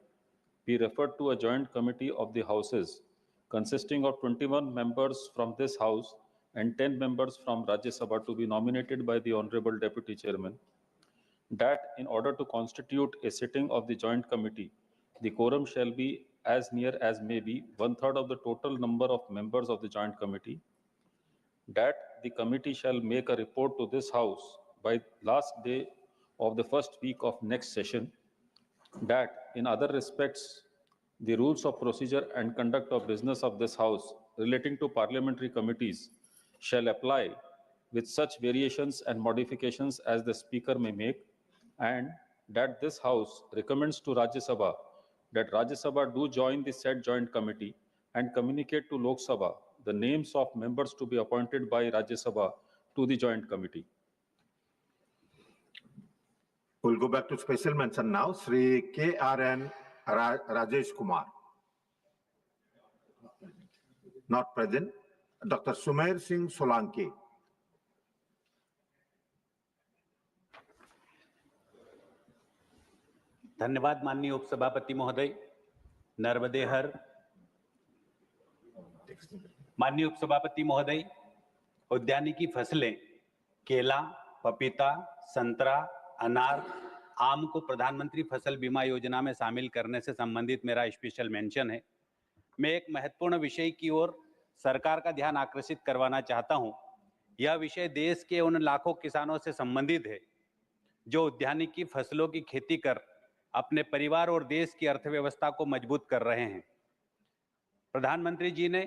be referred to a joint committee of the Houses consisting of 21 members from this House and 10 members from Rajya Sabha to be nominated by the Honorable Deputy Chairman. That in order to constitute a sitting of the joint committee, the quorum shall be as near as may be 1/3 of the total number of members of the joint committee. That the committee shall make a report to this House by last day of the first week of next session. That in other respects, the rules of procedure and conduct of business of this House relating to parliamentary committees shall apply with such variations and modifications as the Speaker may make, and that this House recommends to Rajya Sabha that Rajya Sabha do join the said joint committee and communicate to Lok Sabha the names of members to be appointed by Rajya Sabha to the joint committee. We'll go back to special mention now. Sri K.R.N. Rajesh Kumar. Not present. Dr. Sumer Singh Solanki. धन्यवाद माननीय उपसभापति महोदय। नर्मदे हर। माननीय उपसभापति महोदय, उद्यानिकी फसलें केला, पपीता, संतरा, अनार, आम को प्रधानमंत्री फसल बीमा योजना में शामिल करने से संबंधित मेरा स्पेशल मेंशन है। मैं एक महत्वपूर्ण विषय की ओर सरकार का ध्यान आकर्षित करवाना चाहता हूं। यह विषय देश के उन लाखों किसानों से संबंधित है जो उद्यानिकी फसलों की खेती कर अपने परिवार और देश की अर्थव्यवस्था को मजबूत कर रहे हैं। प्रधानमंत्री जी ने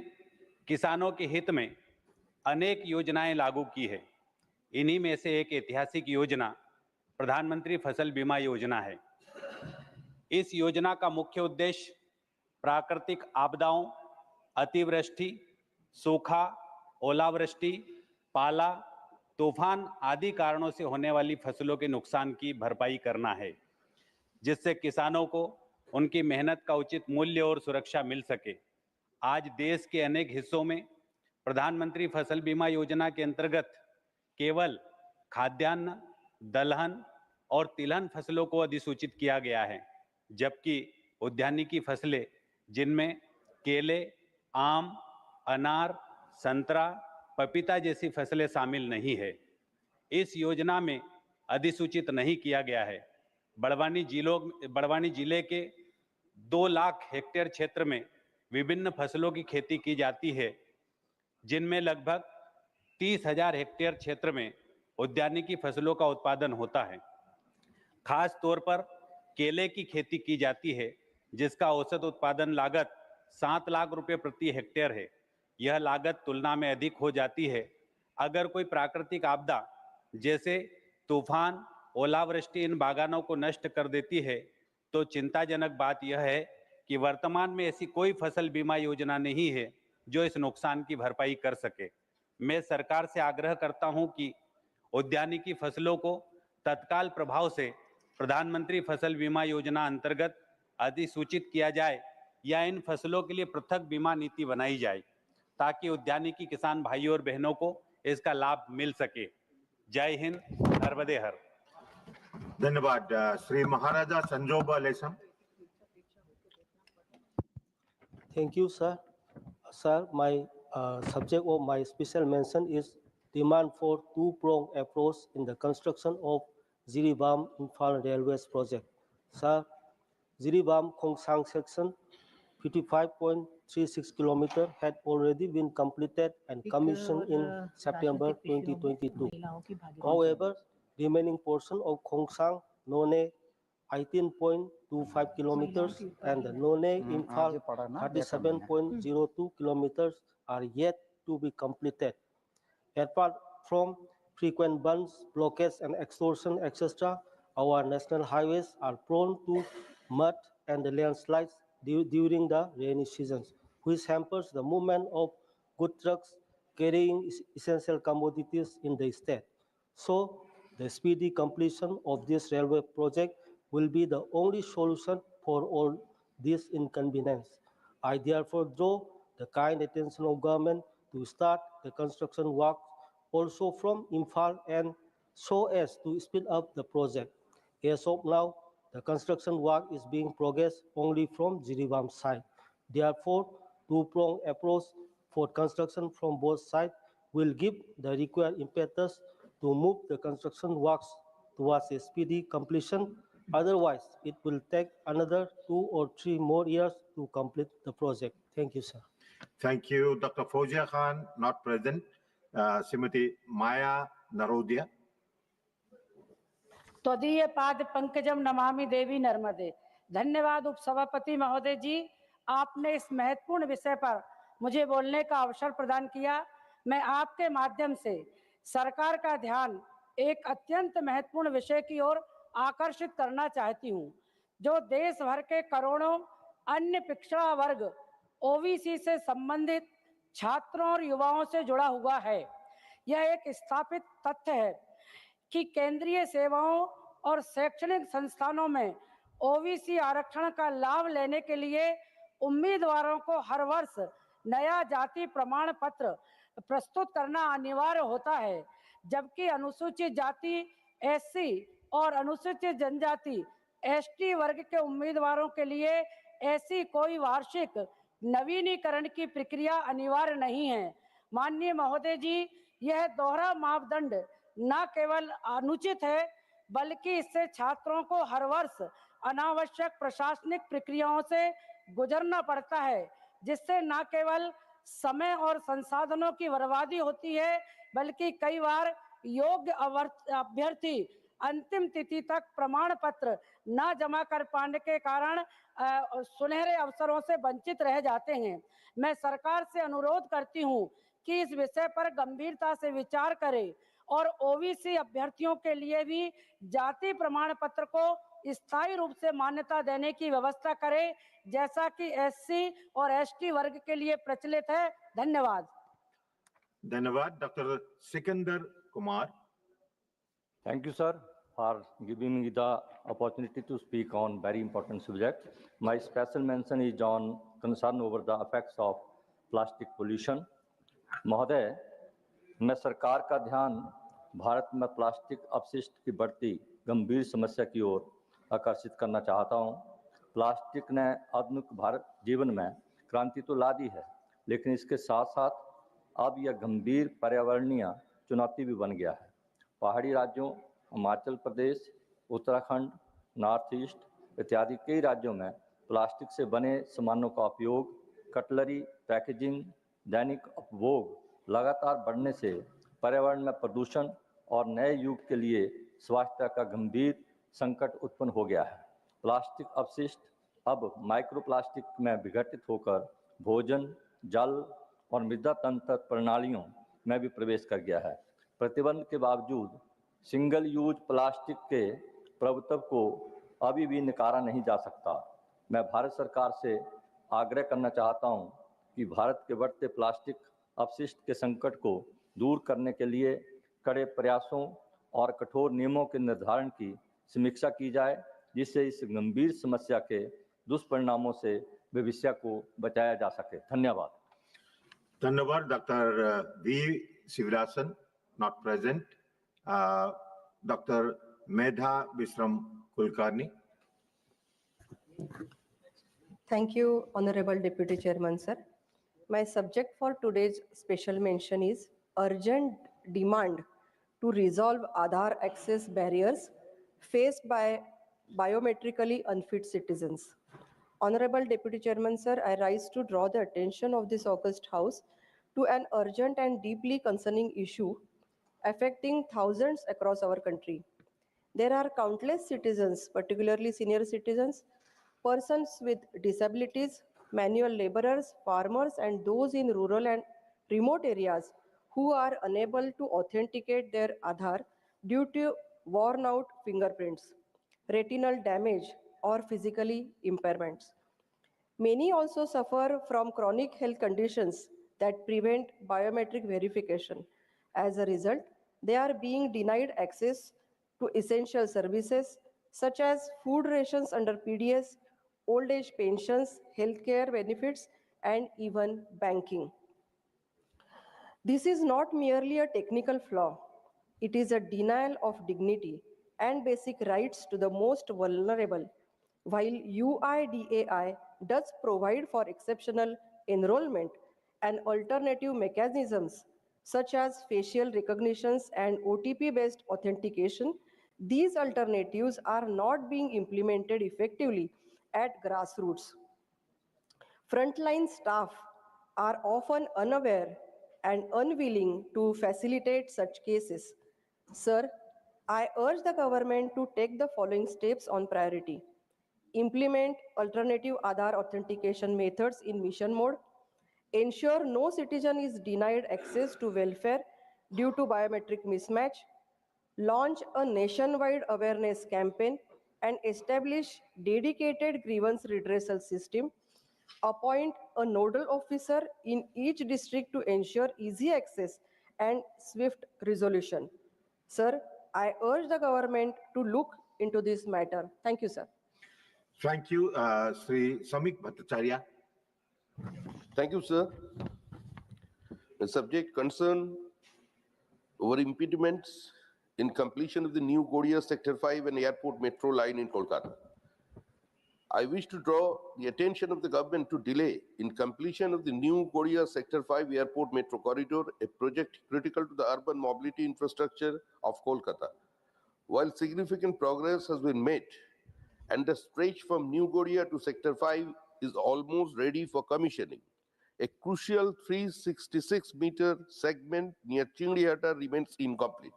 किसानों के हित में अनेक योजनाएं लागू की है। इन्हीं में से एक ऐतिहासिक योजना प्रधानमंत्री फसल बीमा योजना है। इस योजना का मुख्य उद्देश्य प्राकृतिक आपदाओं, अतिवृष्टि, सूखा, ओलावृष्टि, पाला, तूफान आदि कारणों से होने वाली फसलों के नुकसान की भरपाई करना है, जिससे किसानों को उनकी मेहनत का उचित मूल्य और सुरक्षा मिल सके। आज देश के अनेक हिस्सों में प्रधानमंत्री फसल बीमा योजना के अंतर्गत केवल खाद्यान्न, दलहन और तिलहन फसलों को अधिसूचित किया गया है, जबकि उद्यानिकी फसलें जिनमें केले, आम, अनार, संतरा, पपीता जैसी फसलें शामिल नहीं है, इस योजना में अधिसूचित नहीं किया गया है। बड़वानी जिले के 2 लाख हेक्टेयर क्षेत्र में विभिन्न फसलों की खेती की जाती है, जिनमें लगभग 30,000 हेक्टेयर क्षेत्र में उद्यानिकी फसलों का उत्पादन होता है। खास तौर पर केले की खेती की जाती है, जिसका औसत उत्पादन लागत 7 लाख रुपए प्रति हेक्टेयर है। यह लागत तुलना में अधिक हो जाती है अगर कोई प्राकृतिक आपदा जैसे तूफान, ओलावृष्टि इन बागानों को नष्ट कर देती है। तो चिंताजनक बात यह है कि वर्तमान में ऐसी कोई फसल बीमा योजना नहीं है जो इस नुकसान की भरपाई कर सके। मैं सरकार से आग्रह करता हूं कि उद्यानिकी फसलों को तत्काल प्रभाव से प्रधानमंत्री फसल बीमा योजना अंतर्गत अधिसूचित किया जाए या इन फसलों के लिए पृथक बीमा नीति बनाई जाए, ताकि उद्यानिकी किसान भाइयों और बहनों को इसका लाभ मिल सके। जय हिंद, नर्मदे हर। धन्यवाद। श्री महाराजा संजोग लेसम। Thank you, sir. Sir, my subject of my special mention is demand for two-pronged approach in the construction of Jiribam Imphal Railways project. Sir, Jiribam Khongsang section 55.36 km had already been completed and commissioned in September 2022. However, remaining portion of Khongsang None 18.25 kilometers and the None Imphal 37.02 kilometers are yet to be completed. Apart from frequent bumps, blockades and extortion, etc., our national highways are prone to mud and landslides during the rainy seasons, which hampers the movement of good trucks carrying essential commodities in the state. So, the speedy completion of this railway project will be the only solution for all this inconvenience. I therefore draw the kind attention of government to start the construction work also from Imphal and so as to speed up the project. As of now, the construction work is being progressed only from Jiribam side. Therefore, two-pronged approach for construction from both sides will give the required impetus to move the construction works towards a speedy completion. Otherwise, it will take another 2 or 3 more years to complete the project. Thank you, sir. Thank you. Dr. Fozia Khan, not present. Srimati Maya Narodia. त्वदीय पाद पंकजम नमामि देवी नर्मदे। धन्यवाद उपसभापति महोदय जी, आपने इस महत्वपूर्ण विषय पर मुझे बोलने का अवसर प्रदान किया। मैं आपके माध्यम से सरकार का ध्यान एक अत्यंत महत्वपूर्ण विषय की ओर आकर्षित करना चाहती हूं, जो देश भर के करोड़ों अन्य पिछड़ा वर्ग ओबीसी से संबंधित छात्रों और युवाओं से जुड़ा हुआ है। यह एक स्थापित तथ्य है कि केंद्रीय सेवाओं और शैक्षणिक संस्थानों में ओबीसी आरक्षण का लाभ लेने के लिए उम्मीदवारों को हर वर्ष नया जाति प्रमाण पत्र प्रस्तुत करना अनिवार्य होता है, जबकि अनुसूचित जाति एससी और अनुसूचित जनजाति एसटी वर्ग के उम्मीदवारों के लिए ऐसी कोई वार्षिक नवीनीकरण की प्रक्रिया अनिवार्य नहीं है। माननीय महोदय जी, यह दोहरा मापदंड न केवल अनुचित है बल्कि इससे छात्रों को हर वर्ष अनावश्यक प्रशासनिक प्रक्रियाओं से गुजरना पड़ता है, जिससे न केवल समय और संसाधनों की बर्बादी होती है बल्कि कई बार योग्य अभ्यर्थी अंतिम तिथि तक प्रमाण पत्र न जमा कर पाने के कारण सुनहरे अवसरों से वंचित रह जाते हैं। मैं सरकार से अनुरोध करती हूं कि इस विषय पर गंभीरता से विचार करें और ओबीसी अभ्यर्थियों के लिए भी जाति प्रमाण पत्र को स्थायी रूप से मान्यता देने की व्यवस्था करें, जैसा कि एससी और एसटी वर्ग के लिए प्रचलित है। धन्यवाद। धन्यवाद। Doctor Sikandar Kumar. Thank you, sir, for giving me the opportunity to speak on very important subject. My special mention is on concern over the effects of plastic pollution. महोदय, मैं सरकार का ध्यान भारत में प्लास्टिक अपशिष्ट की बढ़ती गंभीर समस्या की ओर आकर्षित करना चाहता हूं। प्लास्टिक ने आधुनिक भारत जीवन में क्रांति तो ला दी है, लेकिन इसके साथ साथ अब यह गंभीर पर्यावरणीय चुनौती भी बन गया है। पहाड़ी राज्यों हिमाचल प्रदेश, उत्तराखंड, नॉर्थ ईस्ट इत्यादि कई राज्यों में प्लास्टिक से बने सामानों का उपयोग, कटलरी, पैकेजिंग, दैनिक उपभोग लगातार बढ़ने से पर्यावरण में प्रदूषण और नए युग के लिए स्वास्थ्य का गंभीर संकट उत्पन्न हो गया है। प्लास्टिक अपशिष्ट अब माइक्रोप्लास्टिक में विघटित होकर भोजन, जल और मृदा तंत्र प्रणालियों में भी प्रवेश कर गया है। प्रतिबंध के बावजूद सिंगल यूज प्लास्टिक के प्रभुत्व को अभी भी नकारा नहीं जा सकता। मैं भारत सरकार से आग्रह करना चाहता हूं कि भारत के बढ़ते प्लास्टिक अपशिष्ट के संकट को दूर करने के लिए कड़े प्रयासों और कठोर नियमों के निर्धारण की समीक्षा की जाए, जिससे इस गंभीर समस्या के दुष्परिणामों से भविष्य को बचाया जा सके। धन्यवाद। धन्यवाद। Doctor V Shivarasan, not present. Doctor Medha Vishram Kulkarni. Thank you, Honorable Deputy Chairman, sir. My subject for today's special mention is urgent demand to resolve Aadhaar access barriers faced by biometrically unfit citizens. Honorable Deputy Chairman, sir, I rise to draw the attention of this august House to an urgent and deeply concerning issue affecting thousands across our country. There are countless citizens, particularly senior citizens, persons with disabilities, manual laborers, farmers, and those in rural and remote areas who are unable to authenticate their Aadhaar due to worn out fingerprints, retinal damage, or physically impairments. Many also suffer from chronic health conditions that prevent biometric verification. As a result, they are being denied access to essential services such as food rations under PDS, old age pensions, healthcare benefits, and even banking. This is not merely a technical flaw. It is a denial of dignity and basic rights to the most vulnerable. While UIDAI does provide for exceptional enrollment and alternative mechanisms such as facial recognitions and OTP-based authentication, these alternatives are not being implemented effectively at grassroots. Frontline staff are often unaware and unwilling to facilitate such cases. Sir, I urge the government to take the following steps on priority. Implement alternative Aadhaar authentication methods in mission mode. Ensure no citizen is denied access to welfare due to biometric mismatch. Launch a nationwide awareness campaign and establish dedicated grievance redressal system. Appoint a nodal officer in each district to ensure easy access and swift resolution. Sir, I urge the government to look into this matter. Thank you, sir. Thank you, Sri Samik Bhattacharya. Thank you, sir. The subject concern over impediments in completion of the new Godia Sector 5 and Airport Metro line in Kolkata. I wish to draw the attention of the government to delay in completion of the new Godia Sector 5 Airport Metro Corridor, a project critical to the urban mobility infrastructure of Kolkata. While significant progress has been made and the stretch from New Godia to Sector 5 is almost ready for commissioning, a crucial 366-meter segment near Chinglihatta remains incomplete.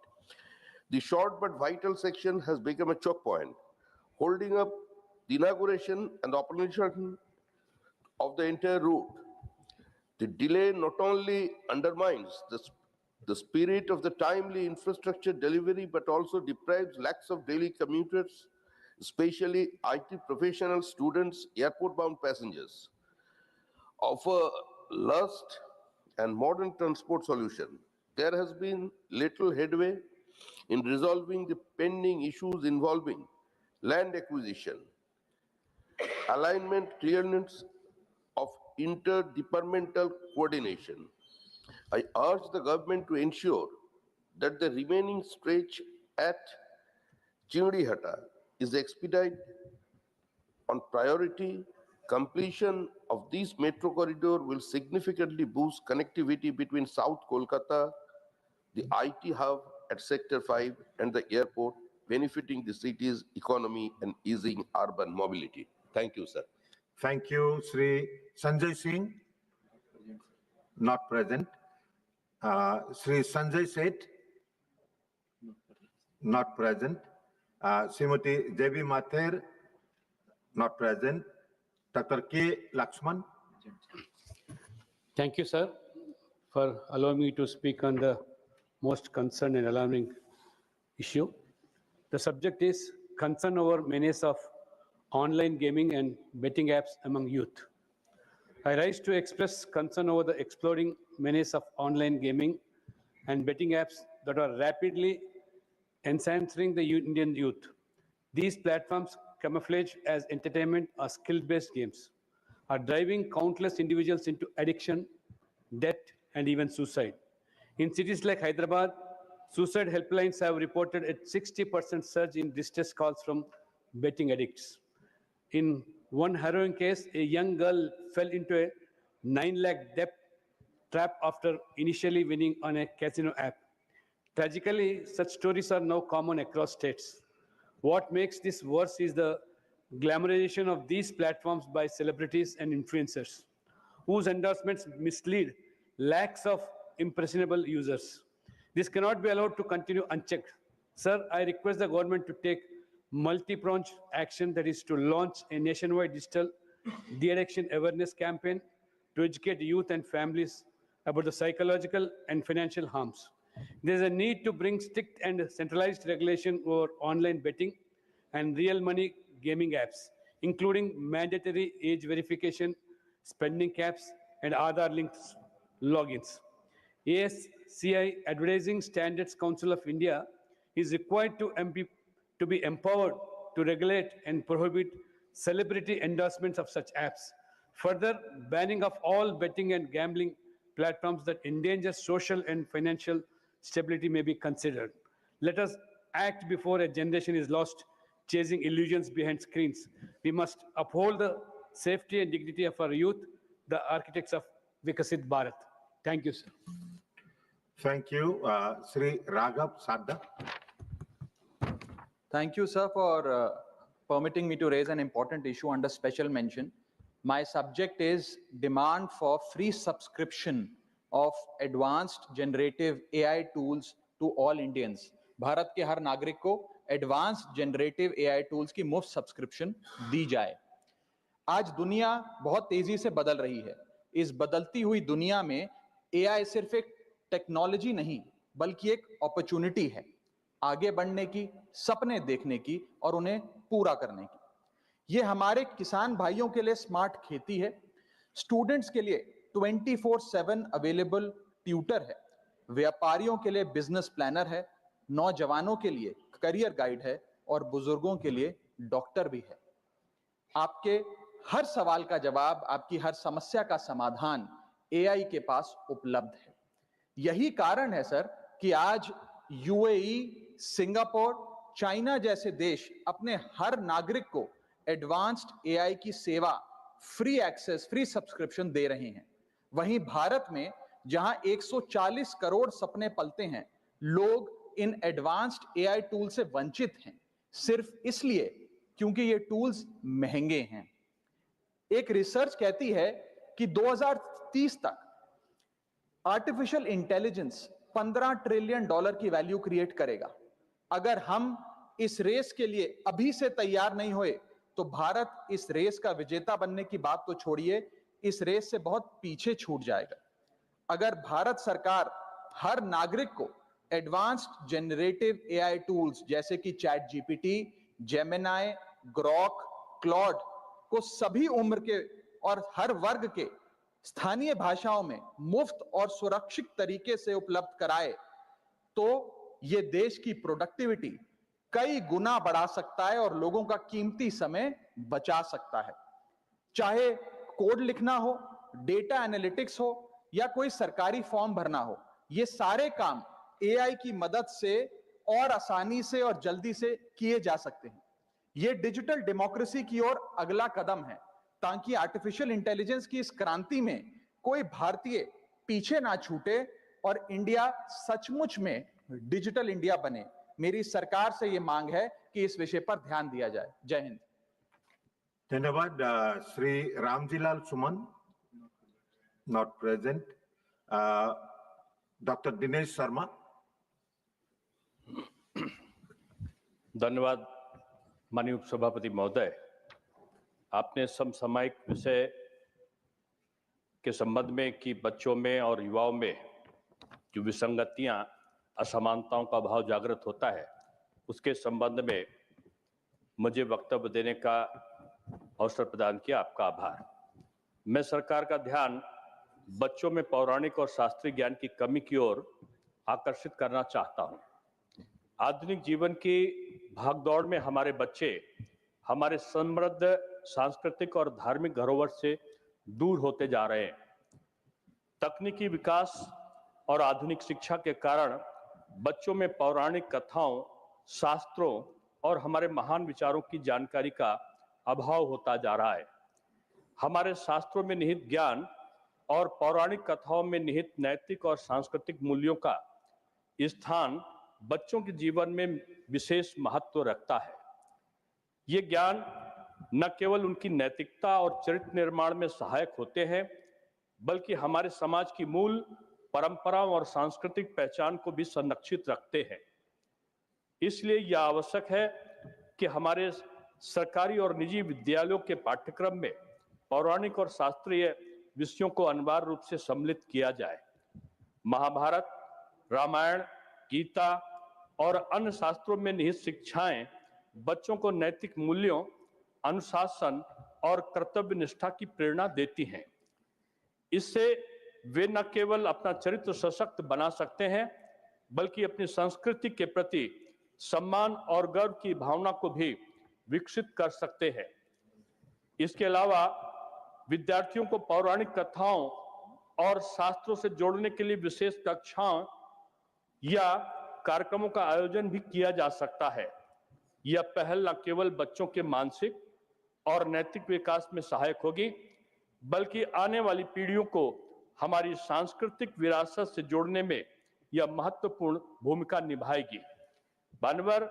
The short but vital section has become a choke point, holding up the inauguration and operation of the entire route. The delay not only undermines the spirit of the timely infrastructure delivery, but also deprives lakhs of daily commuters, especially IT professionals, students, airport-bound passengers, of a last and modern transport solution. There has been little headway in resolving the pending issues involving land acquisition, alignment, clearness of interdepartmental coordination. I urge the government to ensure that the remaining stretch at Chinglihatta is expedited on priority. Completion of this metro corridor will significantly boost connectivity between South Kolkata, the IT hub at Sector 5, and the airport, benefiting the city's economy and easing urban mobility. Thank you, sir. Thank you, Sri Sanjay Singh. Not present. Sri Sanjay Seth. Not present. Srimati Devi Mater. Not present. Dr. K. Lakshman. Thank you, sir, for allowing me to speak on the most concerned and alarming issue. The subject is concern over menace of online gaming and betting apps among youth. I rise to express concern over the exploding menace of online gaming and betting apps that are rapidly ensnaring the Indian youth. These platforms, camouflaged as entertainment or skill-based games, are driving countless individuals into addiction, debt, and even suicide. In cities like Hyderabad, suicide helplines have reported a 60% surge in distress calls from betting addicts. In one harrowing case, a young girl fell into a 9 lakh debt trap after initially winning on a casino app. Tragically, such stories are now common across states. What makes this worse is the glamorization of these platforms by celebrities and influencers, whose endorsements mislead lakhs of impressionable users. This cannot be allowed to continue unchecked. Sir, I request the government to take multi-pronged action, that is to launch a nationwide digital de-addiction awareness campaign to educate youth and families about the psychological and financial harms. There is a need to bring strict and centralized regulation over online betting and real money gaming apps, including mandatory age verification, spending caps, and Aadhaar-linked logins. ASCI Advertising Standards Council of India is required to be empowered to regulate and prohibit celebrity endorsements of such apps. Further, banning of all betting and gambling platforms that endanger social and financial stability may be considered. Let us act before a generation is lost chasing illusions behind screens. We must uphold the safety and dignity of our youth, the architects of Vikasit Bharat. Thank you, sir. Thank you, Sri Raghav Sadda. Thank you, sir, for permitting me to raise an important issue under special mention. My subject is demand for free subscription of advanced generative AI tools to all Indians. Bharat के हर नागरिक को advance generative AI tools की मुफ्त subscription दी जाए। आज दुनिया बहुत तेजी से बदल रही है। इस बदलती हुई दुनिया में AI सिर्फ एक टेक्नोलॉजी नहीं, बल्कि एक अपॉर्चुनिटी है आगे बढ़ने की, सपने देखने की और उन्हें पूरा करने की। ये हमारे किसान भाइयों के लिए स्मार्ट खेती है, स्टूडेंट्स के लिए 24/7 अवेलेबल ट्यूटर है, व्यापारियों के लिए बिजनेस प्लानर है, नौजवानों के लिए करियर गाइड है और बुजुर्गों के लिए डॉक्टर भी है। आपके हर सवाल का जवाब, आपकी हर समस्या का समाधान एआई के पास उपलब्ध है। यही कारण है सर कि आज यूएई, सिंगापुर, चाइना जैसे देश अपने हर नागरिक को एडवांस्ड एआई की सेवा, फ्री एक्सेस, फ्री सब्सक्रिप्शन दे रहे हैं। वहीं भारत में जहां 140 करोड़ सपने पलते हैं, लोग इन एडवांस्ड एआई टूल से वंचित हैं, सिर्फ इसलिए क्योंकि ये टूल्स महंगे हैं। एक रिसर्च कहती है कि 2030 तक आर्टिफिशियल इंटेलिजेंस $15 ट्रिलियन की वैल्यू क्रिएट करेगा। अगर हम इस रेस के लिए अभी से तैयार नहीं हुए तो भारत इस रेस का विजेता बनने की बात तो छोड़िए, इस रेस से बहुत पीछे छूट जाएगा। अगर भारत सरकार हर नागरिक को एडवांस्ड जनरेटिव एआई टूल्स जैसे कि chat GPT, Gemini, Grok, Claude को सभी उम्र के और हर वर्ग के स्थानीय भाषाओं में मुफ्त और सुरक्षित तरीके से उपलब्ध कराए तो ये देश की प्रोडक्टिविटी कई गुना बढ़ा सकता है और लोगों का कीमती समय बचा सकता है। चाहे कोड लिखना हो, डेटा एनालिटिक्स हो या कोई सरकारी फॉर्म भरना हो, ये सारे काम एआई की मदद से और आसानी से और जल्दी से किए जा सकते हैं। ये डिजिटल डेमोक्रेसी की ओर अगला कदम है ताकि आर्टिफिशियल इंटेलिजेंस की इस क्रांति में कोई भारतीय पीछे ना छूटे और इंडिया सचमुच में डिजिटल इंडिया बने। मेरी सरकार से ये मांग है कि इस विषय पर ध्यान दिया जाए। जय हिंद। धन्यवाद। Shri Ramjilal Suman, not present. Doctor Dinesh Sharma. धन्यवाद माननीय उपसभापति महोदय, आपने समसामयिक विषय के संबंध में कि बच्चों में और युवाओं में जो विसंगतियां, असमानताओं का भाव जागृत होता है, उसके संबंध में मुझे वक्तव्य देने का अवसर प्रदान किया। आपका आभार। मैं सरकार का ध्यान बच्चों में पौराणिक और शास्त्रीय ज्ञान की कमी की ओर आकर्षित करना चाहता हूं। आधुनिक जीवन की भागदौड़ में हमारे बच्चे हमारे समृद्ध सांस्कृतिक और धार्मिक धरोहर से दूर होते जा रहे हैं। तकनीकी विकास और आधुनिक शिक्षा के कारण बच्चों में पौराणिक कथाओं, शास्त्रों और हमारे महान विचारों की जानकारी का अभाव होता जा रहा है। हमारे शास्त्रों में निहित ज्ञान और पौराणिक कथाओं में निहित नैतिक और सांस्कृतिक मूल्यों का स्थान बच्चों के जीवन में विशेष महत्व रखता है। ये ज्ञान न केवल उनकी नैतिकता और चरित्र निर्माण में सहायक होते हैं, बल्कि हमारे समाज की मूल परंपराओं और सांस्कृतिक पहचान को भी संरक्षित रखते हैं। इसलिए यह आवश्यक है कि हमारे सरकारी और निजी विद्यालयों के पाठ्यक्रम में पौराणिक और शास्त्रीय विषयों को अनिवार्य रूप से सम्मिलित किया जाए। महाभारत, रामायण, गीता और अन्य शास्त्रों में निहित शिक्षाएं बच्चों को नैतिक मूल्यों, अनुशासन और कर्तव्य निष्ठा की प्रेरणा देती हैं। इससे वे न केवल अपना चरित्र सशक्त बना सकते हैं, बल्कि अपनी संस्कृति के प्रति सम्मान और गर्व की भावना को भी विकसित कर सकते हैं। इसके अलावा विद्यार्थियों को पौराणिक कथाओं और शास्त्रों से जोड़ने के लिए विशेष कक्षाओं या कार्यक्रमों का आयोजन भी किया जा सकता है। यह पहल न केवल बच्चों के मानसिक और नैतिक विकास में सहायक होगी, बल्कि आने वाली पीढ़ियों को हमारी सांस्कृतिक विरासत से जोड़ने में यह महत्वपूर्ण भूमिका निभाएगी। माननीय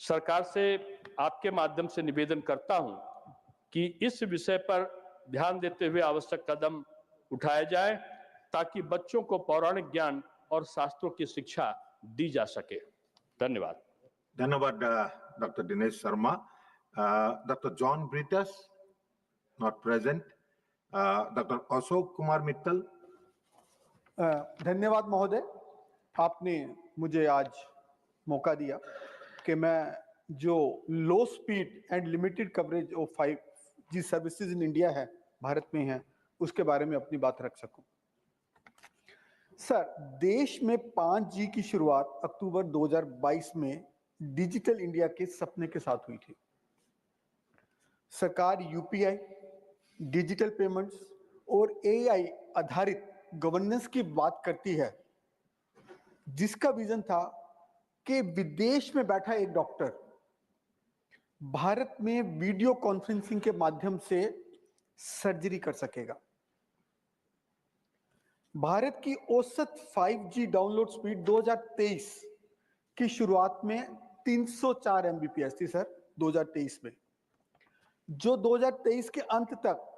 सरकार से आपके माध्यम से निवेदन करता हूं कि इस विषय पर ध्यान देते हुए आवश्यक कदम उठाया जाए ताकि बच्चों को पौराणिक ज्ञान और शास्त्रों की शिक्षा दी जा सके। धन्यवाद। धन्यवाद doctor Dinesh Sharma. Doctor John Brittas, not present. Doctor Ashok Kumar Mittal. धन्यवाद महोदय, आपने मुझे आज मौका दिया कि मैं जो लो speed and limited coverage of 5G services in India है, भारत में है, उसके बारे में अपनी बात रख सकूं। सर, देश में 5G की शुरुआत अक्टूबर 2022 में डिजिटल इंडिया के सपने के साथ हुई थी। सरकार यूपीआई, डिजिटल पेमेंट्स और एआई आधारित गवर्नेंस की बात करती है, जिसका विजन था कि विदेश में बैठा एक डॉक्टर भारत में वीडियो कॉन्फ्रेंसिंग के माध्यम से सर्जरी कर सकेगा। भारत की औसत 5G डाउनलोड स्पीड 2023 की शुरुआत में 304 एमबीपीएस थी सर, 2023 में, जो 2023 के अंत तक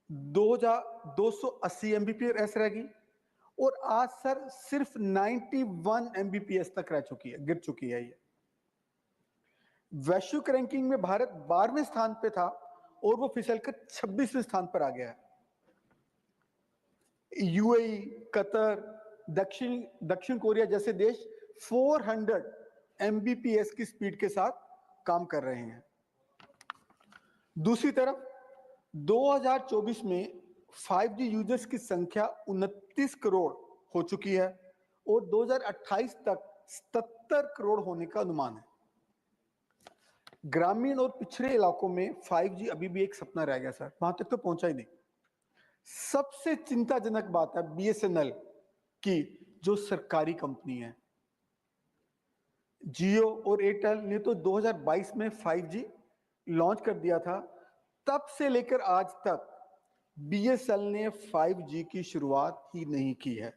280 एमबीपीएस रहेगी और आज सर सिर्फ 91 एमबीपीएस तक रह चुकी है, गिर चुकी है। ये वैश्विक रैंकिंग में भारत 12वें स्थान पे था और वो फिसलकर 26वें स्थान पर आ गया है। यूएई, कतर, दक्षिण कोरिया जैसे देश 400 एमबीपीएस की स्पीड के साथ काम कर रहे हैं। दूसरी तरफ 2024 में 5G यूजर्स की संख्या 29 करोड़ हो चुकी है और 2028 तक 77 करोड़ होने का अनुमान है। ग्रामीण और पिछड़े इलाकों में 5G अभी भी एक सपना रह गया सर, वहां तक तो पहुंचा ही नहीं। सबसे चिंताजनक बात है बीएसएनएल की, जो सरकारी कंपनी है। जियो और एयरटेल ने तो 2022 में 5G लॉन्च कर दिया था, तब से लेकर आज तक बीएसएनएल ने 5G की शुरुआत ही नहीं की है।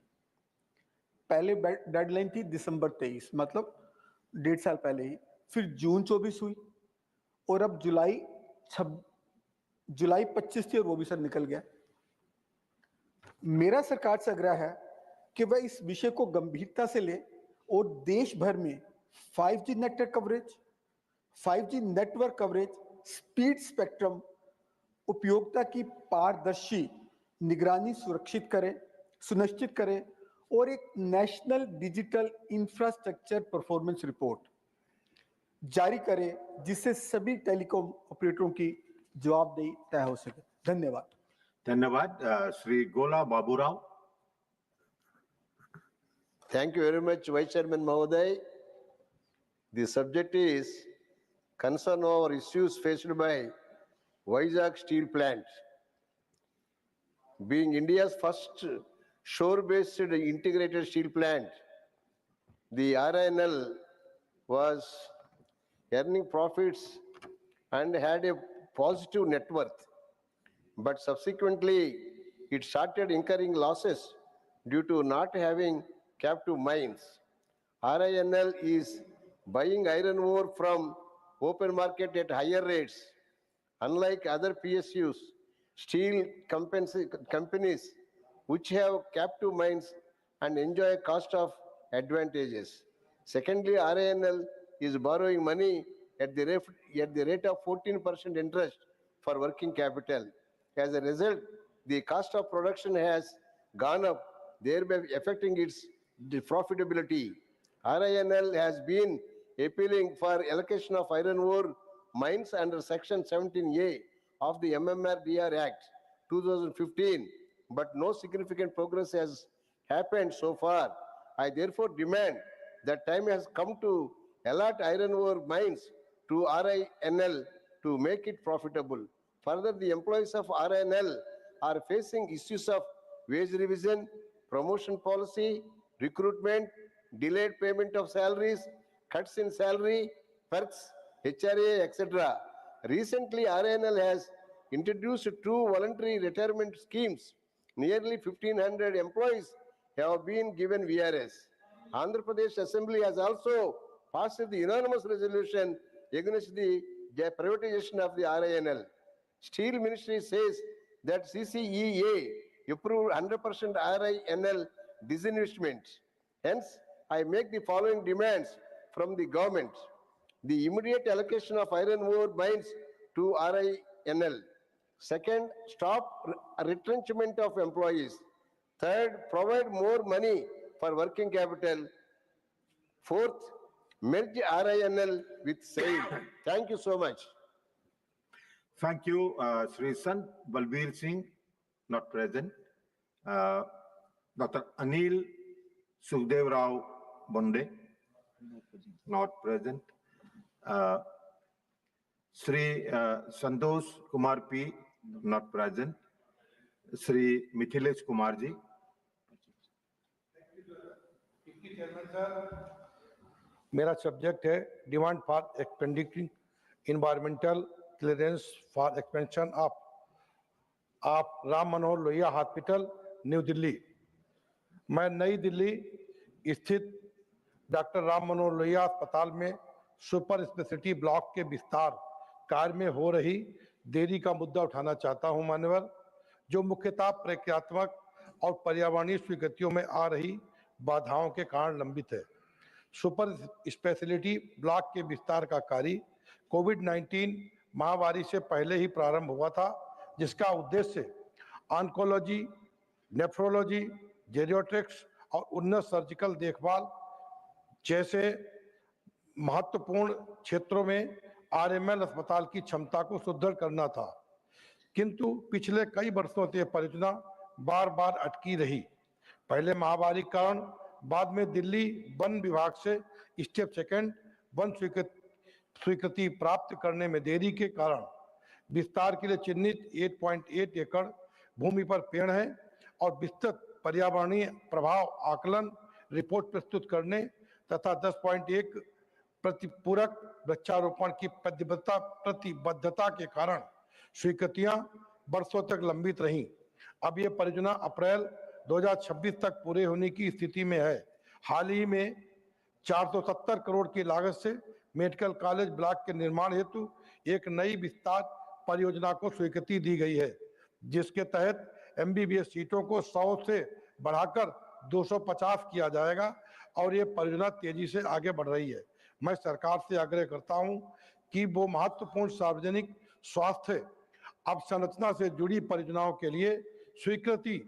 पहले डेडलाइन थी दिसंबर 23, मतलब 1.5 साल पहले ही, फिर जून 24 हुई और अब जुलाई 25 थी और वो भी सर निकल गया। मेरा सरकार से आग्रह है कि वह इस विषय को गंभीरता से ले और देश भर में 5G network coverage, 5G network coverage, speed spectrum उपयोगिता की पारदर्शी निगरानी सुनिश्चित करें और एक national digital infrastructure performance report जारी करें, जिससे सभी टेलीकॉम ऑपरेटरों की जवाबदेही तय हो सके। धन्यवाद। धन्यवाद। श्री गोला Baburao. Thank you very much, Vice Chairman Mahoday. The subject is concern over issues faced by Vizag Steel Plant. Being India's first shore-based integrated steel plant, the RINL was earning profits and had a positive net worth. But subsequently, it started incurring losses due to not having captive mines. RINL is buying iron ore from open market at higher rates. Unlike other PSUs, steel companies which have captive mines and enjoy cost of advantages. Secondly, RINL is borrowing money at the rate of 14% interest for working capital. As a result, the cost of production has gone up, thereby affecting its profitability. RINL has been appealing for allocation of iron ore mines under Section 17A of the MMRDR Act 2015, but no significant progress has happened so far. I therefore demand that time has come to allot iron ore mines to RINL to make it profitable. Further, the employees of RINL are facing issues of wage revision, promotion policy, recruitment, delayed payment of salaries, cuts in salary, perks, HRA, etc. Recently, RINL has introduced 2 voluntary retirement schemes. Nearly 1,500 employees have been given VRS. Andhra Pradesh Assembly has also passed the unanimous resolution against the privatization of the RINL. Steel Ministry says that CCEA approved 100% RINL disinvestment. Hence, I make the following demands from the government. The immediate allocation of iron ore mines to RINL. Second, stop retrenchment of employees. Third, provide more money for working capital. Fourth, merge RINL with SAIL. Thank you so much. Thank you, Sri Sant Balbir Singh, not present. Dr. Anil Sukhdev Rao Bonde. Not present. Sri Santosh Kumar P, not present. Sri Mithilesh Kumar ji. मेरा subject है demand for expanding environmental clearance for expansion of Ram Manohar Lohia hospital new Delhi. मैं नई दिल्ली स्थित doctor Ram Manohar Lohia अस्पताल में super speciality block के विस्तार कार्य में हो रही देरी का मुद्दा उठाना चाहता हूं मान्यवर, जो मुख्यतः प्रक्रियात्मक और पर्यावरणीय स्वीकृतियों में आ रही बाधाओं के कारण लंबित है। सुपर स्पेशलिटी ब्लॉक के विस्तार का कार्य कोविड-19 महामारी से पहले ही प्रारंभ हुआ था, जिसका उद्देश्य ऑन्कोलॉजी, नेफ्रोलॉजी, जेरियाट्रिक्स और उन्नत सर्जिकल देखभाल जैसे महत्वपूर्ण क्षेत्रों में आरएमएल अस्पताल की क्षमता को सुदृढ़ करना था, किंतु पिछले कई वर्षों से परियोजना बार बार अटकी रही। पहले महामारी के कारण, बाद में दिल्ली वन विभाग से स्टेप सेकंड वन स्वीकृति प्राप्त करने में देरी के कारण विस्तार के लिए चिन्हित 8.8 एकड़ भूमि पर पेड़ है और विस्तृत पर्यावरणीय प्रभाव आकलन रिपोर्ट प्रस्तुत करने तथा 10.1 प्रतिपूरक वृक्षारोपण की प्रतिबद्धता के कारण स्वीकृतियां वर्षों तक लंबित रहीं। अब ये परियोजना अप्रैल 2026 तक पूरे होने की स्थिति में है। हाल ही में 470 करोड़ की लागत से मेडिकल कॉलेज ब्लॉक के निर्माण हेतु एक नई विस्तार परियोजना को स्वीकृति दी गई है, जिसके तहत एमबीबीएस सीटों को 100 से बढ़ाकर 250 किया जाएगा और ये परियोजना तेजी से आगे बढ़ रही है। मैं सरकार से आग्रह करता हूं कि वो महत्वपूर्ण सार्वजनिक स्वास्थ्य अवसंरचना से जुड़ी परियोजनाओं के लिए स्वीकृति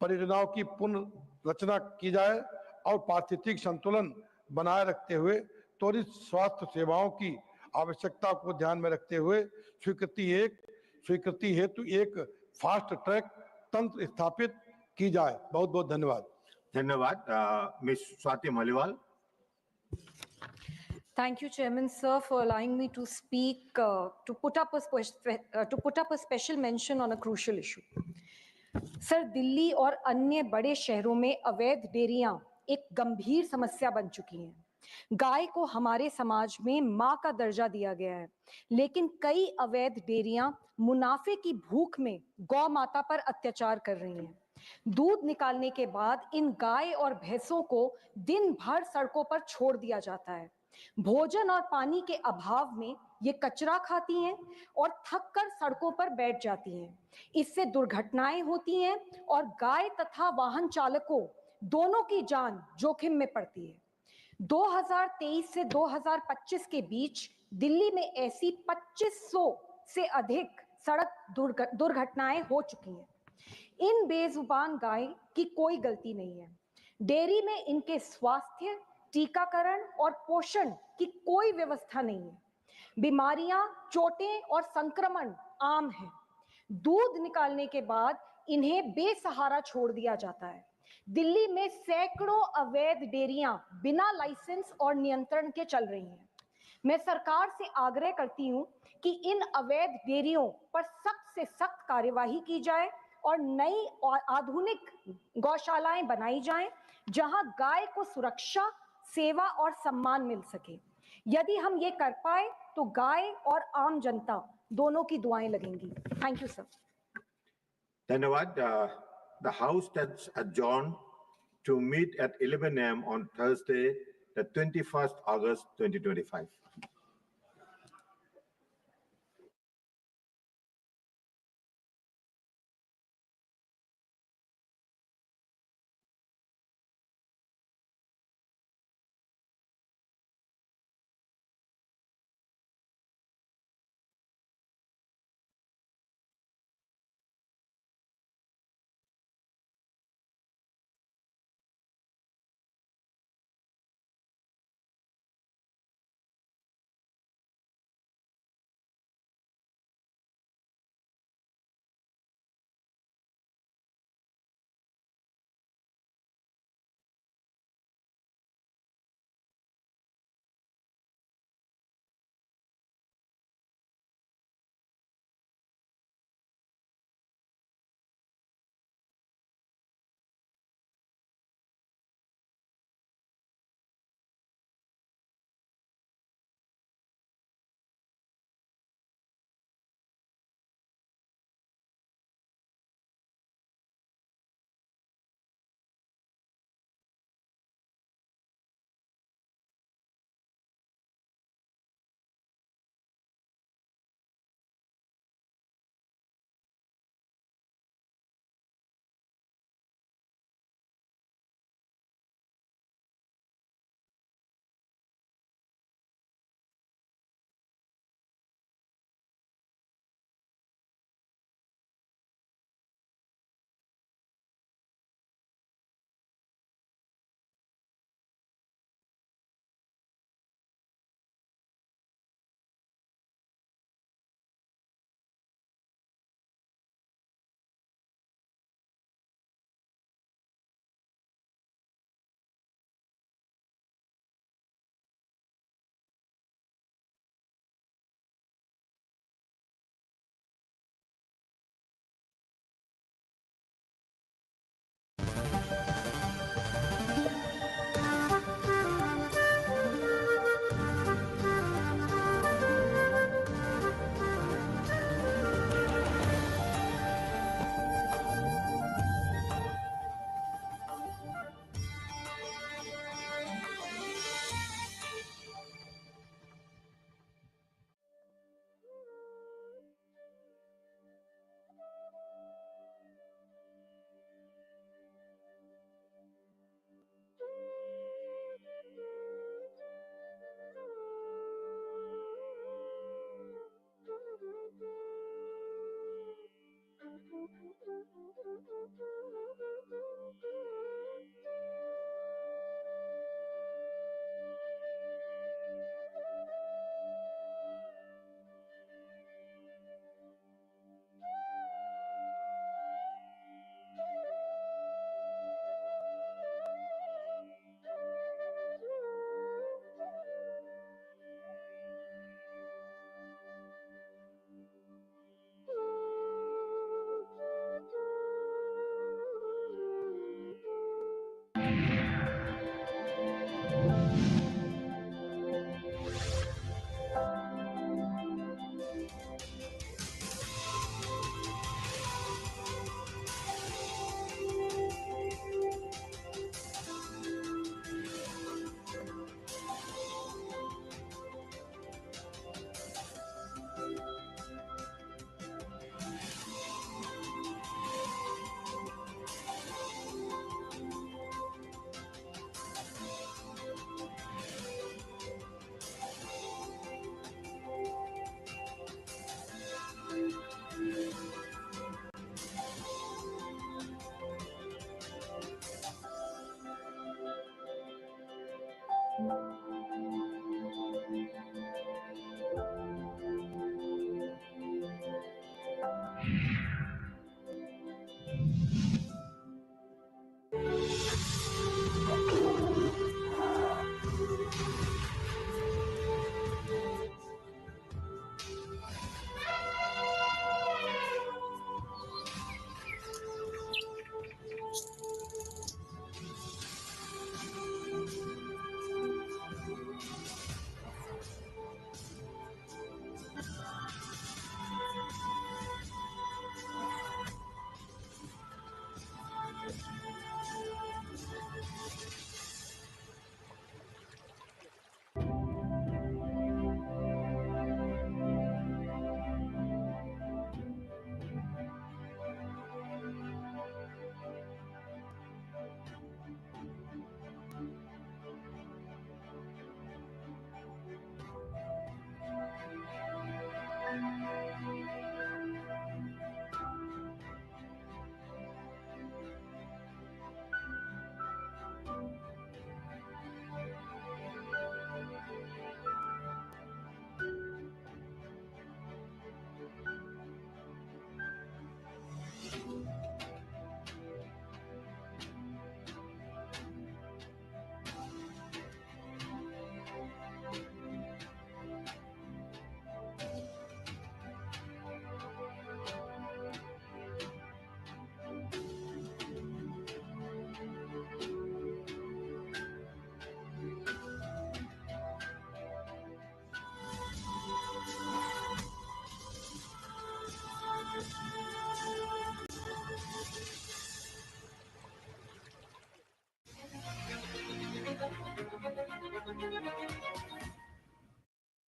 परियोजनाओं की पुनर्रचना की जाए और पारिस्थितिक संतुलन बनाए रखते हुए त्वरित स्वास्थ्य सेवाओं की आवश्यकता को ध्यान में रखते हुए स्वीकृति हेतु एक फास्ट ट्रैक तंत्र स्थापित की जाए। बहुत बहुत धन्यवाद। धन्यवाद। Miss Swati Maliwal. Thank you, Chairman, sir, for allowing me to speak, to put up a special mention on a crucial issue. Sir, Delhi और अन्य बड़े शहरों में अवैध डेयरियां एक गंभीर समस्या बन चुकी हैं। गाय को हमारे समाज में मां का दर्जा दिया गया है, लेकिन कई अवैध डेयरियां मुनाफे की भूख में गौ माता पर अत्याचार कर रही हैं। दूध निकालने के बाद इन गाय और भैंसों को दिन भर सड़कों पर छोड़ दिया जाता है। भोजन और पानी के अभाव में ये कचरा खाती हैं और थक कर सड़कों पर बैठ जाती हैं। इससे दुर्घटनाएं होती हैं और गाय तथा वाहन चालकों दोनों की जान जोखिम में पड़ती है। 2023 से 2025 के बीच दिल्ली में ऐसी 2500 से अधिक सड़क दुर्घटनाएं हो चुकी हैं। इन बेजुबान गाय की कोई गलती नहीं है। डेयरी में इनके स्वास्थ्य, टीकाकरण और पोषण की कोई व्यवस्था नहीं है। बीमारियां, चोटें और संक्रमण आम हैं। दूध निकालने के बाद इन्हें बेसहारा छोड़ दिया जाता है। दिल्ली में सैकड़ों अवैध डेयरियां बिना लाइसेंस और नियंत्रण के चल रही हैं। मैं सरकार से आग्रह करती हूं कि इन अवैध डेयरियों पर सख्त से सख्त कार्यवाही की जाए और नई और आधुनिक गौशालाएं बनाई जाएं, जहां गाय को सुरक्षा, सेवा और सम्मान मिल सके। यदि हम ये कर पाए तो गाय और आम जनता दोनों की दुआएं लगेंगी। Thank you sir. धन्यवाद। The House stands adjourned to meet at 11 a.m. on Thursday, the 21st August 2025.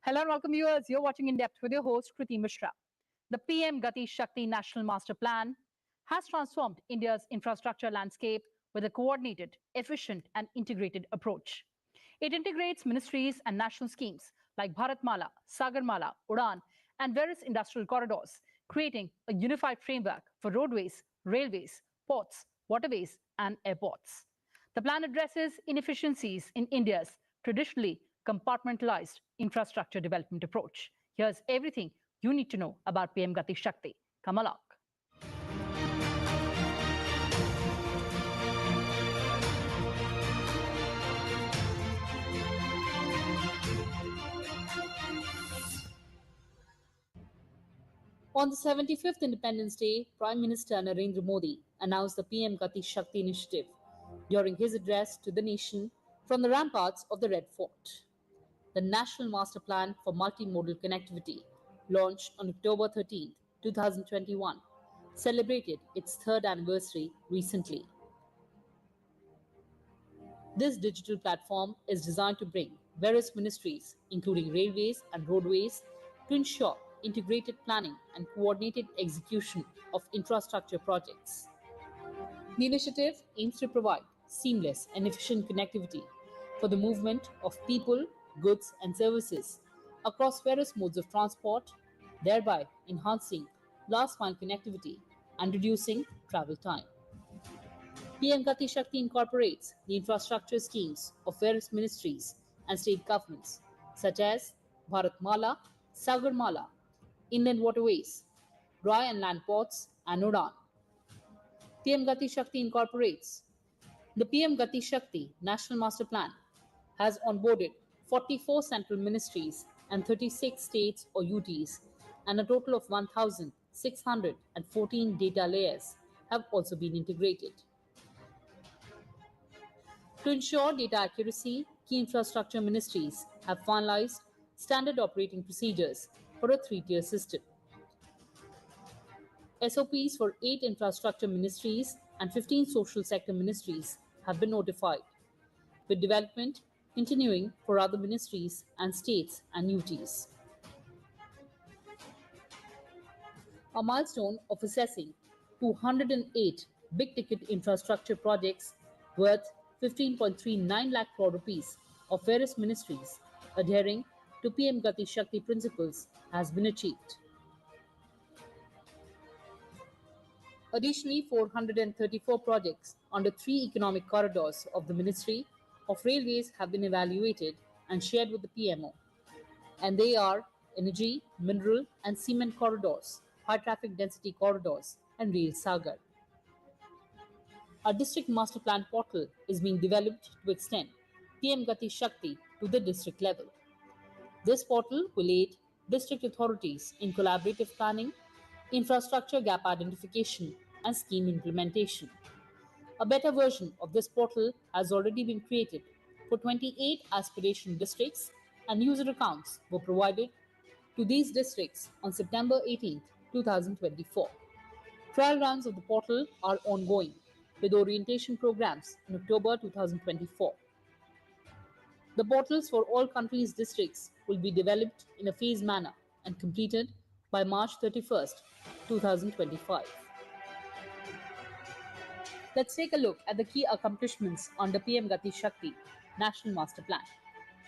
Hello and welcome viewers. You're watching In Depth with your host Kriti Mishra. The PM Gati Shakti National Master Plan has transformed India's infrastructure landscape with a coordinated, efficient and integrated approach. It integrates ministries and national schemes like Bharatmala, Sagarmala, Udan and various industrial corridors, creating a unified framework for roadways, railways, ports, waterways and airports. The plan addresses inefficiencies in India's traditionally compartmentalized infrastructure development approach. Here's everything you need to know about PM Gati Shakti. Come along. On the 75th Independence Day, Prime Minister Narendra Modi announced the PM Gati Shakti initiative during his address to the nation from the ramparts of the Red Fort. The National Master Plan for Multimodal Connectivity, launched on October 13, 2021, celebrated its third anniversary recently. This digital platform is designed to bring various ministries, including railways and roadways, to ensure integrated planning and coordinated execution of infrastructure projects. The initiative aims to provide seamless and efficient connectivity for the movement of people, goods and services across various modes of transport, thereby enhancing last-mile connectivity and reducing travel time. PM Gati Shakti incorporates the infrastructure schemes of various ministries and state governments such as Bharatmala, Sagarmala, Inland Waterways, dry and land ports, and Udan. PM Gati Shakti incorporates the PM Gati Shakti National Master Plan has onboarded 44 central ministries and 36 states or UTs, and a total of 1,614 data layers have also been integrated. To ensure data accuracy, key infrastructure ministries have finalized standard operating procedures for a three-tier system. SOPs for 8 infrastructure ministries and 15 social sector ministries have been notified, with development continuing for other ministries and states and UTs. A milestone of assessing 208 big-ticket infrastructure projects worth 15.39 lakh crore rupees of various ministries adhering to PM Gati Shakti principles has been achieved. Additionally, 434 projects under 3 economic corridors of the Ministry of Railways have been evaluated and shared with the PMO, and they are energy, mineral and cement corridors, high traffic density corridors and rail sagar. A district master plan portal is being developed to extend PM Gati Shakti to the district level. This portal will aid district authorities in collaborative planning, infrastructure gap identification and scheme implementation. A beta version of this portal has already been created for 28 aspiration districts, and user accounts were provided to these districts on September 18, 2024. Trial runs of the portal are ongoing, with orientation programs in October 2024. The portals for all countries' districts will be developed in a phased manner and completed by March 31st, 2025. Let's take a look at the key accomplishments under PM Gati Shakti National Master Plan.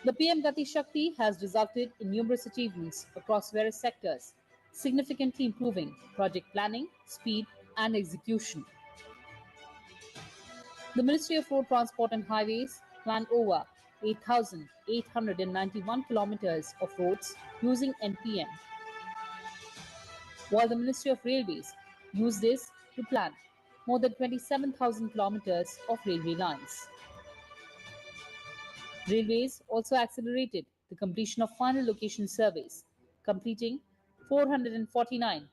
The PM Gati Shakti has resulted in numerous achievements across various sectors, significantly improving project planning, speed, and execution. The Ministry of Road Transport and Highways planned over 8,891 kilometers of roads using NPM, while the Ministry of Railways used this to plan more than 27,000 kilometers of railway lines. Railways also accelerated the completion of final location surveys, completing 449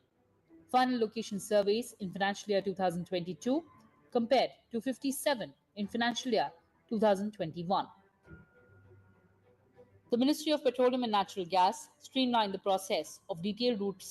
final location surveys in financial year 2022 compared to 57 in financial year 2021. The Ministry of Petroleum and Natural Gas streamlined the process of detailed route